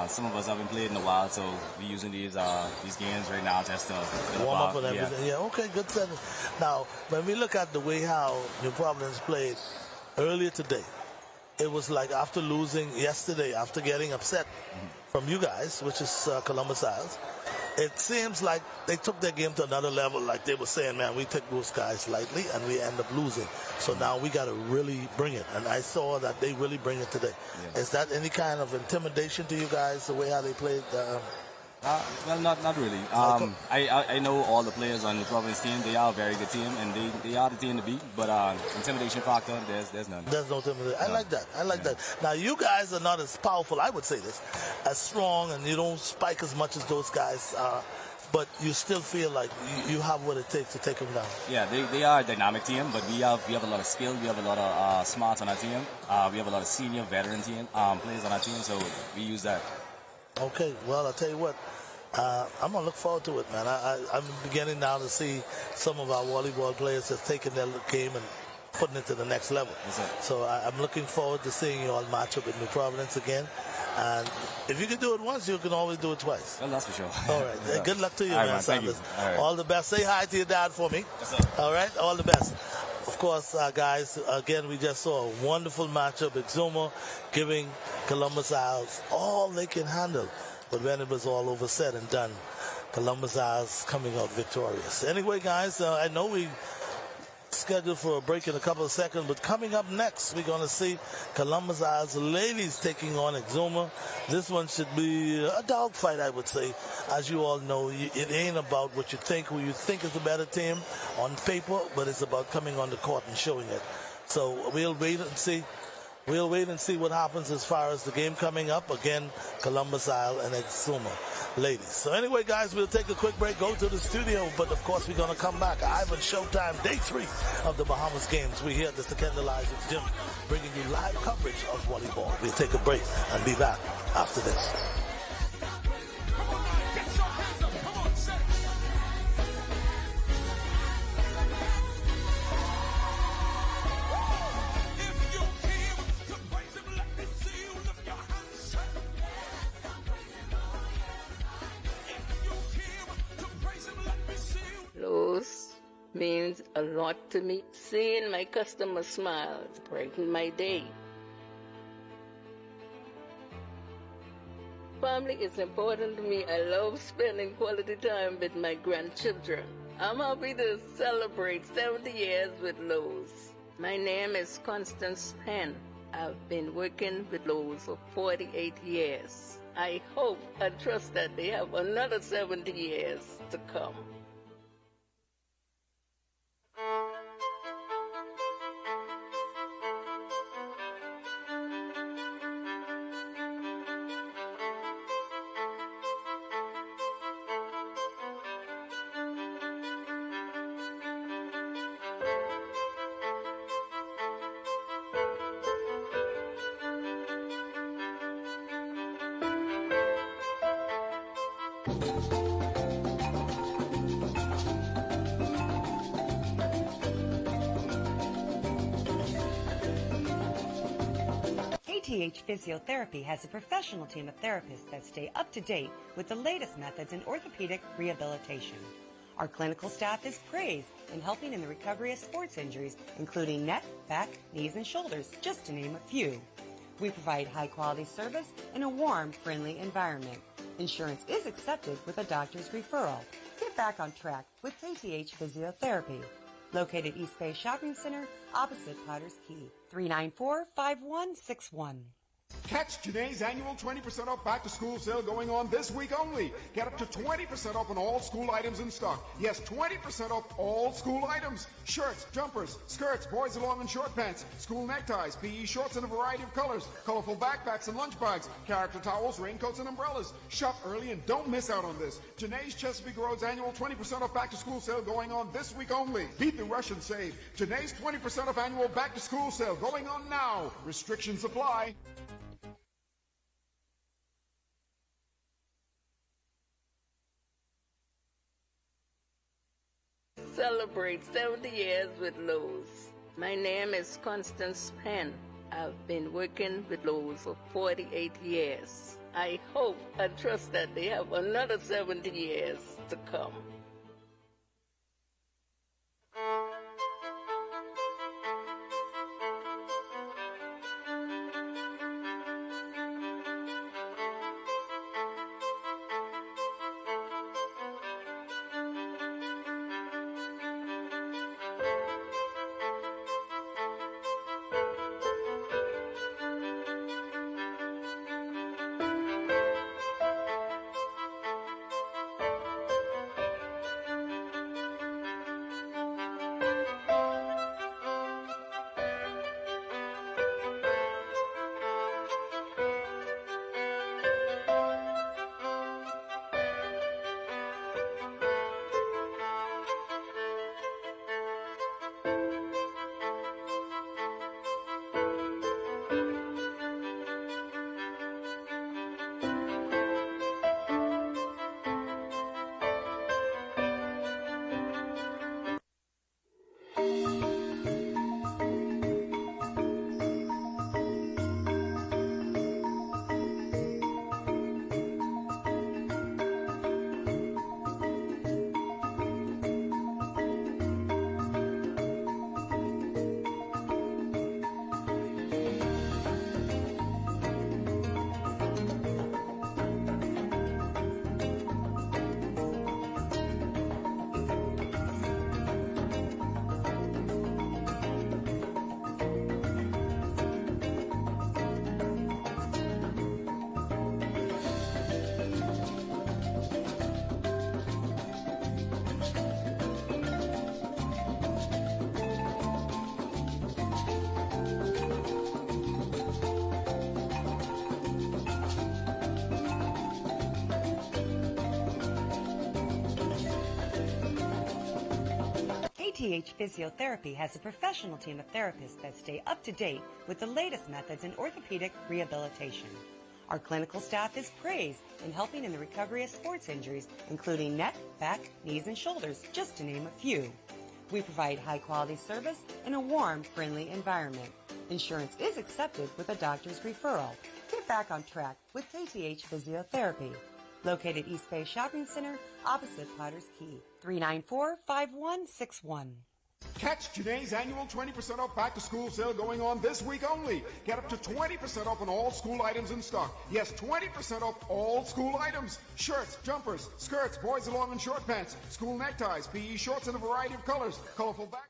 Some of us haven't played in a while, so we're using these games right now just to warm up and everything. Yeah, okay, good sentence. Now, when we look at the way how New Providence played earlier today, it was like after losing yesterday, after getting upset from you guys, which is Columbus Isles, it seems like they took their game to another level. Like they were saying, man, we took those guys lightly and we end up losing. So now we got to really bring it. And I saw that they really bring it today. Yeah. Is that any kind of intimidation to you guys, the way how they played? Well, not really. I know all the players on the Providence team. They are a very good team, and they are the team to beat. But intimidation factor, there's none. There's no intimidation. I like that. I like that. Now, you guys are not as powerful, I would say this, as strong, and you don't spike as much as those guys are. But you still feel like you have what it takes to take them down. Yeah, they are a dynamic team, but we have a lot of skill. We have a lot of smarts on our team. We have a lot of senior veteran team players on our team, so we use that. Okay, well, I'll tell you what. I'm going to look forward to it, man. I'm beginning now to see some of our volleyball players have taken their game and putting it to the next level. So I'm looking forward to seeing you all match up with New Providence again. And if you can do it once, you can always do it twice. Well, that's for sure. All right. Yeah. Good luck to you, all man, right, Sanders. All right. All the best. Say hi to your dad for me. Yes, sir. All right. All the best. Of course, guys, again, we just saw a wonderful matchup. Exuma giving Columbus Isles all they can handle. But when it was all over said and done, Columbus Isles coming out victorious. Anyway, guys, I know we scheduled for a break in a couple of seconds, but coming up next, we're going to see Columbus Isles ladies taking on Exuma. This one should be a dogfight, I would say. As you all know, it ain't about what you think, who you think is the better team on paper, but it's about coming on the court and showing it. So we'll wait and see. We'll wait and see what happens as far as the game coming up. Again, Columbus Isle and Exuma ladies. So anyway, guys, we'll take a quick break, go to the studio, but of course we're going to come back. Ivan Showtime, day 3 of the Bahamas games. We're here at the Secondal Isaacs Gym, bringing you live coverage of volleyball. We'll take a break and be back after this. Lowe's means a lot to me. Seeing my customers smile brighten my day. Family is important to me. I love spending quality time with my grandchildren. I'm happy to celebrate 70 years with Lowe's. My name is Constance Penn. I've been working with Lowe's for 48 years. I hope and trust that they have another 70 years to come. KTH Physiotherapy has a professional team of therapists that stay up to date with the latest methods in orthopedic rehabilitation. Our clinical staff is praised in helping in the recovery of sports injuries, including neck, back, knees, and shoulders, just to name a few. We provide high-quality service in a warm, friendly environment. Insurance is accepted with a doctor's referral. Get back on track with KTH Physiotherapy. Located East Bay Shopping Center, opposite Potter's Key. 394-5161. Catch Janae's annual 20% off back-to-school sale going on this week only. Get up to 20% off on all school items in stock. Yes, 20% off all school items. Shirts, jumpers, skirts, boys' long and short pants, school neckties, PE shorts in a variety of colors, colorful backpacks and lunch bags, character towels, raincoats, and umbrellas. Shop early and don't miss out on this. Janae's Chesapeake Road's annual 20% off back-to-school sale going on this week only. Beat the rush and save. Janae's 20% off annual back-to-school sale going on now. Restrictions apply. Celebrate 70 years with Lowe's. My name is Constance Penn. I've been working with Lowe's for 48 years. I hope and trust that they have another 70 years to come. KTH Physiotherapy has a professional team of therapists that stay up to date with the latest methods in orthopedic rehabilitation. Our clinical staff is praised in helping in the recovery of sports injuries, including neck, back, knees, and shoulders, just to name a few. We provide high-quality service in a warm, friendly environment. Insurance is accepted with a doctor's referral. Get back on track with KTH Physiotherapy. Located East Bay Shopping Center, opposite Potter's Key. 394-5161. Catch today's annual 20% off back-to-school sale going on this week only. Get up to 20% off on all school items in stock. Yes, 20% off all school items. Shirts, jumpers, skirts, boys' long and short pants, school neckties, PE shorts in a variety of colors, colorful back.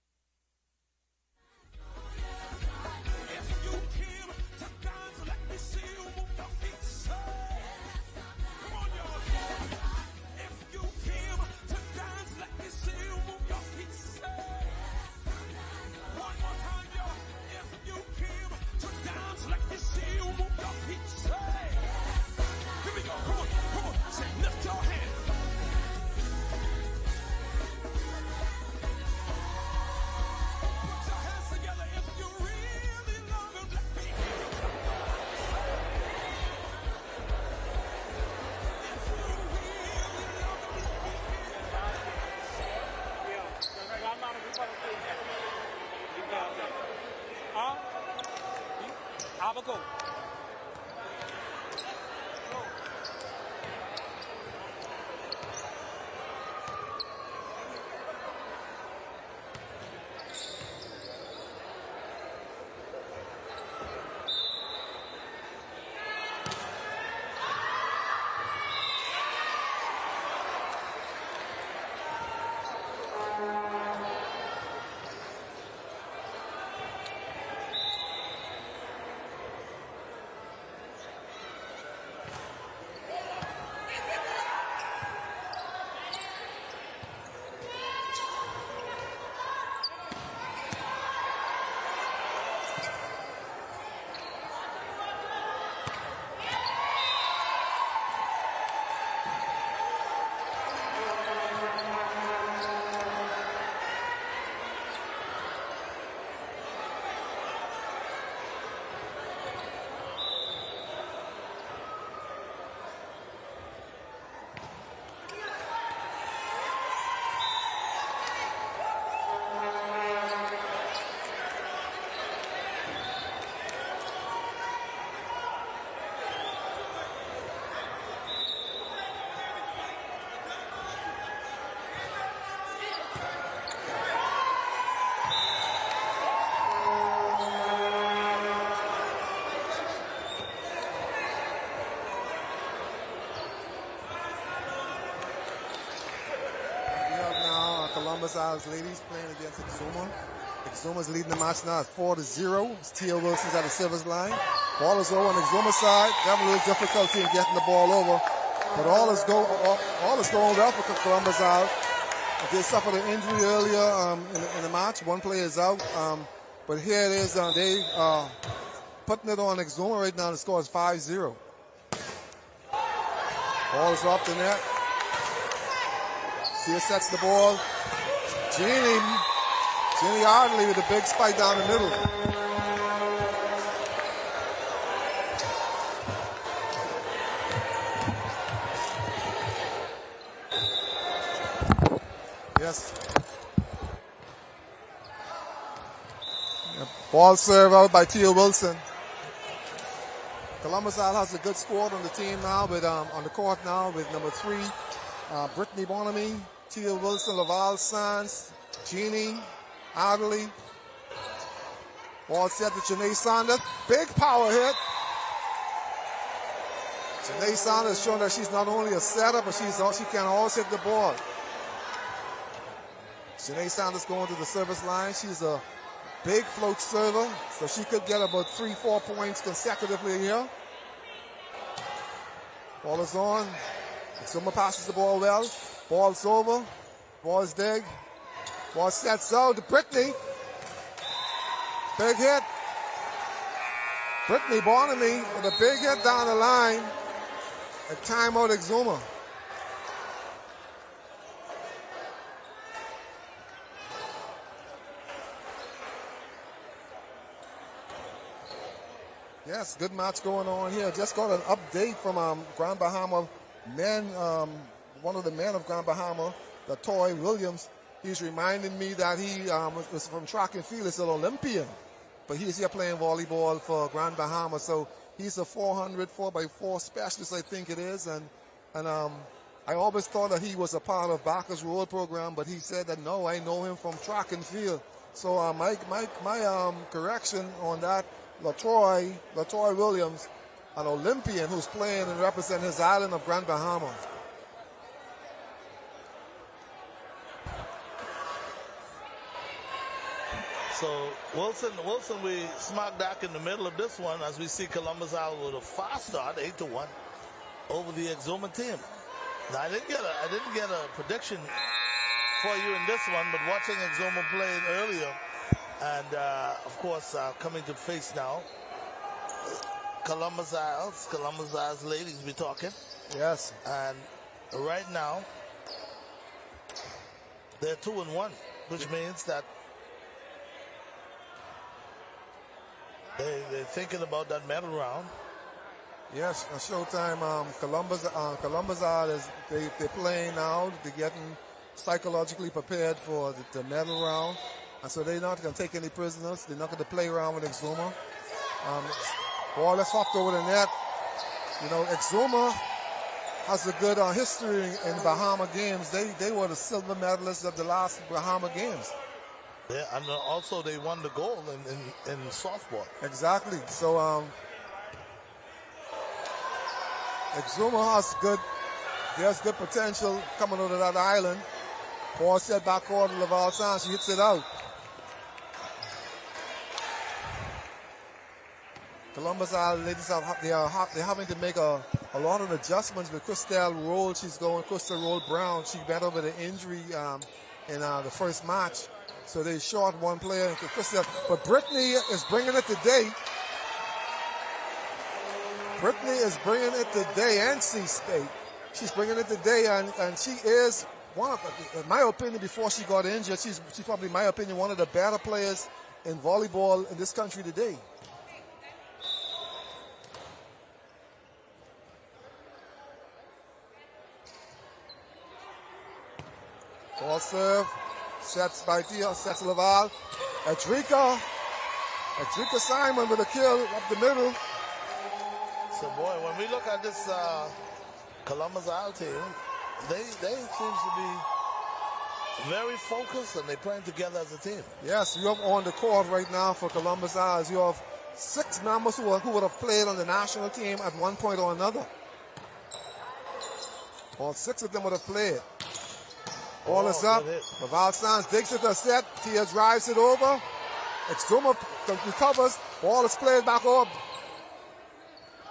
Go. Columbus Isles ladies playing against Exuma. Exuma's leading the match now at 4-0. Tia Wilson's at the service line. Ball is over on the Exuma side. They have a little difficulty in getting the ball over. But all is going well for Columbus Isles. They suffered an injury earlier in the match. One player is out. But here it is. They putting it on Exuma right now. The score is 5-0. Ball is off the net. Tia sets the ball. Jenny Ardley with a big spike down the middle. Yes. Ball serve out by Tia Wilson. Columbus Isle has a good squad on the team now, with on the court now with number 3, Brittany Bonamy, Tia Wilson, Laval Sands, Jeannie Adderley. Ball set to Janae Sanders. Big power hit. Janae Sanders showing that she's not only a setter, but she can also hit the ball. Janae Sanders going to the service line. She's a big float server, so she could get about 3-4 points consecutively here. Ball is on. Exuma passes the ball well. Ball's over. Ball's dig. Ball sets out to Brittany. Big hit. Brittany Bonamy with a big hit down the line. A timeout Exuma. Yes, good match going on here. Just got an update from Grand Bahama men, one of the men of Grand Bahama, the Toy Williams. He's reminding me that he was from track and field. He's an Olympian, but he's here playing volleyball for Grand Bahama. So he's a 400 4x4 specialist, I think it is. And I always thought that he was a part of Bacchus Road program, but he said that no, I know him from track and field. So my correction on that. LaTroy Williams, an Olympian who's playing and representing his island of Grand Bahama. So Wilson, we smack back in the middle of this one as we see Columbus out with a fast start, 8-1 over the Exuma team. Now I didn't get a prediction for you in this one, but watching Exuma play earlier. And, of course, coming to face now, Columbus Isles ladies be talking. Yes. And right now, they're 2-1, which means that they're thinking about that medal round. Yes, Showtime. Columbus Isles, they're playing now. They're getting psychologically prepared for the medal round. And so they're not going to take any prisoners. They're not going to play around with Exuma. Ball is hopped over the net. You know, Exuma has a good history in Bahama games. They were the silver medalists of the last Bahama games. Yeah, and also they won the gold in softball. Exactly. So Exuma there's good potential coming out of that island. Ball set back over to Laval Sands. She hits it out. Columbus Isle ladies they're having to make a lot of adjustments with Christelle Roll. Christelle Roll Brown. She met over the injury in the first match. So they short one player. But Brittany is bringing it today. Brittany is bringing it today, NC State. She's bringing it today, and she is one of, in my opinion, before she got injured, she's probably, in my opinion, one of the better players in volleyball in this country today. Ball serve, sets by Tia, sets Laval. Edrika Simon with a kill up the middle. So boy, when we look at this Columbus Isle team, they seem to be very focused and they're playing together as a team. Yes, you have on the court right now for Columbus Isles. You have 6 members who would have played on the national team at one point or another. All 6 of them would have played. Ball is up. Laval Sands digs it to set. Tia drives it over. Exuma recovers. Ball is played back over.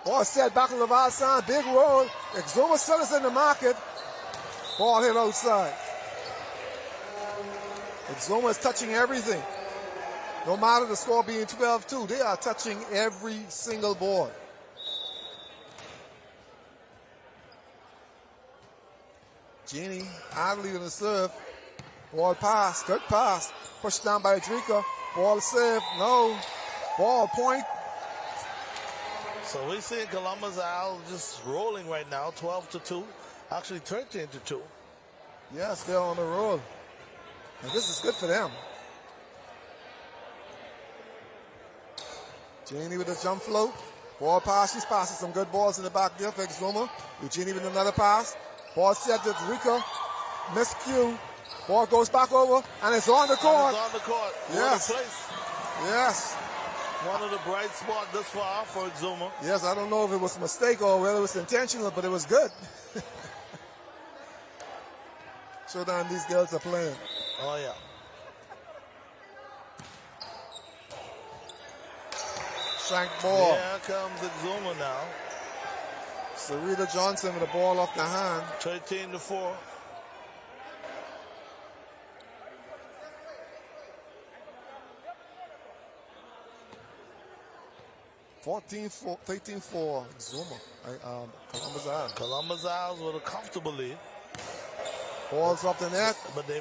Ball set back to Laval Sands. Big roll. Exuma still is in the market. Ball hit outside. Exuma is touching everything. No matter the score being 12-2, they are touching every single board. Jeannie idly on the serve. Ball pass, good pass. Pushed down by Drika. Ball serve, no. Ball point. So we're seeing Columbus Al just rolling right now, 12-2. Actually 13-2. Yes, they're on the roll. And this is good for them. Jeannie with a jump float. Ball pass. She's passing some good balls in the back there for Exuma. Eugenie with another pass. Ball set to Rika. Miscue. Ball goes back over, and it's on the court. And it's on the court. Yes. What a place. Yes. One of the bright spots this far for Exuma. Yes, I don't know if it was a mistake or whether it was intentional, but it was good. So down these girls are playing. Oh, yeah. Shank ball. Here comes Exuma now. Sarita Johnson with the ball off the hand. 13-4. $13-4 Exuma. Columbus Isles. Columbus Isles with a comfortable lead. Ball's off the net. But they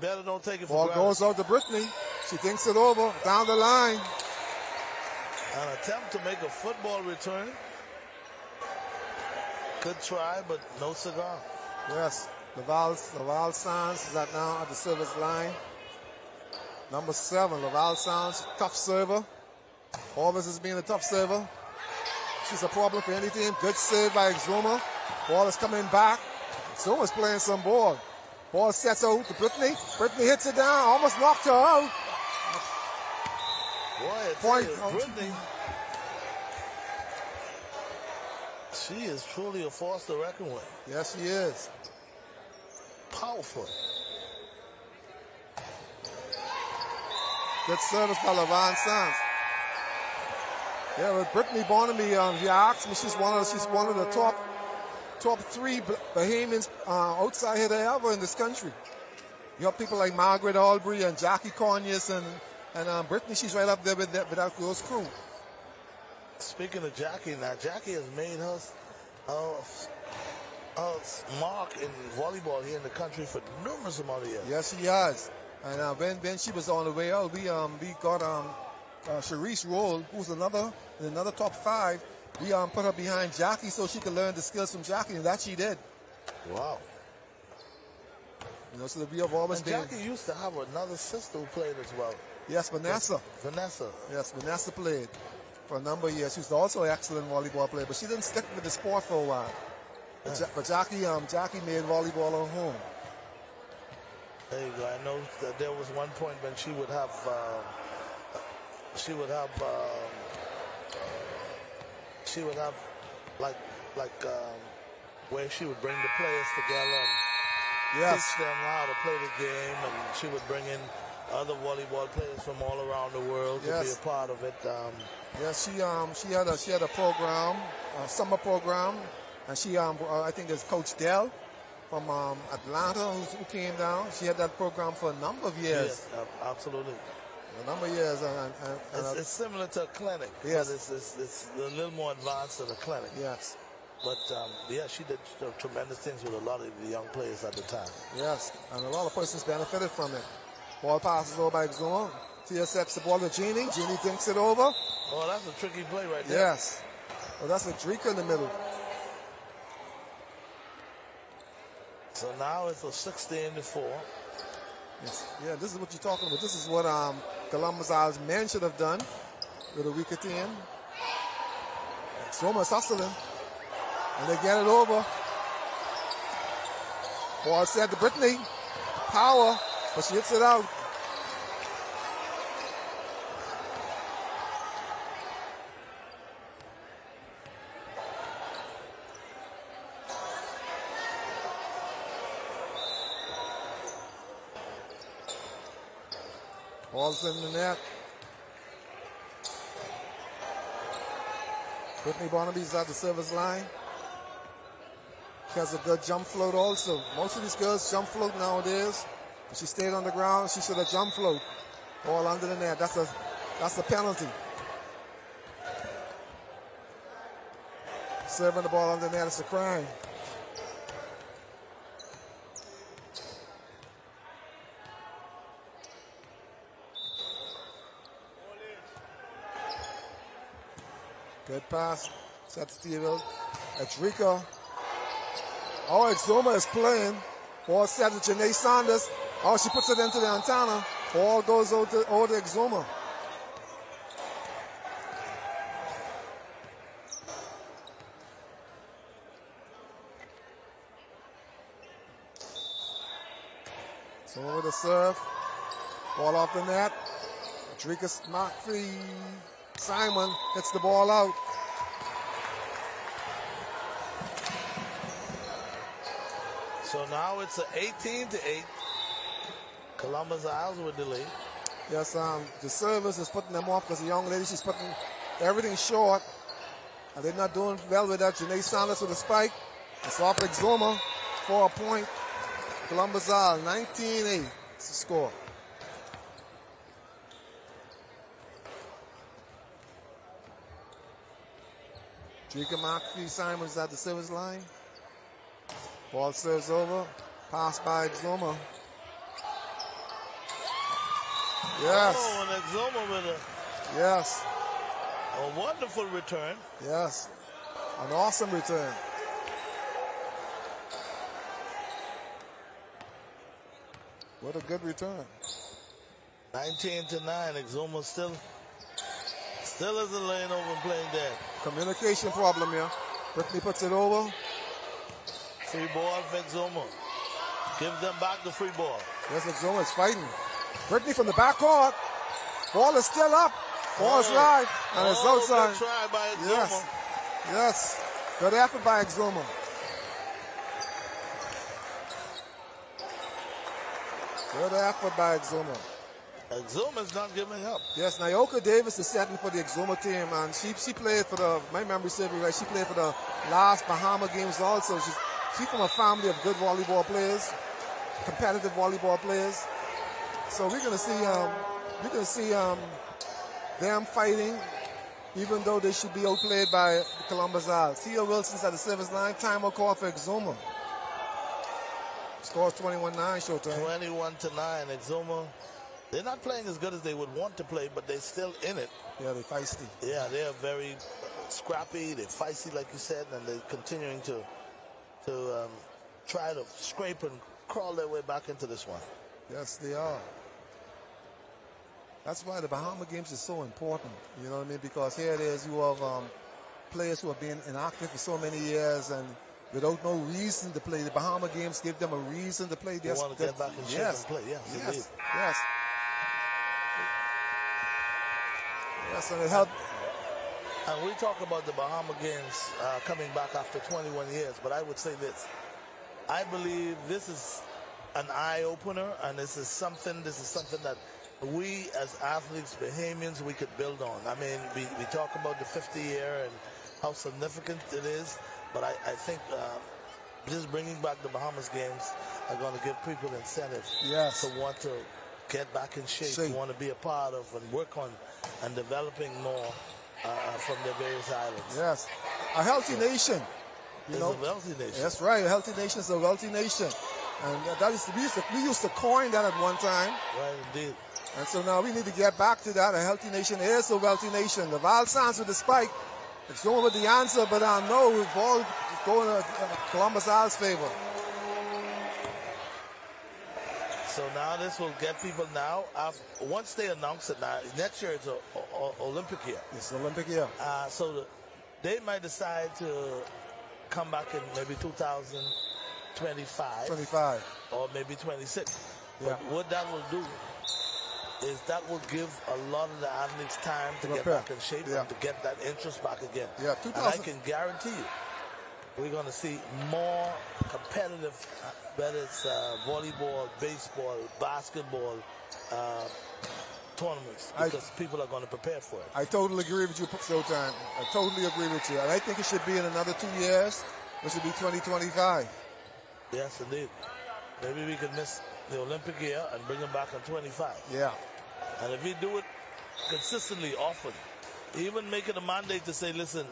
better don't take it for Ball granted. goes out to Brittany. She thinks it over. Down the line. An attempt to make a football return. Good try, but no cigar. Yes. Laval Sands is now at the service line. Number 7, Laval Sands, tough server. Always has been a tough server. She's a problem for any team. Good save by Exuma. Ball is coming back. Exuma's playing some ball. Ball sets out to Brittany. Brittany hits it down. Almost knocked her out. Boy, Point. Brittany. She is truly a force to reckon with. Yes, she is. Powerful. Good service by Laval Sands. Yeah, with Brittany Barnaby, if you ask me, she's one of the top 3 Bahamians outside hitter ever in this country. You have people like Margaret Albury and Jackie Conyers and Brittany. She's right up there with those crew. Speaking of Jackie, now Jackie has made her mark in volleyball here in the country for numerous amount of years. Yes, she has. And when she was on the way out, we got Sharice Roll, who's another top 5. We put her behind Jackie so she could learn the skills from Jackie, and that she did. Wow. You know, so we have always been. Jackie used to have another sister who played as well. Yes, Vanessa. Vanessa. Yes, Vanessa played for a number of years. She was also an excellent volleyball player, but she didn't stick with the sport for a while. But Jackie made volleyball her home. There you go. I know that there was one point when she would have where she would bring the players together and teach them how to play the game, and she would bring in other volleyball players from all around the world to be a part of it. Yes, she had a program, a summer program, and she I think there's Coach Dell from Atlanta who came down. She had that program for a number of years. Yes, absolutely. A number of years. It's similar to a clinic. Yes. But it's a little more advanced than a clinic. Yes. But, she did tremendous things with a lot of the young players at the time. Yes, and a lot of persons benefited from it. Ball passes over by Exuma. Tia sets the ball to Jeannie. Jeannie thinks it over. Oh, that's a tricky play right there. Yes. Well, that's a Drika in the middle. So now it's a 16-4. Yes. Yeah, this is what you're talking about. This is what Columbus Isles men should have done with a weaker team. Exuma's hustling. And they get it over. Ball set to Brittany. Power, but she hits it out. Ball's in the net. Brittany Barnaby's at the service line. She has a good jump float also. Most of these girls jump float nowadays. If she stayed on the ground, she should have jump float. Ball under the net. That's a penalty. Serving the ball under the net is a crime. Good pass. Set Steele. Edrika. Oh, Exuma is playing. Ball set to Janae Saunders. Oh, she puts it into the antenna. Ball goes over to Exuma. So over the serve. Ball off the net. Edrika Motley. Simon gets the ball out. So now it's an 18-8. Columbus Isles with delay. Yes, the service is putting them off because the young lady, she's putting everything short. And they're not doing well with that. Janae Saunders with a spike. It's off Exuma for a point. Columbus Isles, 19-8. It's the score. Drika McPhee Simons at the service line. Ball serves over. Pass by Exuma. Yes. Oh, and Exuma with a... Yes. A wonderful return. Yes. An awesome return. What a good return. 19-9. Exuma still isn't laying over and playing dead. Communication problem here. Brittany puts it over. Free ball for Exuma. Gives them back the free ball. Yes, Exuma is fighting. Brittany from the back court. Ball is still up. Ball is live. And it's outside. Good try by Exuma. Yes. Yes. Good effort by Exuma. Good effort by Exuma. Exuma's not giving up. Yes, Nyoka Davis is setting for the Exuma team, and she played for the, my memory serves me right, she played for the last Bahamas games also. She's from a family of good volleyball players, competitive volleyball players. So we're gonna see them fighting, even though they should be outplayed by Columbus Isles. Tia Wilson's at the service line. Timeout call for Exuma. Scores 21-9, Showtime. 21-9. Exuma. They're not playing as good as they would want to play, but they're still in it. Yeah, they're feisty. Yeah, they're very scrappy. They're feisty, like you said, and they're continuing to try to scrape and crawl their way back into this one. Yes, they are. That's why the Bahama games is so important. You know what I mean? Because here it is, you have players who have been inactive for so many years and without no reason to play. The Bahama games give them a reason to play. They want to get back in shape and play. Yes, indeed. Yes. Yes, and it helped. And we talk about the Bahama games coming back after 21 years, but I would say this. I believe this is an eye-opener, and this is something that we as athletes, Bahamians, we could build on. I mean, we talk about the 50 year and how significant it is, but I think just bringing back the Bahamas games are going to give people incentive to want to get back in shape, want to be a part of and work on and developing more from the various islands. Yes, a healthy nation. It's a wealthy nation. That's right, a healthy nation is a wealthy nation. And that is, we used to coin that at one time. Right, indeed. And so now we need to get back to that. A healthy nation is a wealthy nation. The Val Sands with the spike. It's going with the answer, but I know we've all going to Columbus Isles' favor. So now this will get people now, once they announce it now, next year is an Olympic year. It's an Olympic year. So they might decide to come back in maybe 2025. Or maybe 26. Yeah. But what that will do is that will give a lot of the athletes time to get back in shape and to get that interest back again. Yeah, and I can guarantee you, we're going to see more competitive, whether it's volleyball, baseball, basketball, tournaments because people are going to prepare for it. I totally agree with you, Sultan. I totally agree with you. And I think it should be in another 2 years. It should be 2025. Yes, indeed. Maybe we could miss the Olympic year and bring them back in 25. Yeah. And if we do it consistently, often, even make it a mandate to say, listen,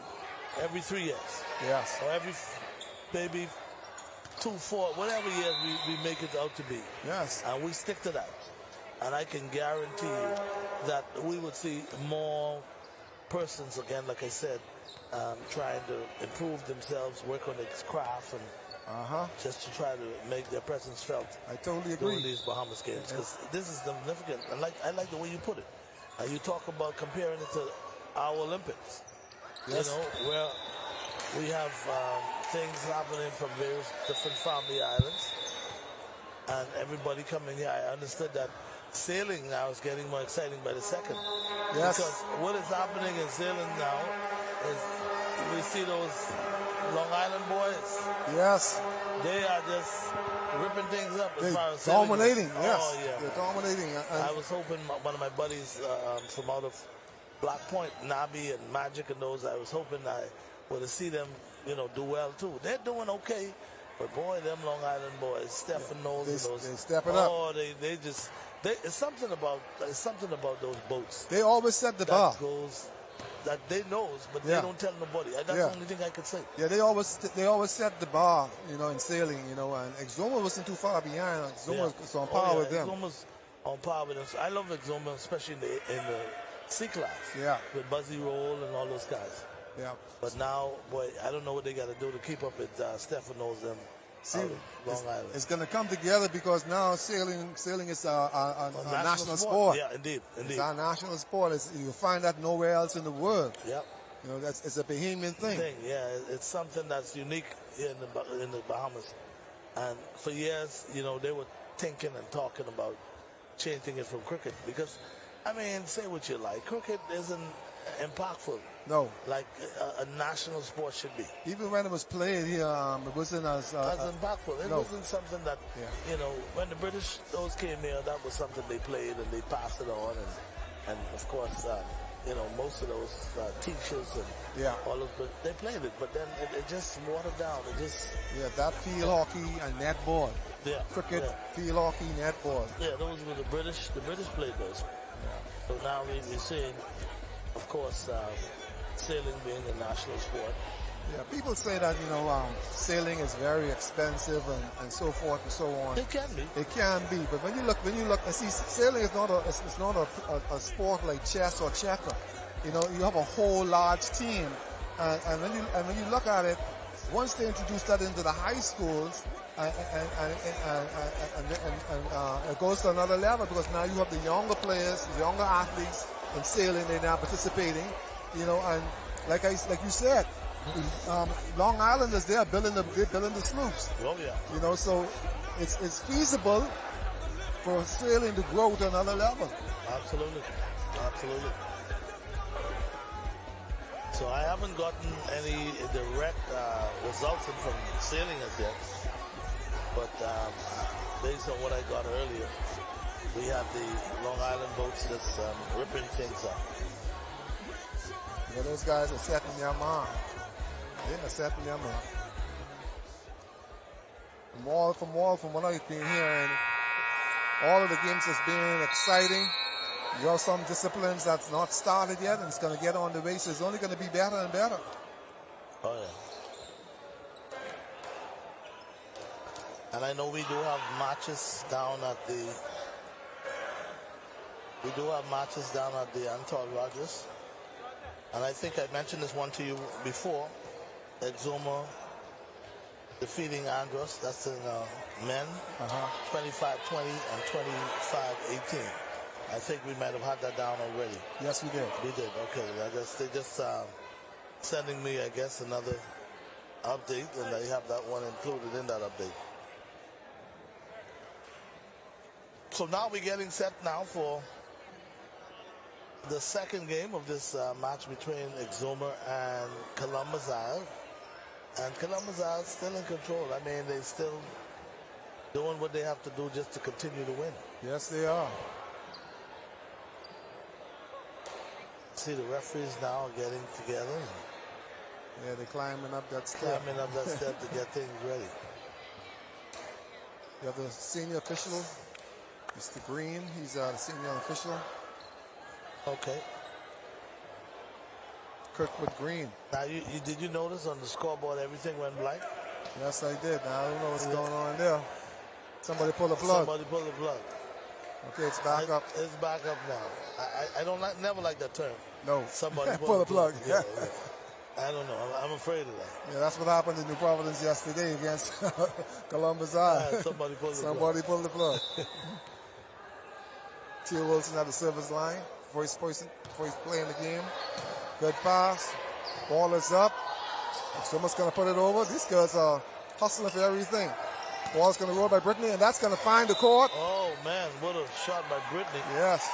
every 3 years. Yes. Or every maybe 2, 4, whatever years we make it out to be. Yes. And we stick to that. And I can guarantee you that we would see more persons, again, like I said, trying to improve themselves, work on their craft, and just to try to make their presence felt. I totally agree. During these Bahamas games, because this is significant. And I like the way you put it. You talk about comparing it to our Olympics. Yes. You know, where we have things happening from various different family islands, and everybody coming here. I understood that sailing now is getting more exciting by the second. Yes. Because what is happening in sailing now is we see those Long Island boys. Yes. They are just ripping things up as far as dominating. sailing. Yes. Oh, yeah. They're dominating. I was hoping one of my buddies from out of Black Point, Nabi and Magic and those, I was hoping I would see them, do well too. They're doing okay. But boy, them Long Island boys, Stephen Knowles and those. They stepping up. Oh, it's something about those boats. They always set the bar. That they knows, but they don't tell nobody. That's the only thing I could say. Yeah, they always set the bar, in sailing, and Exuma wasn't too far behind. Exuma was on par with them. Exuma's on par with them. So I love Exuma, especially in the C class. Yeah. With Buzzy Roll and all those guys. Yeah. But now, boy, I don't know what they got to do to keep up with Stephen knows them. See, Long Island. it's going to come together because now sailing is a national sport. Yeah, indeed. It's our national sport. You find that nowhere else in the world. Yep. It's a Bahamian thing. Yeah, it's something that's unique here in the Bahamas. And for years, they were thinking and talking about changing it from cricket because, say what you like, cricket isn't impactful. No. Like a national sport should be. Even when it was played here, it wasn't as impactful. It wasn't something that, when the British, those came here, that was something they played and they passed it on. And of course, most of those teachers and all those, but they played it. But then it just watered down. that field hockey and netball. Yeah. Cricket, field hockey, netball. Yeah, those were the British. The British played those. So now we're seeing, of course, sailing being a national sport. Yeah, people say that sailing is very expensive and so forth and so on. It can be. It can be, but when you look, and see, sailing is not a sport like chess or checker. You have a whole large team, and when you look at it, once they introduce that into the high schools, and it goes to another level because now you have the younger players, the younger athletes in sailing. They're now participating. And like you said, Long Islanders, they're building the sloops. Oh yeah. So it's feasible for sailing to grow to another level. Absolutely. So I haven't gotten any direct results from sailing as yet, but based on what I got earlier, we have the Long Island boats that's ripping things up. Yeah, those guys are setting their mind. They're setting their mind. From what I've been hearing, all of the games has been exciting. You have some disciplines that's not started yet, and it's going to get on the way, so it's only going to be better and better. Oh, yeah. And I know we do have matches down at the Anton Rogers. And I think I mentioned this one to you before. Exuma defeating Andros. That's in men. 25-20 and 25-18. I think we might have had that down already. Yes, we did. We did. Okay. They just sending me, I guess, another update, and I have that one included in that update. So now we're getting set now for the second game of this match between Exuma and Columbus Isle. And Columbus Isle still in control. They're still doing what they have to do just to continue to win. Yes, they are. See the referees now getting together. Yeah, they're climbing up that step. Climbing up that step to get things ready. You have the senior official, Mr. Green. He's the senior official. Okay. Kirkwood Green. Now, did you notice on the scoreboard everything went blank? Yes, I did. Now, I don't know what's going on there. Somebody pull the plug. Somebody pull the plug. Okay, it's back up. It's back up now. I don't never like that term. No. Somebody pull the plug. Yeah. I don't know. I'm afraid of that. Yeah, that's what happened in New Providence yesterday against Columbus High. Somebody pulled the Somebody pulled the plug. Tia Wilson at the service line. First play in the game. Good pass. Ball is up. Someone's going to put it over. These guys are hustling for everything. Ball's going to roll by Brittany, and that's going to find the court. Oh, man, what a shot by Brittany. Yes.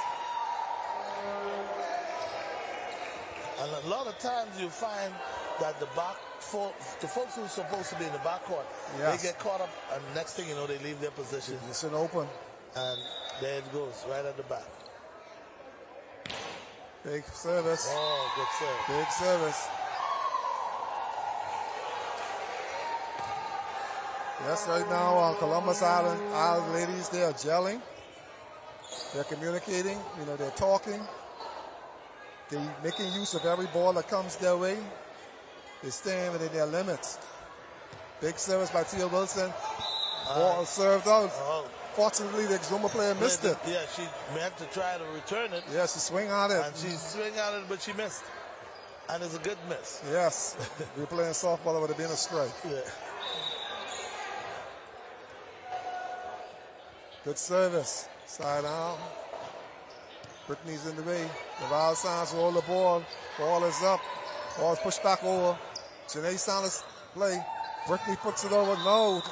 And a lot of times you find that the folks who are supposed to be in the backcourt, yes, they get caught up, and next thing you know, they leave their position. It's an open. And there it goes, right at the back. Big service. Oh, good serve. Big service. Yes, right now, Columbus Island ladies, they are gelling. They're communicating. You know, they're talking. They're making use of every ball that comes their way. They're staying within their limits. Big service by Tia Wilson. Ball served out. Fortunately, the Exuma player missed it. Yeah, she meant to try to return it. Yeah, she swing on it. And she swing on it, but she missed. And it's a good miss. Yes. We're playing softball, it would have been a strike. Yeah. Good service. Side out. Brittany's in the way. The Val Science roll the ball. Ball is up. Ball is pushed back over. Janae Sanders play. Brittany puts it over. No.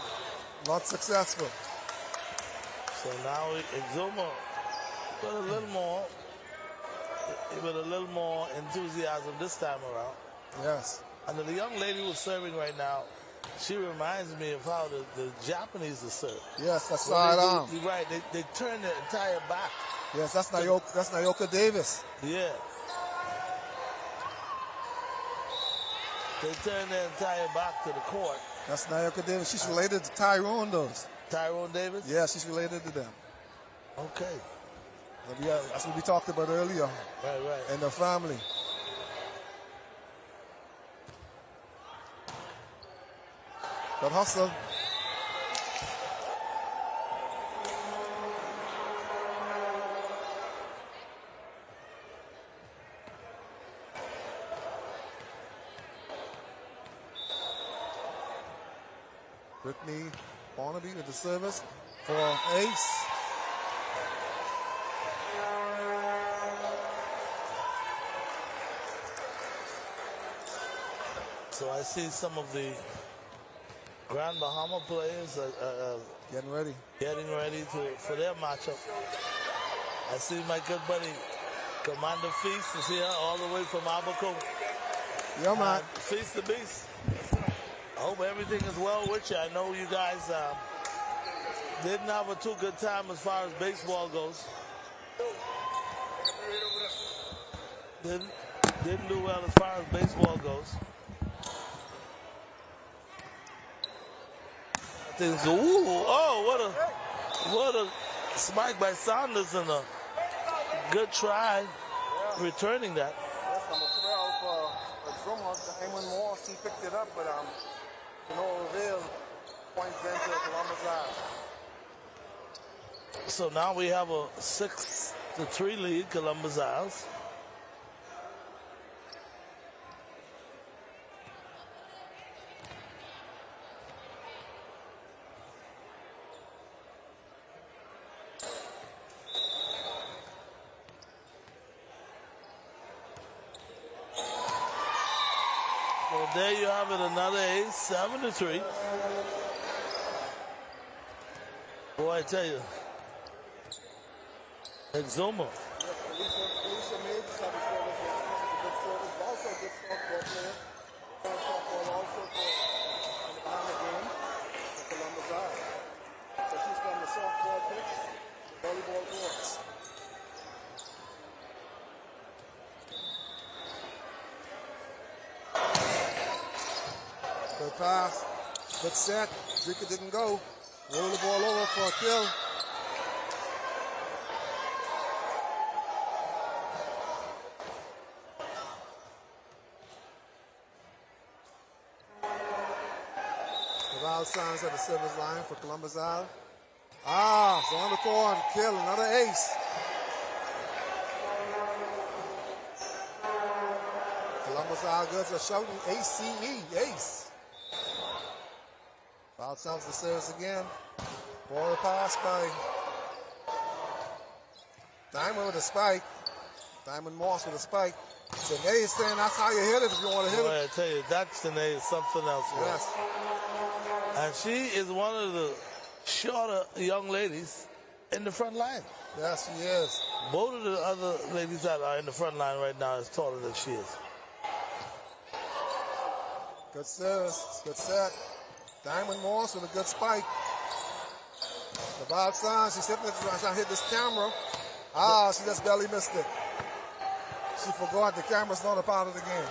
Not successful. So now Exuma with a little more enthusiasm this time around. Yes. And the young lady who's serving right now, she reminds me of how the Japanese are served. Yes, that's side arm. You're right. They turn the entire back. Yes, that's Nayoka Davis. Yeah. They turn the entire back to the court. That's Nayoka Davis. She's related to Tyrone, those. Tyrone Davis? Yeah, she's related to them. Okay. That's what we talked about earlier. Right. And the family. Good hustle. Brittany Barnaby with the service for ace. So I see some of the Grand Bahama players getting ready for their matchup. I see my good buddy Commander Feast is here all the way from Abaco. Yeah, man. Feast the Beast. I hope everything is well with you. I know you guys didn't have a too good time as far as baseball goes. Didn't do well as far as baseball goes. What a spike by Saunders and a good try returning that. Yes, I'm a throw out for Exuma. Diamond Moss, he picked it up, but to no avail. Point then to Columbus High. So now we have a 6-3 lead, Columbus Isles. So there you have it, another ace, 7-3. Boy, I tell you, Exuma. Felicia made some service. Good service. Also a good softball player. Softball also for the Bahama game for Columbus High. So she's from the softball pitch, volleyball courts. Good pass. Good set. Drika didn't go. Roll the ball over for a kill. Val signs at the service line for Columbus Isle. It's on the corner. Kill. Another ace. Columbus Isle Goods are shouting ACE. Ace. Val signs the service again. Ball pass by Diamond with a spike. Diamond Moss with a spike. Janae is saying that's how you hit it if you want to hit it. I tell you, that's Janae something else. Yes. And she is one of the shorter young ladies in the front line. Yes, she is. Both of the other ladies that are in the front line right now is taller than she is. Good service. Good set. Diamond Moss with a good spike. The ball sign. She's trying to hit this camera. She just barely missed it. She forgot the camera's not a part of the game.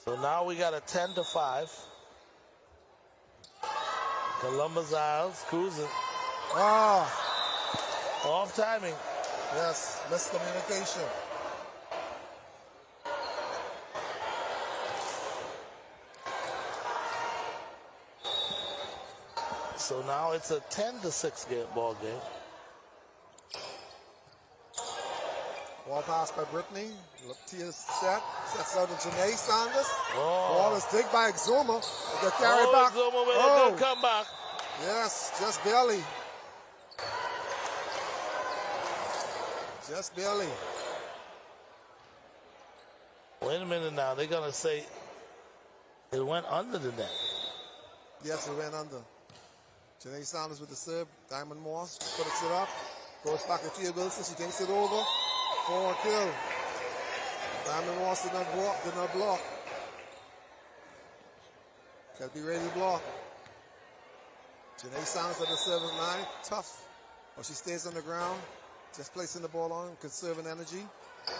So now we got a 10-5. Columbus Isles cruising. Off timing. Yes, miscommunication. So now it's a 10-6 ball game. Ball pass by Brittany. Tia sets out to Janae Saunders. Ball is digged by Exuma. They carry back. Exuma with a good comeback. Yes, just barely. Just barely. Wait a minute now. They're going to say it went under the net. Yes, it went under. Janae Saunders with the serve. Diamond Moss puts it up. Goes back to Tia Wilson. She takes it over. For a kill. Diamond Moss did not block. Got to be ready to block. Janae Saunders at the service line. Tough. But she stays on the ground. Just placing the ball on. Conserving energy.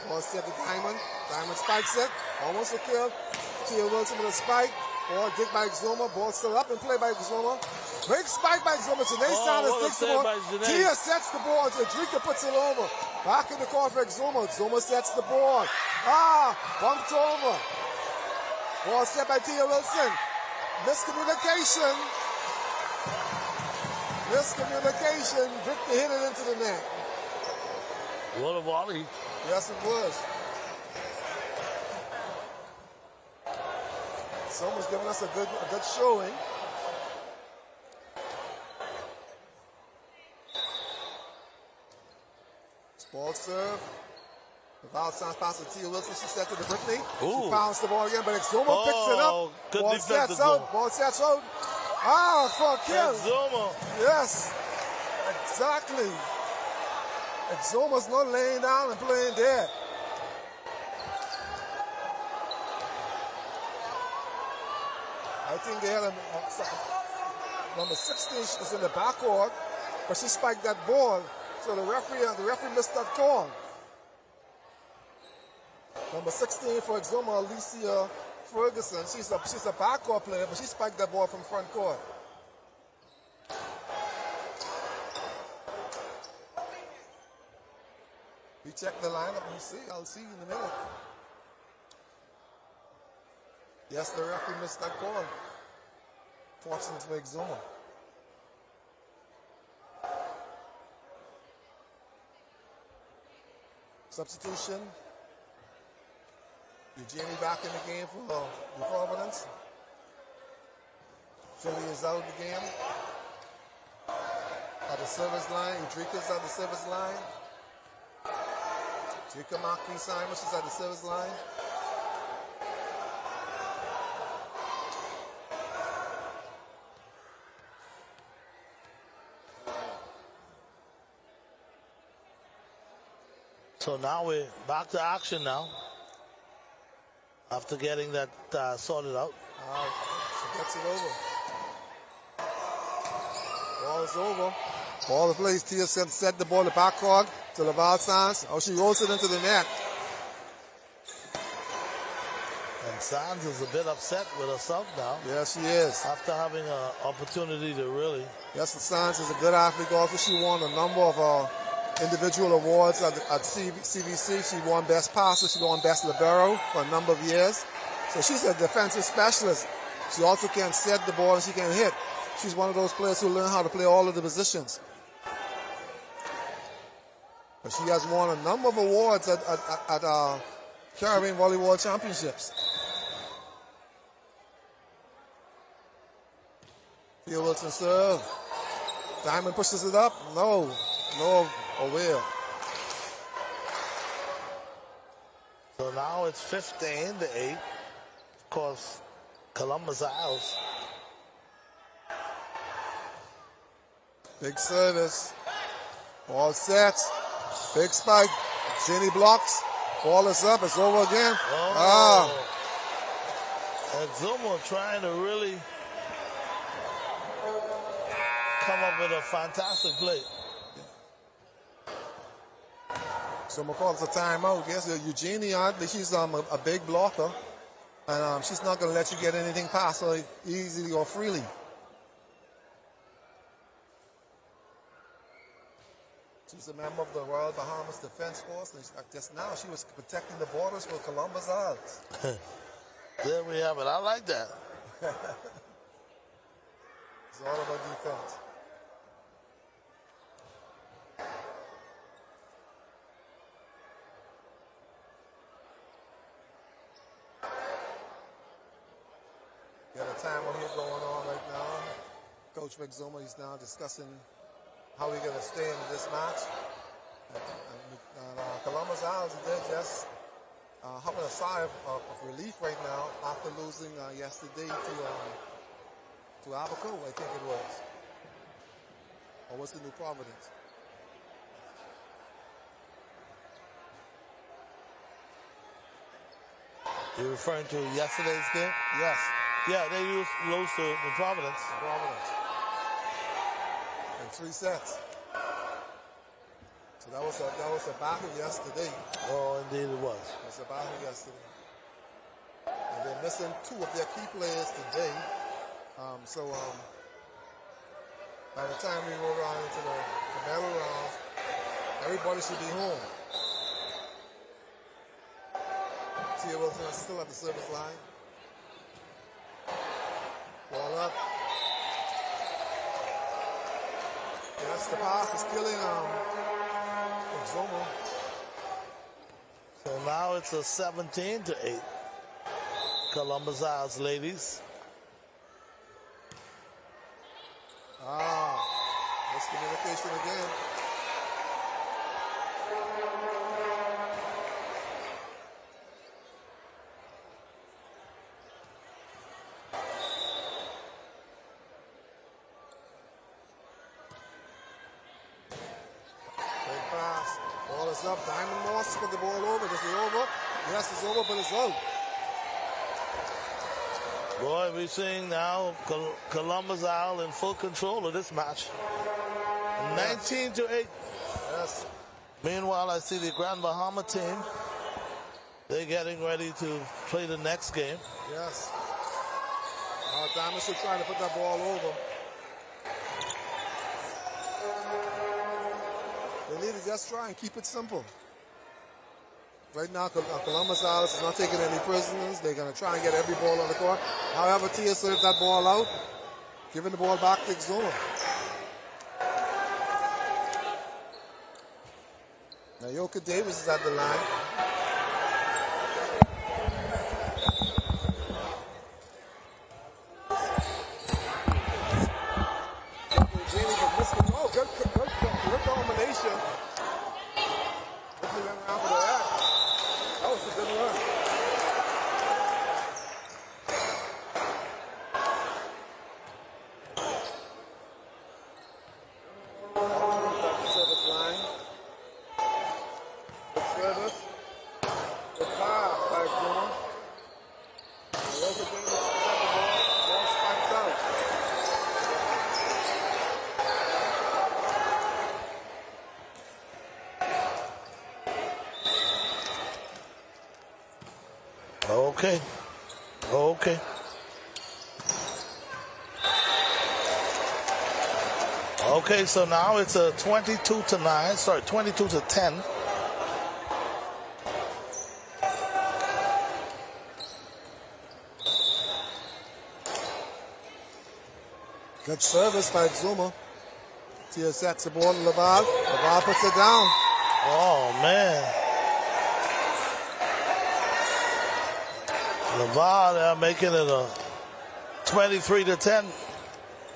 Ball set to Diamond. Diamond spikes it. Almost a kill. Tia Wilson with a spike. Ball digged by Exuma. Ball still up and play by Exuma. Big spike by Exuma. Janae Saunders takes the ball. Tia sets the ball. Drika puts it over. Back in the corner for Exuma. Exuma sets the ball. Bumped over. Ball set by Tia Wilson. Miscommunication. Victor hit it into the net. What a volley. Yes, it was. Someone's giving us a good showing. Ball serve. The foul sounds pass to Tia Wilson. She set to the Brittany. She pounds the ball again, but Exuma picks it up. Ball sets out. For a kill. Exuma. Yes, exactly. Exuma's not laying down and playing dead. I think they had number 16 is in the backcourt, but she spiked that ball. So the referee missed that call. Number 16 for Exuma, Alicia Ferguson. She's a backcourt player, but she spiked that ball from front court. We check the lineup and see. I'll see you in a minute. Yes, the referee missed that call. Fortunate for Exuma. Substitution. Eugenie back in the game for the Providence. Philly is out of the game. At the service line. Udrika's at the service line. Udrika Marquis Simon, she's at the service line. So now we're back to action now. After getting that sorted out. She gets it over. Ball is over. Ball the place. Tia set the ball to backcourt to Laval Sands. She rolls it into the net. Sands is a bit upset with herself now. Yes, she is. After having an opportunity to really. Yes, Sands is a good athlete. Also, she won a number of individual awards at CVC. She won Best Passer. She won Best Libero for a number of years. So she's a defensive specialist. She also can set the ball and she can hit. She's one of those players who learn how to play all of the positions. But she has won a number of awards at Caribbean Volleyball Championships. Thea Wilson serve. Diamond pushes it up. No avail. So now it's 15-8. Of course, Columbus Isles. Big service. Ball set. Big spike. Jenny blocks. Ball is up. It's over again. And Zuma trying to really come up with a fantastic play. Zuma calls a timeout. Yes, Eugenia, she's a big blocker. And she's not going to let you get anything past her easily or freely. She's a member of the Royal Bahamas Defense Force, and just now she was protecting the borders for Columbus Isles. There we have it. I like that. It's all about defense. Got a timer here going on right now. Coach Rick Zuma is now discussing how we're going to stay in this match. And Columbus Isles, they're just having a sigh of relief right now after losing yesterday to Abaco, I think it was. Or was it New Providence? You're referring to yesterday's game? Yes. Yeah, they lose to New Providence. In 3 sets. So that was a battle yesterday. Oh, indeed it was. It was a battle yesterday. And they're missing 2 of their key players today. So by the time we roll around into the medal rounds, everybody should be home. Thea Wilson is still at the service line. Ball up. Yes, the pass is killing Zoma. So now it's a 17-8. Columbus Isles ladies. Miscommunication again. Big pass. Ball is up. Diamond Moss put the ball over. This is over. Yes, it's over, but it's out. Boy, we're seeing now Columbus Isle in full control of this match. 19-8. Yes. Meanwhile, I see the Grand Bahama team. They're getting ready to play the next game. Yes. Diamond should try to put that ball over. They need to just try and keep it simple. Right now, Columbus Isles is not taking any prisoners. They're going to try and get every ball on the court. However, Tia served that ball out, giving the ball back to Zuma. Now, Yoka Davis is at the line. Oh, good combination. Quickly went around for the act. That was a good run. Service line. Good service. Good pass by Zuma. There's a game that the ball spikes out. Okay. Okay. Okay, so now it's a 22-9. Sorry, 22-10. Good service by Zuma. Tia sets the ball to Laval. Laval puts it down. Oh, man. Laval, they're making it a 23-10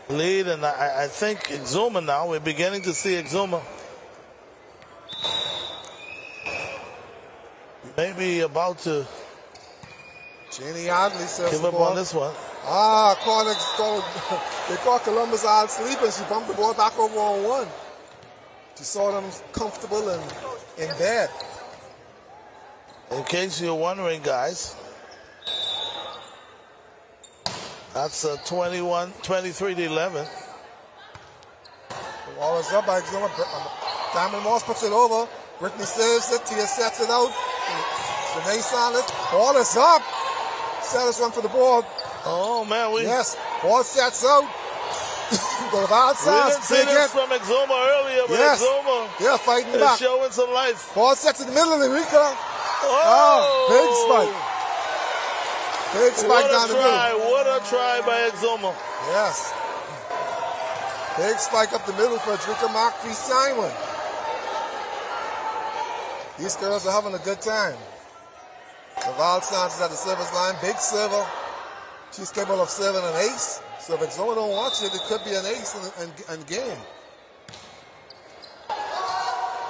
lead, and I think Exuma now, we're beginning to see Exuma maybe about to Janie Adley says give up on this one. They caught Columbus all sleeping. She bumped the ball back over on one. She saw them comfortable and in bed. In case you're wondering, guys, that's a 23-11. The ball is up by Exuma. Diamond Moss puts it over. Brittany saves it. Tia sets it out. Renee Sanders. Ball is up. Sanders run for the ball. Oh, man. Yes. Ball sets out. Go outside. We didn't see this from Exuma earlier, but yes. Exuma fighting is back. showing some life. Ball sets in the middle of the Rika. Big spike. Big spike down the middle. What a try by Exuma. Yes. Big spike up the middle for Drika Markfi Simon. These girls are having a good time. Laval Santos at the service line. Big server. She's capable of serving an ace. So if Exuma don't watch it, it could be an ace in game.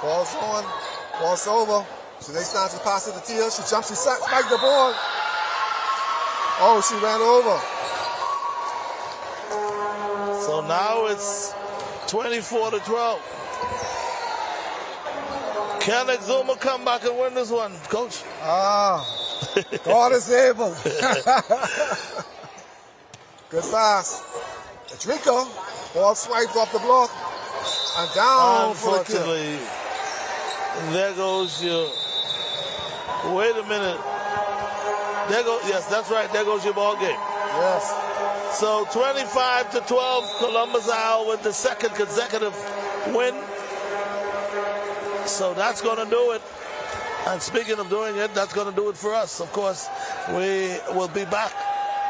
Ball's on. Ball's over. So they start to pass it to Tia. She jumps. She spiked the ball. Oh, she ran over. So now it's 24-12. Can Exuma come back and win this one, Coach? God is able. Good pass. Drika. Ball swiped off the block. And down for the kill. Unfortunately, there goes your... Wait a minute. There goes, yes, that's right. There goes your ball game. Yes. So 25-12, Columbus Owl with the second consecutive win. So that's going to do it. And speaking of doing it, that's going to do it for us. Of course, we will be back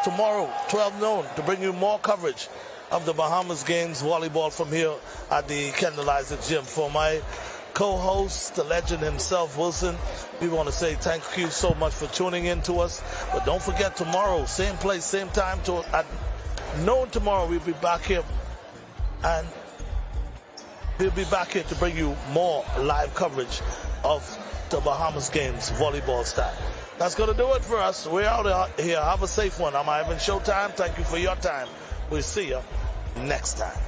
tomorrow, 12 noon, to bring you more coverage of the Bahamas games volleyball from here at the Kendall Isaac Gym. For my co-host, the legend himself, Wilson, we want to say thank you so much for tuning in to us. But don't forget, tomorrow, same place, same time, at noon tomorrow, we'll be back here. And we'll be back here to bring you more live coverage of the Bahamas games volleyball style. That's going to do it for us. We're out here. Have a safe one. I'm Ivan Showtime. Thank you for your time. We'll see you next time.